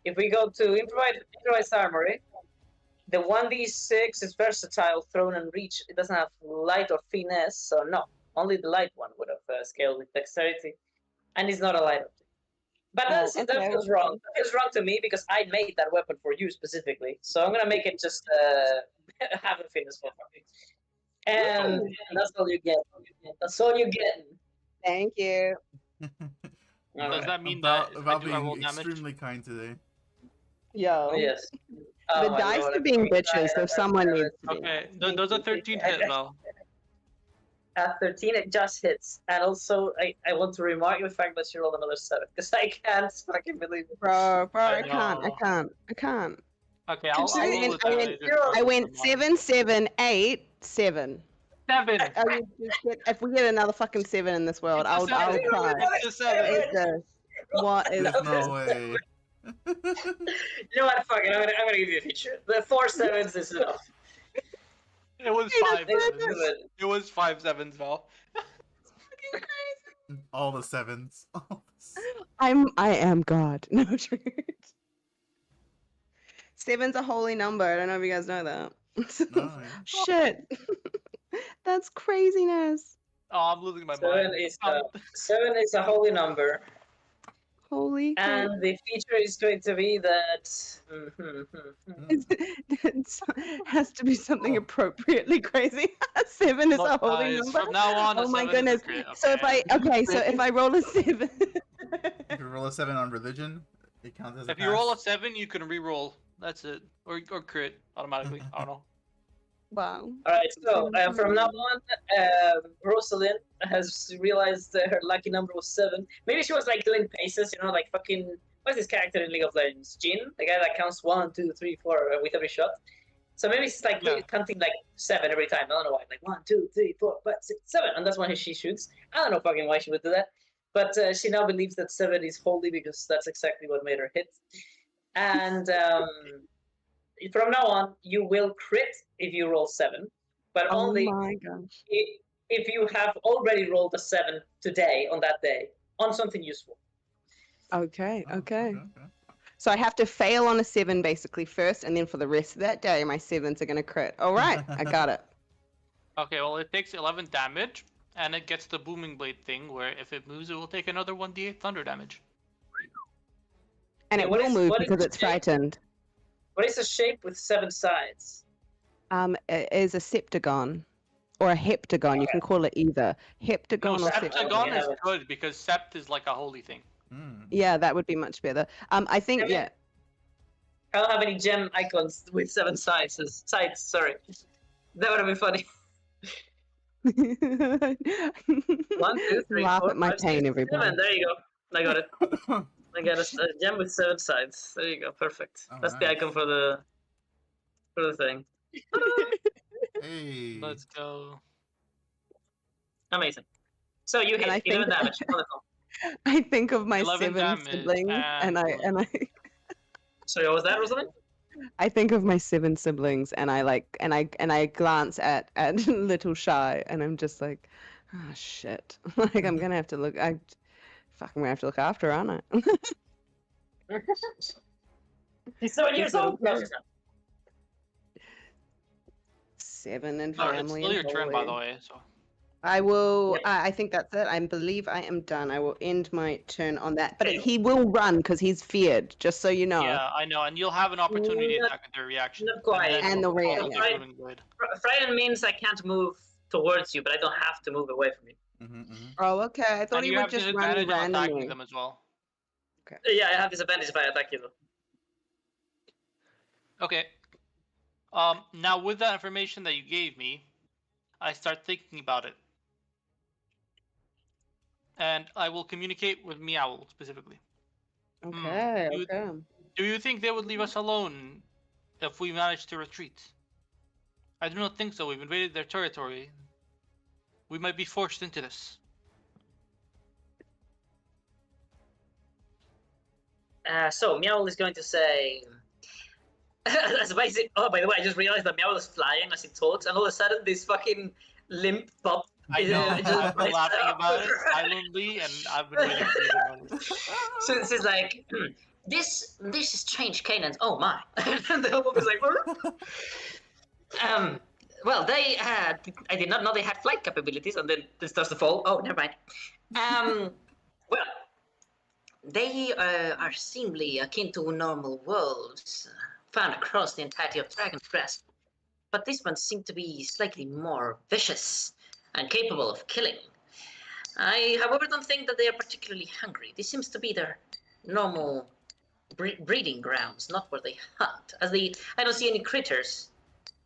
Speaker 1: If we go to improvised armory, the 1d6 is versatile, thrown and reach. It doesn't have light or finesse, so no. Only the light one would have scaled with dexterity, and it's not a light object. But that feels wrong. That feels wrong to me because I made that weapon for you specifically. So I'm gonna make it just have a finesse for me. And that's all you get. That's all you get.
Speaker 5: Thank you.
Speaker 2: Does that mean
Speaker 3: About,
Speaker 2: that if
Speaker 3: about
Speaker 2: I roll
Speaker 3: being
Speaker 2: damage?
Speaker 3: extremely kind today.
Speaker 5: Yo.
Speaker 1: Oh, yes.
Speaker 5: The
Speaker 1: Oh my
Speaker 5: dice
Speaker 1: God,
Speaker 5: are being
Speaker 1: I'm
Speaker 5: bitches, so someone needs to be.
Speaker 2: Okay, does a 13 hit though?
Speaker 1: At 13, it just hits. And also, I want to remark the fact that you rolled another 7, because I can't fucking believe it.
Speaker 5: Bro,
Speaker 2: I
Speaker 5: I can't.
Speaker 2: Okay, I'll roll it.
Speaker 5: I went 7, 7, 8, 7.
Speaker 2: 7.
Speaker 5: If we get another fucking 7 in this world, I'll cry.
Speaker 2: It's a 7.
Speaker 5: It's a, what is
Speaker 3: There's no way.
Speaker 1: You know what? Fuck it. I'm gonna give you a feature. The 4 7s is enough.
Speaker 2: It was 5
Speaker 1: It's
Speaker 2: 7s.
Speaker 1: good.
Speaker 2: It was 5 7s, Val.
Speaker 3: All the 7s.
Speaker 5: I am God. No truth. 7's a holy number. I don't know if you guys know that.
Speaker 3: No, yeah.
Speaker 5: Shit. That's craziness.
Speaker 2: Oh, I'm losing my
Speaker 1: 7
Speaker 2: mind.
Speaker 1: is 7 is a holy number,
Speaker 5: Holy crap.
Speaker 1: and the feature is going to be that.
Speaker 5: It has to be something appropriately crazy. 7 is a
Speaker 2: Look,
Speaker 5: holy
Speaker 2: guys,
Speaker 5: number.
Speaker 2: from now on, a
Speaker 5: Oh my
Speaker 2: 7 is a
Speaker 5: goodness.
Speaker 2: crit,
Speaker 5: So if I roll a 7.
Speaker 3: If you roll a 7 on religion, it counts as a
Speaker 2: If you roll a
Speaker 3: pass.
Speaker 2: 7, you can re-roll. That's it, or crit automatically. I don't know.
Speaker 5: Wow.
Speaker 1: Alright, so from now on, Rosalind has realized her lucky number was 7. Maybe she was like doing paces, you know, like fucking. What's this character in League of Legends? Jin? The guy that counts 1, 2, 3, 4 with every shot. So maybe she's like counting like 7 every time. I don't know why. Like 1, 2, 3, 4, 5, 6, 7. And that's when she shoots. I don't know fucking why she would do that. But she now believes that 7 is holy because that's exactly what made her hit. And from now on, you will crit if you roll 7. But only
Speaker 5: Oh my gosh.
Speaker 1: if you have already rolled a 7 today, on that day, on something useful.
Speaker 5: Okay.
Speaker 4: So I have to fail on a 7 basically first, and then for the rest of that day, my 7s are going to crit. All right, I got it.
Speaker 2: Okay, well, it takes 11 damage, and it gets the booming blade thing, where if it moves, it will take another 1d8 thunder damage.
Speaker 4: And
Speaker 1: Yeah,
Speaker 4: it
Speaker 1: what
Speaker 4: will
Speaker 1: is-
Speaker 4: move
Speaker 1: what is
Speaker 4: because
Speaker 1: the
Speaker 4: it's
Speaker 1: shape?
Speaker 4: frightened.
Speaker 1: What is a shape with 7 sides?
Speaker 4: It is a septagon or a heptagon. You can call it either
Speaker 2: No,
Speaker 4: heptagon or
Speaker 1: Sept-
Speaker 4: septagon.
Speaker 2: Septagon
Speaker 1: okay,
Speaker 2: is
Speaker 1: have it.
Speaker 2: good, because Sept is like a holy thing.
Speaker 3: Mm.
Speaker 4: Yeah, that would be much better. I think
Speaker 1: mean-
Speaker 4: yeah.
Speaker 1: I don't have any gem icons with 7 sides. Sides, sorry. That would have been funny. 1, 2, 3,
Speaker 4: Laugh
Speaker 1: 4,
Speaker 4: at my
Speaker 1: 5, 6,
Speaker 4: pain,
Speaker 1: 7.
Speaker 4: everybody.
Speaker 1: There you go. I got it. I got a gem with 7 sides. There you go. Perfect.
Speaker 3: Oh,
Speaker 1: That's the
Speaker 3: nice.
Speaker 1: icon for the thing.
Speaker 3: Hey.
Speaker 2: Let's go.
Speaker 1: Amazing. So you
Speaker 4: And
Speaker 1: hit
Speaker 4: I
Speaker 1: 11
Speaker 4: think-
Speaker 1: damage. Wonderful.
Speaker 4: I think of my
Speaker 2: 11
Speaker 4: 7
Speaker 2: damage,
Speaker 4: siblings, and I
Speaker 1: Sorry, what was that, Rosalind?
Speaker 4: I think of my 7 siblings, and I glance at little Shy, and I'm just like, oh shit! Like I'm gonna have to look. I'm gonna have to look after, her, aren't I?
Speaker 1: He's 7 years
Speaker 4: Little
Speaker 1: old. No,
Speaker 4: girl.
Speaker 1: she's not.
Speaker 4: 7 and
Speaker 2: Oh,
Speaker 4: family.
Speaker 2: it's still
Speaker 4: and
Speaker 2: your turn, by the
Speaker 4: holy.
Speaker 2: way. So
Speaker 4: I will.
Speaker 1: Yep.
Speaker 4: I think that's it. I believe I am done. I will end my turn on that. But
Speaker 1: Okay.
Speaker 4: he will run because he's feared. Just so you know.
Speaker 2: yeah, I know, and you'll have an opportunity
Speaker 1: Not-
Speaker 2: attack with their reaction.
Speaker 1: not quite.
Speaker 2: then
Speaker 4: And the
Speaker 2: also
Speaker 4: rea- yeah.
Speaker 2: booming blade.
Speaker 1: Frightened means I can't move towards you, but I don't have to move away from you.
Speaker 4: Oh, okay. I thought
Speaker 2: And
Speaker 4: he
Speaker 2: you
Speaker 4: would
Speaker 2: have
Speaker 4: just run
Speaker 2: disadvantage on attacking
Speaker 4: randomly.
Speaker 2: them as well.
Speaker 1: Yeah, I have disadvantage if I attack you, though.
Speaker 2: Okay. Now with that information that you gave me, I start thinking about it. And I will communicate with Meowl specifically.
Speaker 4: Okay.
Speaker 2: You-
Speaker 4: Okay.
Speaker 2: Do you think they would leave us alone if we managed to retreat? I do not think so. We've invaded their territory. We might be forced into this.
Speaker 1: So Meowl is going to say, as basic. Oh, by the way, I just realized that Meowl is flying as he talks, and all of a sudden this fucking limp pop.
Speaker 2: I know.
Speaker 1: just
Speaker 2: I've been
Speaker 1: flies
Speaker 2: laughing
Speaker 1: up.
Speaker 2: about it silently, and I've been waiting for you to notice.
Speaker 1: So it's like, this is strange cadence. Oh my! And the pop is like, well, they had. I did not know they had flight capabilities, and then this starts to fall. Oh, never mind. Well, they are seemingly akin to normal wolves found across the entirety of Dragon's Crest, but this one seemed to be slightly more vicious and capable of killing. I, however, don't think that they are particularly hungry. This seems to be their normal breeding grounds, not where they hunt. I don't see any critters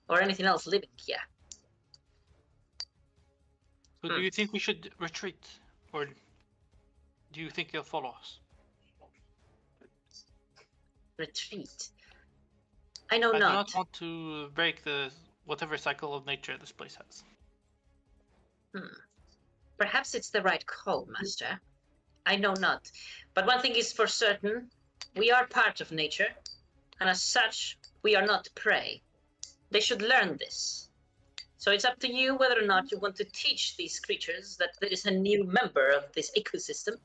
Speaker 1: or anything else living here.
Speaker 2: So do you think we should retreat? Or do you think they'll follow us?
Speaker 1: Retreat. I know
Speaker 2: I do
Speaker 1: not.
Speaker 2: not want to break the whatever cycle of nature this place has.
Speaker 1: Perhaps it's the right call, Master. I know not. But one thing is for certain, we are part of nature, and as such, we are not prey. They should learn this. So it's up to you whether or not you want to teach these creatures that there is a new member of this ecosystem,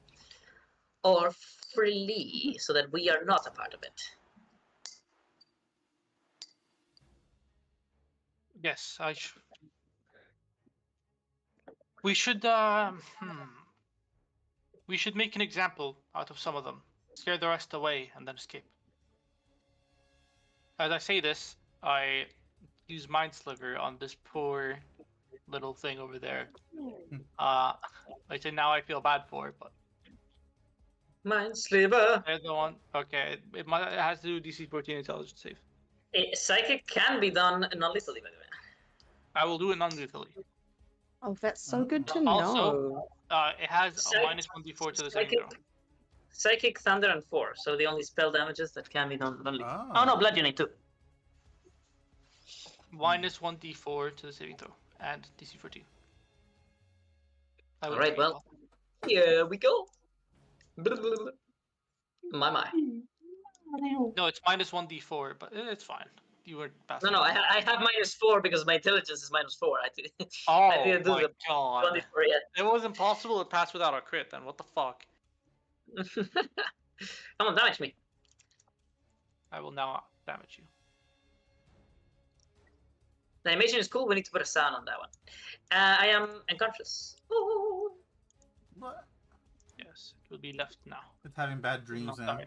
Speaker 1: or flee so that we are not a part of it.
Speaker 2: Yes, we should we should make an example out of some of them, scare the rest away, and then escape. As I say this, I use Mind Sliver on this poor little thing over there. Which now I feel bad for, but
Speaker 1: Mind Sliver.
Speaker 2: they're the one. Okay, it has to do DC 14 intelligence save.
Speaker 1: Psychic can be done non-lethally, by the way.
Speaker 2: I will do it non-lethally.
Speaker 4: Oh, that's so good to
Speaker 2: Also,
Speaker 4: know.
Speaker 2: It has a
Speaker 1: Psych-
Speaker 2: minus 1d4 to the saving throw.
Speaker 1: Psychic, Thunder, and 4. So the only spell damages that can be done non-lethal.
Speaker 3: Oh.
Speaker 1: Oh no, Bludgeoning too.
Speaker 2: Minus 1d4 to the saving throw and DC 14. I would
Speaker 1: Alright,
Speaker 2: agree
Speaker 1: well, here we go. My.
Speaker 2: No, it's minus 1d4, but it's fine. You were past.
Speaker 1: No, I have -4 because my intelligence is -4. I
Speaker 2: Oh
Speaker 1: didn't do
Speaker 2: my
Speaker 1: the
Speaker 2: god!
Speaker 1: 24 yet.
Speaker 2: It was impossible to pass without a crit. Then what the fuck?
Speaker 1: Come on, damage me.
Speaker 2: I will now damage you.
Speaker 1: The animation is cool. We need to put a sound on that one. I am unconscious. Ooh.
Speaker 3: What?
Speaker 2: Yes, it will be left now.
Speaker 3: It's having bad
Speaker 2: Will
Speaker 3: dreams
Speaker 2: not
Speaker 3: now.
Speaker 2: die.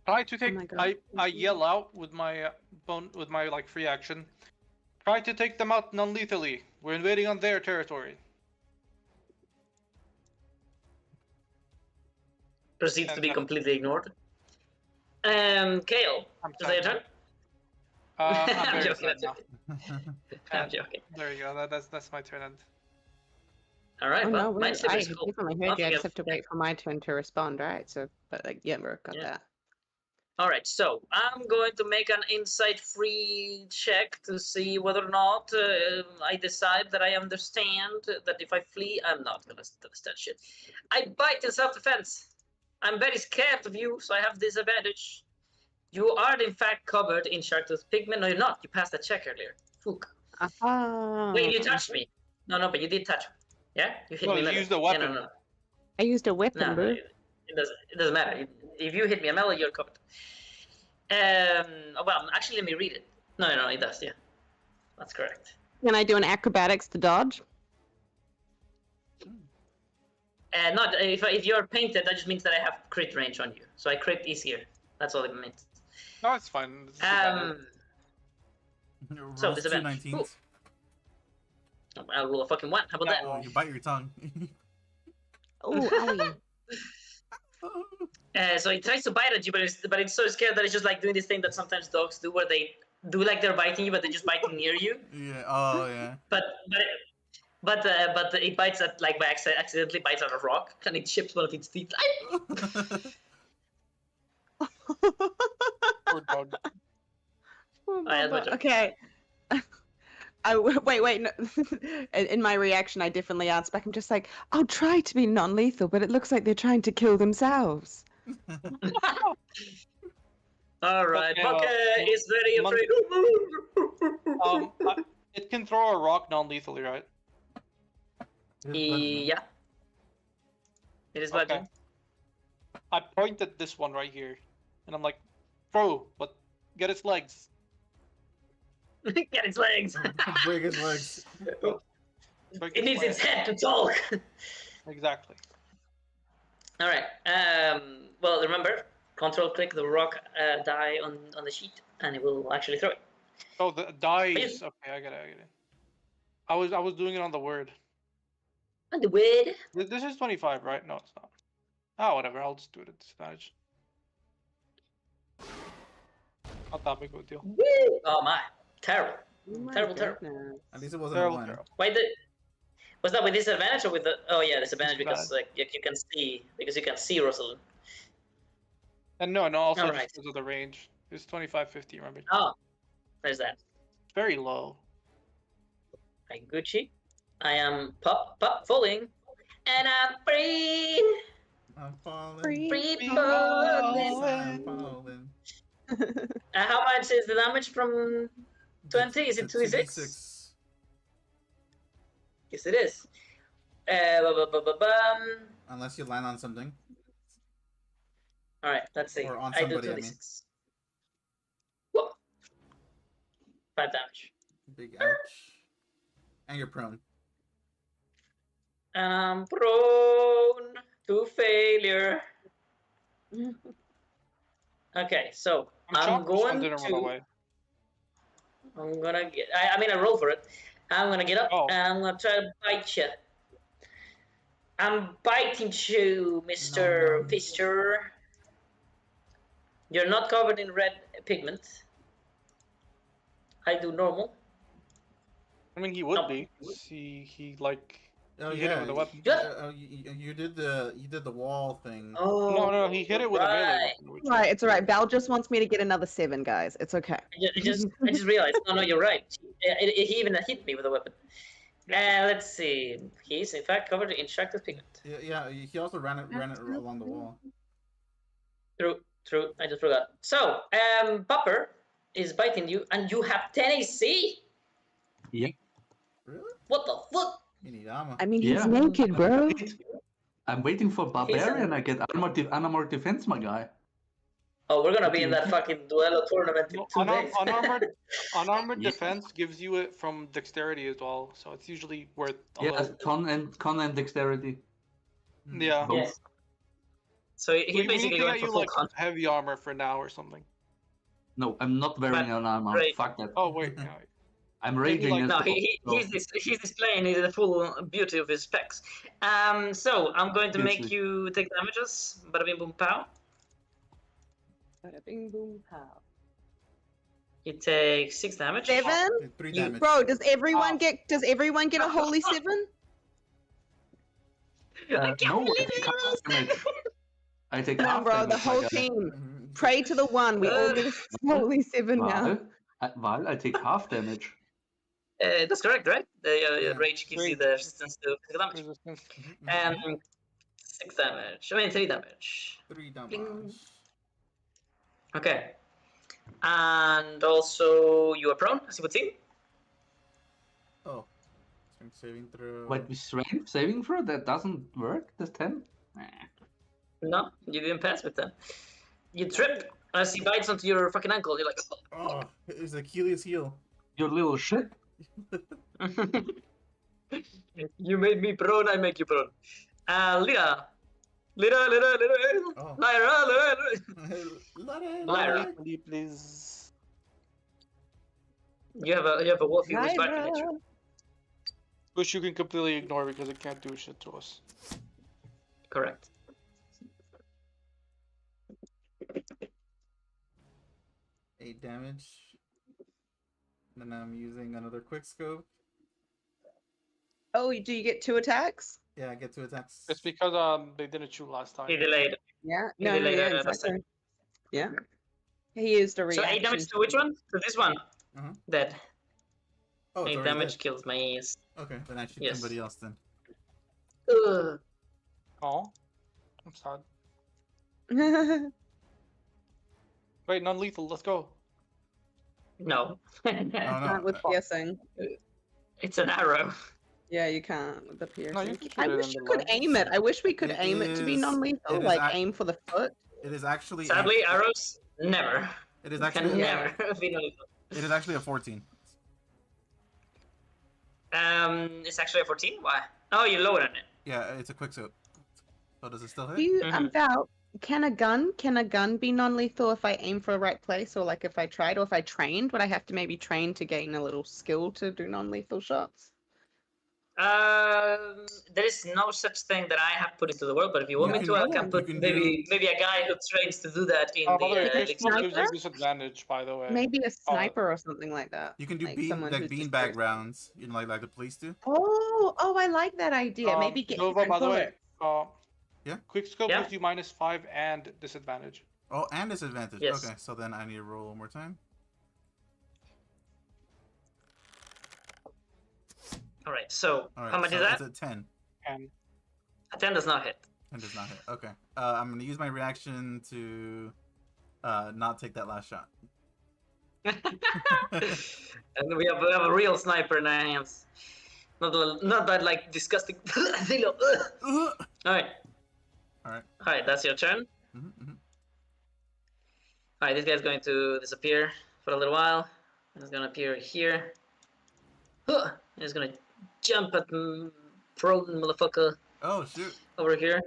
Speaker 2: Try to take.
Speaker 4: my God.
Speaker 2: I yell out with my like free action. Try to take them out non-lethally. We're invading on their territory.
Speaker 1: Proceeds to
Speaker 2: And
Speaker 1: be
Speaker 2: then-
Speaker 1: completely ignored. Kale,
Speaker 2: I'm
Speaker 1: is that your
Speaker 2: sad
Speaker 1: turn?
Speaker 2: now. I'm
Speaker 1: I'm
Speaker 2: very
Speaker 1: joking,
Speaker 2: sad
Speaker 1: that's
Speaker 2: now.
Speaker 1: I'm
Speaker 2: And
Speaker 1: joking.
Speaker 2: there you go. That's my turn. And
Speaker 1: All right,
Speaker 4: Oh no,
Speaker 1: well,
Speaker 4: wait,
Speaker 1: Minesweeper
Speaker 4: I
Speaker 1: is cool.
Speaker 4: definitely heard you. I
Speaker 1: Nothing
Speaker 4: just
Speaker 1: else.
Speaker 4: have to wait for my turn to respond, right? So, but like, yeah, we've got
Speaker 1: Yeah.
Speaker 4: that.
Speaker 1: All right, so I'm going to make an insight-free check to see whether or not I decide that I understand that if I flee, I'm not going to understand shit. I bite in self-defense. I'm very scared of you, so I have disadvantage. You are, in fact, covered in Sharktooth pigment. No, you're not. You passed the check earlier. Fook. Wait, you touched me. No, but you did touch me. Yeah? You hit
Speaker 2: well,
Speaker 1: me
Speaker 2: you
Speaker 1: melee.
Speaker 2: used a
Speaker 1: Yeah,
Speaker 2: weapon.
Speaker 1: no.
Speaker 4: I used a weapon,
Speaker 1: No,
Speaker 4: bro.
Speaker 1: it doesn't matter. If you hit me a melee, you're covered. Well, actually, let me read it. No, it does. Yeah, that's correct.
Speaker 4: Can I do an acrobatics to dodge?
Speaker 1: Not if you're painted, that just means that I have crit range on you. So I crit easier. That's all it means.
Speaker 2: No, it's fine. This is bad.
Speaker 1: So
Speaker 3: Rolls two
Speaker 1: disadvantage.
Speaker 3: 19s.
Speaker 1: I'll roll a fucking one. How about that?
Speaker 3: Oh, you bite your tongue.
Speaker 4: Oh, owie.
Speaker 1: So it tries to bite at you, but it's so scared that it's just like doing this thing that sometimes dogs do, where they do like they're biting you, but they're just biting near you.
Speaker 3: Yeah. Oh, yeah.
Speaker 1: But it bites at like by accidentally bites at a rock and it chips one of its teeth.
Speaker 2: Poor dog.
Speaker 4: Oh,
Speaker 1: I had my
Speaker 4: Bubba.
Speaker 1: turn.
Speaker 4: Okay. Wait. No. In my reaction, I definitely answer back. I'm just like, I'll try to be non-lethal, but it looks like they're trying to kill themselves.
Speaker 1: All right,
Speaker 2: Okay,
Speaker 1: Bucket
Speaker 2: well,
Speaker 1: is very
Speaker 2: Mon-
Speaker 1: afraid.
Speaker 2: It can throw a rock non-lethally, right?
Speaker 1: Yeah, it is
Speaker 2: Okay.
Speaker 1: bugging.
Speaker 2: I point at this one right here, and I'm like, throw, but get its legs.
Speaker 1: Get its legs.
Speaker 3: Break his legs.
Speaker 2: Break
Speaker 1: It needs its
Speaker 2: legs.
Speaker 1: head to talk.
Speaker 2: Exactly.
Speaker 1: All right. Well, remember, control-click the rock die on the sheet, and it will actually throw it.
Speaker 2: Oh, the dice. Okay, I get it. I was doing it on the word.
Speaker 1: On the wood.
Speaker 2: This is 25, right? No, it's not. Oh, whatever. I'll just do it at disadvantage. Not that big of a deal.
Speaker 1: Woo! Oh my! Terrible.
Speaker 4: Oh my
Speaker 1: Terrible.
Speaker 4: goodness.
Speaker 3: At least it wasn't
Speaker 2: Terrible,
Speaker 3: a one.
Speaker 2: terrible.
Speaker 1: Why was that with disadvantage or with the? Oh yeah, disadvantage because
Speaker 2: Disadvantage.
Speaker 1: like you can see Rosalind.
Speaker 2: And no, also
Speaker 1: Alright.
Speaker 2: just because of the range. It's 25-50, remember?
Speaker 1: Oh, there's that.
Speaker 2: Very low.
Speaker 1: Hi Gucci. I am pop falling, and I'm free.
Speaker 3: I'm falling.
Speaker 1: Free
Speaker 2: falling.
Speaker 1: falling.
Speaker 3: I'm falling.
Speaker 1: How much is the damage from 20? Is it 2d6?
Speaker 3: 2d6.
Speaker 1: Yes, it is.
Speaker 3: Unless you land on something.
Speaker 1: All right, let's see.
Speaker 3: Or on
Speaker 1: I do
Speaker 3: somebody, I mean.
Speaker 1: 2d6. Whoa. 5 damage.
Speaker 3: Big ouch. And you're prone.
Speaker 1: I'm prone to failure. Okay, so I'm
Speaker 2: shocked this one
Speaker 1: going
Speaker 2: didn't run
Speaker 1: to.
Speaker 2: away.
Speaker 1: I'm gonna get. I mean, I roll for it. I'm gonna get up
Speaker 2: Oh.
Speaker 1: and I'm gonna try to bite you. I'm biting you, Mr.
Speaker 3: No.
Speaker 1: Fister. You're not covered in red pigment. I do normal.
Speaker 2: I mean, he would
Speaker 1: Oh.
Speaker 2: be. He like
Speaker 3: Oh
Speaker 2: he hit it
Speaker 3: yeah.
Speaker 2: with a weapon.
Speaker 1: Yeah.
Speaker 3: You did the wall thing.
Speaker 1: Oh,
Speaker 2: No, he hit it with a melee
Speaker 1: right.
Speaker 2: weapon. Which
Speaker 4: Right, it's alright. Val just wants me to get another 7, guys. It's okay.
Speaker 1: I just realized. No, you're right. He even hit me with a weapon. Let's see. He's in fact covered in Sharktooth pigment.
Speaker 3: Yeah. He also ran it along the wall.
Speaker 1: True. I just forgot. So, Bupper is biting you, and you have 10 AC.
Speaker 6: Yep.
Speaker 3: Really?
Speaker 1: What the fuck?
Speaker 3: Minidama.
Speaker 4: I mean, he's
Speaker 6: Yeah.
Speaker 4: naked, bro.
Speaker 6: I'm waiting for barbarian. I get armor defense, my guy.
Speaker 1: Oh, we're gonna be in that fucking duello tournament in
Speaker 2: No,
Speaker 1: 2 days.
Speaker 2: unarmored
Speaker 6: Yeah.
Speaker 2: defense gives you it from dexterity as well, so it's usually worth a
Speaker 6: Yeah,
Speaker 2: little.
Speaker 6: con and dexterity.
Speaker 2: Yeah.
Speaker 6: Both.
Speaker 1: Yes. So he's
Speaker 2: We need
Speaker 1: basically
Speaker 2: to
Speaker 1: going
Speaker 2: get
Speaker 1: for
Speaker 2: you
Speaker 1: full
Speaker 2: like
Speaker 1: con.
Speaker 2: heavy armor for now or something.
Speaker 6: No, I'm not wearing
Speaker 1: But
Speaker 6: an armor.
Speaker 1: great.
Speaker 6: Fuck that.
Speaker 2: Oh wait, yeah.
Speaker 6: I'm
Speaker 2: Maybe,
Speaker 6: raging
Speaker 2: like-
Speaker 6: as
Speaker 1: No,
Speaker 6: well.
Speaker 1: he's displaying the full beauty of his specs. So I'm going to make
Speaker 6: Seriously.
Speaker 1: you take damages. Bada bing boom pow.
Speaker 5: Bada bing boom pow.
Speaker 1: You take 6 damage.
Speaker 4: 7?
Speaker 3: 3
Speaker 1: You-
Speaker 3: damage.
Speaker 4: Bro, does everyone
Speaker 2: Ah.
Speaker 4: get a holy 7?
Speaker 1: I can't
Speaker 6: No, I
Speaker 1: believe
Speaker 6: take
Speaker 1: you
Speaker 6: half
Speaker 1: lost.
Speaker 6: damage. I take
Speaker 4: Come on,
Speaker 6: half
Speaker 4: bro, the
Speaker 6: damage, my
Speaker 4: whole
Speaker 6: guy.
Speaker 4: team.
Speaker 3: Mhm.
Speaker 4: Pray to the one. We all get a holy 7 now.
Speaker 6: Val, I take half damage.
Speaker 1: That's correct, right? The
Speaker 3: Yeah.
Speaker 1: rage gives you
Speaker 2: Rage.
Speaker 1: the resistance to physical damage.
Speaker 2: Resistance.
Speaker 3: Mhm.
Speaker 1: And 6 damage. I mean 3 damage.
Speaker 3: 3 damage.
Speaker 1: Bing. Okay. And also you are prone, as you would see.
Speaker 3: Oh. Strength saving throw.
Speaker 6: Wait, with strength saving throw? That doesn't work? That's 10? Nah.
Speaker 1: No, you didn't pass with them. You trip as he bites onto your fucking ankle. You're like,
Speaker 3: Oh, it's Achilles' heel.
Speaker 6: You little shit.
Speaker 1: you made me prone, I make you prone. Lyra. Lyra.
Speaker 3: Oh.
Speaker 1: Lyra. Lyra.
Speaker 2: Please.
Speaker 1: You have a wolfie who's barking at you.
Speaker 4: Lyra.
Speaker 2: Which you can completely ignore because it can't do shit to us.
Speaker 1: Correct.
Speaker 3: Eight damage. Then I'm using another quick scope.
Speaker 4: Oh, do you get 2 attacks?
Speaker 3: Yeah, I get 2 attacks.
Speaker 2: It's because they didn't shoot last time.
Speaker 1: He delayed.
Speaker 4: Yeah.
Speaker 1: You
Speaker 4: No,
Speaker 1: delayed
Speaker 4: yeah,
Speaker 1: a
Speaker 4: exactly. Yeah. He used a
Speaker 1: So
Speaker 4: reaction.
Speaker 1: 8 damage to which one? To this one.
Speaker 3: Uh-huh.
Speaker 1: Dead.
Speaker 3: Oh, it's
Speaker 1: 8
Speaker 3: already
Speaker 1: damage
Speaker 3: dead.
Speaker 1: kills my ass.
Speaker 3: Okay, then I shoot
Speaker 1: Yes.
Speaker 3: somebody else then.
Speaker 1: Ugh.
Speaker 2: Oh, I'm sad.
Speaker 4: Yeah.
Speaker 2: Wait, non-lethal. Let's go.
Speaker 1: No.
Speaker 3: Oh, no.
Speaker 4: Can't with piercing.
Speaker 1: It's an arrow.
Speaker 4: Yeah, you can't with the piercing.
Speaker 2: can shoot
Speaker 4: I
Speaker 2: it
Speaker 4: wish
Speaker 2: in
Speaker 4: you
Speaker 2: the
Speaker 4: could
Speaker 2: leg.
Speaker 4: aim it. I wish we could
Speaker 3: It
Speaker 4: aim it to be
Speaker 3: is-
Speaker 4: non-lethal,
Speaker 3: it is
Speaker 4: like
Speaker 3: ac-
Speaker 4: aim for the foot.
Speaker 3: It is actually.
Speaker 1: Sadly, arrows never.
Speaker 3: It is
Speaker 1: Can
Speaker 3: actually.
Speaker 1: never be non-lethal.
Speaker 3: It is actually a 14.
Speaker 1: It's actually a 14. Why? Oh, you lowered on it.
Speaker 3: Yeah, it's a quick scope. So does it still hit?
Speaker 4: Do you,
Speaker 1: Mhm.
Speaker 4: Val, can a gun be non-lethal if I aim for the right place, or like if I tried, or if I trained? Would I have to maybe train to gain a little skill to do non-lethal shots?
Speaker 1: There is no such thing that I have put into the world, but if you want
Speaker 3: You
Speaker 1: me
Speaker 3: can-
Speaker 1: to, I
Speaker 3: you
Speaker 1: can put
Speaker 3: can
Speaker 1: maybe a guy who trains to do that in
Speaker 2: By the way,
Speaker 1: the
Speaker 2: quick scope gives you
Speaker 4: sniper?
Speaker 2: disadvantage, by the way.
Speaker 4: Maybe a sniper or something like that.
Speaker 3: You can do
Speaker 4: like
Speaker 3: bean
Speaker 4: someone who's just
Speaker 3: beanbag
Speaker 4: very-
Speaker 3: rounds. You know, like the police do.
Speaker 4: Oh, I like that idea. Maybe get
Speaker 2: Nova, by
Speaker 4: different
Speaker 2: the way,
Speaker 4: bullets.
Speaker 3: Yeah?
Speaker 2: quick scope
Speaker 1: Yeah.
Speaker 2: gives you -5 and disadvantage.
Speaker 3: Oh, and disadvantage.
Speaker 1: Yes.
Speaker 3: Okay, so then I need to roll one more time.
Speaker 1: All right. So
Speaker 3: All right,
Speaker 1: how much
Speaker 3: so
Speaker 1: is that?
Speaker 3: it's a 10.
Speaker 2: And
Speaker 1: A 10 does not hit.
Speaker 3: 10 does not hit. Okay. I'm gonna use my reaction to not take that last shot.
Speaker 1: And we have a real sniper in our hands. Not that like disgusting. All right.
Speaker 3: All right.
Speaker 1: All right. That's your turn.
Speaker 3: Mm-hmm.
Speaker 1: All right. This guy's going to disappear for a little while. He's gonna appear here. He's gonna jump at prone motherfucker
Speaker 3: Oh shoot!
Speaker 1: over here.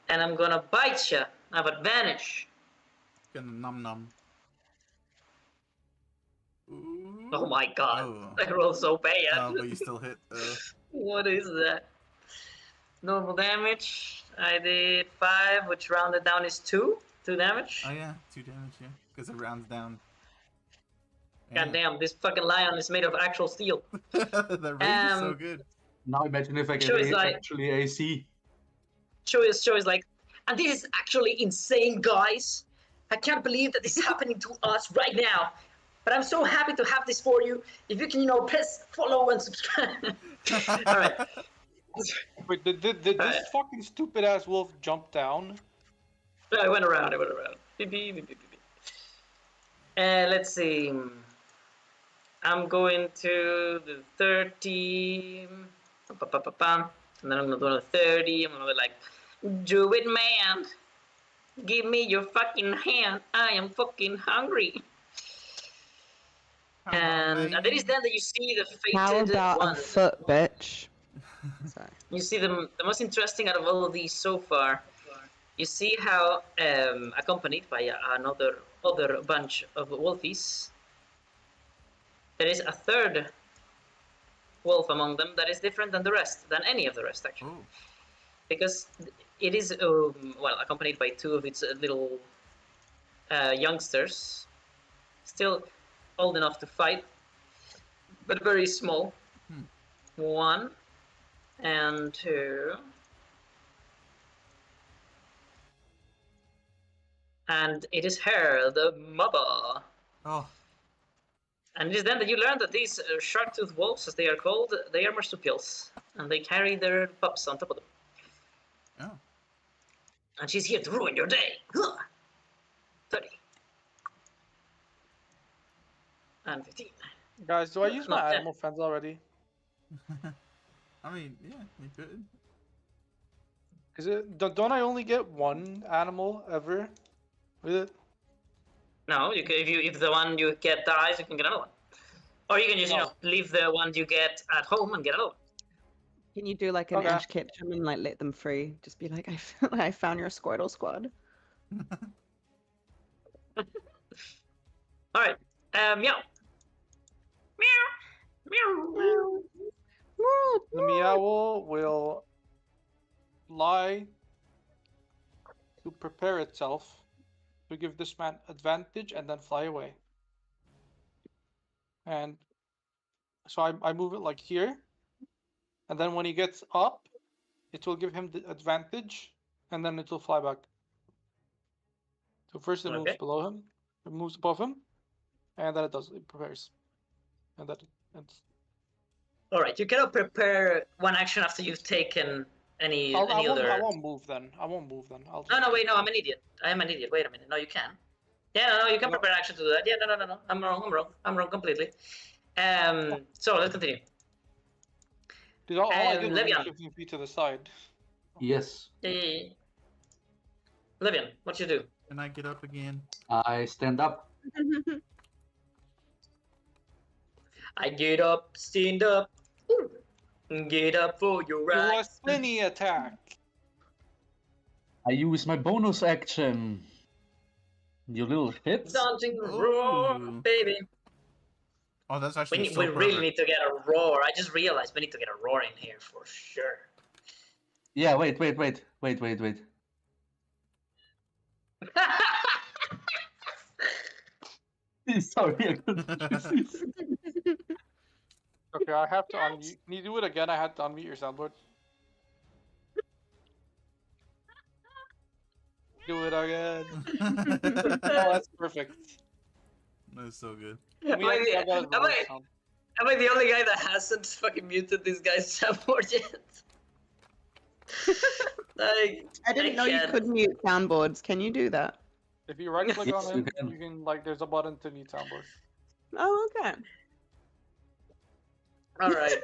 Speaker 1: And I'm gonna bite you. I have advantage.
Speaker 3: Gonna num num. Ooh.
Speaker 1: Oh my god.
Speaker 3: Oh.
Speaker 1: I rolled so bad.
Speaker 3: Oh, but you still hit.
Speaker 1: What is that? Normal damage. I did 5, which rounded down is 2. 2 damage.
Speaker 3: Oh yeah, 2 damage. Yeah, because it rounds down.
Speaker 1: God damn, this fucking lion is made of actual steel.
Speaker 3: The range is so
Speaker 1: Um,
Speaker 3: good.
Speaker 6: Now imagine if I
Speaker 1: Sure, it's
Speaker 6: get
Speaker 1: like-
Speaker 6: actually AC.
Speaker 1: Show is like, and this is actually insane, guys. I can't believe that this is happening to us right now. But I'm so happy to have this for you. If you can, press follow and subscribe. All right.
Speaker 2: wait, did this
Speaker 1: Alright.
Speaker 2: fucking stupid ass wolf jump down?
Speaker 1: No, it went around. Beep, beep, beep, beep, beep. Let's see. I'm going to the 30. And then I'm going to do another 30. I'm going to be like, do it, man. Give me your fucking hand. I am fucking hungry.
Speaker 3: Come on,
Speaker 1: And it is
Speaker 3: lady.
Speaker 1: then that you see the
Speaker 4: How
Speaker 1: fated
Speaker 4: about a
Speaker 1: one.
Speaker 4: foot, bitch? Sorry.
Speaker 1: You see the most interesting out of all of these so far. You see how, accompanied by another bunch of wolfies, there is a third wolf among them that is different than any of the rest actually,
Speaker 3: Ooh.
Speaker 1: because it is well accompanied by two of its little youngsters, still old enough to fight, but very small.
Speaker 3: Hmm.
Speaker 1: 1 and 2. And it is her, the mother.
Speaker 3: Oh.
Speaker 1: And it is then that you learn that these shark-toothed wolves, as they are called, they are marsupials, and they carry their pups on top of them.
Speaker 3: Oh.
Speaker 1: And she's here to ruin your day. 30. And 15.
Speaker 2: Guys, do I use my
Speaker 1: Not 10.
Speaker 2: animal friends already?
Speaker 3: I mean, yeah, you could.
Speaker 2: Is it? Don't I only get one animal ever with it?
Speaker 1: No, you can, if the one you get dies, you can get another one. Or you can just,
Speaker 2: No.
Speaker 1: leave the one you get at home and get another one.
Speaker 4: Can you do like an
Speaker 2: Okay.
Speaker 4: Ash Ketchum and like let them free? Just be like, I found your Squirtle squad.
Speaker 1: All right. Meow. Meow. Meow.
Speaker 2: The meowl will lie to prepare itself to give this man advantage and then fly away. And so I move it like here. And then when he gets up, it will give him the advantage and then it will fly back. So first it moves
Speaker 1: Okay.
Speaker 2: below him, it moves above him, and then it prepares. And then it's
Speaker 1: All right. You cannot prepare one action after you've taken any other.
Speaker 2: I won't move then. I'll just...
Speaker 1: No, wait, no, I'm an idiot. I am an idiot. Wait a minute. No, you can. Yeah, no, you can
Speaker 2: No.
Speaker 1: prepare action to do that. Yeah, no. I'm wrong completely. So let's continue.
Speaker 2: Dude, all I did was
Speaker 1: Levian.
Speaker 2: move 15 feet to the side.
Speaker 6: Yes.
Speaker 1: Levian, what you do?
Speaker 3: Can I get up again?
Speaker 6: I stand up.
Speaker 1: I get up, stand up. Ooh. Get up for your
Speaker 2: You
Speaker 1: right.
Speaker 2: lost any attack.
Speaker 6: I use my bonus action. You little shits.
Speaker 1: Dancing roar,
Speaker 3: Ooh.
Speaker 1: baby.
Speaker 3: Oh, that's actually
Speaker 1: We
Speaker 3: so
Speaker 1: really
Speaker 3: perfect.
Speaker 1: need to get a roar. I just realized we need to get a roar in here for sure.
Speaker 6: Yeah, wait. Sorry, I couldn't.
Speaker 2: Okay, I have to unmute. Can you do it again? I had to unmute your soundboard. Do it again. Oh, that's perfect.
Speaker 3: That's so good.
Speaker 1: Am I
Speaker 2: I got his
Speaker 1: am
Speaker 2: remote
Speaker 1: I-
Speaker 2: sound.
Speaker 1: am I the only guy that hasn't fucking muted this guy's soundboard yet? Like,
Speaker 4: I didn't know you
Speaker 1: can't.
Speaker 4: could mute soundboards. Can you do that?
Speaker 2: If you right click
Speaker 6: Yes,
Speaker 2: on
Speaker 6: you
Speaker 2: it,
Speaker 6: can.
Speaker 2: you can like there's a button to mute soundboard.
Speaker 4: Oh, okay.
Speaker 1: All right.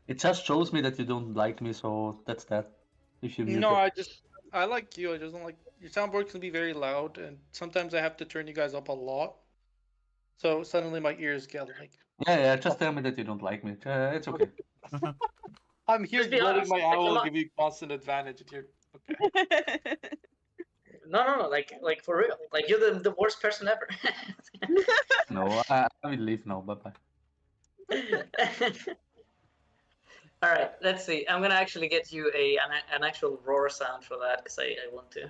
Speaker 6: It just shows me that you don't like me, so that's that. If you mute
Speaker 2: No,
Speaker 6: it.
Speaker 2: I like you. I just don't like your soundboard can be very loud, and sometimes I have to turn you guys up a lot. So suddenly my ears get like
Speaker 6: Yeah, just tell me that you don't like me. It's okay.
Speaker 2: I'm here
Speaker 1: Just be
Speaker 2: letting
Speaker 1: honest,
Speaker 2: my
Speaker 1: like,
Speaker 2: owl
Speaker 1: come on.
Speaker 2: give you constant advantage. And you're okay.
Speaker 1: No, like for real. Like you're the worst person ever.
Speaker 6: No, I will leave now. Bye bye.
Speaker 1: All right, let's see. I'm gonna actually get you an actual roar sound for that because I want to.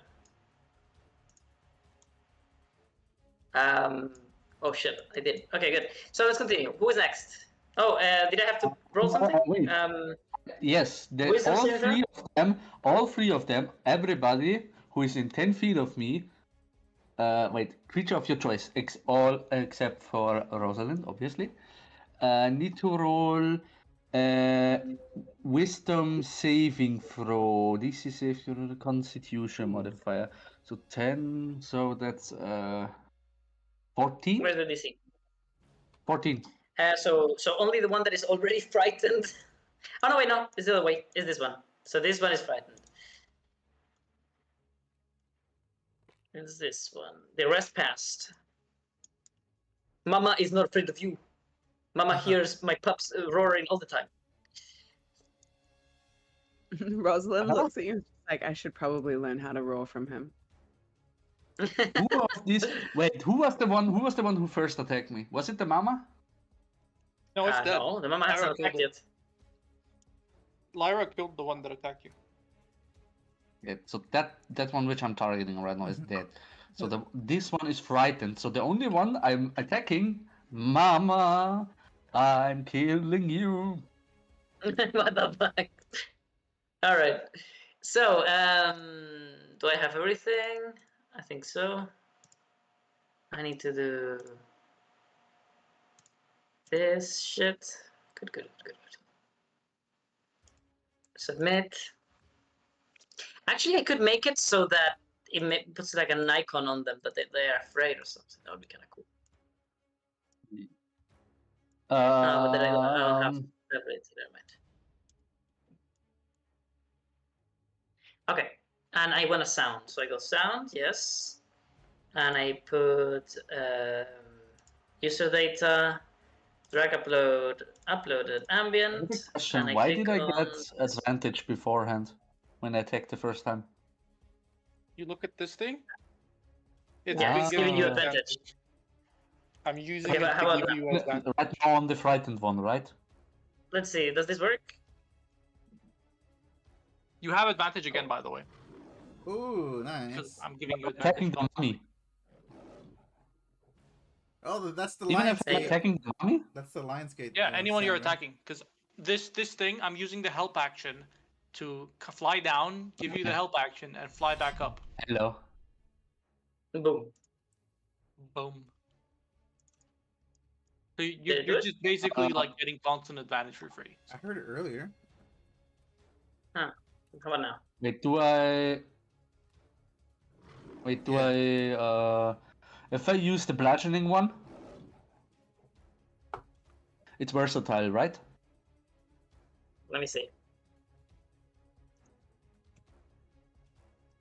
Speaker 1: Oh shit, I did. Okay, good. So let's continue. Who is next? Oh, did I have to roll something?
Speaker 6: Wait. Yes,
Speaker 1: Wisdom saving throw?
Speaker 6: all three of them, everybody who is in 10 feet of me, creature of your choice, all except for Rosalind, obviously, need to roll wisdom saving throw. This is if you're a constitution modifier. So 10, so that's 14?
Speaker 1: Where's the DC?
Speaker 6: 14.
Speaker 1: So only the one that is already frightened. Oh no, wait, no, it's the other way. It's this one. So this one is frightened. It's this one. The rest passed. Mama is not afraid of you. Mama hears my pups roaring all the time.
Speaker 4: Rosalind looks at you and she's like, I should probably learn how to roar from him.
Speaker 6: Who of these? Wait, who was the one? Who was the one who first attacked me? Was it the mama?
Speaker 2: No, it's dead.
Speaker 1: No, the mama hasn't
Speaker 2: Lyra killed
Speaker 1: attacked
Speaker 2: it.
Speaker 1: yet.
Speaker 2: Lyra killed the one that attacked you.
Speaker 6: Yeah, so that one which I'm targeting right now is dead. So this one is frightened. So the only one I'm attacking, Mama, I'm killing you.
Speaker 1: What the fuck? All right. So, do I have everything? I think so. I need to do this shit. Good. Submit. Actually, I could make it so that it puts like an icon on them that they are afraid or something. That would be kind of cool. No, but then I don't have separate. Never mind. Okay, and I want a sound, so I go sound, yes, and I put user data, drag uploaded ambient.
Speaker 6: Question:
Speaker 1: and
Speaker 6: why
Speaker 1: click
Speaker 6: did I
Speaker 1: on-
Speaker 6: get advantage beforehand when I attacked the first time?
Speaker 2: You look at this thing. It's
Speaker 1: Yeah,
Speaker 2: been
Speaker 1: it's giving you
Speaker 2: you
Speaker 1: advantage.
Speaker 2: I'm using
Speaker 1: Okay,
Speaker 2: it
Speaker 1: but how
Speaker 2: to
Speaker 1: about
Speaker 2: give you advantage.
Speaker 6: Right now on the frightened one, right?
Speaker 1: Let's see, does this work?
Speaker 2: You have advantage again, by the way.
Speaker 3: Ooh,
Speaker 2: Because
Speaker 3: nice.
Speaker 2: I'm giving you
Speaker 6: Attacking
Speaker 2: advantage.
Speaker 6: the mummy.
Speaker 3: Oh, that's the
Speaker 6: Even if I'm
Speaker 1: Hey.
Speaker 6: attacking the mummy?
Speaker 3: That's the Lionsgate.
Speaker 2: Yeah, anyone you're
Speaker 3: sound, right?
Speaker 2: attacking. Because this thing, I'm using the help action to fly down, give you the help action, and fly back up.
Speaker 6: Hello.
Speaker 1: Boom.
Speaker 2: Boom. So
Speaker 1: Did it do
Speaker 2: you're
Speaker 1: it?
Speaker 2: just basically like getting constant advantage for free.
Speaker 3: I heard it earlier.
Speaker 1: Huh. Come on now.
Speaker 6: Wait, do I... Wait, do I... If I use the bludgeoning one... It's versatile, right?
Speaker 1: Let me see.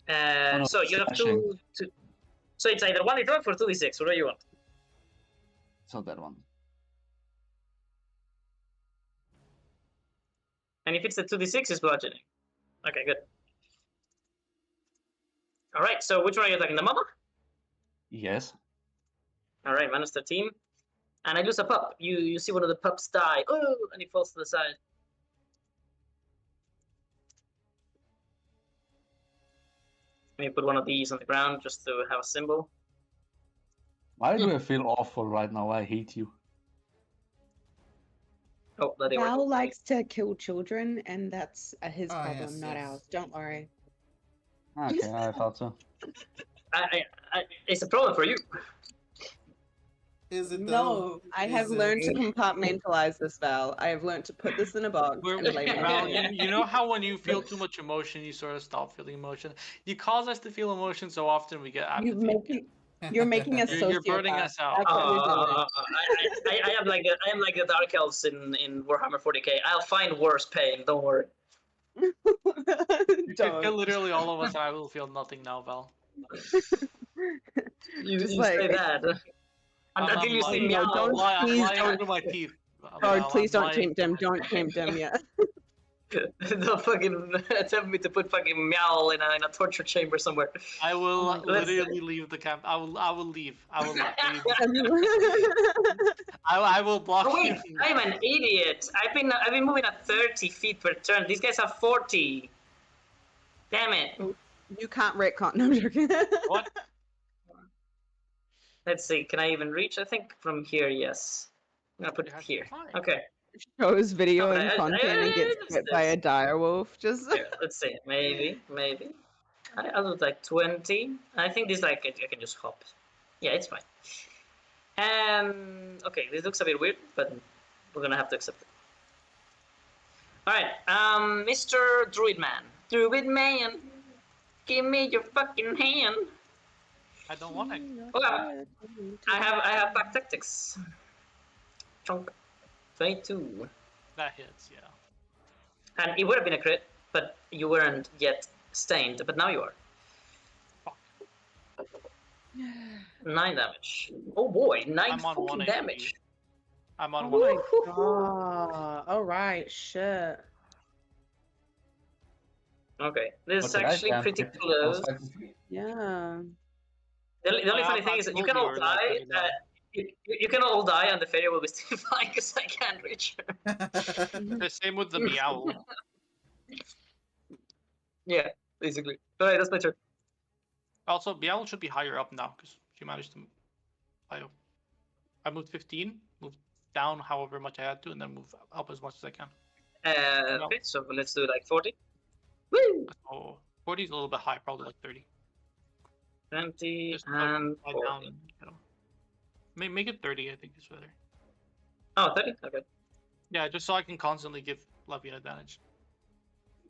Speaker 6: no,
Speaker 1: So you have
Speaker 6: slashing.
Speaker 1: two. So it's either 1d12 or 2d6. What do you want?
Speaker 6: So that one.
Speaker 1: And if it's the 2d6, it's bludgeoning. Okay, good. All right. So which one are you attacking? The mama?
Speaker 6: Yes.
Speaker 1: All right, minus 13. And I lose a pup. You see one of the pups die. Oh, and he falls to the side. Let me put one of these on the ground just to have a symbol.
Speaker 6: Why do I feel awful right now? I hate you.
Speaker 1: Oh, that they were.
Speaker 4: Val likes to kill children, and that's his
Speaker 3: Oh,
Speaker 4: problem,
Speaker 3: yes,
Speaker 4: not
Speaker 3: yes.
Speaker 4: ours. Don't worry.
Speaker 6: Okay, I thought so.
Speaker 1: It's a problem for you.
Speaker 3: Is it though?
Speaker 4: No, I have
Speaker 3: Is it?
Speaker 4: learned to compartmentalize this, Val. I have learned to put this in a box and label
Speaker 2: Well,
Speaker 4: it.
Speaker 2: you know how when you feel too much emotion, you sort of stop feeling emotion. You cause us to feel emotion so often we get apathy.
Speaker 4: You're making us
Speaker 2: You're burning
Speaker 4: sociopaths.
Speaker 2: us out.
Speaker 4: That's what you're doing.
Speaker 1: I am like the Dark Elves in Warhammer 40k. I'll find worse pain. Don't worry.
Speaker 2: You can kill
Speaker 4: Don't.
Speaker 2: literally all of us, and I will feel nothing now, Val.
Speaker 1: You
Speaker 4: Just
Speaker 1: say
Speaker 4: like-
Speaker 1: that. Until you see
Speaker 2: lying.
Speaker 1: meow.
Speaker 4: don't-
Speaker 2: I'm
Speaker 4: please
Speaker 2: lying
Speaker 4: don't-
Speaker 2: under my teeth.
Speaker 4: God,
Speaker 2: Val,
Speaker 4: please
Speaker 2: I'm
Speaker 4: don't
Speaker 2: lying.
Speaker 4: tempt him. Don't tempt him yet.
Speaker 1: Don't fucking attempt me to put fucking meow in a torture chamber somewhere.
Speaker 2: I will
Speaker 1: Let's-
Speaker 2: literally leave the camp. I will leave. I will leave. I will block
Speaker 1: Oh wait,
Speaker 2: you.
Speaker 1: I'm an idiot. I've been moving at 30 feet per turn. These guys have 40. Damn it.
Speaker 4: You can't retcon. No, I'm joking.
Speaker 2: What?
Speaker 1: Let's see. Can I even reach? I think from here, yes. I'm gonna put
Speaker 2: You
Speaker 1: it
Speaker 2: have to
Speaker 1: here.
Speaker 2: climb.
Speaker 1: Okay.
Speaker 4: Shows video
Speaker 1: Oh,
Speaker 4: and content and gets bit by a dire wolf. Just
Speaker 1: Here, let's see. Maybe. I'll do like 20. I think this like I can just hop. Yeah, it's fine. Okay, this looks a bit weird, but we're gonna have to accept it. All right, Mr. Druid Man, give me your fucking hand.
Speaker 2: I don't want it.
Speaker 1: Oh, I have back tactics. Chunk. 22.
Speaker 2: That hits, yeah.
Speaker 1: And it would have been a crit, but you weren't yet stained, but now you are.
Speaker 2: Fuck.
Speaker 1: 9 damage. Oh boy, 9
Speaker 2: I'm on
Speaker 1: fucking
Speaker 2: 1
Speaker 1: damage.
Speaker 2: HP. I'm on
Speaker 5: Oh
Speaker 2: 1
Speaker 5: my
Speaker 2: HP.
Speaker 5: god. All right, shit.
Speaker 1: Okay, this
Speaker 6: What
Speaker 1: is
Speaker 6: did I say?
Speaker 1: actually
Speaker 6: I'm
Speaker 1: pretty
Speaker 6: 50. I
Speaker 1: close.
Speaker 6: was fighting.
Speaker 5: Yeah.
Speaker 1: The only funny
Speaker 2: I
Speaker 1: thing is that you
Speaker 2: told
Speaker 1: can all
Speaker 2: you like
Speaker 1: die.
Speaker 2: gonna die.
Speaker 1: You can all die, and the fairy will be still fine because I can't reach her.
Speaker 2: The same with the meow.
Speaker 1: Yeah, basically. Alright, that's my turn.
Speaker 2: Also, meow should be higher up now because she managed to fly up. I moved 15, moved down however much I had to, and then move up as much as I can. No.
Speaker 1: Okay, so let's do like 40. Woo!
Speaker 2: Oh, 40 is a little bit high, probably like 30.
Speaker 1: 20
Speaker 2: Just
Speaker 1: and
Speaker 2: fly
Speaker 1: 40.
Speaker 2: down, you know. Make it 30, I think is better.
Speaker 1: Oh, 30? Okay.
Speaker 2: Yeah, just so I can constantly give Levy an advantage.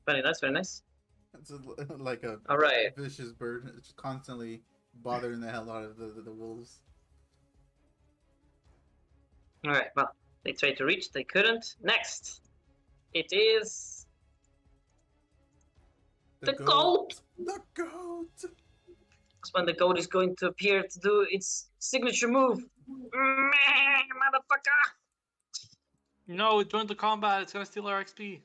Speaker 1: Very nice, very nice.
Speaker 3: It's like a
Speaker 1: Alright.
Speaker 3: vicious bird. It's constantly bothering the hell out of the wolves.
Speaker 1: Alright, well, they tried to reach, they couldn't. Next, it is the goat!
Speaker 3: The goat!
Speaker 1: That's when the goat is going to appear to do its signature move. Motherfucker!
Speaker 2: No, it joined the combat. It's gonna steal our XP.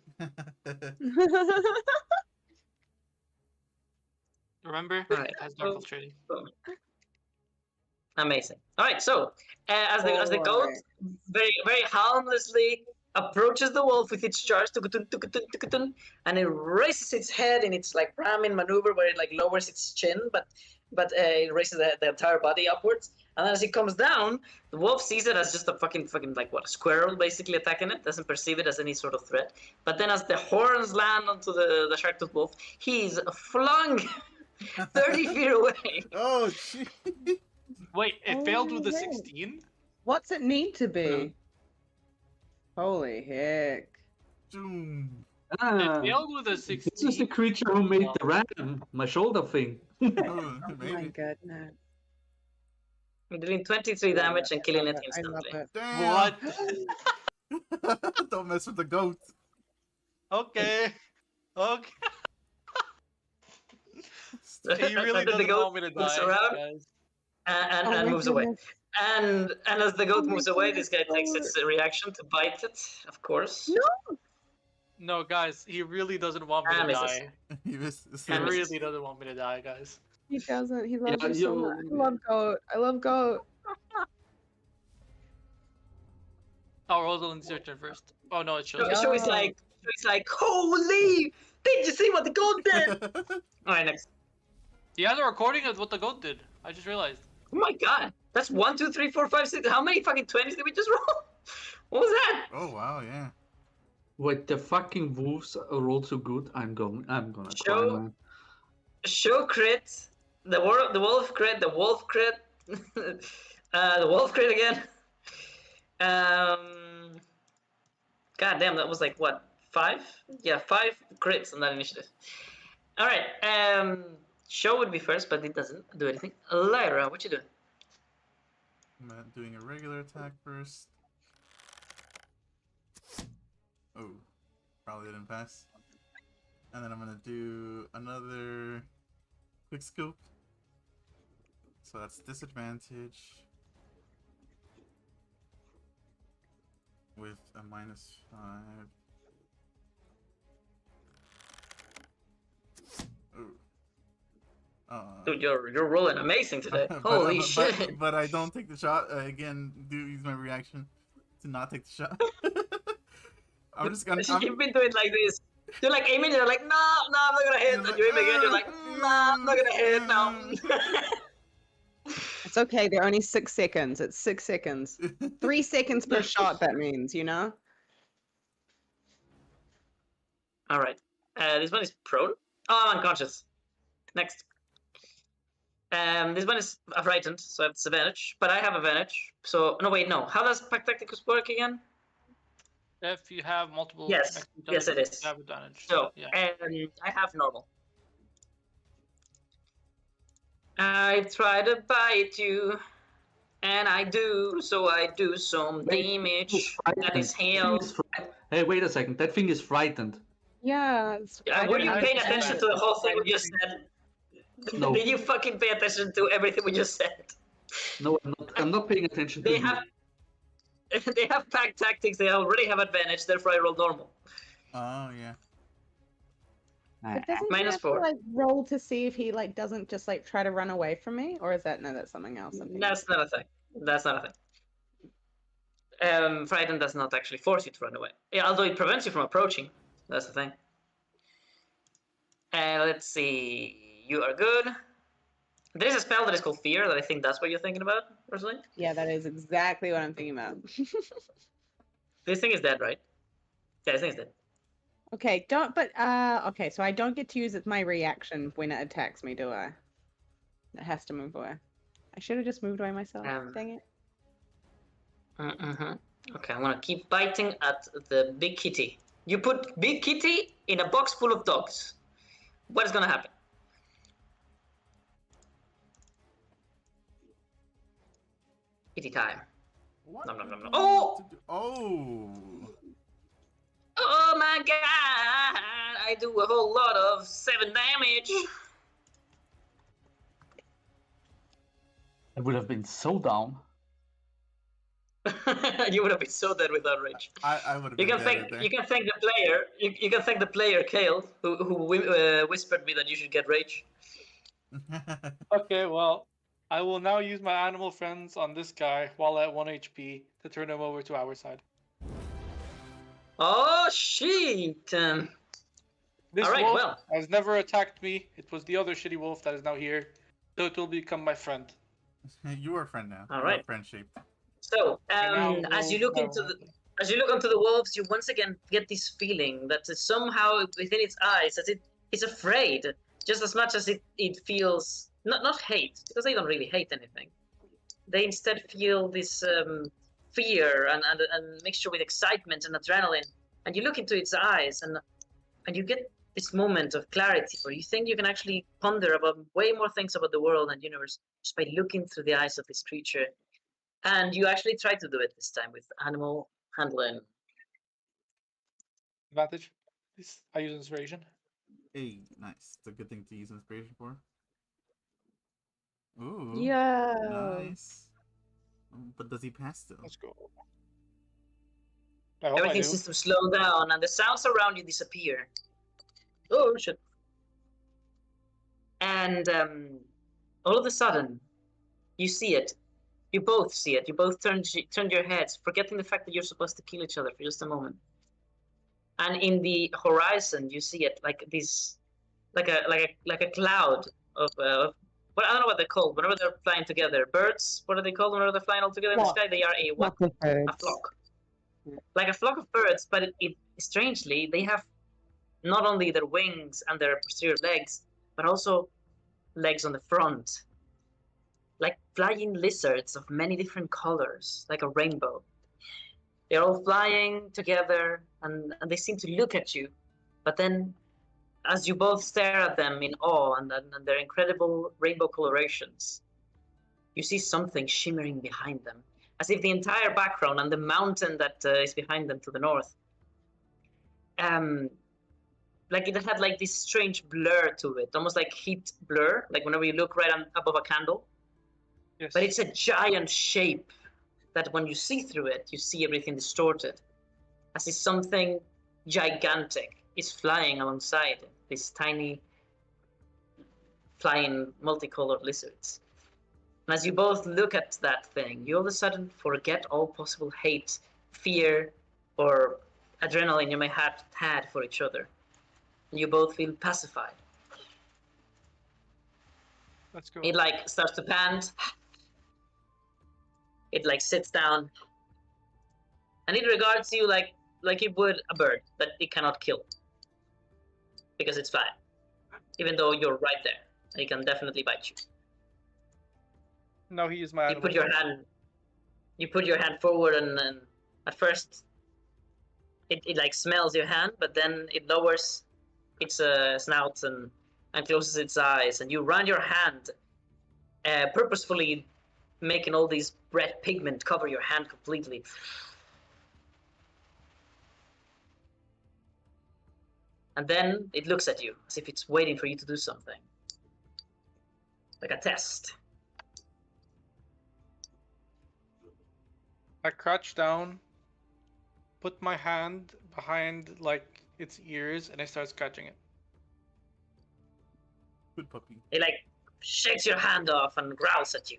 Speaker 2: Remember?
Speaker 1: Right.
Speaker 2: It has dark filtrating.
Speaker 1: Amazing. All right, so as the goat very very harmlessly approaches the wolf with its charge, and it raises its head in its like ramming maneuver where it like lowers its chin, but it raises the entire body upwards. And then as it comes down, the wolf sees it as just a fucking like what, a squirrel basically attacking it. Doesn't perceive it as any sort of threat. But then as the horns land onto the shark-toothed wolf, he's flung 30 feet away.
Speaker 3: Oh, shit.
Speaker 2: Wait, it failed with the
Speaker 5: Oh, hey.
Speaker 2: 16?
Speaker 5: What's it need to be? Holy heck.
Speaker 3: Doom.
Speaker 6: Ah,
Speaker 2: It failed with a 16.
Speaker 6: this is the creature who made the ram, my shoulder thing.
Speaker 3: Oh,
Speaker 5: Oh my
Speaker 3: maybe.
Speaker 5: goodness.
Speaker 1: We're doing 23 damage and killing it
Speaker 5: I love
Speaker 1: instantly.
Speaker 5: it.
Speaker 3: Damn.
Speaker 2: What?
Speaker 3: Don't mess with the goat.
Speaker 2: Okay. Okay. He really
Speaker 1: And then the
Speaker 2: doesn't
Speaker 1: goat
Speaker 2: want me to
Speaker 1: looks
Speaker 2: die,
Speaker 1: around.
Speaker 2: guys.
Speaker 1: And
Speaker 5: Oh my
Speaker 1: moves away.
Speaker 5: goodness.
Speaker 1: And as the goat
Speaker 5: Oh my
Speaker 1: moves away, this guy takes
Speaker 5: goodness.
Speaker 1: its reaction to bite it, of course.
Speaker 5: No.
Speaker 2: No, guys, he really doesn't want me to
Speaker 1: And misses.
Speaker 2: die.
Speaker 3: He missed.
Speaker 2: He
Speaker 1: And misses.
Speaker 2: really doesn't want me to die, guys.
Speaker 5: He doesn't. He loves
Speaker 6: Yeah,
Speaker 5: you so
Speaker 6: you-
Speaker 5: much. I love goat. I love goat.
Speaker 2: Oh, Rosalind's your turn first. Oh no, it's
Speaker 1: So,
Speaker 2: Shilly.
Speaker 1: so it's like, holy! Did you see what the goat did? Alright, next.
Speaker 2: He has a recording of what the goat did. I just realized.
Speaker 1: Oh my god. That's 1, 2, 3, 4, 5, 6. How many fucking 20s did we just roll? What was that?
Speaker 3: Oh, wow, yeah.
Speaker 6: Wait, the fucking wolves rolled so good. I'm gonna cry,
Speaker 1: Show-
Speaker 6: man.
Speaker 1: Show crit. The wolf crit. The wolf crit. The wolf crit again. God damn, that was like what, 5? Yeah, 5 crits on that initiative. All right. Show would be first, but it doesn't do anything. Lyra, what you doing?
Speaker 3: I'm doing a regular attack first. Oh, probably didn't pass. And then I'm gonna do another quick scope. So that's disadvantage with a -5. Oh.
Speaker 1: Dude, you're rolling amazing today. Holy shit!
Speaker 3: But I don't take the shot. Again, do use my reaction to not take the shot. I'm just gonna.
Speaker 1: You've been doing like this. You're like aiming, you're like, no, I'm not gonna hit. And you aim again, you're like, nah, I'm not gonna hit. No.
Speaker 5: It's okay. They're only 6 seconds. It's 6 seconds. 3 seconds per shot. That means, you know.
Speaker 1: All right. This one is prone. Oh, I'm unconscious. Next. This one is frightened, so I have disadvantage. But I have advantage. So no, wait, no. How does Pact Tacticus work again?
Speaker 2: If you have multiple.
Speaker 1: Yes.
Speaker 2: next to each
Speaker 1: Yes,
Speaker 2: other,
Speaker 1: it is.
Speaker 2: You have advantage.
Speaker 1: So,
Speaker 2: yeah.
Speaker 1: I have normal. I try to bite you, and I do. So I do some damage. That is hell.
Speaker 6: Hey, wait a second. That thing is frightened.
Speaker 5: Yeah.
Speaker 1: Were you
Speaker 2: I
Speaker 1: paying
Speaker 2: understand
Speaker 1: attention
Speaker 2: that.
Speaker 1: to the whole thing we just said?
Speaker 6: No.
Speaker 1: Did you fucking pay attention to everything we just said?
Speaker 6: No, I'm not paying attention to
Speaker 1: They
Speaker 6: you.
Speaker 1: have they have pack tactics. They already have advantage. Therefore, I roll normal.
Speaker 3: Oh yeah.
Speaker 4: But doesn't he
Speaker 1: Minus
Speaker 4: have
Speaker 1: 4.
Speaker 4: to like roll to see if he like doesn't just like try to run away from me, or is that no? That's something else. I'm thinking.
Speaker 1: That's not a thing. That's not a thing. Frighten does not actually force you to run away. Yeah, although it prevents you from approaching. That's the thing. Let's see. You are good. There is a spell that is called Fear that I think that's what you're thinking about, Rosalind.
Speaker 4: Yeah, that is exactly what I'm thinking about.
Speaker 1: This thing is dead, right? Yeah, this thing is dead.
Speaker 4: Okay, okay, so I don't get to use it my reaction when it attacks me, do I? It has to move away. I should have just moved away myself. Dang it.
Speaker 1: Okay, I'm gonna keep biting at the big kitty. You put big kitty in a box full of dogs. What is gonna happen? Kitty time.
Speaker 3: What?
Speaker 1: Nom, nom, nom, nom.
Speaker 3: do you
Speaker 1: Oh!
Speaker 3: want to do? Oh.
Speaker 1: Oh my god! I do a whole lot of 7 damage.
Speaker 6: I would have been so down.
Speaker 1: You would have been so dead without rage.
Speaker 3: I would have
Speaker 1: You
Speaker 3: been
Speaker 1: can
Speaker 3: dead
Speaker 1: thank
Speaker 3: there.
Speaker 1: you can thank the player. You can thank the player Kale who whispered me that you should get rage.
Speaker 2: Okay, well, I will now use my animal friends on this guy while at 1 HP to turn him over to our side.
Speaker 1: Oh shit!
Speaker 2: This
Speaker 1: All right,
Speaker 2: wolf
Speaker 1: well.
Speaker 2: has never attacked me. It was the other shitty wolf that is now here, so it will become my friend.
Speaker 3: You are a friend now.
Speaker 1: All
Speaker 3: You are
Speaker 1: right.
Speaker 3: friend shaped.
Speaker 1: So
Speaker 2: And now
Speaker 1: as you look into the as you look onto the wolves, you once again get this feeling that somehow within its eyes that it's afraid just as much as it feels not hate, because they don't really hate anything. They instead feel this fear and mixture with excitement and adrenaline. And you look into its eyes and you get this moment of clarity where you think you can actually ponder about way more things about the world and universe just by looking through the eyes of this creature. And you actually try to do it this time with animal handling.
Speaker 2: advantage. This I use inspiration.
Speaker 3: Hey, nice. It's a good thing to use inspiration for. Ooh.
Speaker 4: Yeah.
Speaker 3: Nice. But does he pass still?
Speaker 2: Let's go. I hope I
Speaker 1: Everything
Speaker 2: do.
Speaker 1: seems to slow down and the sounds around you disappear. Oh shit. And all of a sudden, you see it. You both see it. You both turned your heads, forgetting the fact that you're supposed to kill each other for just a moment. And in the horizon, you see it like this, like a cloud of well, I don't know what they're called. Whenever they're flying together, birds. What are they called whenever they're flying all together in the
Speaker 4: Flock.
Speaker 1: sky? They are a what?
Speaker 4: Flock of birds.
Speaker 1: A flock. Like a flock of birds, but it strangely they have not only their wings and their posterior legs, but also legs on the front, like flying lizards of many different colors, like a rainbow. They're all flying together, and they seem to look at you, but then as you both stare at them in awe and their incredible rainbow colorations, you see something shimmering behind them, as if the entire background and the mountain that is behind them to the north, like it had like this strange blur to it, almost like heat blur, like whenever you look right above a candle.
Speaker 2: Yes.
Speaker 1: But it's a giant shape that when you see through it, you see everything distorted, as if something gigantic is flying alongside these tiny flying multicolored lizards. And as you both look at that thing, you all of a sudden forget all possible hate, fear, or adrenaline you may have had for each other. And you both feel pacified.
Speaker 2: Let's go.
Speaker 1: It like starts to pant. It like sits down. And it regards you like it would a bird that it cannot kill. Because it's flying. Even though you're right there. And it can definitely bite you.
Speaker 2: Now he is my
Speaker 1: You
Speaker 2: animal.
Speaker 1: put your hand forward and at first it like smells your hand, but then it lowers its snout and closes its eyes, and you run your hand purposefully making all these red pigment cover your hand completely. And then it looks at you as if it's waiting for you to do something. like a test.
Speaker 2: I crouch down, put my hand behind like its ears, and I start scratching it.
Speaker 3: Good puppy.
Speaker 1: He like shakes your hand off and growls at you.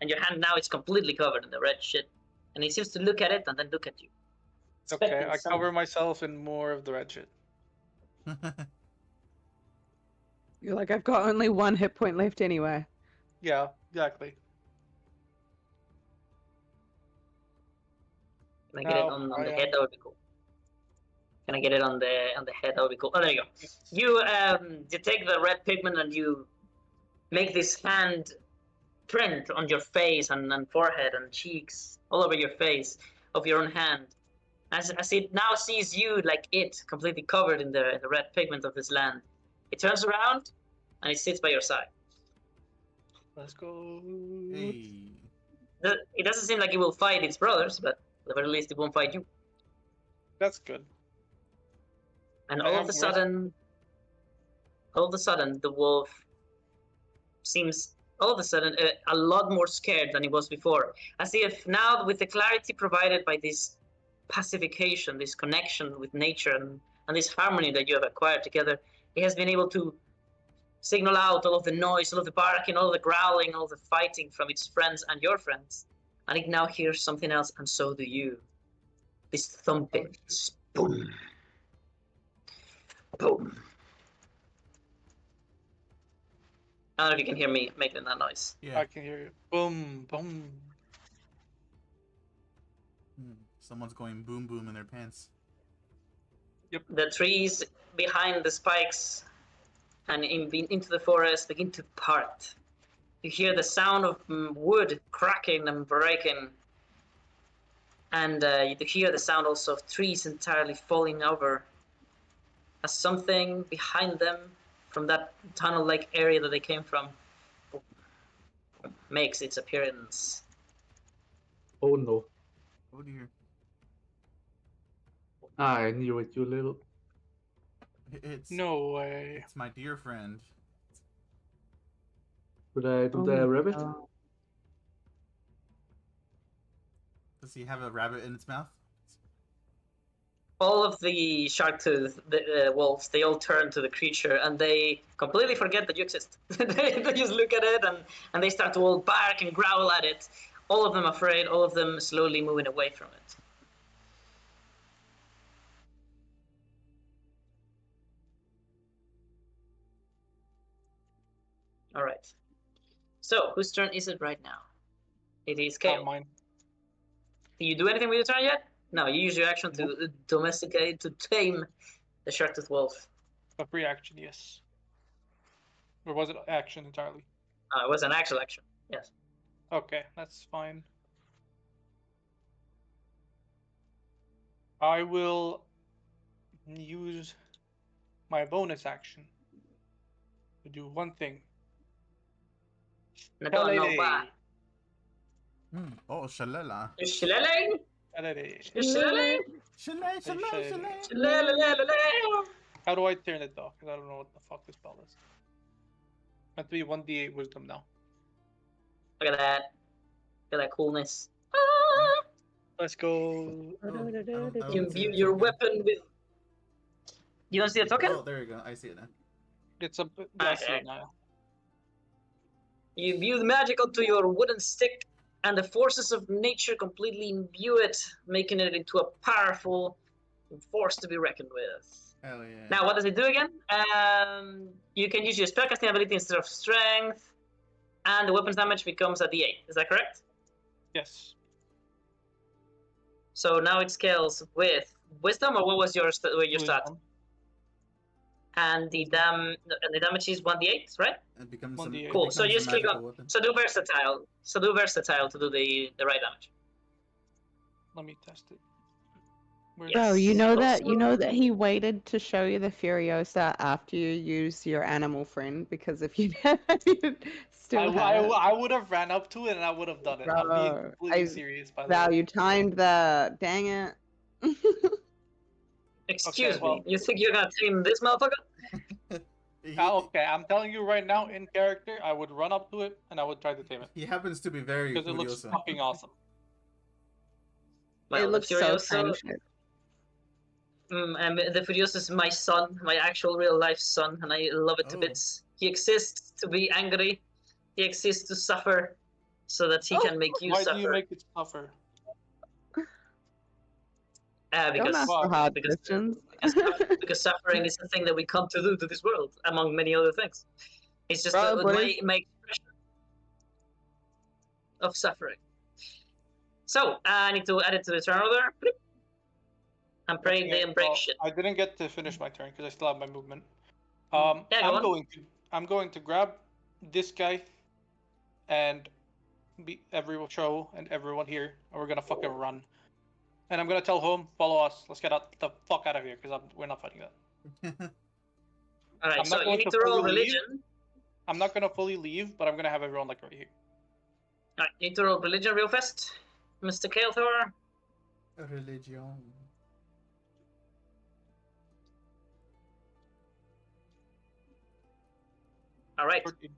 Speaker 1: And your hand now is completely covered in the red shit. And he seems to look at it and then look at you.
Speaker 2: Okay,
Speaker 1: Expecting
Speaker 2: I
Speaker 1: some-
Speaker 2: cover myself in more of the red shit.
Speaker 4: You're like, I've got only 1 hit point left anyway.
Speaker 2: Yeah, exactly.
Speaker 1: Can I get it
Speaker 2: Now,
Speaker 1: on
Speaker 2: I
Speaker 1: the
Speaker 2: am-
Speaker 1: head? That would be cool. Can I get it on the head? That would be cool. Oh, there you go. You take the red pigment and you make this hand print on your face and forehead and cheeks, all over your face, of your own hand. As it now sees you like it, completely covered in the red pigment of this land. It turns around and it sits by your side.
Speaker 2: Let's go.
Speaker 3: Hey.
Speaker 1: It doesn't seem like it will fight its brothers, but at the very least it won't fight you.
Speaker 2: That's good.
Speaker 1: And
Speaker 2: I
Speaker 1: all
Speaker 2: am
Speaker 1: of a sudden, the wolf seems all of a sudden a lot more scared than he was before. As if now, with the clarity provided by this pacification, this connection with nature, and this harmony that you have acquired together, he has been able to signal out all of the noise, all of the barking, all of the growling, all of the fighting from its friends and your friends. And it now hears something else, and so do you. This thumping. Boom. Boom. I don't know if you can hear me making that noise.
Speaker 3: Yeah.
Speaker 2: I can hear you. Boom, boom.
Speaker 3: Someone's going boom boom in their pants.
Speaker 1: The trees behind the spikes and into the forest begin to part. You hear the sound of wood cracking and breaking. And you hear the sound also of trees entirely falling over. As something behind them, from that tunnel-like area that they came from, makes its appearance.
Speaker 6: Oh no.
Speaker 3: Oh dear.
Speaker 6: I knew it, you little.
Speaker 3: It's
Speaker 2: No way.
Speaker 3: It's my dear friend.
Speaker 6: Should I do
Speaker 4: Oh
Speaker 6: the
Speaker 4: my
Speaker 6: rabbit?
Speaker 4: God.
Speaker 3: Does he have a rabbit in its mouth?
Speaker 1: All of the shark-toothed wolves, they all turn to the creature and they completely forget that you exist. they just look at it and they start to all bark and growl at it. All of them afraid, all of them slowly moving away from it. All right. So, whose turn is it right now? It is
Speaker 2: Not
Speaker 1: Kale.
Speaker 2: mine.
Speaker 1: Did you do anything with your turn yet? No, you use your action to domesticate, to tame the shark-toothed wolf.
Speaker 2: A free action, yes. Or was it action entirely?
Speaker 1: It was an actual action, yes.
Speaker 2: Okay, that's fine. I will use my bonus action to do one thing.
Speaker 1: I don't know
Speaker 2: Holiday.
Speaker 1: why.
Speaker 3: Oh, shalala.
Speaker 1: Shillelagh?
Speaker 2: Holiday.
Speaker 1: Shillelagh?
Speaker 3: Shalay, shalay,
Speaker 2: Shalay.
Speaker 3: shalay.
Speaker 1: Shillelagh?
Speaker 2: How do I turn it off? Because I don't know what the fuck this spell is. Have to be 1d8 wisdom now.
Speaker 1: Look at that. Look at that coolness.
Speaker 2: Let's go.
Speaker 3: Oh, I don't
Speaker 1: You
Speaker 3: see
Speaker 1: imbue
Speaker 3: the
Speaker 1: your
Speaker 3: token.
Speaker 1: weapon with... You don't see the token?
Speaker 3: Oh, there you go. I see it now.
Speaker 2: It's a. Yeah, I see
Speaker 1: Okay.
Speaker 2: it now.
Speaker 1: You imbue the magic onto your wooden stick, and the forces of nature completely imbue it, making it into a powerful force to be reckoned with.
Speaker 3: Hell yeah.
Speaker 1: Now, what does it do again? You can use your spellcasting ability instead of strength, and the weapon's damage becomes a d8. Is that correct?
Speaker 2: Yes.
Speaker 1: So now it scales with wisdom, or what was your stat?
Speaker 2: Wisdom.
Speaker 1: And the damage is 1d8, right?
Speaker 3: It becomes
Speaker 2: 1d8.
Speaker 1: Cool. So you just click on.
Speaker 3: weapon.
Speaker 1: So do versatile. So do versatile to do the right damage.
Speaker 2: Let me test it. Where's
Speaker 4: Bro,
Speaker 1: Yes.
Speaker 4: you know that
Speaker 1: Also-
Speaker 4: he waited to show you the Furiosa after you use your animal friend, because if you you'd still had it.
Speaker 2: I would have ran up to it and I would have done it. I'm being
Speaker 4: Bro,
Speaker 2: completely
Speaker 4: I
Speaker 2: serious, by the
Speaker 4: Val,
Speaker 2: way.
Speaker 4: you timed that. Dang it.
Speaker 1: Excuse
Speaker 2: well-
Speaker 1: me. You think you're gonna tame this motherfucker?
Speaker 2: Okay, I'm telling you right now, in character, I would run up to it and I would try to tame it
Speaker 3: He happens to be very
Speaker 2: because it looks
Speaker 3: Furiosa.
Speaker 2: fucking awesome.
Speaker 1: Well,
Speaker 4: it looks so
Speaker 1: Furioso,
Speaker 4: friendship.
Speaker 1: and the Furioso is my son, my actual real life son, and I love it to
Speaker 3: Oh.
Speaker 1: bits. He exists to be angry. He exists to suffer, so that he can make you
Speaker 2: Why
Speaker 1: suffer.
Speaker 2: do you make it suffer?
Speaker 4: Don't
Speaker 1: Because
Speaker 4: ask
Speaker 2: Wow.
Speaker 4: the hard
Speaker 1: because-
Speaker 4: questions.
Speaker 1: because suffering is the thing that we come to do to this world, among many other things. It's just
Speaker 4: Probably.
Speaker 1: my expression of suffering. So I need to add it to the turn order. And pray
Speaker 2: Okay,
Speaker 1: they break
Speaker 2: well,
Speaker 1: shit.
Speaker 2: I didn't get to finish my turn because I still have my movement.
Speaker 1: Yeah, go on.
Speaker 2: I'm going to grab this guy and everyone show and everyone here, and we're gonna fucking run. And I'm gonna tell home, follow us. Let's get the fuck out of here because we're not fighting that.
Speaker 1: All right,
Speaker 2: I'm
Speaker 1: so
Speaker 2: not
Speaker 1: you
Speaker 2: going
Speaker 1: need
Speaker 2: to
Speaker 1: to roll
Speaker 2: fully leave.
Speaker 1: religion.
Speaker 2: I'm not gonna fully leave, but I'm gonna have everyone like right here.
Speaker 1: All right, you need to roll religion real fast, Mr. Kael'thor.
Speaker 3: Religion.
Speaker 1: All right.
Speaker 2: 14.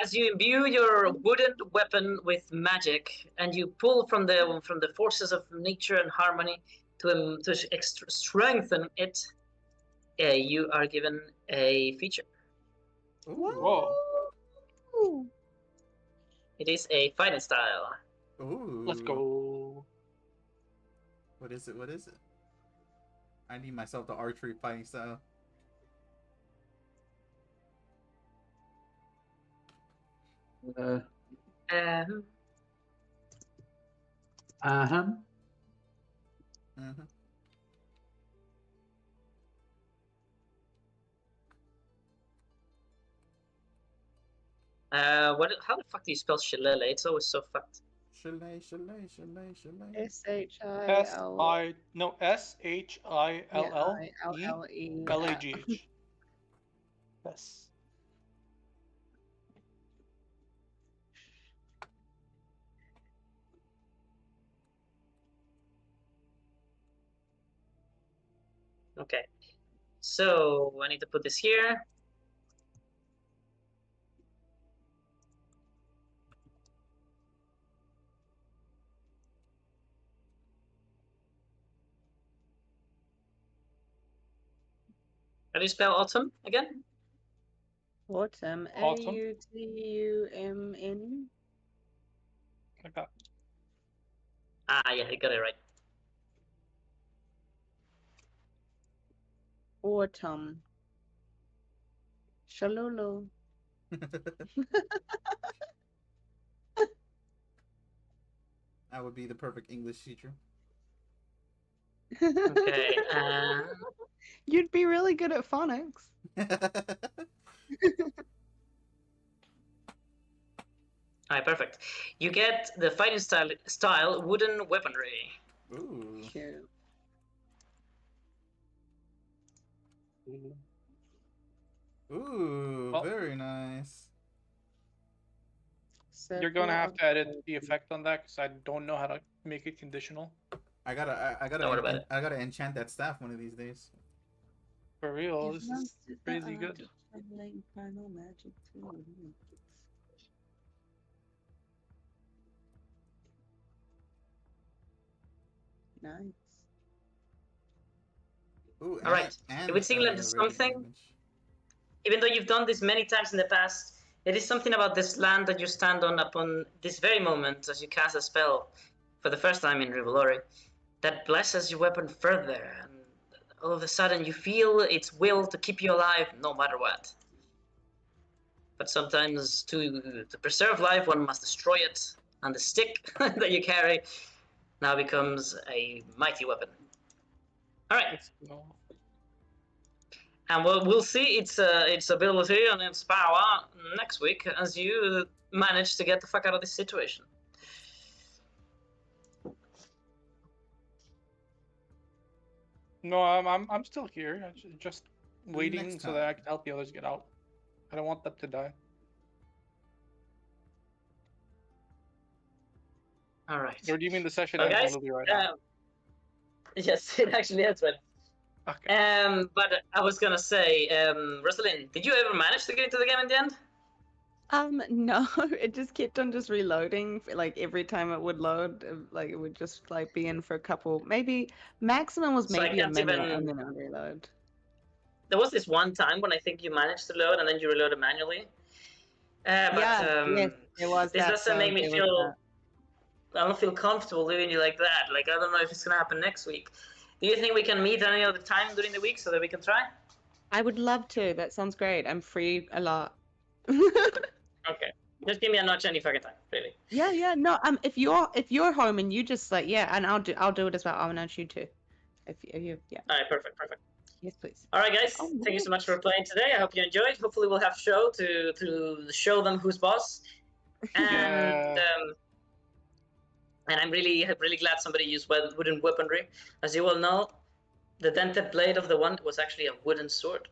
Speaker 1: As you imbue your wooden weapon with magic, and you pull from the forces of nature and harmony to strengthen it, you are given a feature.
Speaker 2: Whoa.
Speaker 4: Woo!
Speaker 1: It is a fighting style.
Speaker 3: Ooh.
Speaker 2: Let's go.
Speaker 3: What is it? What is it? I need myself the archery fighting style.
Speaker 6: Uh,
Speaker 1: Um,
Speaker 6: uh-huh.
Speaker 3: Mm-hmm.
Speaker 1: what? How the fuck do you spell shillelagh? It's always so fucked.
Speaker 3: Chalet, chalet, chalet, chalet.
Speaker 4: SHIL.
Speaker 2: SHILLELAGH. Yes.
Speaker 1: Okay. So I need to put this here. How do you spell autumn again?
Speaker 4: Autumn.
Speaker 2: Autumn.
Speaker 4: AUTUMN.
Speaker 2: Like that.
Speaker 1: Ah, yeah, I got it right.
Speaker 4: Autumn. Shalolo.
Speaker 3: I would be the perfect English teacher.
Speaker 1: Okay.
Speaker 4: You'd be really good at phonics.
Speaker 1: All right, perfect. You get the fighting style wooden weaponry.
Speaker 3: Ooh.
Speaker 4: Cute.
Speaker 3: Ooh,
Speaker 2: Well,
Speaker 3: very nice.
Speaker 2: You're gonna have to edit the effect on that because I don't know how to make it conditional.
Speaker 3: I gotta
Speaker 1: Don't worry about it.
Speaker 3: I gotta enchant that staff one of these days.
Speaker 2: For real, this is crazy good.
Speaker 4: Nice.
Speaker 3: Ooh,
Speaker 1: All right. If it's England,
Speaker 3: radiant
Speaker 1: something-
Speaker 3: damage.
Speaker 1: Even though you've done this many times in the past, it is something about this land that you stand on upon this very moment as you cast a spell for the first time in Rivalori that blesses your weapon further. And all of a sudden, you feel its will to keep you alive no matter what. But sometimes to preserve life, one must destroy it, and the stick that you carry now becomes a mighty weapon. All right.
Speaker 2: Let's go.
Speaker 1: And we'll see its ability and its power next week as you manage to get the fuck out of this situation.
Speaker 2: No, I'm still here. I'm just waiting
Speaker 3: Next
Speaker 2: so that I
Speaker 3: time.
Speaker 2: can help the others get out. I don't want them to die.
Speaker 1: All right.
Speaker 2: Or do you mean the session
Speaker 1: Well,
Speaker 2: ends
Speaker 1: guys,
Speaker 2: when we'll be right now?
Speaker 1: yes, it actually is. Right.
Speaker 2: Okay.
Speaker 1: But I was gonna say, Rosalind, did you ever manage to get into the game in the end?
Speaker 4: No, it just kept on just reloading. Like every time it would load, like it would just like be in for a couple, maybe maximum was
Speaker 1: So I
Speaker 4: maybe a
Speaker 1: can't
Speaker 4: minute,
Speaker 1: even.
Speaker 4: and then I'd reload.
Speaker 1: There was this one time when I think you managed to load and then you reloaded manually. But
Speaker 4: Yes, there was
Speaker 1: this
Speaker 4: that.
Speaker 1: doesn't make me
Speaker 4: There was
Speaker 1: feel. I don't feel comfortable doing you like that. Like I don't know if it's gonna happen next week. Do you think we can meet any other time during the week so that we can try?
Speaker 4: I would love to. That sounds great. I'm free a lot.
Speaker 1: Okay. Just give me a notch any fucking time, really.
Speaker 4: Yeah. No, if you're home and you just like and I'll do it as well. I'll nudge you too. If you yeah.
Speaker 1: All right, perfect.
Speaker 4: Yes, please.
Speaker 1: All right, guys.
Speaker 4: Oh,
Speaker 1: Thank you so much
Speaker 4: nice.
Speaker 1: for playing today. I hope you enjoyed. Hopefully, we'll have show to show them who's boss. And
Speaker 2: Yeah.
Speaker 1: and I'm really glad somebody used wooden weaponry. As you all know, the dented blade of the one was actually a wooden sword.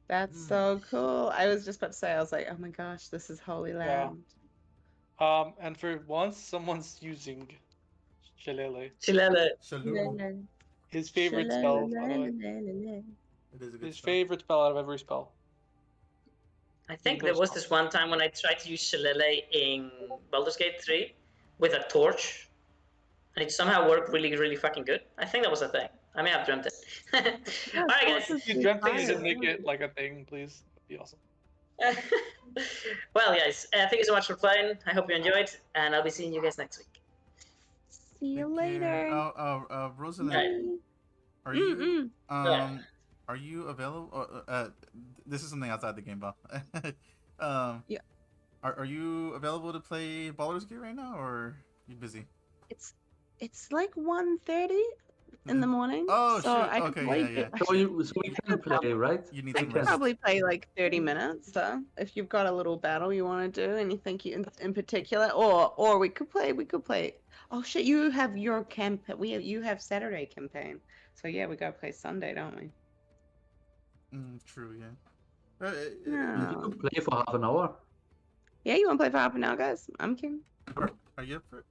Speaker 4: That's so cool. I was just about to say, I was like, oh my gosh, this is Holy Land.
Speaker 2: And for once, someone's using Shillelagh.
Speaker 1: Shillelagh.
Speaker 3: Shalom.
Speaker 2: His favorite spell, by the way.
Speaker 3: It is a good
Speaker 2: His
Speaker 3: spell.
Speaker 2: favorite spell out of every spell.
Speaker 1: I think
Speaker 2: He
Speaker 1: there
Speaker 2: goes
Speaker 1: was
Speaker 2: off.
Speaker 1: this one time when I tried to use Shillelagh in Baldur's Gate 3 with a torch, and it somehow worked really fucking good. I think that was a thing. I may have dreamt it. All right, guys.
Speaker 2: If you dreamt it, you should make it like a thing, please. That'd be awesome.
Speaker 1: Well, guys, thank you so much for playing. I hope you enjoyed, and I'll be seeing you guys next week.
Speaker 4: See you
Speaker 3: Take
Speaker 4: later.
Speaker 3: care. Oh, Rosalind,
Speaker 1: Right.
Speaker 3: are you
Speaker 1: Yeah.
Speaker 3: are you available? This is something outside the game, Bob.
Speaker 4: Yeah.
Speaker 3: Are you available to play Baldur's Gate right now, or are you busy?
Speaker 4: It's like 1:30 in the morning.
Speaker 3: Oh,
Speaker 4: so
Speaker 3: shoot.
Speaker 4: I could
Speaker 3: Okay,
Speaker 4: probably
Speaker 3: yeah.
Speaker 6: So we can play, right?
Speaker 3: You need
Speaker 4: I
Speaker 3: some
Speaker 4: could
Speaker 3: rest.
Speaker 4: probably play like 30 minutes. So if you've got a little battle you want to do, anything in particular, or we could play. Oh shit, you have your you have Saturday campaign. So yeah, we gotta play Sunday, don't we?
Speaker 3: True, yeah.
Speaker 6: We
Speaker 4: No.
Speaker 6: could play for half an hour.
Speaker 4: Yeah, you want to play for half an hour, guys? I'm keen.
Speaker 3: Are you up for it?